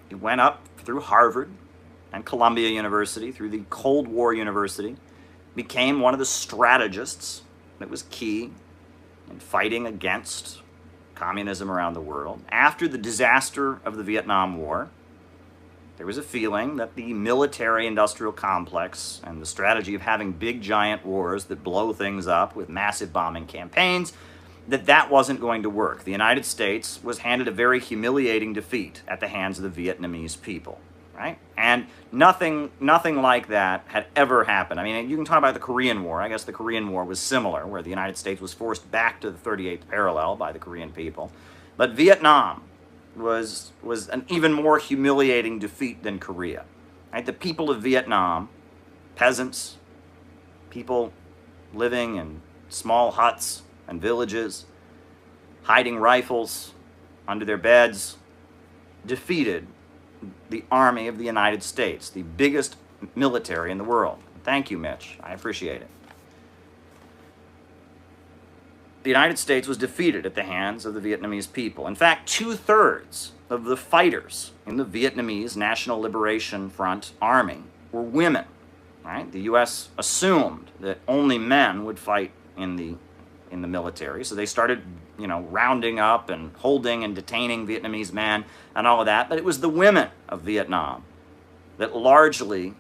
C: He went up through Harvard and Columbia University, through the Cold War University, became one of the strategists that was key in fighting against communism around the world. After the disaster of the Vietnam War, there was a feeling that the military-industrial complex and the strategy of having big, giant wars that blow things up with massive bombing campaigns, that wasn't going to work. The United States was handed a very humiliating defeat at the hands of the Vietnamese people, right? And nothing like that had ever happened. I mean, you can talk about the Korean War. I guess the Korean War was similar, where the United States was forced back to the 38th parallel by the Korean people. But Vietnam was an even more humiliating defeat than Korea. Right? The people of Vietnam, peasants, people living in small huts and villages, hiding rifles under their beds, defeated the Army of the United States, the biggest military in the world. Thank you, Mitch. I appreciate it. The United States was defeated at the hands of the Vietnamese people. In fact, 2/3 of the fighters in the Vietnamese National Liberation Front Army were women. Right? The U.S. assumed that only men would fight in the military, so they started, rounding up and holding and detaining Vietnamese men and all of that. But it was the women of Vietnam that largely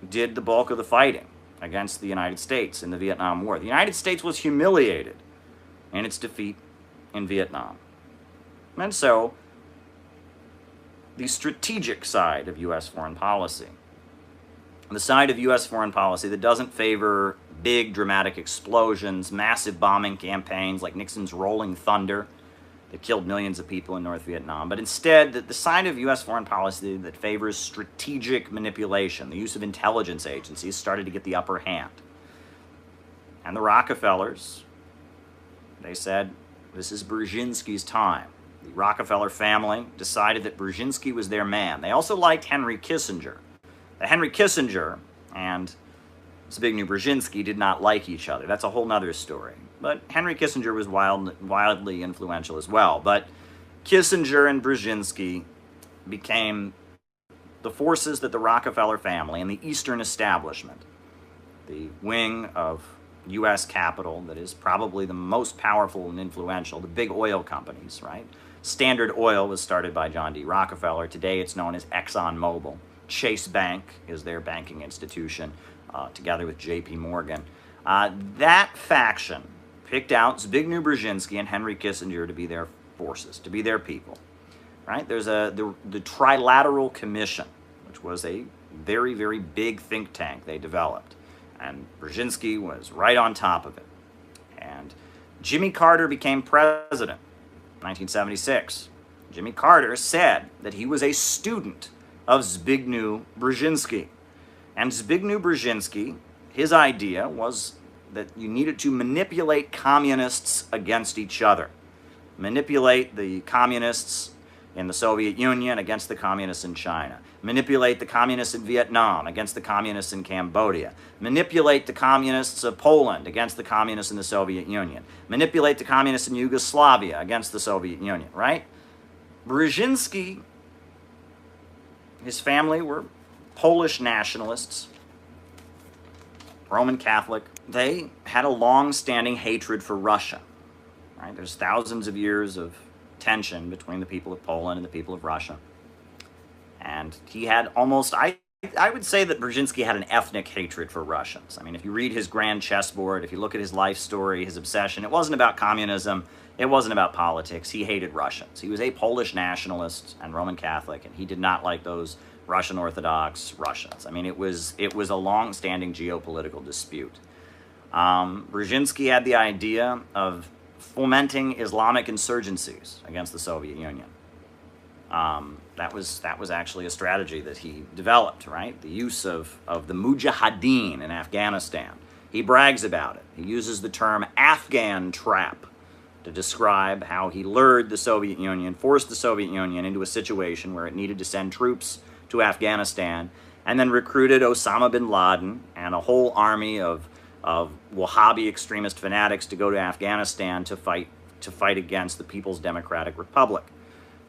C: did the bulk of the fighting against the United States in the Vietnam War. The United States was humiliated in its defeat in Vietnam. And so, the strategic side of U.S. foreign policy, the side of U.S. foreign policy that doesn't favor big dramatic explosions, massive bombing campaigns like Nixon's Rolling Thunder that killed millions of people in North Vietnam, but instead the side of U.S. foreign policy that favors strategic manipulation, the use of intelligence agencies, started to get the upper hand. And the Rockefellers, they said, this is Brzezinski's time. The Rockefeller family decided that Brzezinski was their man. They also liked Henry Kissinger. Henry Kissinger and Zbigniew Brzezinski did not like each other. That's a whole nother story. But Henry Kissinger was wildly influential as well. But Kissinger and Brzezinski became the forces that the Rockefeller family and the Eastern establishment, the wing of U.S. capital that is probably the most powerful and influential, the big oil companies, right? Standard Oil was started by John D. Rockefeller. Today it's known as ExxonMobil. Chase Bank is their banking institution, together with J.P. Morgan. That faction picked out Zbigniew Brzezinski and Henry Kissinger to be their forces, to be their people. Right? There's the Trilateral Commission, which was a very, very big think tank they developed. And Brzezinski was right on top of it. And Jimmy Carter became president in 1976. Jimmy Carter said that he was a student of Zbigniew Brzezinski. And Zbigniew Brzezinski, his idea was that you needed to manipulate communists against each other. Manipulate the communists in the Soviet Union against the communists in China. Manipulate the communists in Vietnam against the communists in Cambodia. Manipulate the communists of Poland against the communists in the Soviet Union. Manipulate the communists in Yugoslavia against the Soviet Union, right? Brzezinski, his family were Polish nationalists, Roman Catholic. They had a long-standing hatred for Russia, right? There's thousands of years of tension between the people of Poland and the people of Russia. And he had almost, I would say that Brzezinski had an ethnic hatred for Russians. I mean, if you read his grand chessboard, if you look at his life story, his obsession, it wasn't about communism, it wasn't about politics. He hated Russians. He was a Polish nationalist and Roman Catholic, and he did not like those Russian Orthodox Russians. I mean, it was a long-standing geopolitical dispute. Brzezinski had the idea of fomenting Islamic insurgencies against the Soviet Union. That was actually a strategy that he developed, right? The use of the Mujahideen in Afghanistan. He brags about it. He uses the term Afghan trap to describe how he lured the Soviet Union, forced the Soviet Union into a situation where it needed to send troops to Afghanistan, and then recruited Osama bin Laden and a whole army of Wahhabi extremist fanatics to go to Afghanistan to fight against the People's Democratic Republic,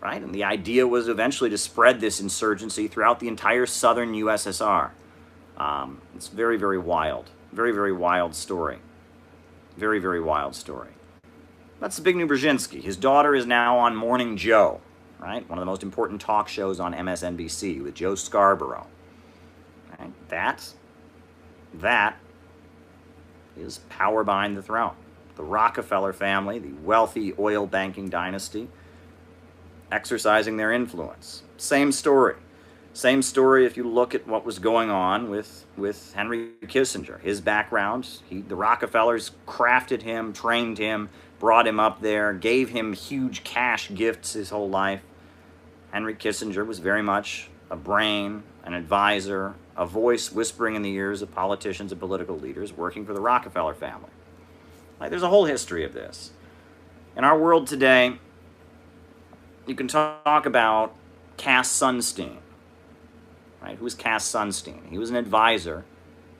C: right? And the idea was eventually to spread this insurgency throughout the entire southern USSR. It's very, very wild. Very, very wild story. Very, very wild story. That's Zbigniew Brzezinski. His daughter is now on Morning Joe, right? One of the most important talk shows on MSNBC with Joe Scarborough. Right? That is power behind the throne. The Rockefeller family, the wealthy oil banking dynasty, exercising their influence. Same story. Same story if you look at what was going on with Henry Kissinger. His background, the Rockefellers crafted him, trained him, brought him up there, gave him huge cash gifts his whole life. Henry Kissinger was very much a brain, an advisor, a voice whispering in the ears of politicians and political leaders working for the Rockefeller family. There's a whole history of this. In our world today, you can talk about Cass Sunstein. Right? Who's Cass Sunstein? He was an advisor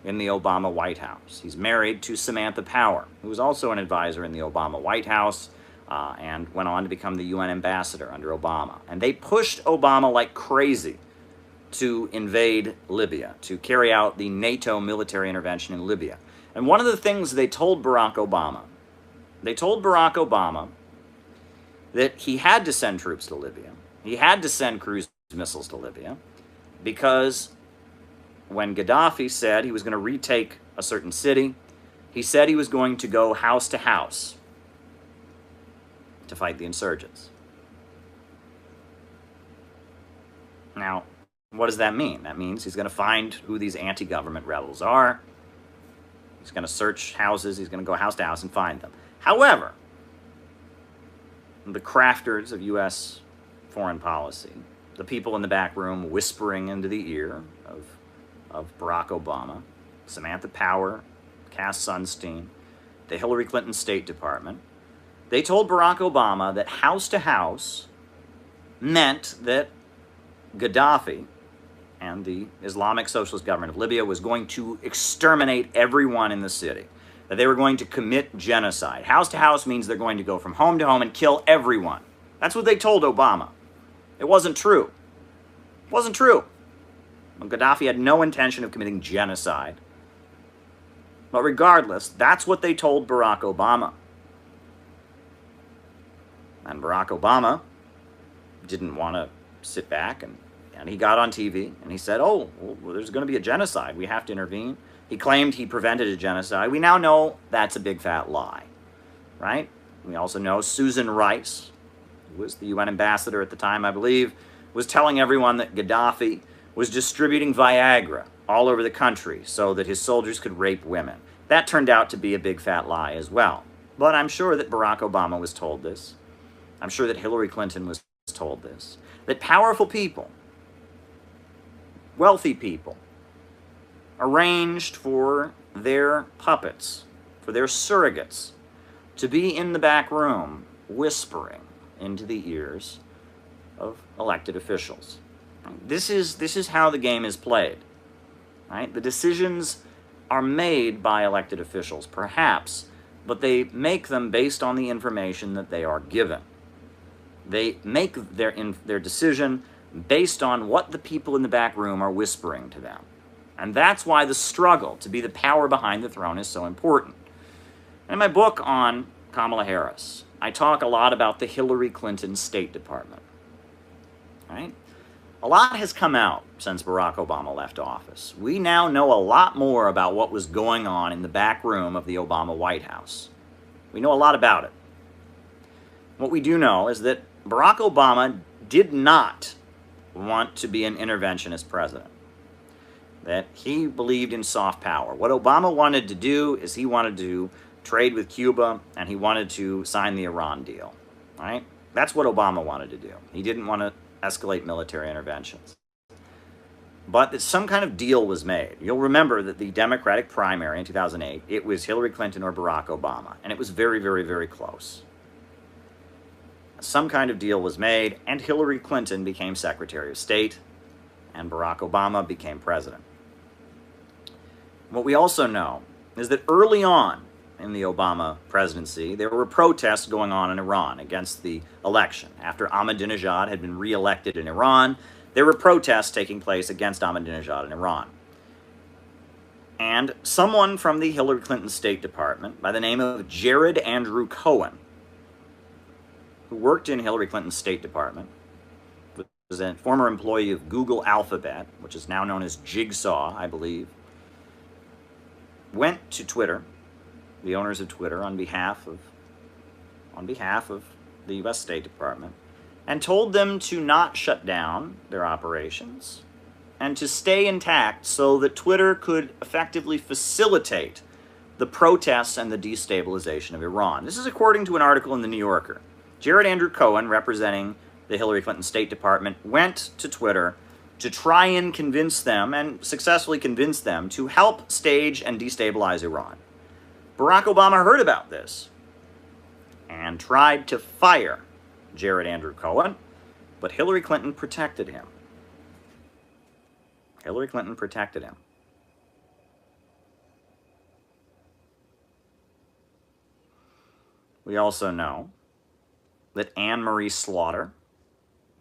C: in the Obama White House. He's married to Samantha Power, who was also an advisor in the Obama White House, and went on to become the UN ambassador under Obama. And they pushed Obama like crazy to invade Libya, to carry out the NATO military intervention in Libya. And one of the things they told Barack Obama that he had to send troops to Libya. He had to send cruise missiles to Libya because when Gaddafi said he was going to retake a certain city, he said he was going to go house to house
K: to fight the insurgents. Now, what does that mean? That means he's going to find who these anti-government rebels are. He's going to search houses. He's going to go house to house and find them. However, the crafters of U.S. foreign policy, the people in the back room whispering into the ear of Barack Obama, Samantha Power, Cass Sunstein, the Hillary Clinton State Department, they told Barack Obama that house to house meant that Gaddafi and the Islamic Socialist government of Libya was going to exterminate everyone in the city, that they were going to commit genocide. House to house means they're going to go from home to home and kill everyone. That's what they told Obama. It wasn't true. It wasn't true. Well, Gaddafi had no intention of committing genocide. But regardless, that's what they told Barack Obama. And Barack Obama didn't want to sit back, and he got on TV and he said, oh, well, there's going to be a genocide. We have to intervene. He claimed he prevented a genocide. We now know that's a big fat lie, right? We also know Susan Rice, who was the UN ambassador at the time, I believe, was telling everyone that Gaddafi was distributing Viagra all over the country so that his soldiers could rape women. That turned out to be a big fat lie as well. But I'm sure that Barack Obama was told this. I'm sure that Hillary Clinton was told this. That powerful people, wealthy people, arranged for their puppets, for their surrogates, to be in the back room whispering into the ears of elected officials. This is how the game is played, right? The decisions are made by elected officials, perhaps, but they make them based on the information that they are given. They make their decision based on what the people in the back room are whispering to them. And that's why the struggle to be the power behind the throne is so important. In my book on Kamala Harris, I talk a lot about the Hillary Clinton State Department. Right? A lot has come out since Barack Obama left office. We now know a lot more about what was going on in the back room of the Obama White House. We know a lot about it. What we do know is that Barack Obama did not want to be an interventionist president. That he believed in soft power. What Obama wanted to do is he wanted to trade with Cuba and he wanted to sign the Iran deal. Right? That's what Obama wanted to do. He didn't want to escalate military interventions. But that some kind of deal was made. You'll remember that the Democratic primary in 2008, it was Hillary Clinton or Barack Obama. And it was very, very, very close. Some kind of deal was made, and Hillary Clinton became Secretary of State, and Barack Obama became president. What we also know is that early on in the Obama presidency, there were protests going on in Iran against the election. After Ahmadinejad had been re-elected in Iran, there were protests taking place against Ahmadinejad in Iran. And someone from the Hillary Clinton State Department by the name of Jared Andrew Cohen, who worked in Hillary Clinton's State Department, was a former employee of Google Alphabet, which is now known as Jigsaw, I believe, went to Twitter, the owners of Twitter, on behalf of the U.S. State Department, and told them to not shut down their operations and to stay intact so that Twitter could effectively facilitate the protests and the destabilization of Iran. This is according to an article in The New Yorker. Jared Andrew Cohen, representing the Hillary Clinton State Department, went to Twitter to try and convince them, and successfully convince them, to help stage and destabilize Iran. Barack Obama heard about this and tried to fire Jared Andrew Cohen, but Hillary Clinton protected him. Hillary Clinton protected him. We also know that Anne Marie Slaughter,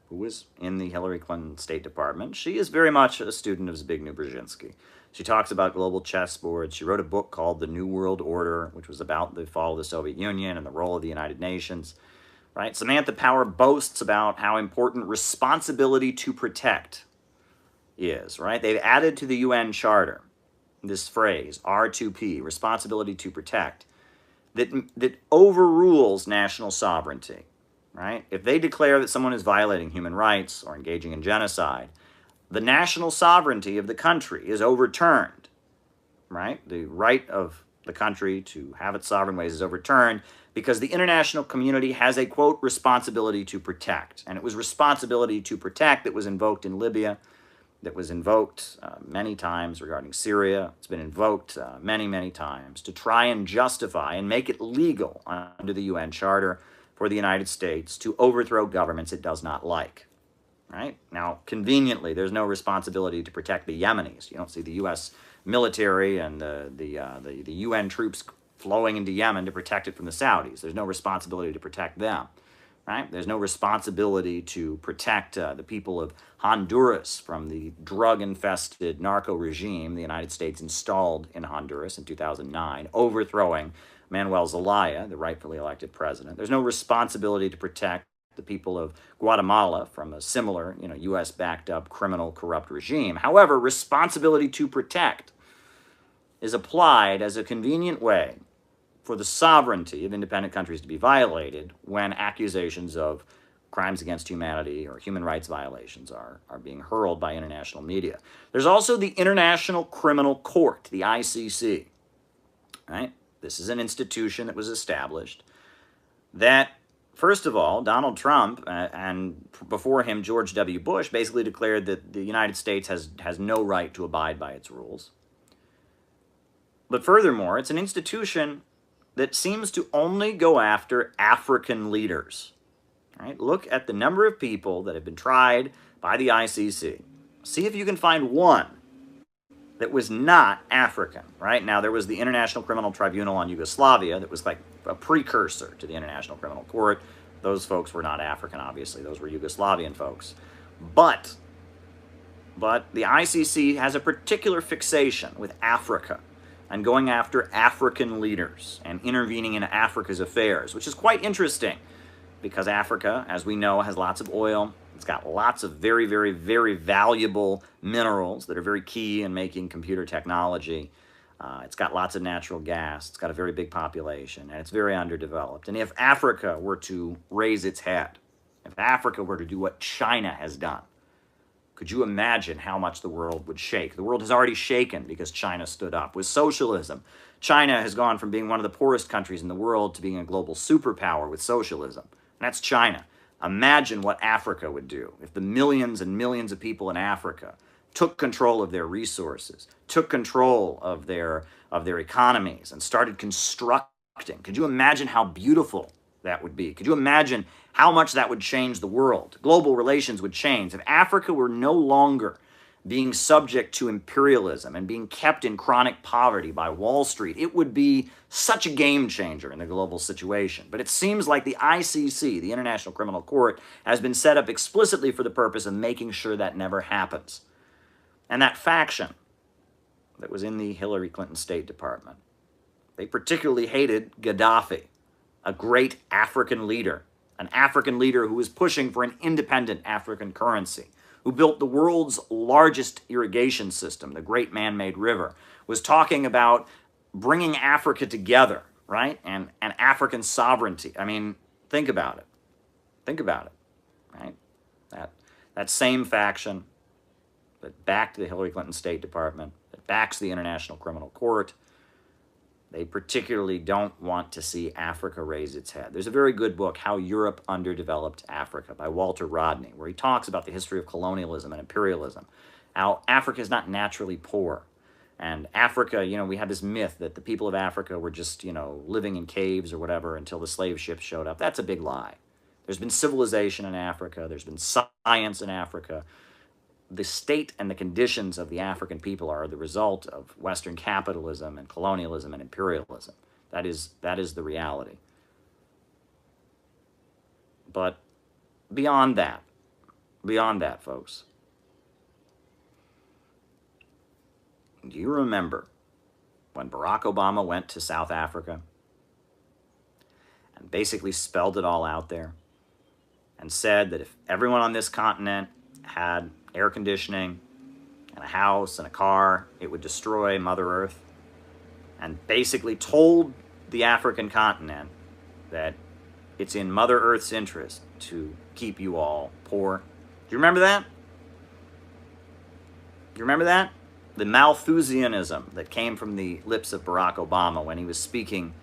K: who was in the Hillary Clinton State Department, she is very much a student of Zbigniew Brzezinski. She talks about global chessboards. She wrote a book called The New World Order, which was about the fall of the Soviet Union and the role of the United Nations. Right? Samantha Power boasts about how important responsibility to protect is. Right? They've added to the UN Charter this phrase, R2P, responsibility to protect, that overrules national sovereignty.
C: right? If they declare that someone is violating human rights or engaging in genocide, the national sovereignty of the country is overturned, right? The right of the country to have its sovereign ways is overturned because the international community has a, quote, responsibility to protect. And it was responsibility to protect that was invoked in Libya, that was invoked many times regarding Syria. It's been invoked many, many times to try and justify and make it legal under the UN Charter for the United States to overthrow governments it does not like. Right? Now, conveniently, there's no responsibility to protect the Yemenis. You don't see the U.S. military and the UN troops flowing into Yemen to protect it from the Saudis. There's no responsibility to protect them. Right? There's no responsibility to protect the people of Honduras from the drug-infested narco regime the United States installed in Honduras in 2009, overthrowing Manuel Zelaya, the rightfully elected president. There's no responsibility to protect the people of Guatemala from a similar, U.S.-backed up criminal, corrupt regime. However, responsibility to protect is applied as a convenient way for the sovereignty of independent countries to be violated when accusations of crimes against humanity or human rights violations are being hurled by international media. There's also the International Criminal Court, the ICC. Right? This is an institution that was established that, first of all, Donald Trump and before him George W. Bush basically declared that the United States has no right to abide by its rules. But furthermore, it's an institution that seems to only go after African leaders. Right? Look at the number of people that have been tried by the ICC. See if you can find one that was not African. Right? Now, there was the International Criminal Tribunal on Yugoslavia that was like a precursor to the International Criminal Court. Those folks were not African, obviously. Those were Yugoslavian folks. But the ICC has a particular fixation with Africa and going after African leaders and intervening in Africa's affairs, which is quite interesting because Africa, as we know, has lots of oil. It's got lots of very, very, very valuable minerals that are very key in making computer technology. It's got lots of natural gas. It's got a very big population, and it's very underdeveloped. And if Africa were to raise its head, if Africa were to do what China has done, could you imagine how much the world would shake? The world has already shaken because China stood up. With socialism, China has gone from being one of the poorest countries in the world to being a global superpower with socialism. And that's China. Imagine what Africa would do if the millions and millions of people in Africa took control of their resources, took control of their economies, and started constructing. Could you imagine how beautiful that would be? Could you imagine how much that would change the world? Global relations would change. If Africa were no longer being subject to imperialism and being kept in chronic poverty by Wall Street, it would be such a game changer in the global situation. But it seems like the ICC, the International Criminal Court, has been set up explicitly for the purpose of making sure that never happens. And that faction that was in the Hillary Clinton State Department, they particularly hated Gaddafi, a great African leader, an African leader who was pushing for an independent African currency, who built the world's largest irrigation system, the Great Man-Made River, was talking about bringing Africa together, right? And African sovereignty. I mean, think about it. Think about it, right? That same faction that backed the Hillary Clinton State Department, that backs the International Criminal Court, they particularly don't want to see Africa raise its head. There's a very good book, How Europe Underdeveloped Africa, by Walter Rodney, where he talks about the history of colonialism and imperialism, how Africa is not naturally poor. And Africa, we have this myth that the people of Africa were just, living in caves or whatever until the slave ships showed up. That's a big lie. There's been civilization in Africa. There's been science in Africa. The state and the conditions of the African people are the result of Western capitalism and colonialism and imperialism. That is the reality. But beyond that, folks, do you remember when Barack Obama went to South Africa and basically spelled it all out there and said that if everyone on this continent had air conditioning and a house and a car, it would destroy Mother Earth, and basically told the African continent that it's in Mother Earth's interest to keep you all poor. Do you remember that? Do you remember that? The Malthusianism that came from the lips of Barack Obama when he was speaking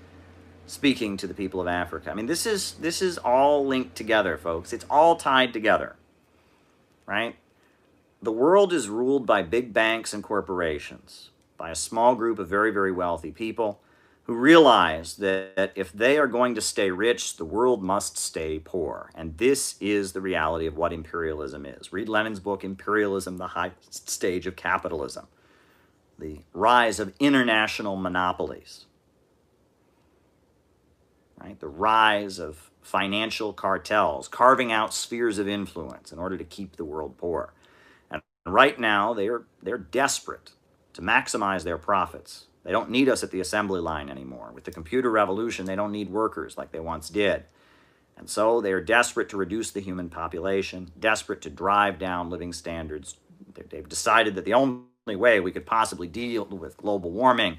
C: to the people of Africa. I mean, this is all linked together, folks. It's all tied together, right? The world is ruled by big banks and corporations, by a small group of very, very wealthy people who realize that if they are going to stay rich, the world must stay poor. And this is the reality of what imperialism is. Read Lenin's book, Imperialism, the Highest Stage of Capitalism. The rise of international monopolies. Right? The rise of financial cartels, carving out spheres of influence in order to keep the world poor. And right now, they're desperate to maximize their profits. They don't need us at the assembly line anymore. With the computer revolution, they don't need workers like they once did. And so they are desperate to reduce the human population, desperate to drive down living standards. They've decided that the only way we could possibly deal with global warming,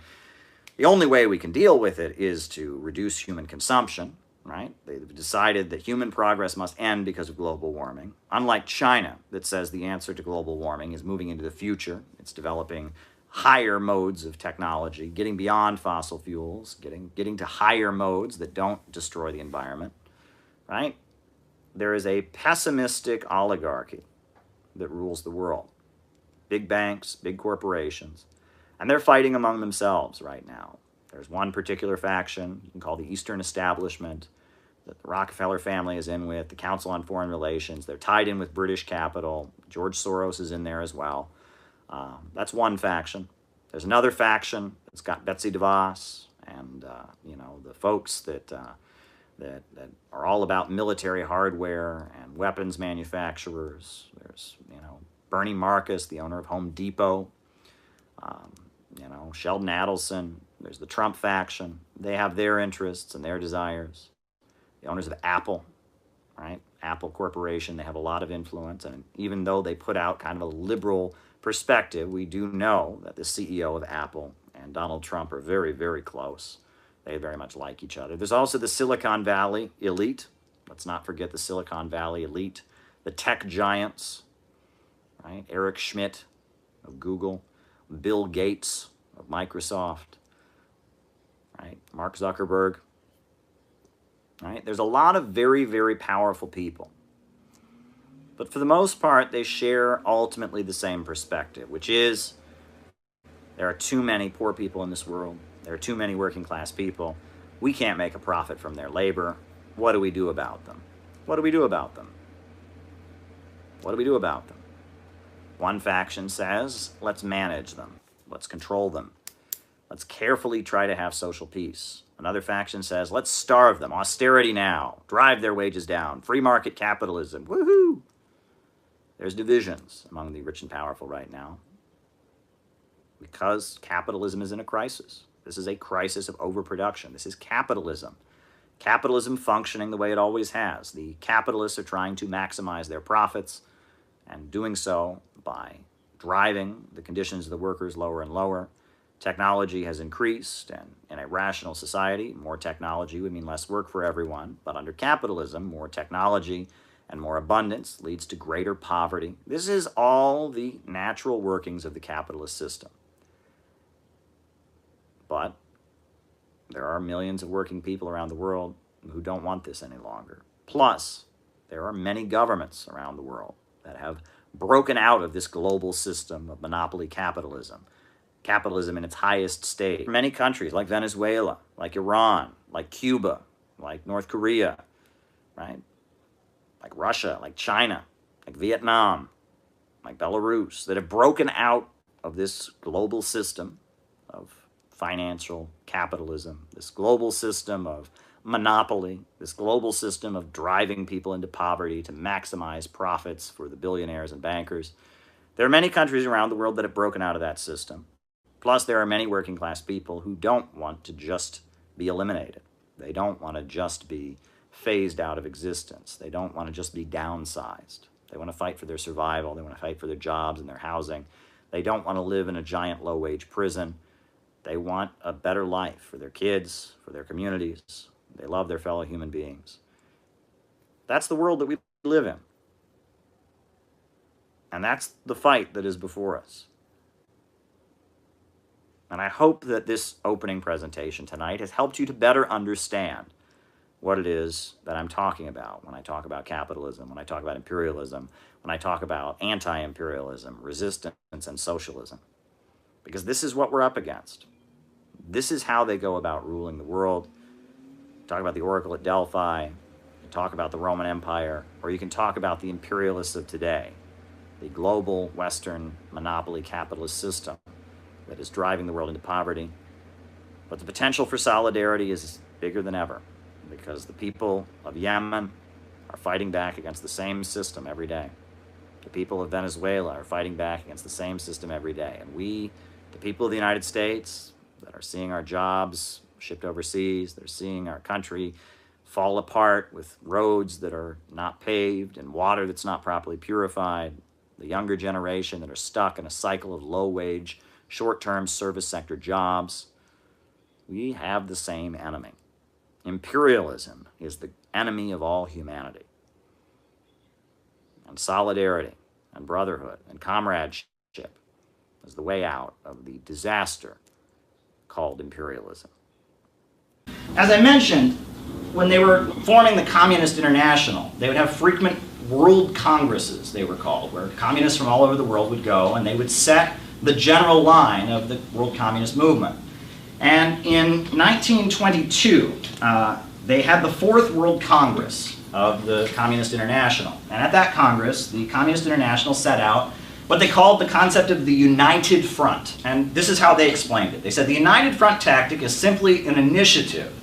C: the only way we can deal with it is to reduce human consumption, right? They've decided that human progress must end because of global warming. Unlike China, that says the answer to global warming is moving into the future. It's developing higher modes of technology, getting beyond fossil fuels, getting to higher modes that don't destroy the environment, right? There is a pessimistic oligarchy that rules the world. Big banks, big corporations, and they're fighting among themselves right now. There's one particular faction you can call the Eastern Establishment that the Rockefeller family is in with, the Council on Foreign Relations. They're tied in with British capital. George Soros is in there as well. That's one faction. There's another faction that's got Betsy DeVos and the folks that are all about military hardware and weapons manufacturers. There's Bernie Marcus, the owner of Home Depot. Sheldon Adelson. There's the Trump faction. They have their interests and their desires. The owners of Apple, right? Apple Corporation, they have a lot of influence. And even though they put out kind of a liberal perspective, we do know that the CEO of Apple and Donald Trump are very, very close. They very much like each other. There's also the Silicon Valley elite. Let's not forget the Silicon Valley elite. The tech giants, right? Eric Schmidt of Google, Bill Gates of Microsoft, right? Mark Zuckerberg, right? There's a lot of very, very powerful people. But for the most part, they share ultimately the same perspective, which is there are too many poor people in this world. There are too many working class people. We can't make a profit from their labor. What do we do about them? What do we do about them? What do we do about them? One faction says, let's manage them. Let's control them. Let's carefully try to have social peace. Another faction says, let's starve them. Austerity now. Drive their wages down. Free market capitalism. Woohoo! There's divisions among the rich and powerful right now because capitalism is in a crisis. This is a crisis of overproduction. This is capitalism. Capitalism functioning the way it always has. The capitalists are trying to maximize their profits and doing so by driving the conditions of the workers lower and lower. Technology has increased, and in a rational society, more technology would mean less work for everyone. But under capitalism, more technology and more abundance leads to greater poverty. This is all the natural workings of the capitalist system. But there are millions of working people around the world who don't want this any longer. Plus, there are many governments around the world that have broken out of this global system of monopoly capitalism. Capitalism in its highest state. Many countries like Venezuela, like Iran, like Cuba, like North Korea, right? Like Russia, like China, like Vietnam, like Belarus, that have broken out of this global system of financial capitalism, this global system of monopoly, this global system of driving people into poverty to maximize profits for the billionaires and bankers. There are many countries around the world that have broken out of that system. Plus, there are many working class people who don't want to just be eliminated. They don't want to just be phased out of existence. They don't want to just be downsized. They want to fight for their survival. They want to fight for their jobs and their housing. They don't want to live in a giant low-wage prison. They want a better life for their kids, for their communities. They love their fellow human beings. That's the world that we live in. And that's the fight that is before us. And I hope that this opening presentation tonight has helped you to better understand what it is that I'm talking about when I talk about capitalism, when I talk about imperialism, when I talk about anti-imperialism, resistance, and socialism. Because this is what we're up against. This is how they go about ruling the world. Talk about the Oracle at Delphi, you can talk about the Roman Empire, or you can talk about the imperialists of today, the global Western monopoly capitalist system that is driving the world into poverty. But the potential for solidarity is bigger than ever, because the people of Yemen are fighting back against the same system every day. The people of Venezuela are fighting back against the same system every day. And we, the people of the United States, that are seeing our jobs shipped overseas, they're seeing our country fall apart with roads that are not paved and water that's not properly purified, the younger generation that are stuck in a cycle of low-wage, short-term service sector jobs. We have the same enemy. Imperialism is the enemy of all humanity. And solidarity and brotherhood and comradeship is the way out of the disaster called imperialism. As I mentioned, when they were forming the Communist International, they would have frequent world congresses, they were called, where communists from all over the world would go and they would set the general line of the world communist movement. And in 1922, they had the Fourth World Congress of the Communist International. And at that Congress, the Communist International set out what they called the concept of the United Front. And this is how they explained it. They said the United Front tactic is simply an initiative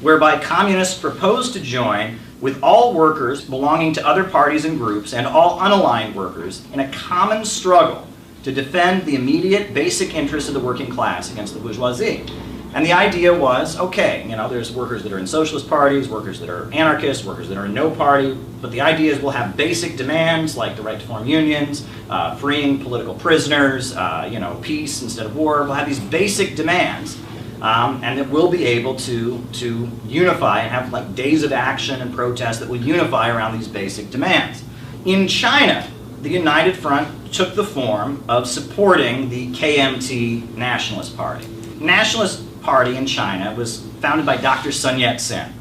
C: whereby communists propose to join with all workers belonging to other parties and groups and all unaligned workers in a common struggle to defend the immediate basic interests of the working class against the bourgeoisie. And the idea was, okay, you know, there's workers that are in socialist parties, workers that are anarchists, workers that are in no party, but the idea is we'll have basic demands like the right to form unions, freeing political prisoners, you know, peace instead of war. We'll have these basic demands, and that we'll be able to unify and have like days of action and protest that will unify around these basic demands. In China, the United Front took the form of supporting the KMT Nationalist Party. Nationalist Party in China was founded by Dr. Sun Yat-sen.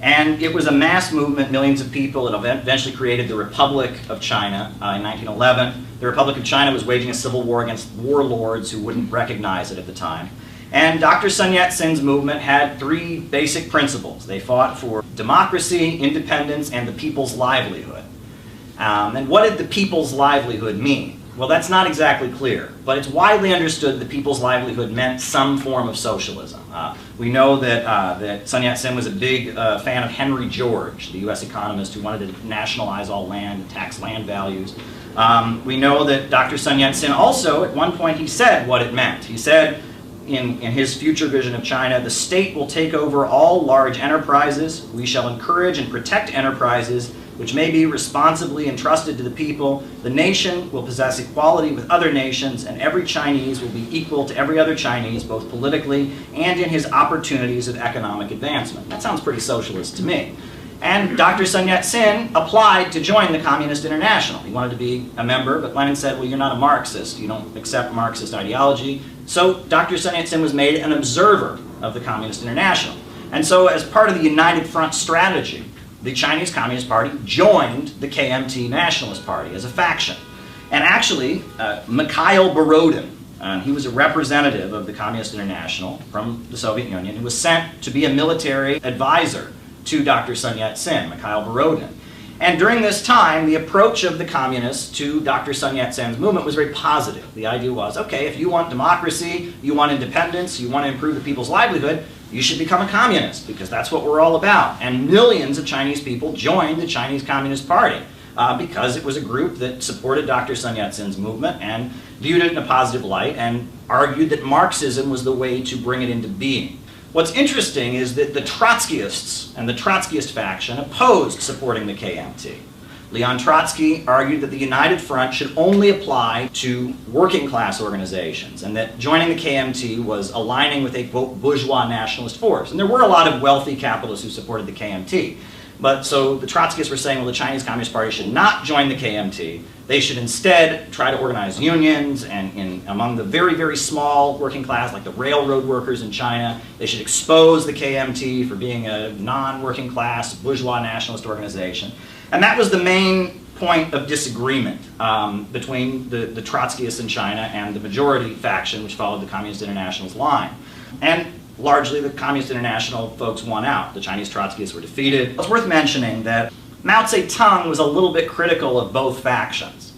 C: And it was a mass movement, millions of people. It eventually created the Republic of China in 1911. The Republic of China was waging a civil war against warlords who wouldn't recognize it at the time. And Dr. Sun Yat-sen's movement had three basic principles. They fought for democracy, independence, and the people's livelihood. And what did the people's livelihood mean? Well, that's not exactly clear, but it's widely understood that people's livelihood meant some form of socialism. We know that Sun Yat-sen was a big fan of Henry George, the U.S. economist who wanted to nationalize all land and tax land values. We know that Dr. Sun Yat-sen also, at one point, he said what it meant. He said, in his future vision of China, the state will take over all large enterprises. We shall encourage and protect enterprises which may be responsibly entrusted to the people. The nation will possess equality with other nations, and every Chinese will be equal to every other Chinese, both politically and in his opportunities of economic advancement. That sounds pretty socialist to me. And Dr. Sun Yat-sen applied to join the Communist International. He wanted to be a member, but Lenin said, well, you're not a Marxist. You don't accept Marxist ideology. So Dr. Sun Yat-sen was made an observer of the Communist International. And so as part of the United Front strategy, the Chinese Communist Party joined the KMT Nationalist Party as a faction. And actually, Mikhail Borodin, he was a representative of the Communist International from the Soviet Union, who was sent to be a military advisor to Dr. Sun Yat-sen, Mikhail Borodin. And during this time, the approach of the communists to Dr. Sun Yat-sen's movement was very positive. The idea was, okay, if you want democracy, you want independence, you want to improve the people's livelihood, you should become a communist, because that's what we're all about. And millions of Chinese people joined the Chinese Communist Party because it was a group that supported Dr. Sun Yat-sen's movement and viewed it in a positive light and argued that Marxism was the way to bring it into being. What's interesting is that the Trotskyists and the Trotskyist faction opposed supporting the KMT. Leon Trotsky argued that the United Front should only apply to working class organizations and that joining the KMT was aligning with a, quote, bourgeois nationalist force. And there were a lot of wealthy capitalists who supported the KMT. But so the Trotskyists were saying, well, the Chinese Communist Party should not join the KMT. They should instead try to organize unions and among the very, very small working class, like the railroad workers in China. They should expose the KMT for being a non-working class, bourgeois nationalist organization. And that was the main point of disagreement between the Trotskyists in China and the majority faction, which followed the Communist International's line. And largely, the Communist International folks won out. The Chinese Trotskyists were defeated. It's worth mentioning that Mao Zedong was a little bit critical of both factions.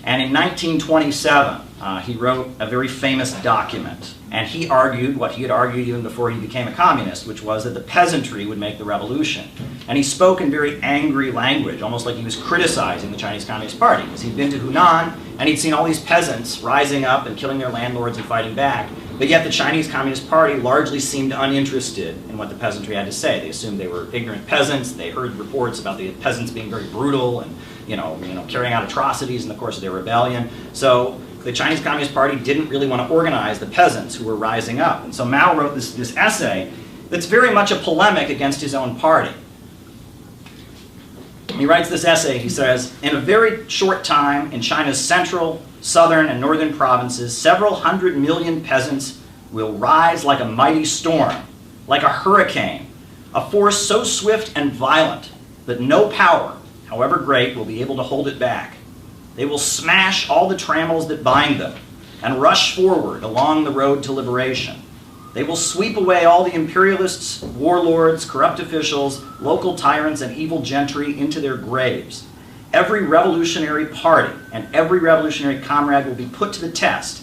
C: And in 1927, he wrote a very famous document. And he argued what he had argued even before he became a communist, which was that the peasantry would make the revolution. And he spoke in very angry language, almost like he was criticizing the Chinese Communist Party, because he'd been to Hunan and he'd seen all these peasants rising up and killing their landlords and fighting back. But yet the Chinese Communist Party largely seemed uninterested in what the peasantry had to say. They assumed they were ignorant peasants. They heard reports about the peasants being very brutal and carrying out atrocities in the course of their rebellion. So the Chinese Communist Party didn't really want to organize the peasants who were rising up. And so Mao wrote this essay that's very much a polemic against his own party. He writes this essay, he says, in a very short time in China's central, southern, and northern provinces, several 100 million peasants will rise like a mighty storm, like a hurricane, a force so swift and violent that no power, however great, will be able to hold it back. They will smash all the trammels that bind them and rush forward along the road to liberation. They will sweep away all the imperialists, warlords, corrupt officials, local tyrants, and evil gentry into their graves. Every revolutionary party and every revolutionary comrade will be put to the test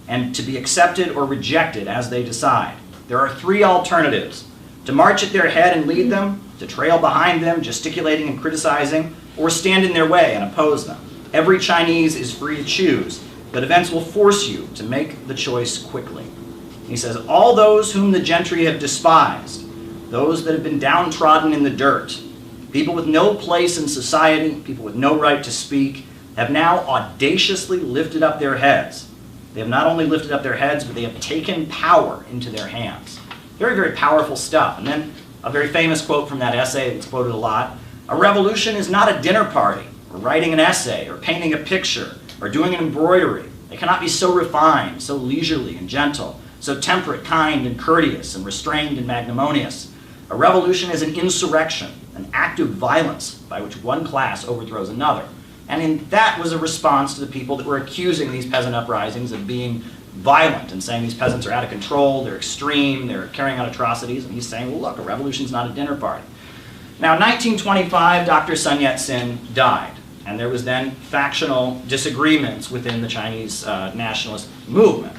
C: and to be accepted or rejected as they decide. There are three alternatives: to march at their head and lead them, to trail behind them, gesticulating and criticizing, or stand in their way and oppose them. Every Chinese is free to choose, but events will force you to make the choice quickly. He says, all those whom the gentry have despised, those that have been downtrodden in the dirt, people with no place in society, people with no right to speak, have now audaciously lifted up their heads. They have not only lifted up their heads, but they have taken power into their hands. Very, very powerful stuff. And then a very famous quote from that essay that's quoted a lot: a revolution is not a dinner party, or writing an essay, or painting a picture, or doing an embroidery. They cannot be so refined, so leisurely and gentle, so temperate, kind, and courteous, and restrained and magnanimous. A revolution is an insurrection, an act of violence by which one class overthrows another. And that was a response to the people that were accusing these peasant uprisings of being violent and saying these peasants are out of control, they're extreme, they're carrying out atrocities. And he's saying, well, look, a revolution's not a dinner party. Now, in 1925, Dr. Sun Yat-sen died. And there was then factional disagreements within the Chinese nationalist movement.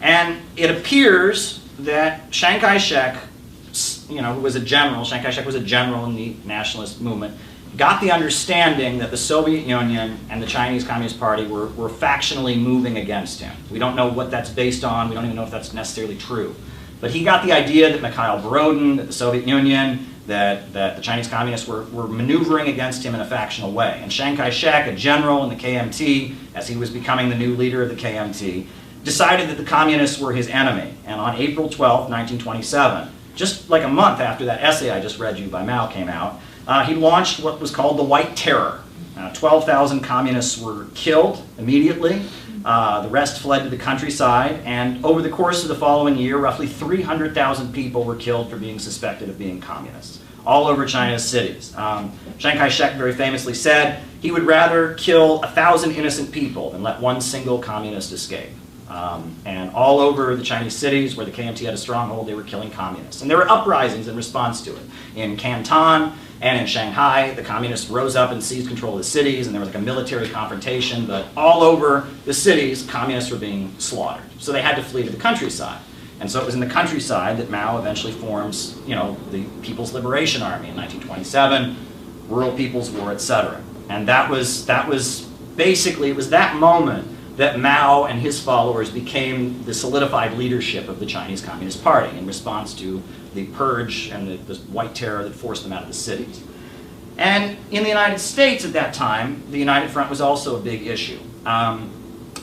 C: And it appears that Chiang Kai-shek, who was a general, Chiang Kai-shek was a general in the nationalist movement, got the understanding that the Soviet Union and the Chinese Communist Party were factionally moving against him. We don't know what that's based on. We don't even know if that's necessarily true. But he got the idea that Mikhail Borodin, that the Soviet Union, that the Chinese Communists were maneuvering against him in a factional way. And Chiang Kai-shek, a general in the KMT, as he was becoming the new leader of the KMT, decided that the Communists were his enemy. And on April 12, 1927, just like a month after that essay I just read you by Mao came out, he launched what was called the White Terror. 12,000 Communists were killed immediately. The rest fled to the countryside. And over the course of the following year, roughly 300,000 people were killed for being suspected of being communists, all over China's cities. Chiang Kai-shek very famously said he would rather kill 1,000 innocent people than let one single communist escape. And all over the Chinese cities where the KMT had a stronghold, they were killing communists. And there were uprisings in response to it. In Canton and in Shanghai, the communists rose up and seized control of the cities, and there was like a military confrontation, but all over the cities, communists were being slaughtered. So they had to flee to the countryside. And so it was in the countryside that Mao eventually forms, the People's Liberation Army in 1927, Rural People's War, etc. And that was basically, it was that moment that Mao and his followers became the solidified leadership of the Chinese Communist Party in response to the purge and the White Terror that forced them out of the cities. And in the United States at that time, the United Front was also a big issue. In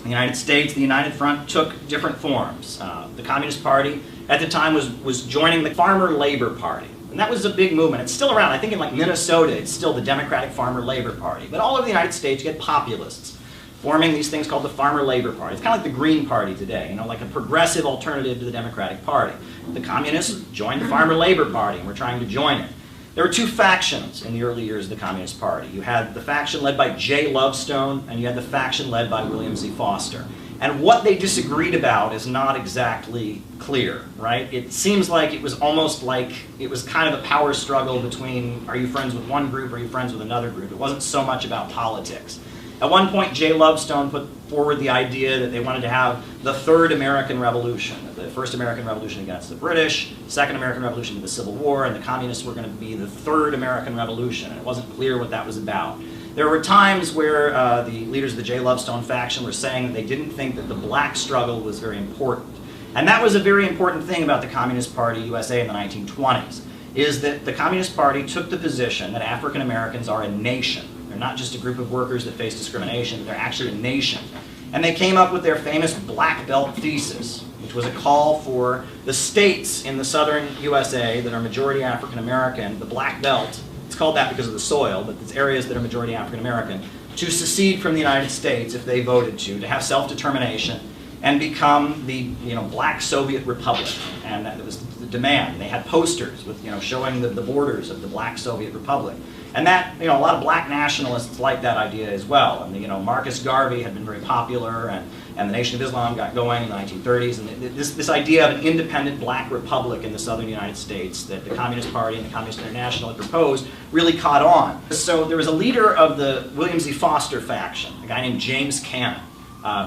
C: the United States, the United Front took different forms. The Communist Party at the time was joining the Farmer Labor Party, And that was a big movement. It's still around. I think in like Minnesota, it's still the Democratic Farmer Labor Party. But all over the United States, you get populists forming these things called the Farmer Labor Party. It's kind of like the Green Party today, you know, like a progressive alternative to the Democratic Party. The communists joined the Farmer Labor Party and were trying to join it. There were two factions in the early years of the Communist Party. You had the faction led by J. Lovestone, and you had the faction led by William Z. Foster. And what they disagreed about is not exactly clear, right? It seems like it was almost like it was kind of a power struggle between, are you friends with one group, or are you friends with another group? It wasn't so much about politics. At one point, J. Lovestone put forward the idea that they wanted to have the Third American Revolution, the First American Revolution against the British, Second American Revolution to the Civil War, and the communists were going to be the Third American Revolution. And it wasn't clear what that was about. There were times where the leaders of the J. Lovestone faction were saying that they didn't think that the black struggle was very important. And that was a very important thing about the Communist Party USA in the 1920s, is that the Communist Party took the position that African Americans are a nation. They're not just a group of workers that face discrimination, but they're actually a nation. And they came up with their famous black belt thesis, which was a call for the states in the southern USA that are majority African American, the black belt, it's called that because of the soil, but it's areas that are majority African American, to secede from the United States if they voted to have self-determination and become the black Soviet Republic. And that was the demand. They had posters with showing the borders of the black Soviet Republic. And that, a lot of black nationalists liked that idea as well. And Marcus Garvey had been very popular, and the Nation of Islam got going in the 1930s. And this idea of an independent black republic in the southern United States that the Communist Party and the Communist International had proposed really caught on. So there was a leader of the William Z. Foster faction, a guy named James Cannon,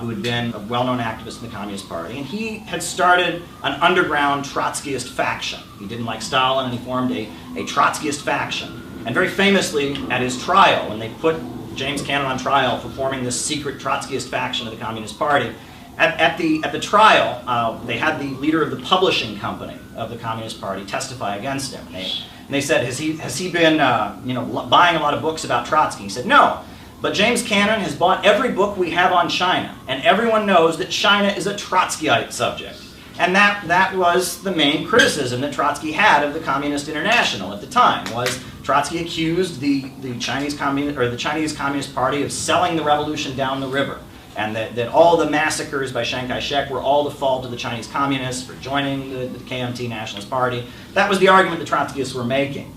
C: who had been a well-known activist in the Communist Party, and he had started an underground Trotskyist faction. He didn't like Stalin, and he formed a Trotskyist faction. And very famously, at his trial, when they put James Cannon on trial for forming this secret Trotskyist faction of the Communist Party, at the trial, they had the leader of the publishing company of the Communist Party testify against him. And they said, has he been buying a lot of books about Trotsky? He said, no. But James Cannon has bought every book we have on China, and everyone knows that China is a Trotskyite subject. And that was the main criticism that Trotsky had of the Communist International at the time, was Trotsky accused the Chinese Communist Party of selling the revolution down the river, and that all the massacres by Chiang Kai-shek were all the fault of the Chinese Communists for joining the KMT Nationalist Party. That was the argument the Trotskyists were making.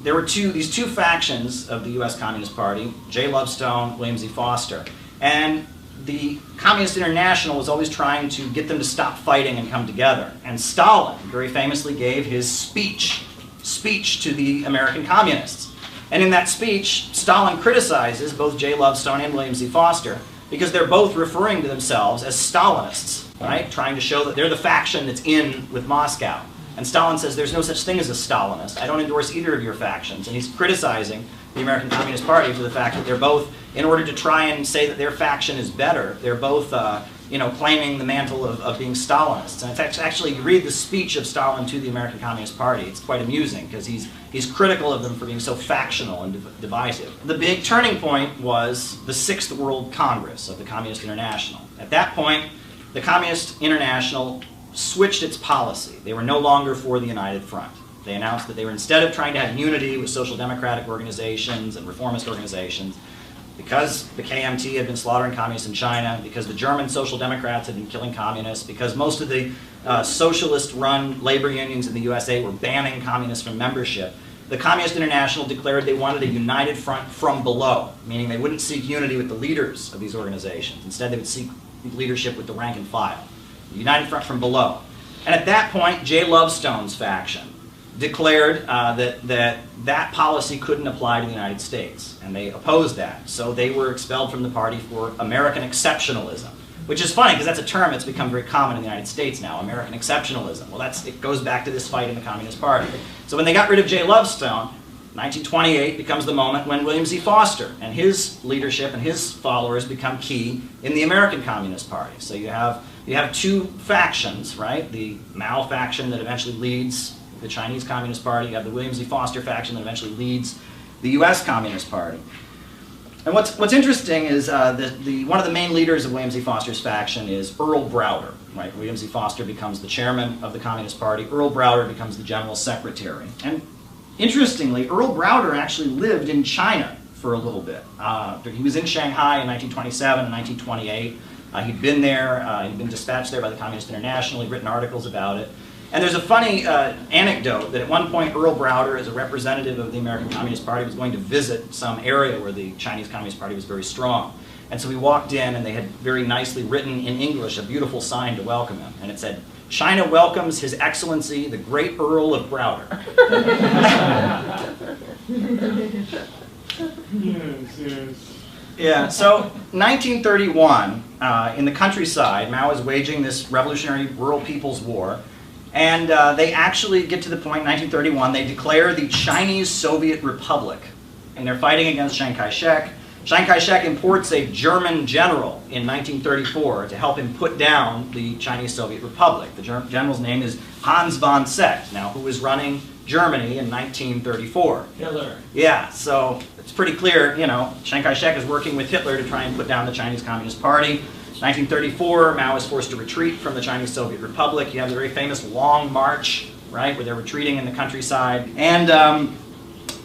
C: There were these two factions of the U.S. Communist Party, J. Lovestone, William Z. Foster, and the Communist International was always trying to get them to stop fighting and come together. And Stalin very famously gave his speech to the American communists. And in that speech, Stalin criticizes both J. Lovestone and William Z. Foster because they're both referring to themselves as Stalinists, right? Trying to show that they're the faction that's in with Moscow. And Stalin says, there's no such thing as a Stalinist. I don't endorse either of your factions. And he's criticizing the American Communist Party for the fact that they're both, in order to try and say that their faction is better, they're both claiming the mantle of being Stalinists. And it's actually, you read the speech of Stalin to the American Communist Party, it's quite amusing, because he's critical of them for being so factional and divisive. The big turning point was the Sixth World Congress of the Communist International. At that point, the Communist International switched its policy. They were no longer for the United Front. They announced that they were, instead of trying to have unity with social democratic organizations and reformist organizations, because the KMT had been slaughtering communists in China, because the German social democrats had been killing communists, because most of the socialist-run labor unions in the USA were banning communists from membership, the Communist International declared they wanted a united front from below, meaning they wouldn't seek unity with the leaders of these organizations. Instead, they would seek leadership with the rank and file. The united front from below. And at that point, J. Lovestone's faction declared that policy couldn't apply to the United States, and they opposed that. So they were expelled from the party for American exceptionalism, which is funny because that's a term that's become very common in the United States now, American exceptionalism. Well, it goes back to this fight in the Communist Party. So when they got rid of J. Lovestone, 1928 becomes the moment when William Z. Foster and his leadership and his followers become key in the American Communist Party. So you have two factions, right? The Mao faction that eventually leads the Chinese Communist Party. You have the William Z. Foster faction that eventually leads the U.S. Communist Party. And what's interesting is one of the main leaders of William Z. Foster's faction is Earl Browder. Right? William Z. Foster becomes the chairman of the Communist Party. Earl Browder becomes the general secretary. And interestingly, Earl Browder actually lived in China for a little bit. He was in Shanghai in 1927 and 1928. He'd been there. He'd been dispatched there by the Communist International. He'd written articles about it. And there's a funny anecdote that at one point Earl Browder, as a representative of the American Communist Party, was going to visit some area where the Chinese Communist Party was very strong. And so he walked in, and they had very nicely written in English a beautiful sign to welcome him. And it said, "China welcomes His Excellency, the Great Earl of Browder." Yeah, so 1931, in the countryside, Mao is waging this revolutionary rural people's war. And they actually get to the point, 1931, they declare the Chinese Soviet Republic. And they're fighting against Chiang Kai-shek. Chiang Kai-shek imports a German general in 1934 to help him put down the Chinese Soviet Republic. The general's name is Hans von Seeckt, now who was running Germany in 1934.
M: Hitler.
C: Yeah, so it's pretty clear, you know, Chiang Kai-shek is working with Hitler to try and put down the Chinese Communist Party. 1934, Mao is forced to retreat from the Chinese Soviet Republic. You have the very famous Long March, right, where they're retreating in the countryside. And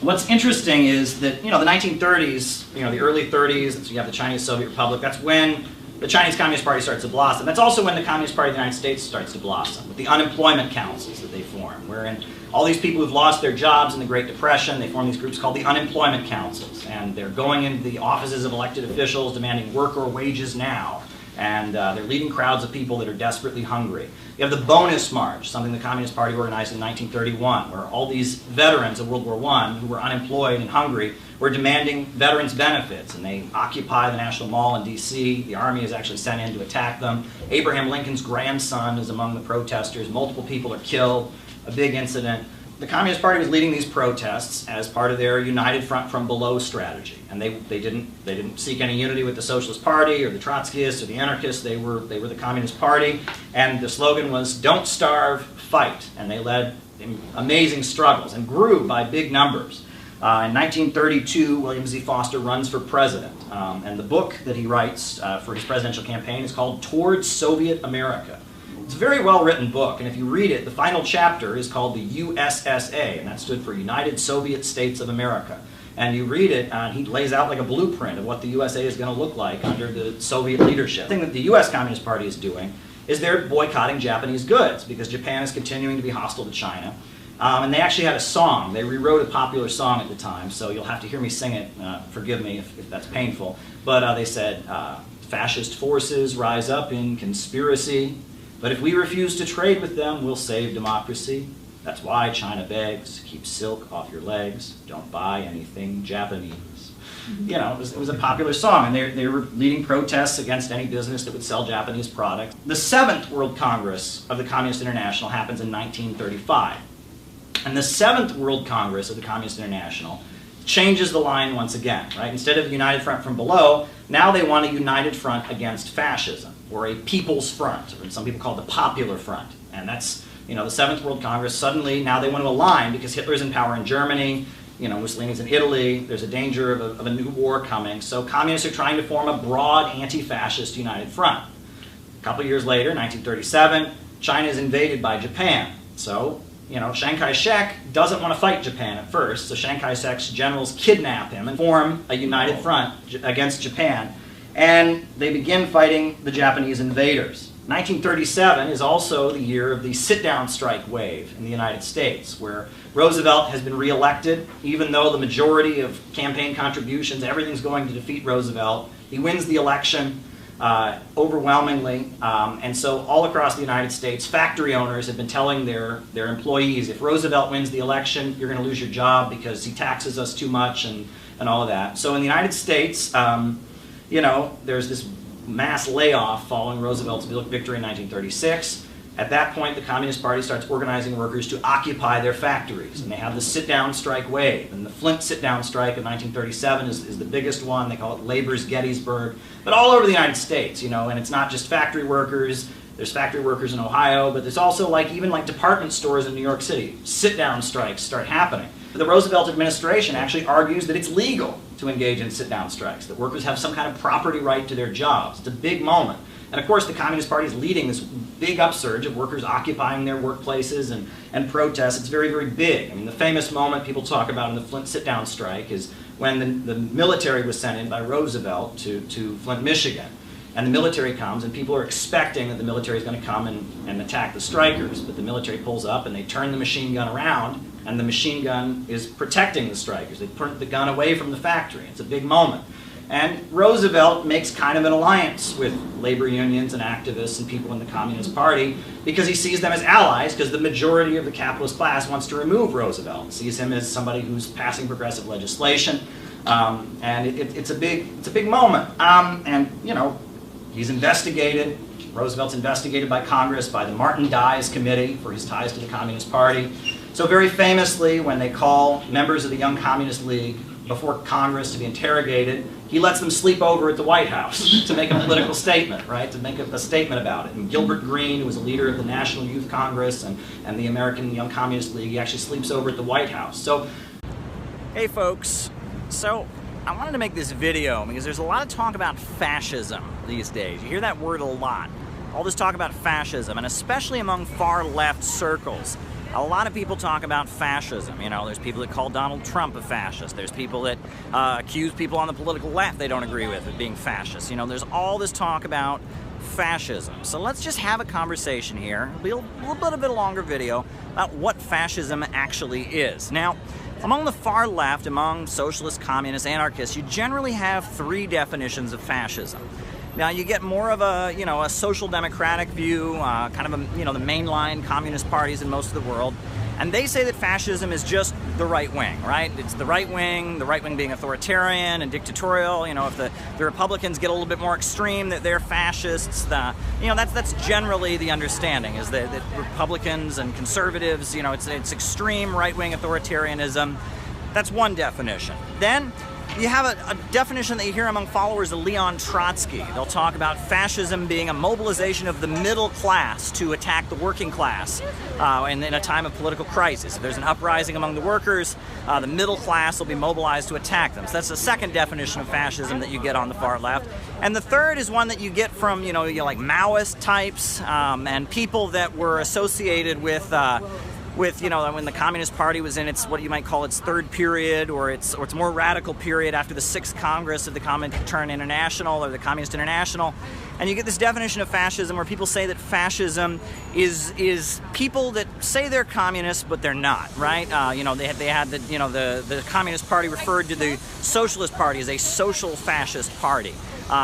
C: what's interesting is that, you know, the 1930s, you know, the early 30s, so you have the Chinese Soviet Republic, that's when the Chinese Communist Party starts to blossom. That's also when the Communist Party of the United States starts to blossom, with the unemployment councils that they form, wherein all these people who've lost their jobs in the Great Depression, they form these groups called the unemployment councils. And they're going into the offices of elected officials demanding work or wages now. And they're leading crowds of people that are desperately hungry. You have the Bonus March, something the Communist Party organized in 1931, where all these veterans of World War I who were unemployed and hungry were demanding veterans' benefits. And they occupy the National Mall in D.C. The army is actually sent in to attack them. Abraham Lincoln's grandson is among the protesters. Multiple people are killed. A big incident. The Communist Party was leading these protests as part of their United Front from Below strategy, and they didn't seek any unity with the Socialist Party or the Trotskyists or the anarchists. They were the Communist Party, and the slogan was "Don't starve, fight." And they led amazing struggles and grew by big numbers. In 1932, William Z. Foster runs for president, and the book that he writes for his presidential campaign is called "Towards Soviet America." It's a very well-written book, and if you read it, the final chapter is called the USSA, and that stood for United Soviet States of America. And you read it, and he lays out like a blueprint of what the USA is going to look like under the Soviet leadership. The thing that the U.S. Communist Party is doing is they're boycotting Japanese goods because Japan is continuing to be hostile to China. And they actually had a song. They rewrote a popular song at the time, so you'll have to hear me sing it. Forgive me if that's painful. But they said, "Fascist forces rise up in conspiracy. But if we refuse to trade with them, we'll save democracy. That's why China begs, keep silk off your legs, don't buy anything Japanese." You know, it was a popular song, and they were leading protests against any business that would sell Japanese products. The 7th World Congress of the Communist International happens in 1935. And the 7th World Congress of the Communist International changes the line once again, right? Instead of a united front from below, now they want a united front against fascism, or a people's front, or some people call it the popular front. And that's, you know, the 7th World Congress, suddenly now they want to align because Hitler's in power in Germany, you know, Mussolini's in Italy, there's a danger of a new war coming. So communists are trying to form a broad anti-fascist united front. A couple years later, 1937, China is invaded by Japan. So, you know, Chiang Kai-shek doesn't want to fight Japan at first, so Chiang Kai-shek's generals kidnap him and form a united front against Japan. And they begin fighting the Japanese invaders. 1937 is also the year of the sit-down strike wave in the United States, where Roosevelt has been reelected, even though the majority of campaign contributions, everything's going to defeat Roosevelt. He wins the election overwhelmingly, and so all across the United States, factory owners have been telling their employees, if Roosevelt wins the election, you're going to lose your job because he taxes us too much and all of that. So in the United States, you know, there's this mass layoff following Roosevelt's victory in 1936. At that point, the Communist Party starts organizing workers to occupy their factories. And they have the sit-down strike wave. And the Flint sit-down strike of 1937 is the biggest one. They call it Labor's Gettysburg. But all over the United States, you know, and it's not just factory workers. There's factory workers in Ohio, but there's also even department stores in New York City. Sit-down strikes start happening. But the Roosevelt administration actually argues that it's legal to engage in sit-down strikes, that workers have some kind of property right to their jobs. It's a big moment. And of course, the Communist Party is leading this big upsurge of workers occupying their workplaces and protests. It's very, very big. I mean, the famous moment people talk about in the Flint sit-down strike is when the military was sent in by Roosevelt to Flint, Michigan. And the military comes, and people are expecting that the military is going to come and attack the strikers. But the military pulls up, and they turn the machine gun around, and the machine gun is protecting the strikers. They put the gun away from the factory. It's a big moment. And Roosevelt makes kind of an alliance with labor unions and activists and people in the Communist Party because he sees them as allies, because the majority of the capitalist class wants to remove Roosevelt, sees him as somebody who's passing progressive legislation. And it's a big moment. And, you know, he's investigated. Roosevelt's investigated by Congress, by the Martin Dies Committee for his ties to the Communist Party. So very famously, when they call members of the Young Communist League before Congress to be interrogated, he lets them sleep over at the White House to make a political statement, right? To make a statement about it. And Gilbert Green, who was a leader of the National Youth Congress and the American Young Communist League, he actually sleeps over at the White House. So,
K: hey folks, so I wanted to make this video because there's a lot of talk about fascism these days. You hear that word a lot. All this talk about fascism, and especially among far left circles. A lot of people talk about fascism. You know, there's people that call Donald Trump a fascist. There's people that accuse people on the political left they don't agree with of being fascist. You know, there's all this talk about fascism. So let's just have a conversation here. It'll be a little bit longer video about what fascism actually is. Now, among the far left, among socialists, communists, anarchists, you generally have three definitions of fascism. Now, you get more of a, you know, a social democratic view, kind of a, you know, the mainline communist parties in most of the world, and they say that fascism is just the right wing, right? It's the right wing being authoritarian and dictatorial. You know, if the Republicans get a little bit more extreme, that they're fascists. You know, that's generally the understanding, is that Republicans and conservatives, you know, it's extreme right-wing authoritarianism. That's one definition. Then you have a definition that you hear among followers of Leon Trotsky. They'll talk about fascism being a mobilization of the middle class to attack the working class in a time of political crisis. If there's an uprising among the workers, the middle class will be mobilized to attack them. So that's the second definition of fascism that you get on the far left. And the third is one that you get from, you know, like Maoist types and people that were associated with, you know, when the Communist Party was in its, what you might call its third period, or its more radical period after the 6th Congress of the Comintern International, or the Communist International. And you get this definition of fascism where people say that fascism is people that say they're communists, but they're not, right? You know, they had the, you know, the Communist Party referred to the Socialist Party as a social fascist party.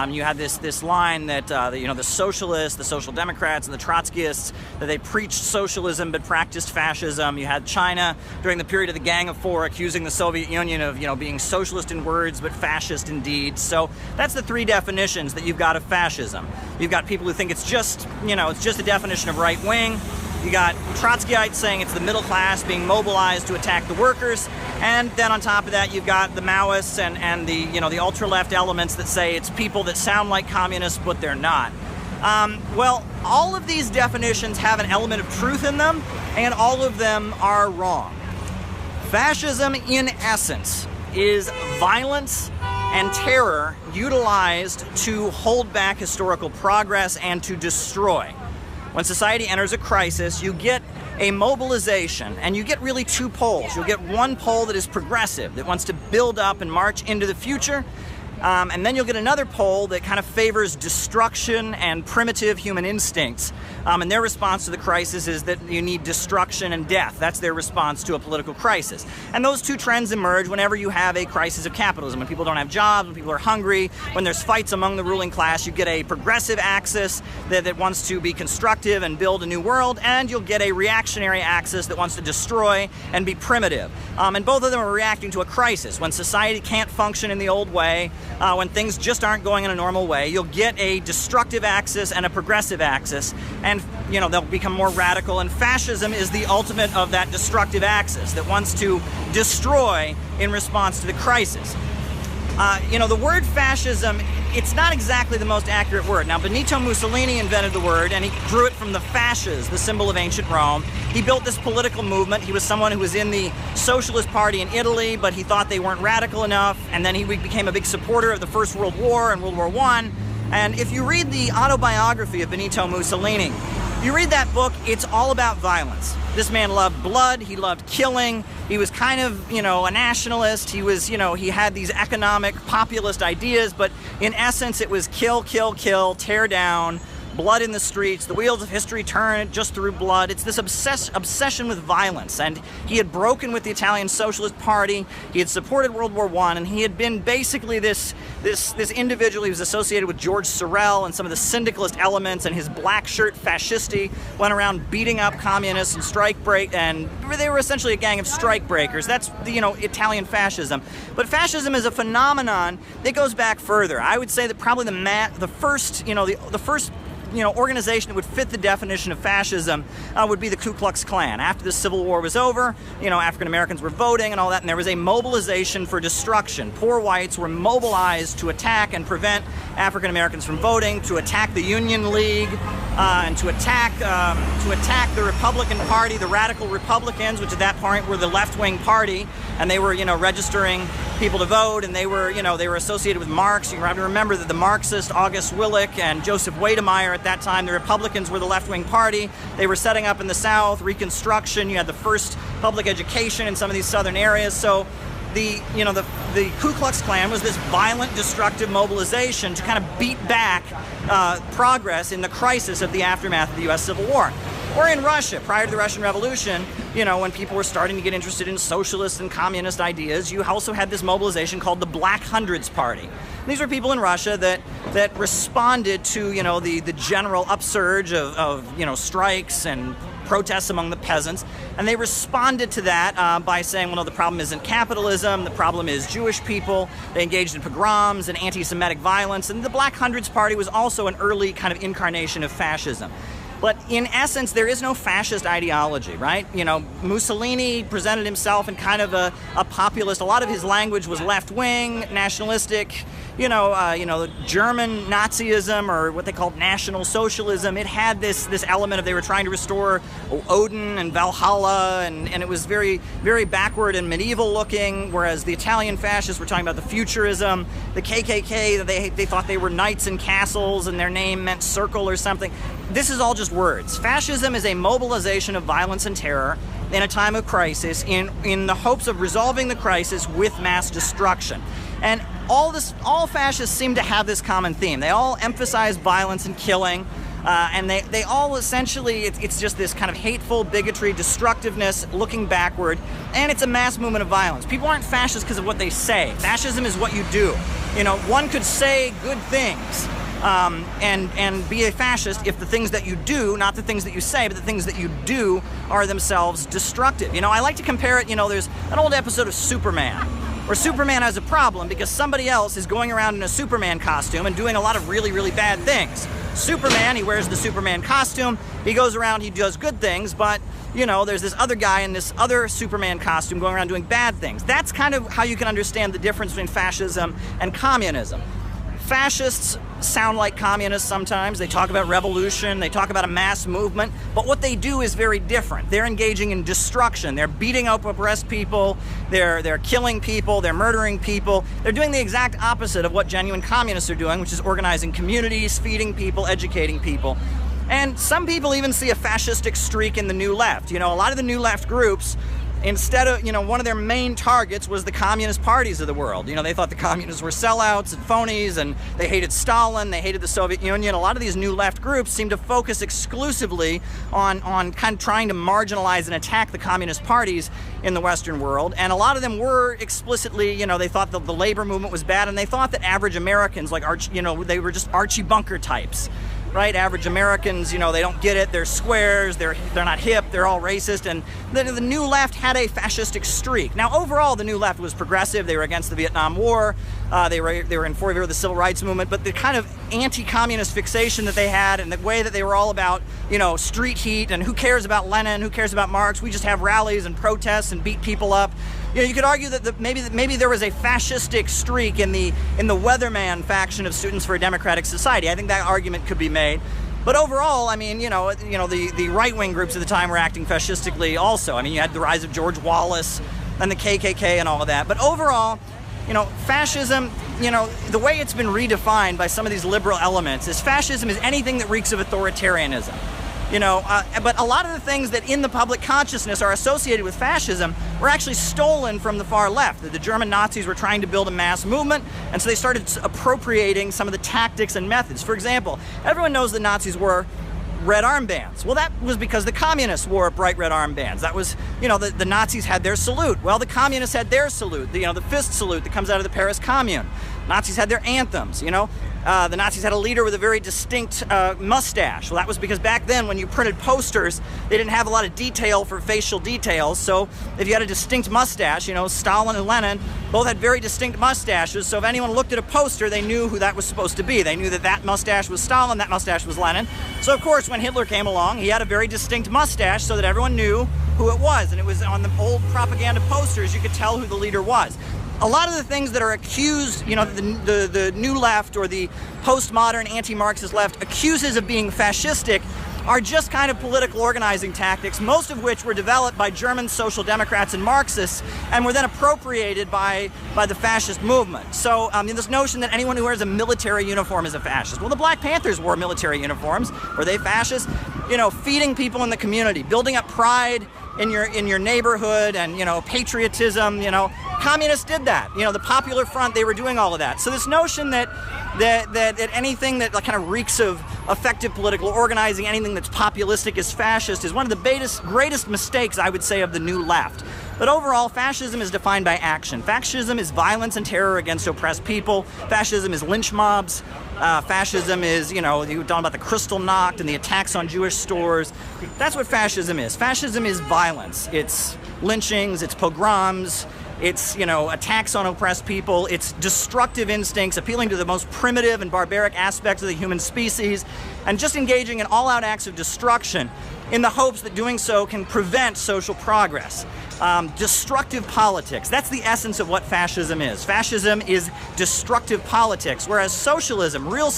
K: You had this line that you know, the socialists, the social democrats, and the Trotskyists, that they preached socialism but practiced fascism. You had China during the period of the Gang of Four accusing the Soviet Union of, you know, being socialist in words but fascist in deeds. So that's the three definitions that you've got of fascism. You've got people who think it's just, you know, it's just a definition of right wing. You got Trotskyites saying it's the middle class being mobilized to attack the workers, and then on top of that you've got the Maoists and the, you know, the ultra-left elements that say it's people that sound like communists but they're not. Well, all of these definitions have an element of truth in them, and all of them are wrong. Fascism, in essence, is violence and terror utilized to hold back historical progress and to destroy. When society enters a crisis, you get a mobilization, and you get really two poles. You'll get one pole that is progressive, that wants to build up and march into the future, and then you'll get another pole that kind of favors destruction and primitive human instincts. And their response to the crisis is that you need destruction and death. That's their response to a political crisis. And those two trends emerge whenever you have a crisis of capitalism. When people don't have jobs, when people are hungry, when there's fights among the ruling class, you get a progressive axis that wants to be constructive and build a new world, and you'll get a reactionary axis that wants to destroy and be primitive. And both of them are reacting to a crisis. When society can't function in the old way, when things just aren't going in a normal way, you'll get a destructive axis and a progressive axis, and, you know, they'll become more radical, and fascism is the ultimate of that destructive axis that wants to destroy in response to the crisis. You know, the word fascism
C: it's not exactly the most accurate word. Now, Benito Mussolini invented the word, and he drew it from the fasces, the symbol of ancient Rome. He built this political movement. He was someone who was in the Socialist Party in Italy, but he thought they weren't radical enough, and then he became a big supporter of the First World War and World War I. And if you read the autobiography of Benito Mussolini, you read that book, it's all about violence. This man loved blood, he loved killing, he was kind of, a nationalist, he was, he had these economic populist ideas, but in essence it was kill, kill, kill, tear down, blood in the streets, the wheels of history turn just through blood. It's this obsession with violence, and he had broken with the Italian Socialist Party, he had supported World War I, and he had been basically this individual. He was associated with George Sorel and some of the syndicalist elements, and his black shirt fascisti went around beating up communists and and they were essentially a gang of strike breakers. That's Italian fascism. But fascism is a phenomenon that goes back further. I would say that probably the first organization that would fit the definition of fascism would be the Ku Klux Klan. After the Civil War was over, African Americans were voting and all that, and there was a mobilization for destruction. Poor whites were mobilized to attack and prevent African Americans from voting, to attack the Union League, and to attack the Republican Party, the radical Republicans, which at that point were the left-wing party, and they were registering people to vote, and they were associated with Marx. You have to remember that the Marxist August Willich and Joseph Weydemeyer at that time, the Republicans were the left-wing party. They were setting up in the South, Reconstruction. You had the first public education in some of these southern areas. So the Ku Klux Klan was this violent, destructive mobilization to kind of beat back progress in the crisis of the aftermath of the U.S. Civil War. Or in Russia, prior to the Russian Revolution, when people were starting to get interested in socialist and communist ideas, you also had this mobilization called the Black Hundreds Party. These were people in Russia that responded to, the general upsurge of strikes and protests among the peasants, and they responded to that by saying, well, no, the problem isn't capitalism, the problem is Jewish people. They engaged in pogroms and anti-Semitic violence, and the Black Hundreds Party was also an early kind of incarnation of fascism. But in essence, there is no fascist ideology, right? Mussolini presented himself in kind of a populist. A lot of his language was left-wing, nationalistic, German Nazism, or what they called National Socialism. It had this element of they were trying to restore Odin and Valhalla, and it was very, very backward and medieval looking, whereas the Italian fascists were talking about the futurism. The KKK, they thought they were knights in castles and their name meant circle or something. This is all just words. Fascism is a mobilization of violence and terror in a time of crisis in the hopes of resolving the crisis with mass destruction. And all fascists seem to have this common theme. They all emphasize violence and killing, and they all essentially, it's just this kind of hateful bigotry, destructiveness, looking backward, and it's a mass movement of violence. People aren't fascists because of what they say. Fascism is what you do. One could say good things and be a fascist if the things that you do, not the things that you say, but the things that you do are themselves destructive. I like to compare it, there's an old episode of Superman, where Superman has a problem because somebody else is going around in a Superman costume and doing a lot of really, really bad things. Superman, he wears the Superman costume, he goes around, he does good things, but there's this other guy in this other Superman costume going around doing bad things. That's kind of how you can understand the difference between fascism and communism. Fascists sound like communists sometimes. They talk about revolution, they talk about a mass movement, but what they do is very different. They're engaging in destruction. They're beating up oppressed people, they're killing people, they're murdering people. They're doing the exact opposite of what genuine communists are doing, which is organizing communities, feeding people, educating people. And some people even see a fascistic streak in the New Left. A lot of the New Left groups, instead of, one of their main targets was the communist parties of the world. They thought the communists were sellouts and phonies, and they hated Stalin, they hated the Soviet Union. A lot of these new left groups seem to focus exclusively on kind of trying to marginalize and attack the communist parties in the Western world. And a lot of them were explicitly, they thought that the labor movement was bad, and they thought that average Americans, like they were just Archie Bunker types. Right, average Americans, they don't get it. They're squares. They're not hip. They're all racist. And the New Left had a fascistic streak. Now, overall, the New Left was progressive. They were against the Vietnam War. They were in favor of the Civil Rights Movement. But the kind of anti-communist fixation that they had, and the way that they were all about, street heat and who cares about Lenin, who cares about Marx? We just have rallies and protests and beat people up. You know, you could argue that maybe there was a fascistic streak in the Weatherman faction of Students for a Democratic Society. I think that argument could be made. But overall, I mean, the right-wing groups at the time were acting fascistically also. I mean, you had the rise of George Wallace and the KKK and all of that. But overall, fascism, the way it's been redefined by some of these liberal elements is fascism is anything that reeks of authoritarianism. But a lot of the things that in the public consciousness are associated with fascism were actually stolen from the far left. The German Nazis were trying to build a mass movement, and so they started appropriating some of the tactics and methods. For example, everyone knows the Nazis wore red armbands. Well, that was because the communists wore bright red armbands. That was, the Nazis had their salute. Well, the communists had their salute, the fist salute that comes out of the Paris Commune. Nazis had their anthems, The Nazis had a leader with a very distinct mustache. Well, that was because back then when you printed posters, they didn't have a lot of detail for facial details. So if you had a distinct mustache, Stalin and Lenin both had very distinct mustaches. So if anyone looked at a poster, they knew who that was supposed to be. They knew that mustache was Stalin, that mustache was Lenin. So of course, when Hitler came along, he had a very distinct mustache so that everyone knew who it was. And it was on the old propaganda posters, you could tell who the leader was. A lot of the things that are accused, the new left or the postmodern anti-Marxist left accuses of being fascistic are just kind of political organizing tactics, most of which were developed by German social democrats and Marxists and were then appropriated by the fascist movement. So this notion that anyone who wears a military uniform is a fascist. Well, the Black Panthers wore military uniforms. Were they fascist? Feeding people in the community, building up pride in your neighborhood and, patriotism, communists did that. The Popular Front, they were doing all of that. So this notion that anything that kind of reeks of effective political organizing, anything that's populistic is fascist, is one of the greatest mistakes, I would say, of the new left. But overall, fascism is defined by action. Fascism is violence and terror against oppressed people. Fascism is lynch mobs. Fascism is, you were talking about the Kristallnacht and the attacks on Jewish stores. That's what fascism is. Fascism is violence. It's lynchings, it's pogroms, it's, attacks on oppressed people, it's destructive instincts, appealing to the most primitive and barbaric aspects of the human species, and just engaging in all-out acts of destruction in the hopes that doing so can prevent social progress. Destructive politics, that's the essence of what fascism is. Fascism is destructive politics, whereas socialism, real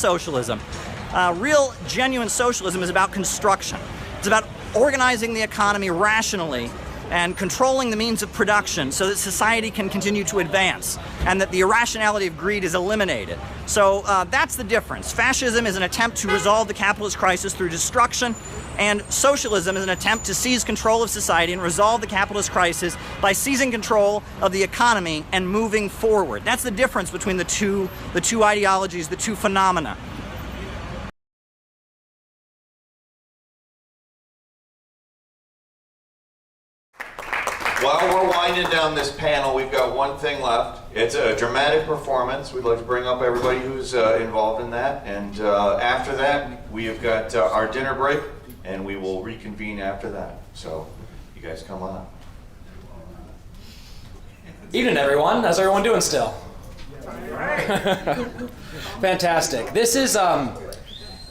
C: genuine socialism is about construction. It's about organizing the economy rationally and controlling the means of production so that society can continue to advance and that the irrationality of greed is eliminated. So that's the difference. Fascism is an attempt to resolve the capitalist crisis through destruction, and socialism is an attempt to seize control of society and resolve the capitalist crisis by seizing control of the economy and moving forward. That's the difference between the two ideologies, the two phenomena.
E: While we're winding down this panel, we've got one thing left. It's a dramatic performance. We'd like to bring up everybody who's involved in that. And after that, we have got our dinner break, and we will reconvene after that. So you guys come on.
M: Evening, everyone. How's everyone doing still? Fantastic. This is a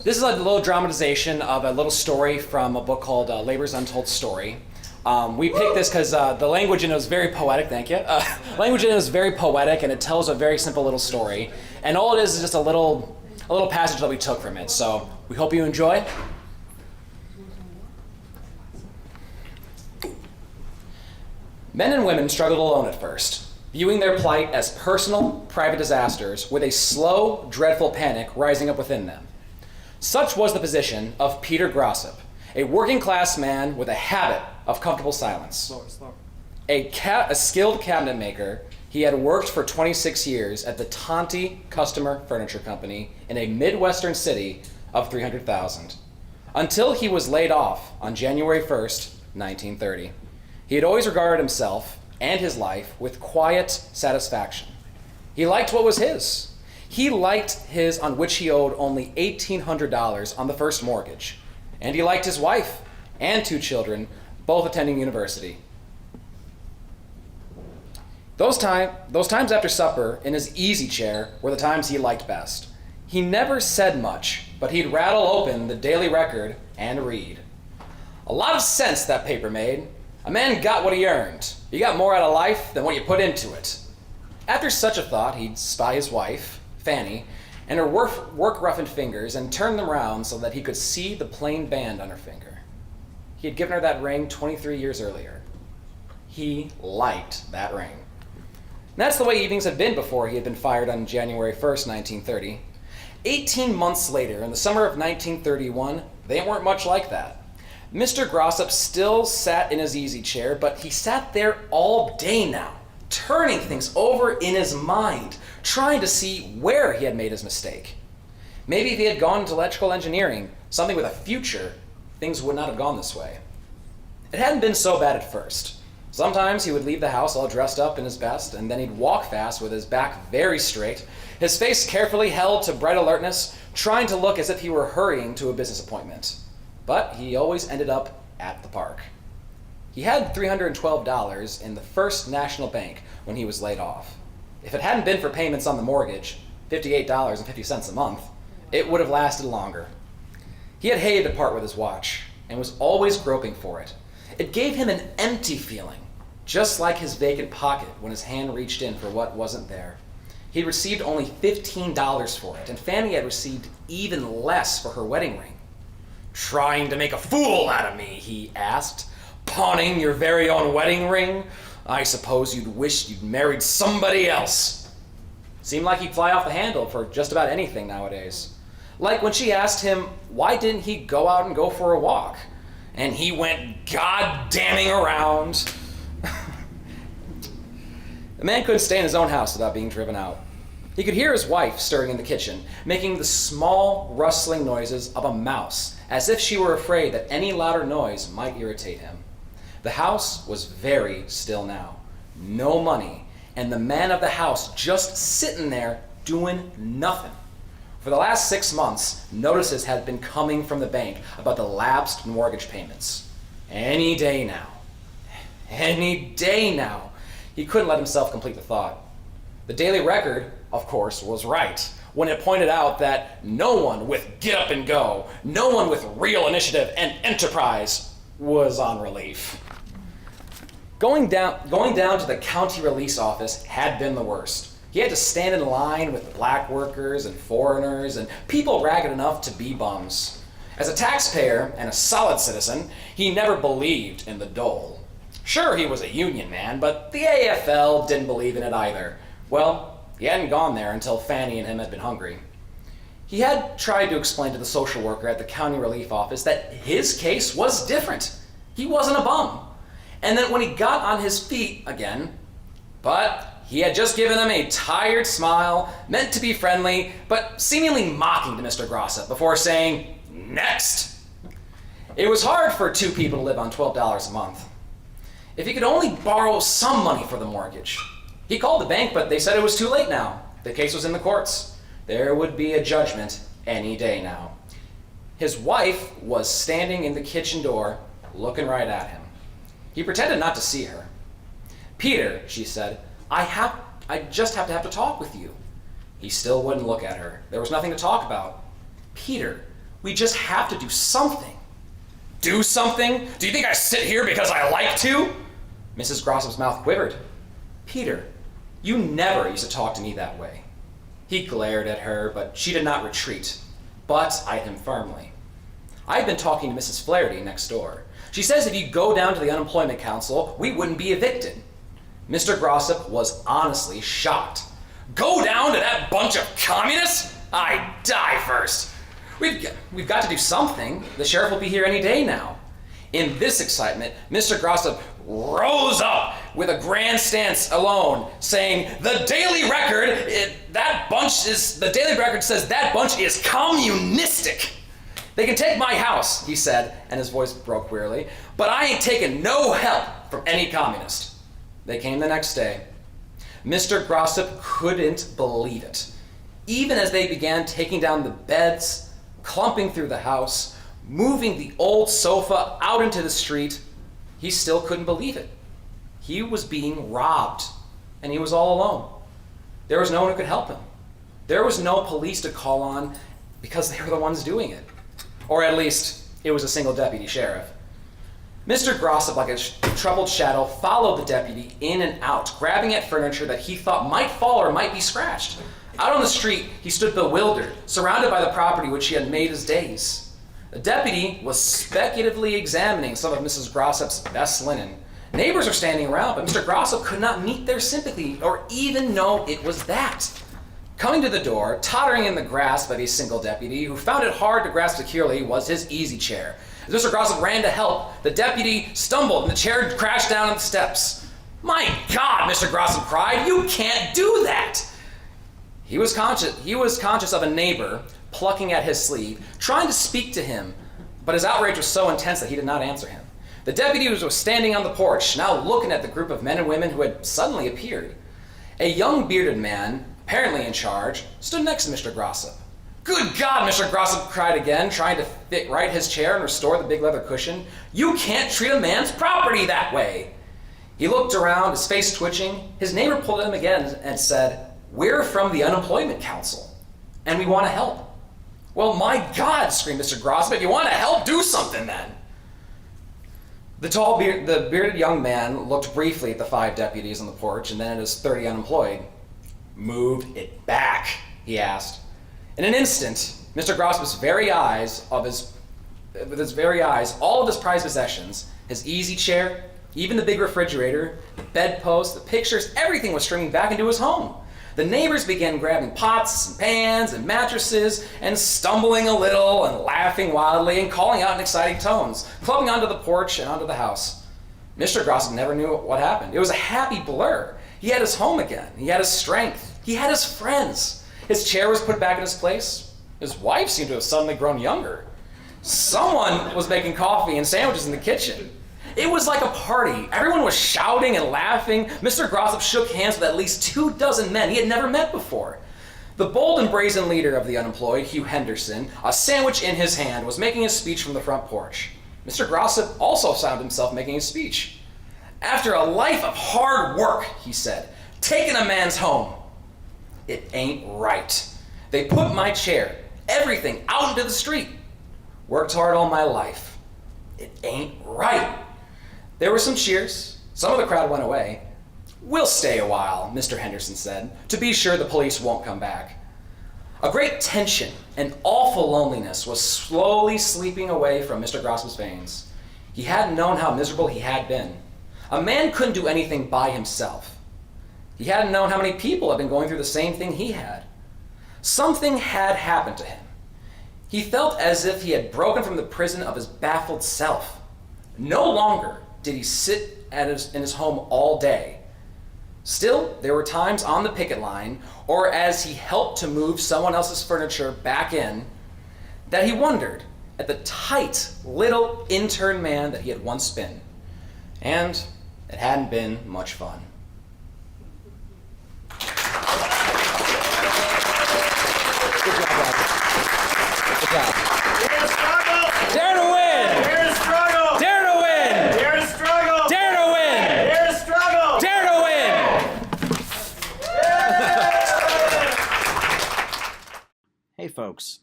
M: little dramatization of a little story from a book called Labor's Untold Story. We picked this because the language in it was very poetic, thank you. Language in it is very poetic, and it tells a very simple little story. And all it is just a little passage that we took from it. So we hope you enjoy. Men and women struggled alone at first, viewing their plight as personal, private disasters with a slow, dreadful panic rising up within them. Such was the position of Peter Grossop, a working-class man with a habit of comfortable silence. A skilled cabinet maker, he had worked for 26 years at the Tantie Customer Furniture Company in a Midwestern city of 300,000, until he was laid off on January 1st, 1930. He had always regarded himself and his life with quiet satisfaction. He liked what was his. He liked his on which he owed only $1,800 on the first mortgage. And he liked his wife and 2 children, both attending university. Those times after supper in his easy chair were the times he liked best. He never said much, but he'd rattle open the Daily Record and read. A lot of sense that paper made. A man got what he earned. You got more out of life than what you put into it. After such a thought, he'd spy his wife, Fanny, and her work-roughened fingers and turn them round so that he could see the plain band on her finger. He had given her that ring 23 years earlier. He liked that ring. And that's the way evenings had been before he had been fired on January 1st, 1930. 18 months later, in the summer of 1931, they weren't much like that. Mr. Grossop still sat in his easy chair, but he sat there all day now, turning things over in his mind, trying to see where he had made his mistake. Maybe if he had gone into electrical engineering, something with a future, things would not have gone this way. It hadn't been so bad at first. Sometimes he would leave the house all dressed up in his best, and then he'd walk fast with his back very straight, his face carefully held to bright alertness, trying to look as if he were hurrying to a business appointment. But he always ended up at the park. He had $312 in the First National Bank when he was laid off. If it hadn't been for payments on the mortgage, $58.50 a month, it would have lasted longer. He had hated to part with his watch and was always groping for it. It gave him an empty feeling, just like his vacant pocket when his hand reached in for what wasn't there. He had received only $15 for it, and Fanny had received even less for her wedding ring. "Trying to make a fool out of me?" he asked. "Pawning your very own wedding ring? I suppose you'd wish you'd married somebody else." Seemed like he'd fly off the handle for just about anything nowadays. Like when she asked him, why didn't he go out and go for a walk? And he went god-damming around. The man couldn't stay in his own house without being driven out. He could hear his wife stirring in the kitchen, making the small rustling noises of a mouse, as if she were afraid that any louder noise might irritate him. The house was very still now. No money, and the man of the house just sitting there doing nothing. For the last 6 months, notices had been coming from the bank about the lapsed mortgage payments. Any day now. Any day now. He couldn't let himself complete the thought. The Daily Record, of course, was right when it pointed out that no one with get up and go, no one with real initiative and enterprise was on relief. Going down to the county release office had been the worst. He had to stand in line with black workers and foreigners and people ragged enough to be bums. As a taxpayer and a solid citizen, he never believed in the dole. Sure, he was a union man, but the AFL didn't believe in it either. Well, he hadn't gone there until Fanny and him had been hungry. He had tried to explain to the social worker at the county relief office that his case was different. He wasn't a bum. And that when he got on his feet again, but he had just given them a tired smile, meant to be friendly, but seemingly mocking to Mr. Grossop before saying, "Next." It was hard for two people to live on $12 a month. If he could only borrow some money for the mortgage. He called the bank, but they said it was too late now. The case was in the courts. There would be a judgment any day now. His wife was standing in the kitchen door, looking right at him. He pretended not to see her. "Peter," she said, I just have to talk with you." He still wouldn't look at her. There was nothing to talk about. "Peter, we just have to do something." "Do something? Do you think I sit here because I like to?" Mrs. Grossop's mouth quivered. "Peter, you never used to talk to me that way." He glared at her, but she did not retreat, but eyed him firmly. "I've been talking to Mrs. Flaherty next door. She says if you go down to the unemployment council, we wouldn't be evicted." Mr. Grossop was honestly shocked. "Go down to that bunch of communists? I'd die first. We've got to do something. The sheriff will be here any day now." In this excitement, Mr. Grossop rose up with a grand stance alone, saying, "The Daily Record, the Daily Record says that bunch is communistic. They can take my house," he said, and his voice broke wearily, "but I ain't taking no help from any communist." They came the next day. Mr. Grossop couldn't believe it. Even as they began taking down the beds, clumping through the house, moving the old sofa out into the street, he still couldn't believe it. He was being robbed, and he was all alone. There was no one who could help him. There was no police to call on because they were the ones doing it. Or at least, it was a single deputy sheriff. Mr. Grossop, like a troubled shadow, followed the deputy in and out, grabbing at furniture that he thought might fall or might be scratched. Out on the street, he stood bewildered, surrounded by the property which he had made his days. The deputy was speculatively examining some of Mrs. Grossop's best linen. Neighbors were standing around, but Mr. Grossop could not meet their sympathy or even know it was that. Coming to the door, tottering in the grasp of a single deputy who found it hard to grasp securely, was his easy chair. As Mr. Grossop ran to help, the deputy stumbled and the chair crashed down on the steps. "My God," Mr. Grossop cried, "you can't do that!" He was conscious of a neighbor plucking at his sleeve, trying to speak to him, but his outrage was so intense that he did not answer him. The deputy was standing on the porch, now looking at the group of men and women who had suddenly appeared. A young bearded man, apparently in charge, stood next to Mr. Grossop. "Good God," Mr. Grossop cried again, trying to fit right his chair and restore the big leather cushion. "You can't treat a man's property that way." He looked around, his face twitching. His neighbor pulled at him again and said, "We're from the Unemployment Council, and we want to help." "Well, my God," screamed Mr. Grossop, "if you want to help, do something then." The bearded young man looked briefly at the 5 deputies on the porch and then at his 30 unemployed. "Move it back," he asked. In an instant, Mr. Grossop's very eyes, all of his prized possessions, his easy chair, even the big refrigerator, the bedpost, the pictures, everything was streaming back into his home. The neighbors began grabbing pots and pans and mattresses and stumbling a little and laughing wildly and calling out in exciting tones, clubbing onto the porch and onto the house. Mr. Grossop never knew what happened. It was a happy blur. He had his home again. He had his strength. He had his friends. His chair was put back in his place. His wife seemed to have suddenly grown younger. Someone was making coffee and sandwiches in the kitchen. It was like a party. Everyone was shouting and laughing. Mr. Grossop shook hands with at least 24 men he had never met before. The bold and brazen leader of the unemployed, Hugh Henderson, a sandwich in his hand, was making a speech from the front porch. Mr. Grossop also found himself making a speech. "After a life of hard work," he said, "taking a man's home. It ain't right. They put my chair, everything, out into the street. Worked hard all my life. It ain't right." There were some cheers. Some of the crowd went away. "We'll stay a while," Mr. Henderson said, "to be sure the police won't come back." A great tension and awful loneliness was slowly sleeping away from Mr. Grossop's veins. He hadn't known how miserable he had been. A man couldn't do anything by himself. He hadn't known how many people had been going through the same thing he had. Something had happened to him. He felt as if he had broken from the prison of his baffled self. No longer did he sit in his home all day. Still, there were times on the picket line, or as he helped to move someone else's furniture back in, that he wondered at the tight little intern man that he had once been. And it hadn't been much fun. Good job.
D: Dare to struggle!
M: Dare to win!
D: Dare to struggle!
M: Dare to win!
D: Dare to struggle!
M: Dare to win!
D: Dare to struggle!
M: Dare to win!
K: Hey folks,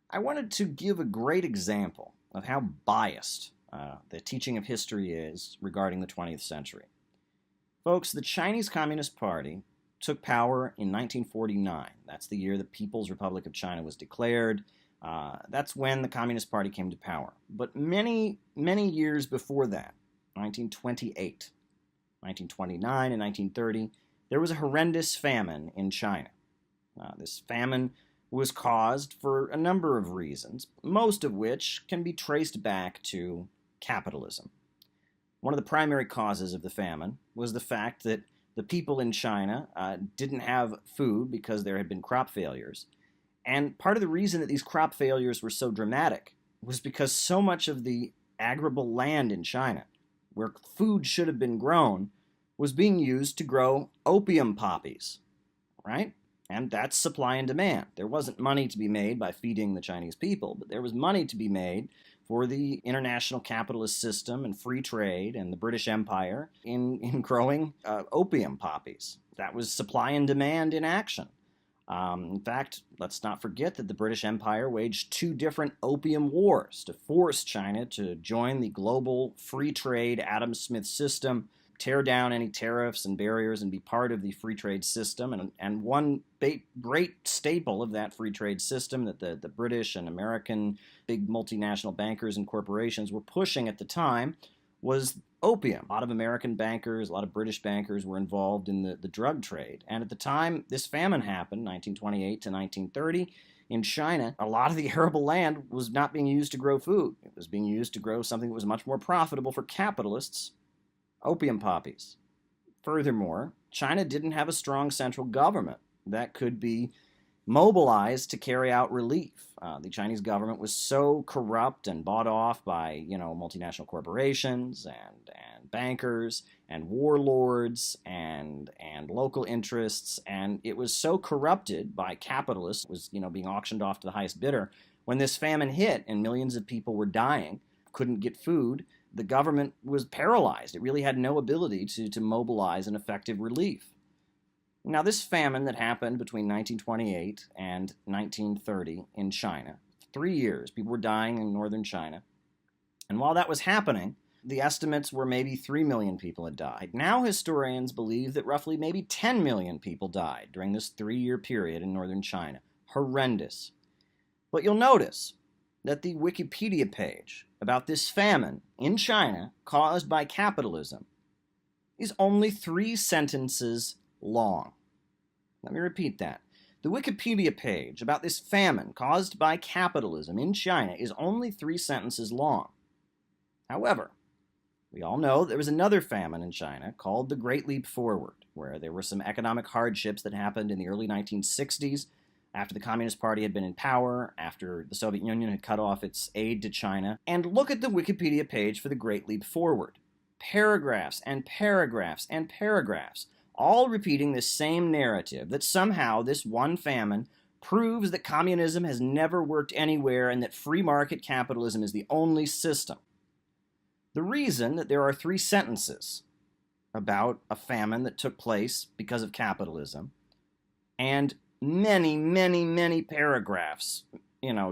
K: I wanted to give a great example of how biased the teaching of history is regarding the 20th century. Folks, the Chinese Communist Party took power in 1949. That's the year the People's Republic of China was declared. That's when the Communist Party came to power. But many, many years before that, 1928, 1929, and 1930, there was a horrendous famine in China. This famine was caused for a number of reasons, most of which can be traced back to capitalism. One of the primary causes of the famine was the fact that the people in China didn't have food because there had been crop failures. And part of the reason that these crop failures were so dramatic was because so much of the arable land in China, where food should have been grown, was being used to grow opium poppies, right? And that's supply and demand. There wasn't money to be made by feeding the Chinese people, but there was money to be made for the international capitalist system and free trade and the British Empire in growing opium poppies. That was supply and demand in action. In fact, let's not forget that the British Empire waged 2 different opium wars to force China to join the global free trade Adam Smith system, tear down any tariffs and barriers and be part of the free trade system. And one great staple of that free trade system that the British and American big multinational bankers and corporations were pushing at the time was opium. A lot of American bankers, a lot of British bankers were involved in the drug trade. And at the time this famine happened, 1928 to 1930, in China, a lot of the arable land was not being used to grow food. It was being used to grow something that was much more profitable for capitalists, opium poppies. Furthermore, China didn't have a strong central government that could be mobilized to carry out relief. The Chinese government was so corrupt and bought off by, multinational corporations and bankers and warlords and local interests, and it was so corrupted by capitalists, was being auctioned off to the highest bidder. When this famine hit and millions of people were dying, couldn't get food, the government was paralyzed. It really had no ability to mobilize an effective relief. Now, this famine that happened between 1928 and 1930 in China, 3 years, people were dying in northern China. And while that was happening, the estimates were maybe 3 million people had died. Now historians believe that roughly maybe 10 million people died during this 3-year period in northern China. Horrendous. But you'll notice that the Wikipedia page about this famine in China caused by capitalism is only 3 sentences long. Let me repeat that. The Wikipedia page about this famine caused by capitalism in China is only 3 sentences long. However, we all know there was another famine in China called the Great Leap Forward, where there were some economic hardships that happened in the early 1960s after the Communist Party had been in power, after the Soviet Union had cut off its aid to China. And look at the Wikipedia page for the Great Leap Forward. Paragraphs and paragraphs and paragraphs, all repeating this same narrative that somehow this one famine proves that communism has never worked anywhere and that free market capitalism is the only system. The reason that there are 3 sentences about a famine that took place because of capitalism and many, many, many paragraphs,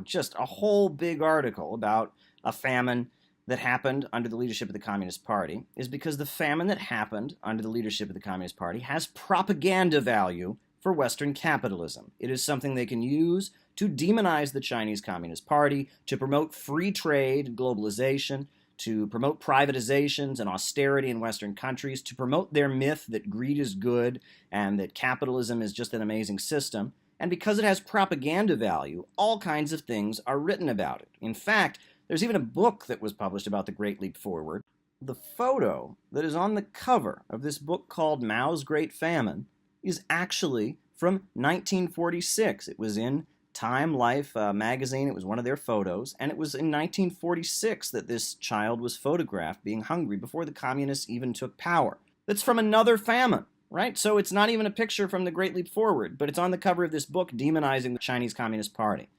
K: just a whole big article about a famine that happened under the leadership of the Communist Party is because the famine that happened under the leadership of the Communist Party has propaganda value for Western capitalism. It is something they can use to demonize the Chinese Communist Party, to promote free trade and globalization, to promote privatizations and austerity in Western countries, to promote their myth that greed is good and that capitalism is just an amazing system. And because it has propaganda value, all kinds of things are written about it. In fact, there's even a book that was published about the Great Leap Forward. The photo that is on the cover of this book called Mao's Great Famine is actually from 1946. It was in Time Life magazine. It was one of their photos, and it was in 1946 that this child was photographed being hungry before the communists even took power. That's from another famine, right? So it's not even a picture from the Great Leap Forward, but it's on the cover of this book demonizing the Chinese Communist Party.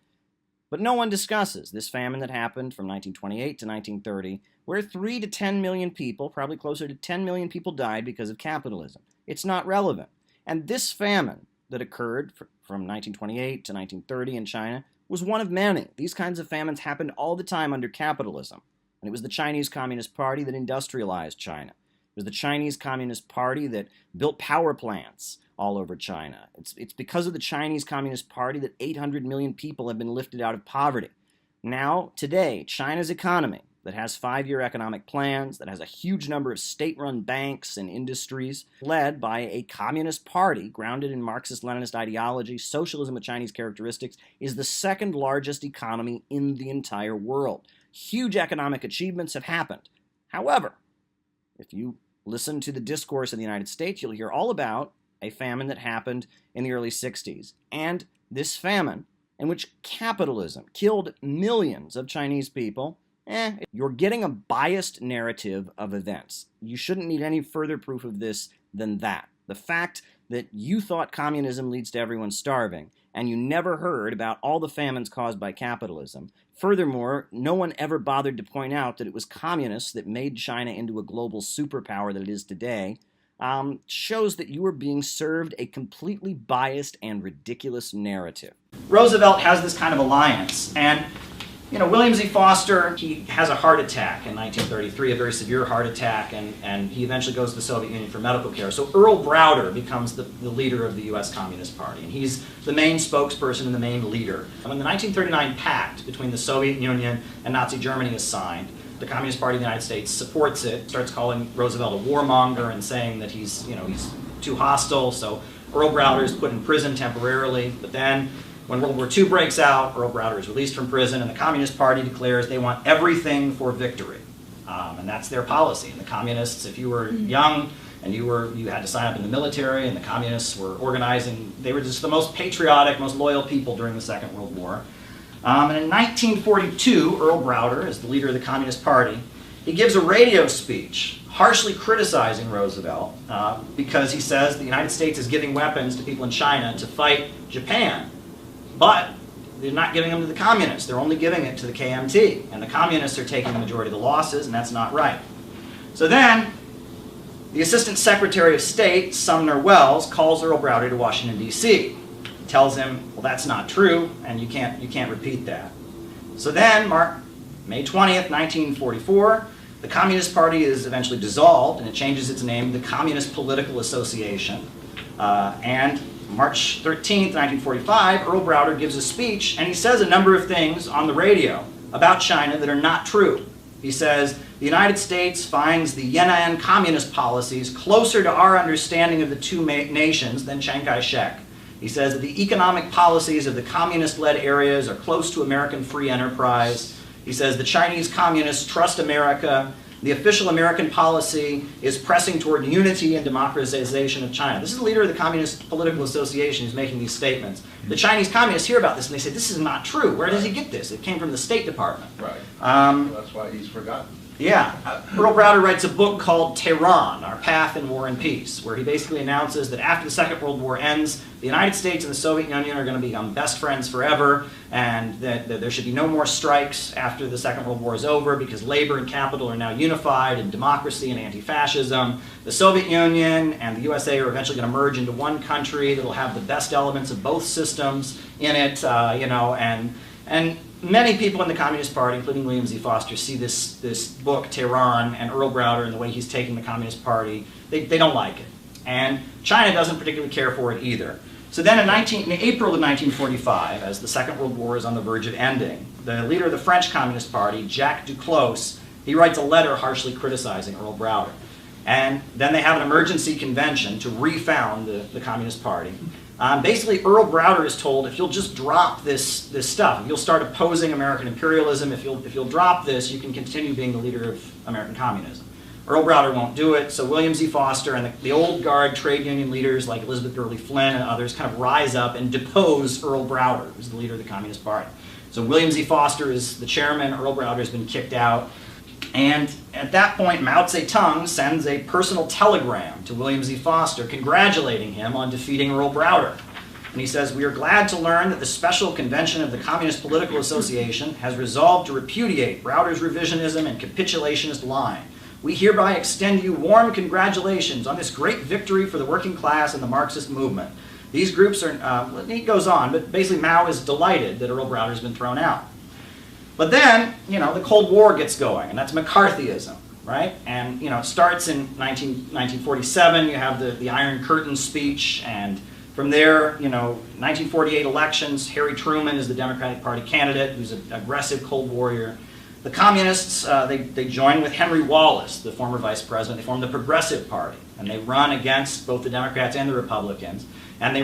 K: But no one discusses this famine that happened from 1928 to 1930, where 3 to 10 million people, probably closer to 10 million people, died because of capitalism. It's not relevant. And this famine that occurred from 1928 to 1930 in China was one of many. These kinds of famines happened all the time under capitalism. And it was the Chinese Communist Party that industrialized China. It was the Chinese Communist Party that built power plants all over China. It's because of the Chinese Communist Party that 800 million people have been lifted out of poverty. Now, today, China's economy that has 5-year economic plans, that has a huge number of state-run banks and industries, led by a communist party grounded in Marxist-Leninist ideology, socialism with Chinese characteristics, is the 2nd largest economy in the entire world. Huge economic achievements have happened. However, if you listen to the discourse in the United States, you'll hear all about a famine that happened in the early 60s. And this famine, in which capitalism killed millions of Chinese people, you're getting a biased narrative of events. You shouldn't need any further proof of this than that. The fact that you thought communism leads to everyone starving, and you never heard about all the famines caused by capitalism. Furthermore, no one ever bothered to point out that it was communists that made China into a global superpower that it is today.
N: shows that you are being served a completely biased and ridiculous narrative.
C: Roosevelt has this kind of alliance, and William Z. Foster, he has a heart attack in 1933, a very severe heart attack, and he eventually goes to the Soviet Union for medical care. So Earl Browder becomes the leader of the U.S. Communist Party, and he's the main spokesperson and the main leader. And when the 1939 pact between the Soviet Union and Nazi Germany is signed, the Communist Party of the United States supports it, starts calling Roosevelt a warmonger and saying that he's too hostile. So Earl Browder is put in prison temporarily, but then when World War II breaks out, Earl Browder is released from prison, and the Communist Party declares they want everything for victory. And that's their policy. And the communists, if you were young and you had to sign up in the military, and the communists were organizing, they were just the most patriotic, most loyal people during the Second World War. And in 1942, Earl Browder, as the leader of the Communist Party, he gives a radio speech harshly criticizing Roosevelt because he says the United States is giving weapons to people in China to fight Japan. But they're not giving them to the communists. They're only giving it to the KMT. And the communists are taking the majority of the losses, and that's not right. So then, the Assistant Secretary of State, Sumner Welles, calls Earl Browder to Washington, D.C. Tells him, well, that's not true, and you can't repeat that. So then, May 20th, 1944, the Communist Party is eventually dissolved, and it changes its name to the Communist Political Association. And March 13th, 1945, Earl Browder gives a speech, and he says a number of things on the radio about China that are not true. He says, the United States finds the Yan'an communist policies closer to our understanding of the two nations than Chiang Kai-shek. He says that the economic policies of the communist-led areas are close to American free enterprise. He says the Chinese communists trust America. The official American policy is pressing toward unity and democratization of China. This is the leader of the Communist Political Association who's making these statements. The Chinese communists hear about this and they say, this is not true. Where does he get this? It came from the State Department.
O: Right. That's why he's forgotten.
C: Yeah. Earl Browder writes a book called Tehran, Our Path in War and Peace, where he basically announces that after the Second World War ends, the United States and the Soviet Union are going to become best friends forever, and that there should be no more strikes after the Second World War is over because labor and capital are now unified in democracy and anti-fascism. The Soviet Union and the USA are eventually going to merge into one country that will have the best elements of both systems in it, and many people in the Communist Party, including William Z. Foster, see this book, Tehran, and Earl Browder and the way he's taking the Communist Party. They don't like it. And China doesn't particularly care for it either. So then in April of 1945, as the Second World War is on the verge of ending, the leader of the French Communist Party, Jacques Duclos, he writes a letter harshly criticizing Earl Browder. And then they have an emergency convention to refound the Communist Party. Basically, Earl Browder is told, if you'll just drop this stuff, if you'll start opposing American imperialism, if you'll drop this, you can continue being the leader of American communism. Earl Browder won't do it, so William Z. Foster and the old guard trade union leaders like Elizabeth Gurley Flynn and others kind of rise up and depose Earl Browder, who's the leader of the Communist Party. So William Z. Foster is the chairman, Earl Browder has been kicked out, and at that point, Mao Zedong sends a personal telegram to William Z. Foster congratulating him on defeating Earl Browder. And he says, we are glad to learn that the Special Convention of the Communist Political Association has resolved to repudiate Browder's revisionism and capitulationist line. We hereby extend you warm congratulations on this great victory for the working class and the Marxist movement. These groups are, he goes on, but basically Mao is delighted that Earl Browder has been thrown out. But then, the Cold War gets going, and that's McCarthyism, right? And, it starts in 1947, you have the Iron Curtain speech, and from there, 1948 elections, Harry Truman is the Democratic Party candidate, who's an aggressive Cold Warrior. The communists, they join with Henry Wallace, the former vice president. They form the Progressive Party, and they run against both the Democrats and the Republicans. And they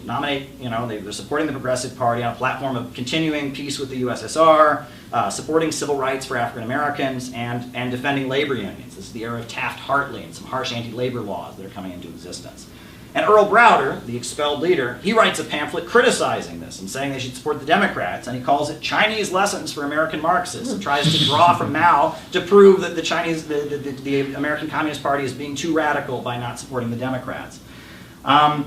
C: nominate, they're supporting the Progressive Party on a platform of continuing peace with the USSR, supporting civil rights for African Americans, and defending labor unions. This is the era of Taft-Hartley and some harsh anti-labor laws that are coming into existence. And Earl Browder, the expelled leader, he writes a pamphlet criticizing this and saying they should support the Democrats, and he calls it Chinese Lessons for American Marxists, and tries to draw from Mao to prove that the American Communist Party is being too radical by not supporting the Democrats. And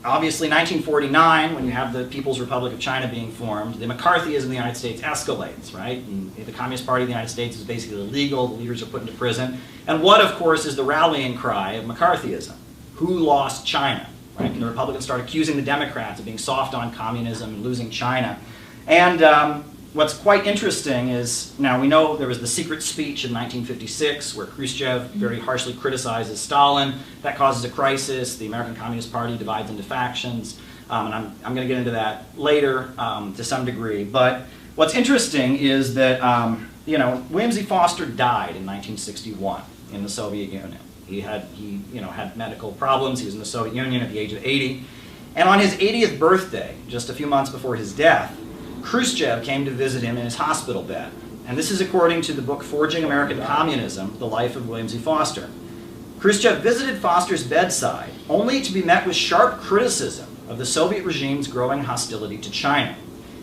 L: Obviously, 1949, when you have the People's Republic of China being formed, the McCarthyism in the United States escalates, right? And the Communist Party of the United States is basically illegal. The leaders are put into prison. And what, of course, is the rallying cry of McCarthyism? Who lost China, right? And the Republicans start accusing the Democrats of being soft on communism and losing China. And what's quite interesting is, now we know there was the secret speech in 1956 where Khrushchev very harshly criticizes Stalin. That causes a crisis. The American Communist Party divides into factions. And I'm going to get into that later to some degree. But what's interesting is that, William Z. Foster died in 1961 in the Soviet Union. He had medical problems. He was in the Soviet Union at the age of 80. And on his 80th birthday, just a few months before his death, Khrushchev came to visit him in his hospital bed. And this is according to the book Forging American Communism, The Life of William Z. Foster. Khrushchev visited Foster's bedside only to be met with sharp criticism of the Soviet regime's growing hostility to China.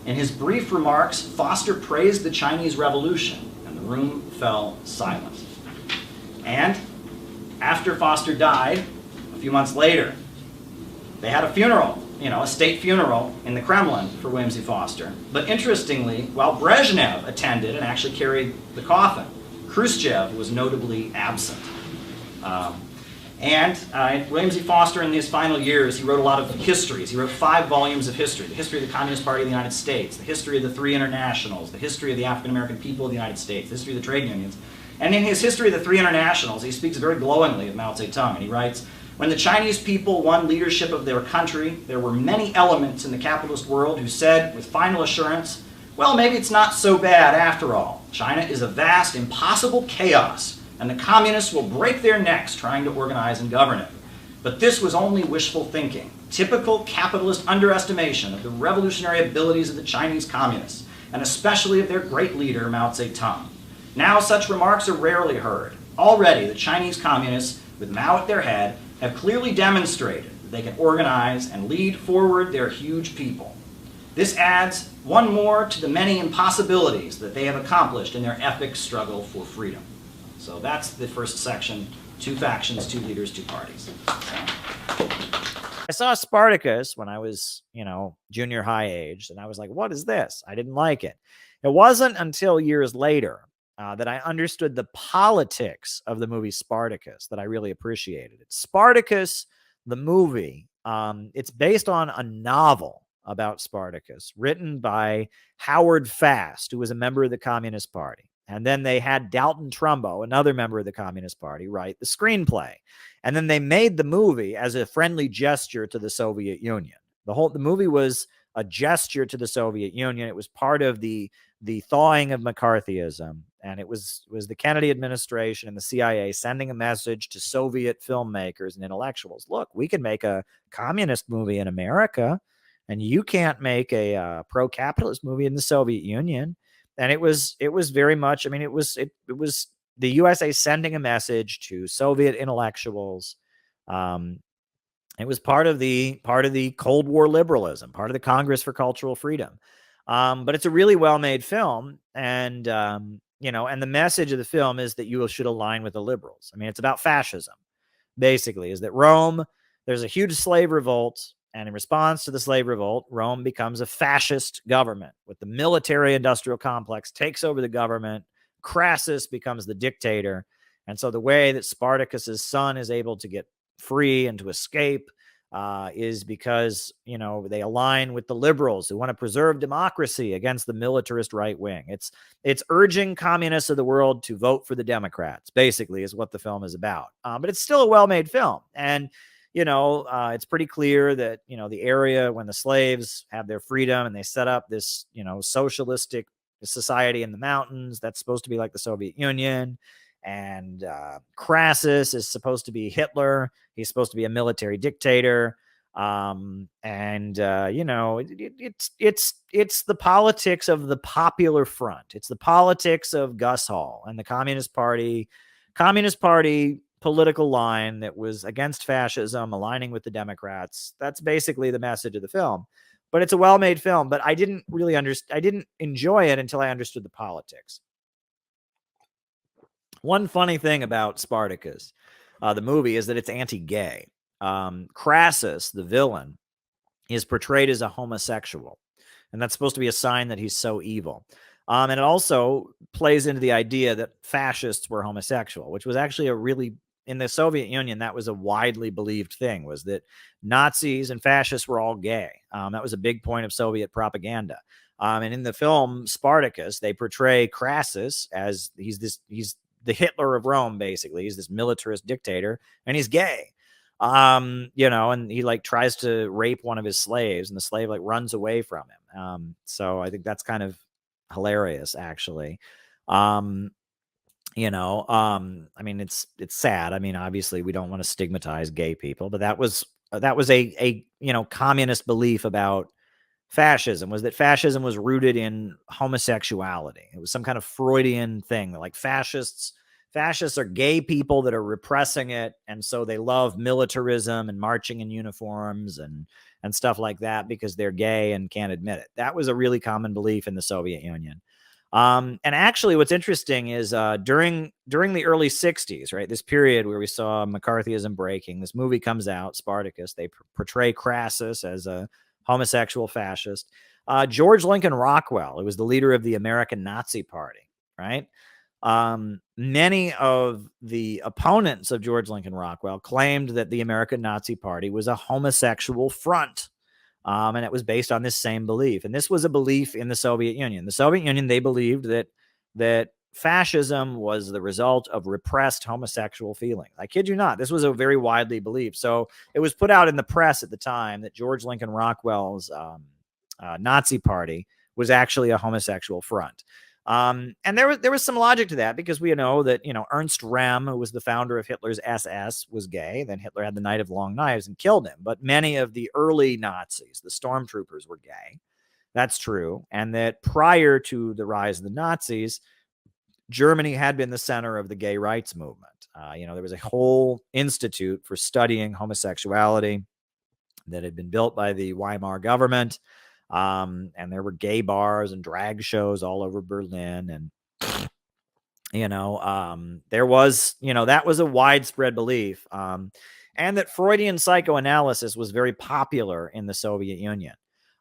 L: In his brief remarks, Foster praised the Chinese Revolution, and the room fell silent. And after Foster died, a few months later, they had a funeral, a state funeral in the Kremlin for William Z. Foster. But interestingly, while Brezhnev attended and actually carried the coffin, Khrushchev was notably absent. William Z. Foster, in his final years, he wrote a lot of histories. He wrote 5 volumes of history: the history of the Communist Party of the United States, the history of the 3 internationals, the history of the African American people of the United States, the history of the trade unions. And in his history of the 3 internationals, he speaks very glowingly of Mao Zedong, and he writes, "When the Chinese people won leadership of their country, there were many elements in the capitalist world who said, with final assurance, well, maybe it's not so bad after all. China is a vast, impossible chaos, and the communists will break their necks trying to organize and govern it. But this was only wishful thinking, typical capitalist underestimation of the revolutionary abilities of the Chinese communists, and especially of their great leader, Mao Zedong. Now such remarks are rarely heard. Already the Chinese communists, with Mao at their head, have clearly demonstrated that they can organize and lead forward their huge people. This adds one more to the many impossibilities that they have accomplished in their epic struggle for freedom." So that's the first section: 2 factions, 2 leaders, 2 parties.
K: I saw Spartacus when I was, junior high age, and I was like, what is this? I didn't like it. It wasn't until years later that I understood the politics of the movie Spartacus that I really appreciated it. Spartacus, the movie, it's based on a novel about Spartacus written by Howard Fast, who was a member of the Communist Party. And then they had Dalton Trumbo, another member of the Communist Party, write the screenplay. And then they made the movie as a friendly gesture to the Soviet Union. The movie was a gesture to the Soviet Union. It was part of the thawing of McCarthyism. And it was the Kennedy administration and the CIA sending a message to Soviet filmmakers and intellectuals. Look, we can make a communist movie in America, and you can't make a pro-capitalist movie in the Soviet Union. And it was very much, it was the USA sending a message to Soviet intellectuals. It was part of the Cold War liberalism, part of the Congress for Cultural Freedom. But it's a really well-made film, and and the message of the film is that you should align with the liberals. It's about fascism, basically, is that Rome, there's a huge slave revolt, and in response to the slave revolt, Rome becomes a fascist government with the military-industrial complex takes over the government. Crassus becomes the dictator. And so the way that Spartacus's son is able to get free and to escape is because, they align with the liberals who want to preserve democracy against the militarist right wing. It's urging communists of the world to vote for the Democrats, basically, is what the film is about. But it's still a well-made film. And it's pretty clear that, the area when the slaves have their freedom and they set up this, socialistic society in the mountains, that's supposed to be like the Soviet Union. And Crassus is supposed to be Hitler. He's supposed to be a military dictator. It's the politics of the Popular Front. It's the politics of Gus Hall and the Communist Party political line that was against fascism, aligning with the Democrats. That's basically the message of the film. But it's a well-made film, but I didn't enjoy it until I understood the politics. One funny thing about Spartacus, the movie, is that it's anti-gay. Crassus, the villain, is portrayed as a homosexual. And that's supposed to be a sign that he's so evil. And it also plays into the idea that fascists were homosexual, which was actually a really, in the Soviet Union, that was a widely believed thing, was that Nazis and fascists were all gay. That was a big point of Soviet propaganda. And in the film Spartacus, they portray Crassus as he's the Hitler of Rome, basically. He's this militarist dictator, and he's gay. You know, and he like tries to rape one of his slaves, and the slave like runs away from him. So I think that's kind of hilarious, actually. You know, I mean, it's sad. I mean, obviously we don't want to stigmatize gay people, but that was a you know, communist belief about fascism, was that fascism was rooted in homosexuality. It was some kind of Freudian thing, like fascists are gay people that are repressing it, and so they love militarism and marching in uniforms and stuff like that because they're gay and can't admit it. That was a really common belief in the Soviet Union. And actually what's interesting is during the early 60s, right, this period where we saw McCarthyism breaking, this movie comes out, Spartacus. They portray Crassus as a homosexual fascist. George Lincoln Rockwell, who was the leader of the American Nazi Party, right? Many of the opponents of George Lincoln Rockwell claimed that the American Nazi Party was a homosexual front. And it was based on this same belief. And this was a belief in the Soviet Union. The Soviet Union, they believed that fascism was the result of repressed homosexual feelings. I kid you not. This was a very widely believed. So it was put out in the press at the time that George Lincoln Rockwell's Nazi Party was actually a homosexual front. And there was some logic to that, because we know that, you know, Ernst Röhm, who was the founder of Hitler's SS, was gay. Then Hitler had the Night of Long Knives and killed him. But many of the early Nazis, the stormtroopers, were gay. That's true. And that prior to the rise of the Nazis, Germany had been the center of the gay rights movement. You know, there was a whole institute for studying homosexuality that had been built by the Weimar government. And there were gay bars and drag shows all over Berlin. And, you know, there was, you know, that was a widespread belief. And that Freudian psychoanalysis was very popular in the Soviet Union.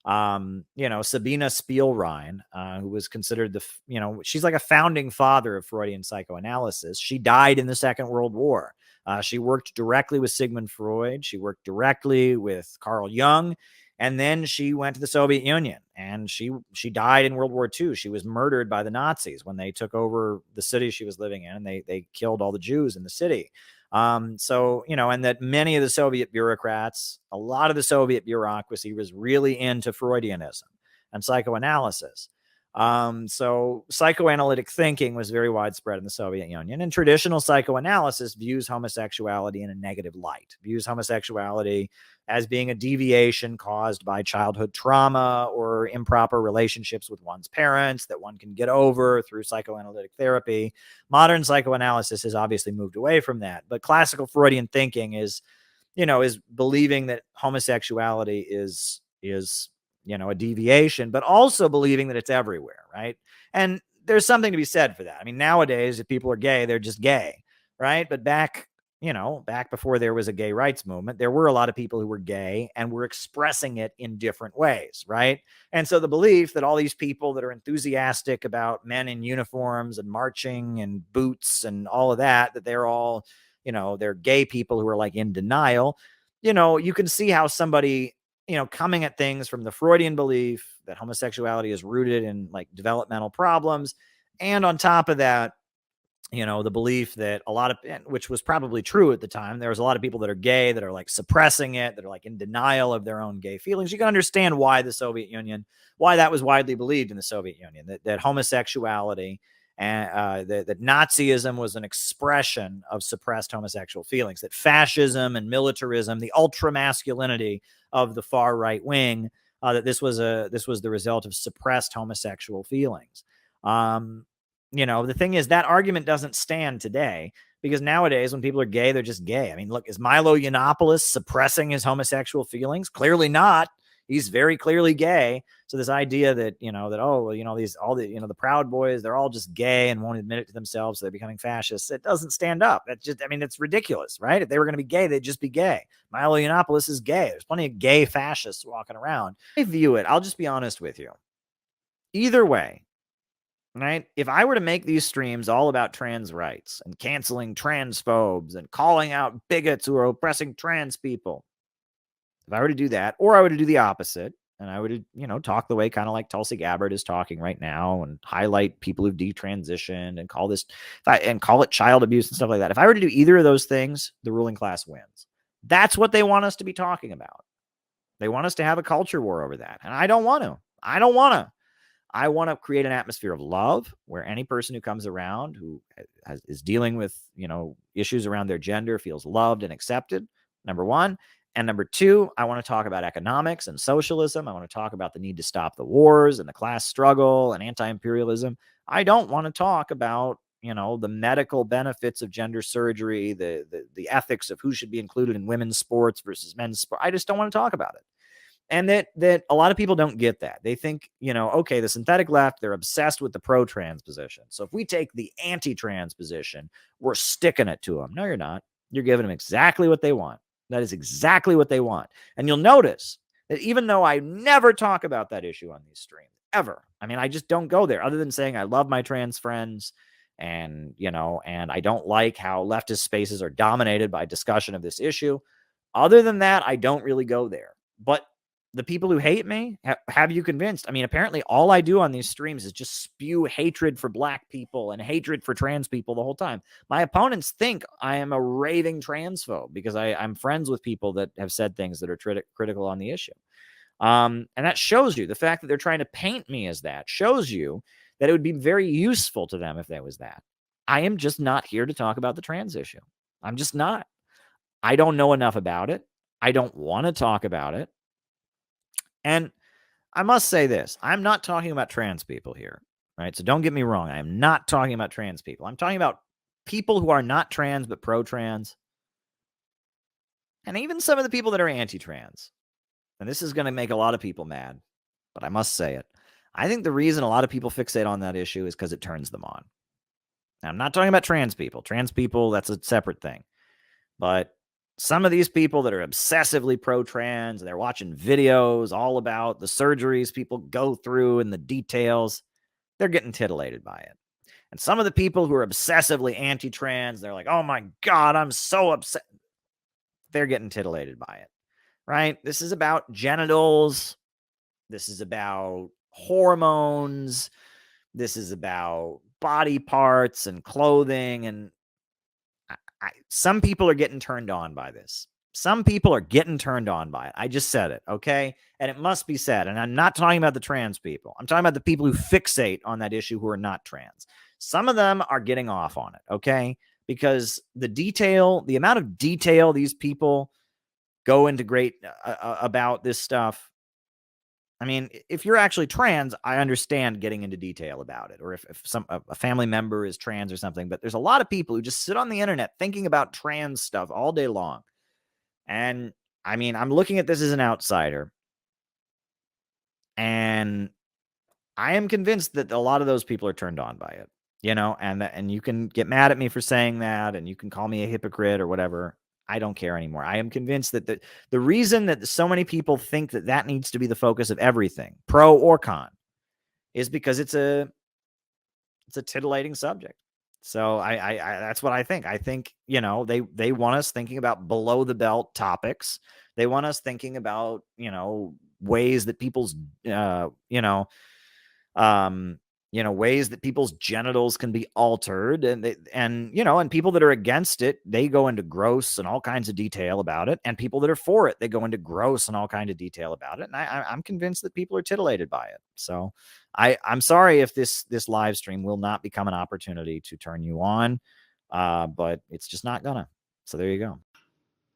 K: You know, Sabina Spielrein, who was considered you know, she's like a founding father of Freudian psychoanalysis. She died in the Second World War. She worked directly with Sigmund Freud. She worked directly with Carl Jung. And then she went to the Soviet Union, and she died in World War II. She was murdered by the Nazis when they took over the city she was living in, and they killed all the Jews in the city. So, you know, and that many of the Soviet bureaucrats, a lot of the Soviet bureaucracy was really into Freudianism and psychoanalysis. So psychoanalytic thinking was very widespread in the Soviet Union, and traditional psychoanalysis views homosexuality in a negative light, views homosexuality as being a deviation caused by childhood trauma or improper relationships with one's parents that one can get over through psychoanalytic therapy. Modern psychoanalysis has obviously moved away from that, but classical Freudian thinking is believing that homosexuality is, you know, a deviation, but also believing that it's everywhere, right? And there's something to be said for that. I mean, nowadays, if people are gay, they're just gay, right? But back before there was a gay rights movement, there were a lot of people who were gay and were expressing it in different ways, right? And so the belief that all these people that are enthusiastic about men in uniforms and marching and boots and all of that they're all, you know, they're gay people who are like in denial. You know, you can see how somebody, you know, coming at things from the Freudian belief that homosexuality is rooted in like developmental problems. And on top of that, you know, the belief that which was probably true at the time, there was a lot of people that are gay that are like suppressing it, that are like in denial of their own gay feelings. You can understand why the Soviet Union, why that was widely believed in the Soviet Union, that homosexuality and that Nazism was an expression of suppressed homosexual feelings, that fascism and militarism, the ultra masculinity of the far right wing, that this was the result of suppressed homosexual feelings. You know, the thing is that argument doesn't stand today, because nowadays when people are gay, they're just gay. I mean, look, is Milo Yiannopoulos suppressing his homosexual feelings? Clearly not. He's very clearly gay. So this idea that, the Proud Boys, they're all just gay and won't admit it to themselves, so they're becoming fascists. It doesn't stand up. It's ridiculous, right? If they were going to be gay, they'd just be gay. Milo Yiannopoulos is gay. There's plenty of gay fascists walking around. I view it, I'll just be honest with you. Either way, right? If I were to make these streams all about trans rights and canceling transphobes and calling out bigots who are oppressing trans people, if I were to do that, or I were to do the opposite, and I would, talk the way kind of like Tulsi Gabbard is talking right now and highlight people who've detransitioned and call it child abuse and stuff like that. If I were to do either of those things, the ruling class wins. That's what they want us to be talking about. They want us to have a culture war over that. And I don't want to. I want to create an atmosphere of love where any person who comes around who is dealing with, issues around their gender feels loved and accepted, number one. And number two, I want to talk about economics and socialism. I want to talk about the need to stop the wars and the class struggle and anti-imperialism. I don't want to talk about, the medical benefits of gender surgery, the ethics of who should be included in women's sports versus men's sports. I just don't want to talk about it. And that a lot of people don't get that. They think, okay, the synthetic left, they're obsessed with the pro-trans position. So if we take the anti-trans position, we're sticking it to them. No, you're not. You're giving them exactly what they want. That is exactly what they want. And you'll notice that even though I never talk about that issue on these streams, ever. I just don't go there other than saying I love my trans friends and, and I don't like how leftist spaces are dominated by discussion of this issue. Other than that, I don't really go there. But the people who hate me, have you convinced? Apparently all I do on these streams is just spew hatred for black people and hatred for trans people the whole time. My opponents think I am a raving transphobe because I'm friends with people that have said things that are critical on the issue. And that shows you the fact that they're trying to paint me as that shows you that it would be very useful to them if that was that. I am just not here to talk about the trans issue. I'm just not. I don't know enough about it. I don't want to talk about it. And I must say this, I'm not talking about trans people here, right? So don't get me wrong. I am not talking about trans people. I'm talking about people who are not trans but pro-trans. And even some of the people that are anti-trans. And this is going to make a lot of people mad, but I must say it. I think the reason a lot of people fixate on that issue is because it turns them on. Now, I'm not talking about trans people. Trans people, that's a separate thing. But some of these people that are obsessively pro-trans, and they're watching videos all about the surgeries people go through and the details, they're getting titillated by it. And some of the people who are obsessively anti-trans, they're like, oh my God, I'm so upset. They're getting titillated by it, right? This is about genitals. This is about hormones. This is about body parts and clothing. And some people are getting turned on by this. Some people are getting turned on by it. I just said it, okay? And it must be said. And I'm not talking about the trans people. I'm talking about the people who fixate on that issue who are not trans. Some of them are getting off on it, okay? Because the amount of detail these people go into about this stuff. If you're actually trans, I understand getting into detail about it. Or if a family member is trans or something. But there's a lot of people who just sit on the internet thinking about trans stuff all day long. And I'm looking at this as an outsider. And I am convinced that a lot of those people are turned on by it. And you can get mad at me for saying that. And you can call me a hypocrite or whatever. I don't care anymore. I am convinced that the reason that so many people think that needs to be the focus of everything, pro or con, is because it's a titillating subject. So I that's what I think. I think, they want us thinking about below the belt topics. They want us thinking about, ways that people's, ways that people's genitals can be altered, and people that are against it, they go into gross and all kinds of detail about it, and people that are for it, they go into gross and all kinds of detail about it. And I'm convinced that people are titillated by it. So I'm sorry if this live stream will not become an opportunity to turn you on, but it's just not gonna. So there you go.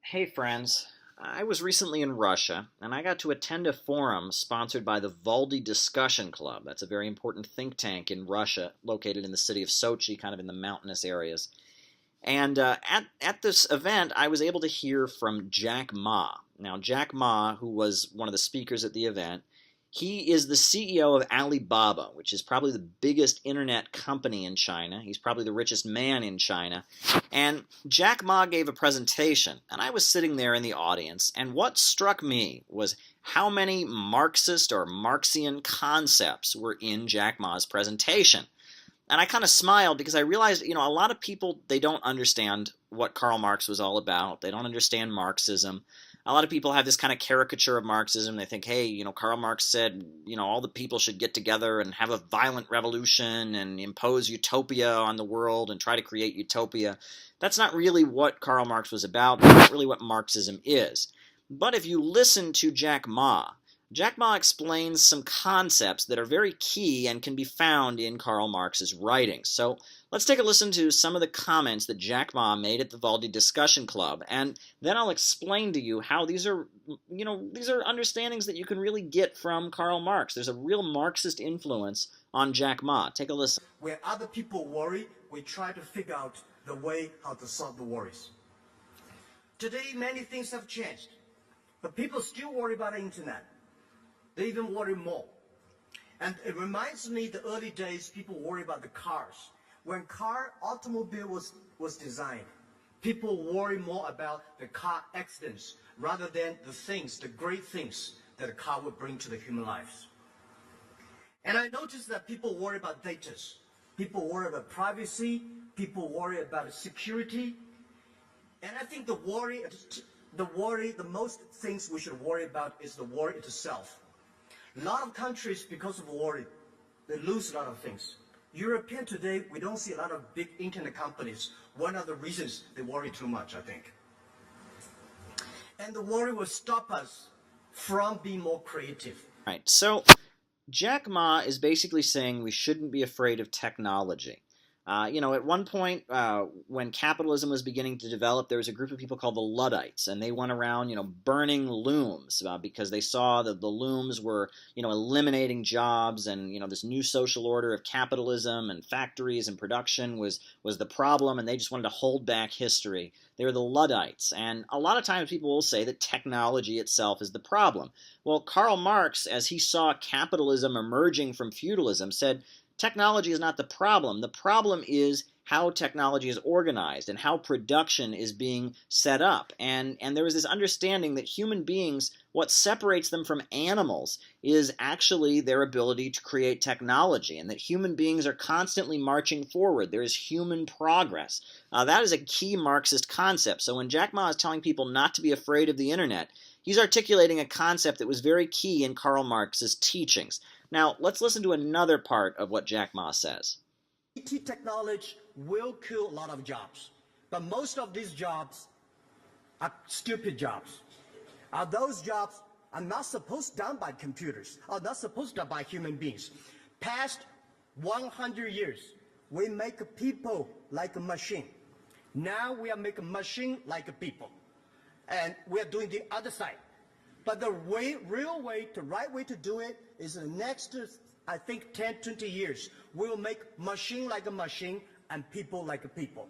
C: Hey friends, I was recently in Russia, and I got to attend a forum sponsored by the Valdy Discussion Club. That's a very important think tank in Russia, located in the city of Sochi, kind of in the mountainous areas. And at this event, I was able to hear from Jack Ma. Now, Jack Ma, who was one of the speakers at the event, he is the CEO of Alibaba, which is probably the biggest internet company in China. He's probably the richest man in China. And Jack Ma gave a presentation, and I was sitting there in the audience, and what struck me was how many Marxist or Marxian concepts were in Jack Ma's presentation. And I kind of smiled because I realized, a lot of people, they don't understand what Karl Marx was all about. They don't understand Marxism. A lot of people have this kind of caricature of Marxism. They think, hey, Karl Marx said, all the people should get together and have a violent revolution and impose utopia on the world and try to create utopia. That's not really what Karl Marx was about. That's not really what Marxism is. But if you listen to Jack Ma explains some concepts that are very key and can be found in Karl Marx's writings. So let's take a listen to some of the comments that Jack Ma made at the Valdi Discussion Club, and then I'll explain to you how these are understandings that you can really get from Karl Marx. There's a real Marxist influence on Jack Ma. Take a listen.
P: Where other people worry, we try to figure out the way how to solve the worries. Today, many things have changed, but people still worry about the internet. They even worry more. And it reminds me the early days, people worry about the cars. When automobile was designed, people worry more about the car accidents rather than the great things that a car would bring to the human lives. And I noticed that people worry about data. People worry about privacy. People worry about security. And I think the most things we should worry about is the worry itself. A lot of countries, because of worry, they lose a lot of things. European today, we don't see a lot of big internet companies. One of the reasons they worry too much, I think. And the worry will stop us from being more creative.
C: Right, so Jack Ma is basically saying we shouldn't be afraid of technology. At one point, when capitalism was beginning to develop, there was a group of people called the Luddites, and they went around, burning looms because they saw that the looms were, eliminating jobs, and, this new social order of capitalism and factories and production was the problem, and they just wanted to hold back history. They were the Luddites, and a lot of times people will say that technology itself is the problem. Well, Karl Marx, as he saw capitalism emerging from feudalism, said, technology is not the problem. The problem is how technology is organized and how production is being set up. And there was this understanding that human beings, what separates them from animals is actually their ability to create technology, and that human beings are constantly marching forward. There is human progress. That is a key Marxist concept. So when Jack Ma is telling people not to be afraid of the internet, he's articulating a concept that was very key in Karl Marx's teachings. Now, let's listen to another part of what Jack Ma says.
P: IT technology will kill a lot of jobs, but most of these jobs are stupid jobs. Those jobs are not supposed done by computers, are not supposed done by human beings. Past 100 years, we make people like a machine. Now we are making machine like a people, and we are doing the other side. But the real way, the right way to do it is the next, I think, 10, 20 years. We'll make machine like a machine and people like a people.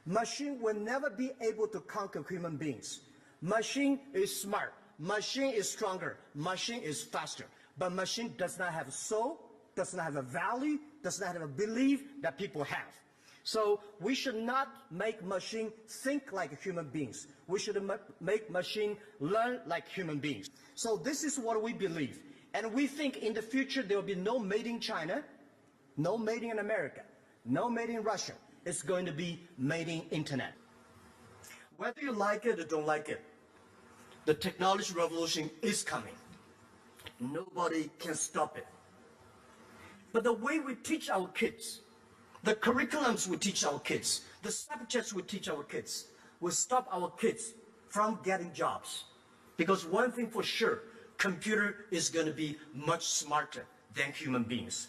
P: Machine will never be able to conquer human beings. Machine is smart. Machine is stronger. Machine is faster. But machine does not have a soul, does not have a value, does not have a belief that people have. So we should not make machine think like human beings. We should make machine learn like human beings. So this is what we believe. And we think in the future there will be no made in China, no made in America, no made in Russia. It's going to be made in internet. Whether you like it or don't like it, the technology revolution is coming. Nobody can stop it. But the way we teach our kids, the curriculums we teach our kids, the subjects we teach our kids, will stop our kids from getting jobs. Because one thing for sure, computer is going to be much smarter than human beings.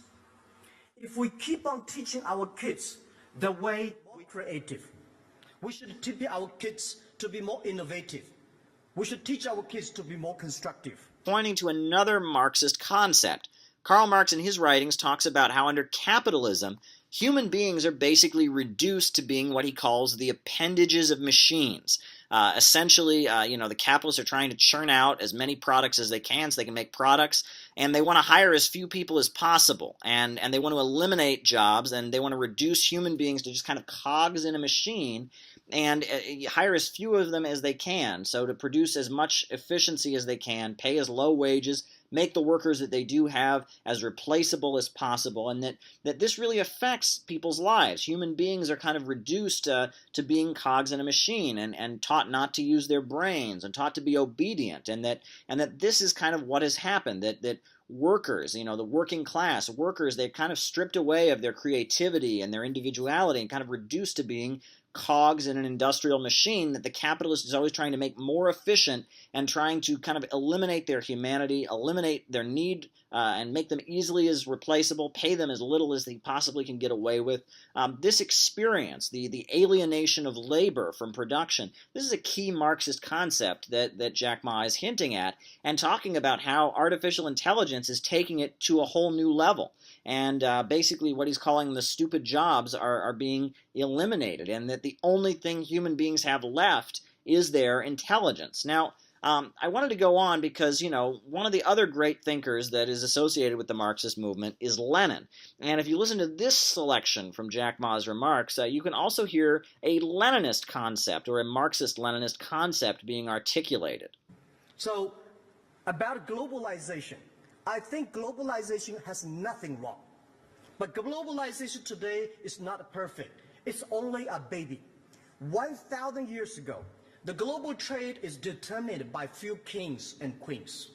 P: If we keep on teaching our kids the way we're creative, we should teach our kids to be more innovative. We should teach our kids to be more constructive.
C: Pointing to another Marxist concept. Karl Marx in his writings talks about how under capitalism, human beings are basically reduced to being what he calls the appendages of machines. Essentially, the capitalists are trying to churn out as many products as they can so they can make products, and they want to hire as few people as possible, and they want to eliminate jobs, and they want to reduce human beings to just kind of cogs in a machine, and hire as few of them as they can, so to produce as much efficiency as they can, pay as low wages, make the workers that they do have as replaceable as possible, and that this really affects people's lives. Human beings are kind of reduced to being cogs in a machine and taught not to use their brains and taught to be obedient, and that this is kind of what has happened, that workers, the working class workers, they've kind of stripped away of their creativity and their individuality and kind of reduced to being cogs in an industrial machine that the capitalist is always trying to make more efficient and trying to kind of eliminate their humanity, eliminate their need, and make them easily as replaceable, pay them as little as they possibly can get away with. This experience, the alienation of labor from production, this is a key Marxist concept that Jack Ma is hinting at and talking about how artificial intelligence is taking it to a whole new level. And basically what he's calling the stupid jobs are being eliminated, and that the only thing human beings have left is their intelligence. Now, I wanted to go on because, one of the other great thinkers that is associated with the Marxist movement is Lenin. And if you listen to this selection from Jack Ma's remarks, you can also hear a Leninist concept or a Marxist-Leninist concept being articulated.
P: So, about globalization, I think globalization has nothing wrong. But globalization today is not perfect. It's only a baby. 1,000 years ago, the global trade is determined by few kings and queens.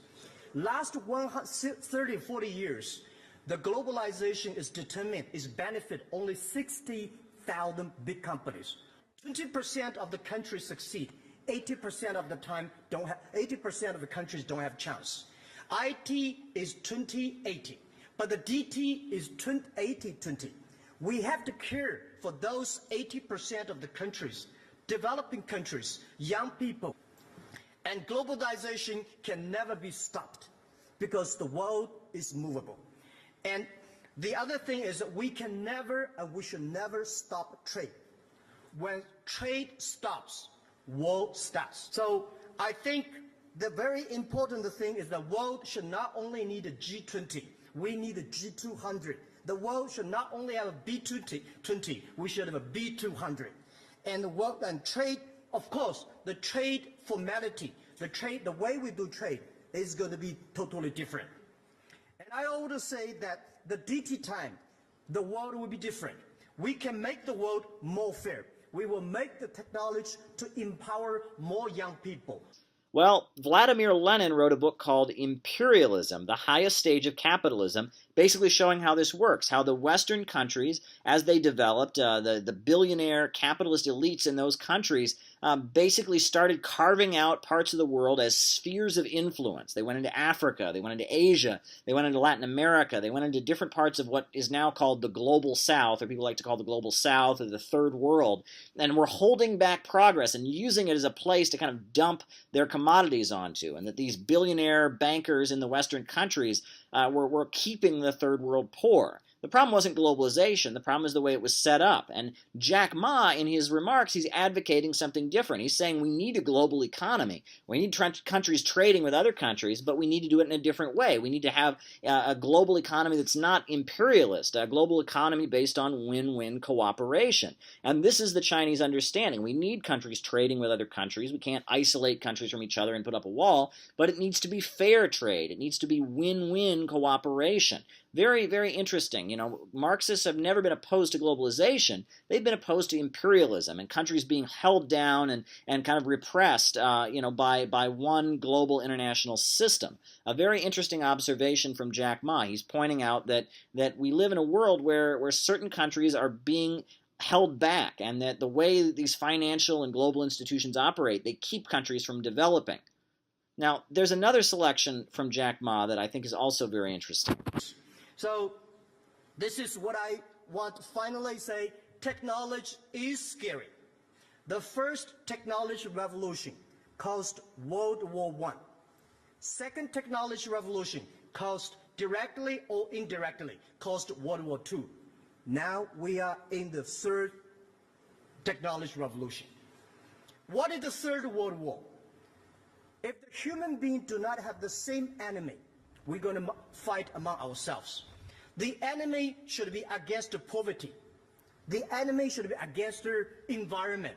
P: Last 30, 40 years, the globalization is benefit only 60,000 big companies. 20% of the countries succeed. 80% of the time 80% of the countries don't have chance. IT is 20-80, but the DT is 80-20. We have to care for those 80% of the countries, developing countries, young people. And globalization can never be stopped because the world is movable. And the other thing is that we can never and we should never stop trade. When trade stops, war starts. So I think the very important thing is the world should not only need a G20, we need a G200. The world should not only have a B20, we should have a B200. And the world and trade, of course, the trade formality, the way we do trade is going to be totally different. And I always say that the DT time, the world will be different. We can make the world more fair. We will make the technology to empower more young people.
C: Well, Vladimir Lenin wrote a book called Imperialism, the highest stage of capitalism, basically showing how this works, how the Western countries, as they developed, the billionaire capitalist elites in those countries basically started carving out parts of the world as spheres of influence. They went into Africa, they went into Asia, they went into Latin America, they went into different parts of what is now called the Global South, or people like to call the Global South, or the Third World, and were holding back progress and using it as a place to kind of dump their commodities onto, and that these billionaire bankers in the Western countries were keeping the Third World poor. The problem wasn't globalization, the problem is the way it was set up. And Jack Ma, in his remarks, he's advocating something different. He's saying we need a global economy. We need countries trading with other countries, but we need to do it in a different way. We need to have a global economy that's not imperialist, a global economy based on win-win cooperation. And this is the Chinese understanding. We need countries trading with other countries. We can't isolate countries from each other and put up a wall, but it needs to be fair trade. It needs to be win-win cooperation. Very, very interesting. Marxists have never been opposed to globalization. They've been opposed to imperialism and countries being held down and kind of repressed, by one global international system. A very interesting observation from Jack Ma. He's pointing out that we live in a world where certain countries are being held back, and that the way these financial and global institutions operate, they keep countries from developing. Now, there's another selection from Jack Ma that I think is also very interesting.
P: So this is what I want to finally say. Technology is scary. The first technology revolution caused World War I. Second technology revolution caused directly or indirectly caused World War II. Now we are in the third technology revolution. What is the Third World War? If the human beings do not have the same enemy, we're going to fight among ourselves. The enemy should be against the poverty. The enemy should be against the environment.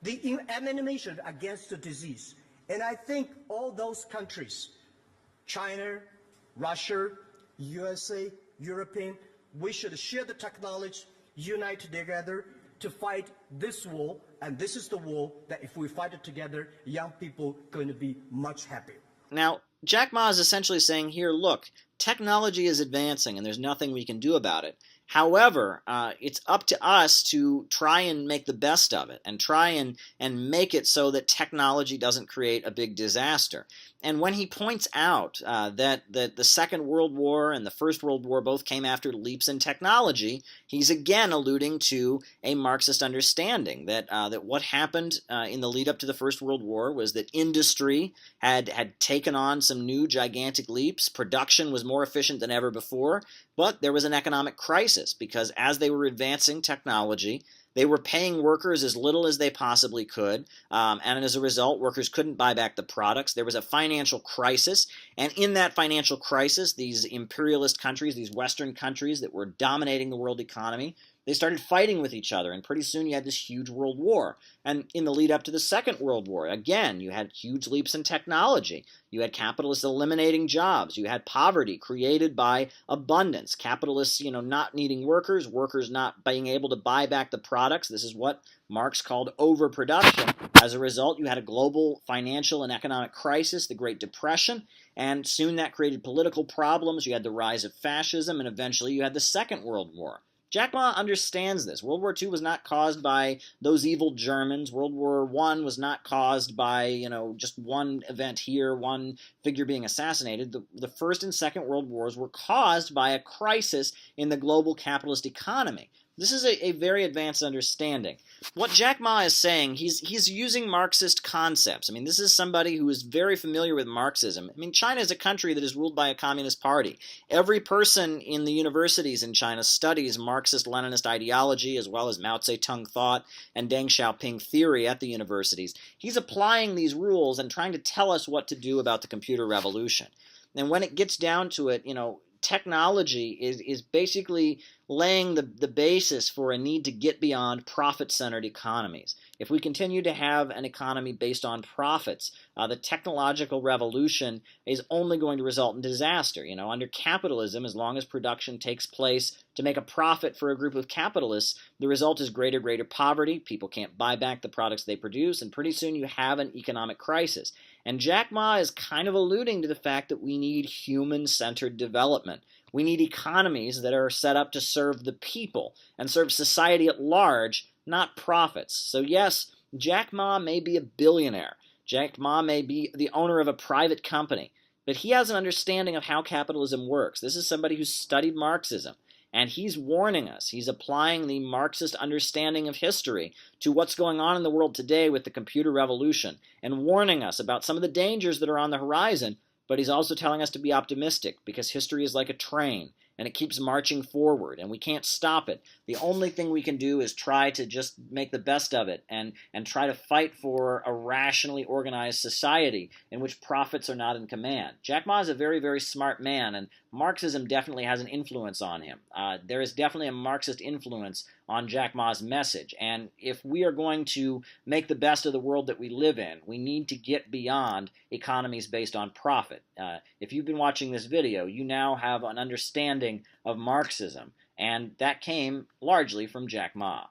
P: The enemy should be against the disease. And I think all those countries, China, Russia, USA, European, we should share the technology, unite together to fight this war. And this is the war that if we fight it together, young people are going to be much happier.
K: Now, Jack Ma is essentially saying here, look, technology is advancing and there's nothing we can do about it. However, it's up to us to try and make the best of it and try and make it so that technology doesn't create a big disaster. And when he points out that the Second World War and the First World War both came after leaps in technology, he's again alluding to a Marxist understanding that what happened in the lead up to the First World War was that industry had taken on some new gigantic leaps. Production was more efficient than ever before, but there was an economic crisis because as they were advancing technology, they were paying workers as little as they possibly could, and as a result, workers couldn't buy back the products. There was a financial crisis, and in that financial crisis, these imperialist countries, these Western countries that were dominating the world economy, they started fighting with each other, and pretty soon you had this huge world war. And in the lead up to the Second World War, again, you had huge leaps in technology. You had capitalists eliminating jobs. You had poverty created by abundance. Capitalists, not needing workers, workers not being able to buy back the products. This is what Marx called overproduction. As a result, you had a global financial and economic crisis, the Great Depression, and soon that created political problems. You had the rise of fascism, and eventually you had the Second World War. Jack Ma understands this. World War II was not caused by those evil Germans. World War I was not caused by, just one event here, one figure being assassinated. The First and Second World Wars were caused by a crisis in the global capitalist economy. This is a very advanced understanding. What Jack Ma is saying, he's using Marxist concepts. I mean, this is somebody who is very familiar with Marxism. I mean, China is a country that is ruled by a communist party. Every person in the universities in China studies Marxist-Leninist ideology as well as Mao Zedong thought and Deng Xiaoping theory at the universities. He's applying these rules and trying to tell us what to do about the computer revolution. And when it gets down to it, technology is basically laying the basis for a need to get beyond profit-centered economies. If we continue to have an economy based on profits, the technological revolution is only going to result in disaster. Under capitalism, as long as production takes place to make a profit for a group of capitalists, the result is greater poverty. People can't buy back the products they produce, and pretty soon you have an economic crisis. And Jack Ma is kind of alluding to the fact that we need human-centered development. We need economies that are set up to serve the people and serve society at large, not profits. So yes, Jack Ma may be a billionaire. Jack Ma may be the owner of a private company, but he has an understanding of how capitalism works. This is somebody who's studied Marxism, and he's warning us. He's applying the Marxist understanding of history to what's going on in the world today with the computer revolution, and warning us about some of the dangers that are on the horizon. But he's also telling us to be optimistic because history is like a train and it keeps marching forward and we can't stop it. The only thing we can do is try to just make the best of it and try to fight for a rationally organized society in which profits are not in command. Jack Ma is a very, very smart man, and Marxism definitely has an influence on him. There is definitely a Marxist influence on Jack Ma's message, and if we are going to make the best of the world that we live in, we need to get beyond economies based on profit. If you've been watching this video, you now have an understanding of Marxism, and that came largely from Jack Ma.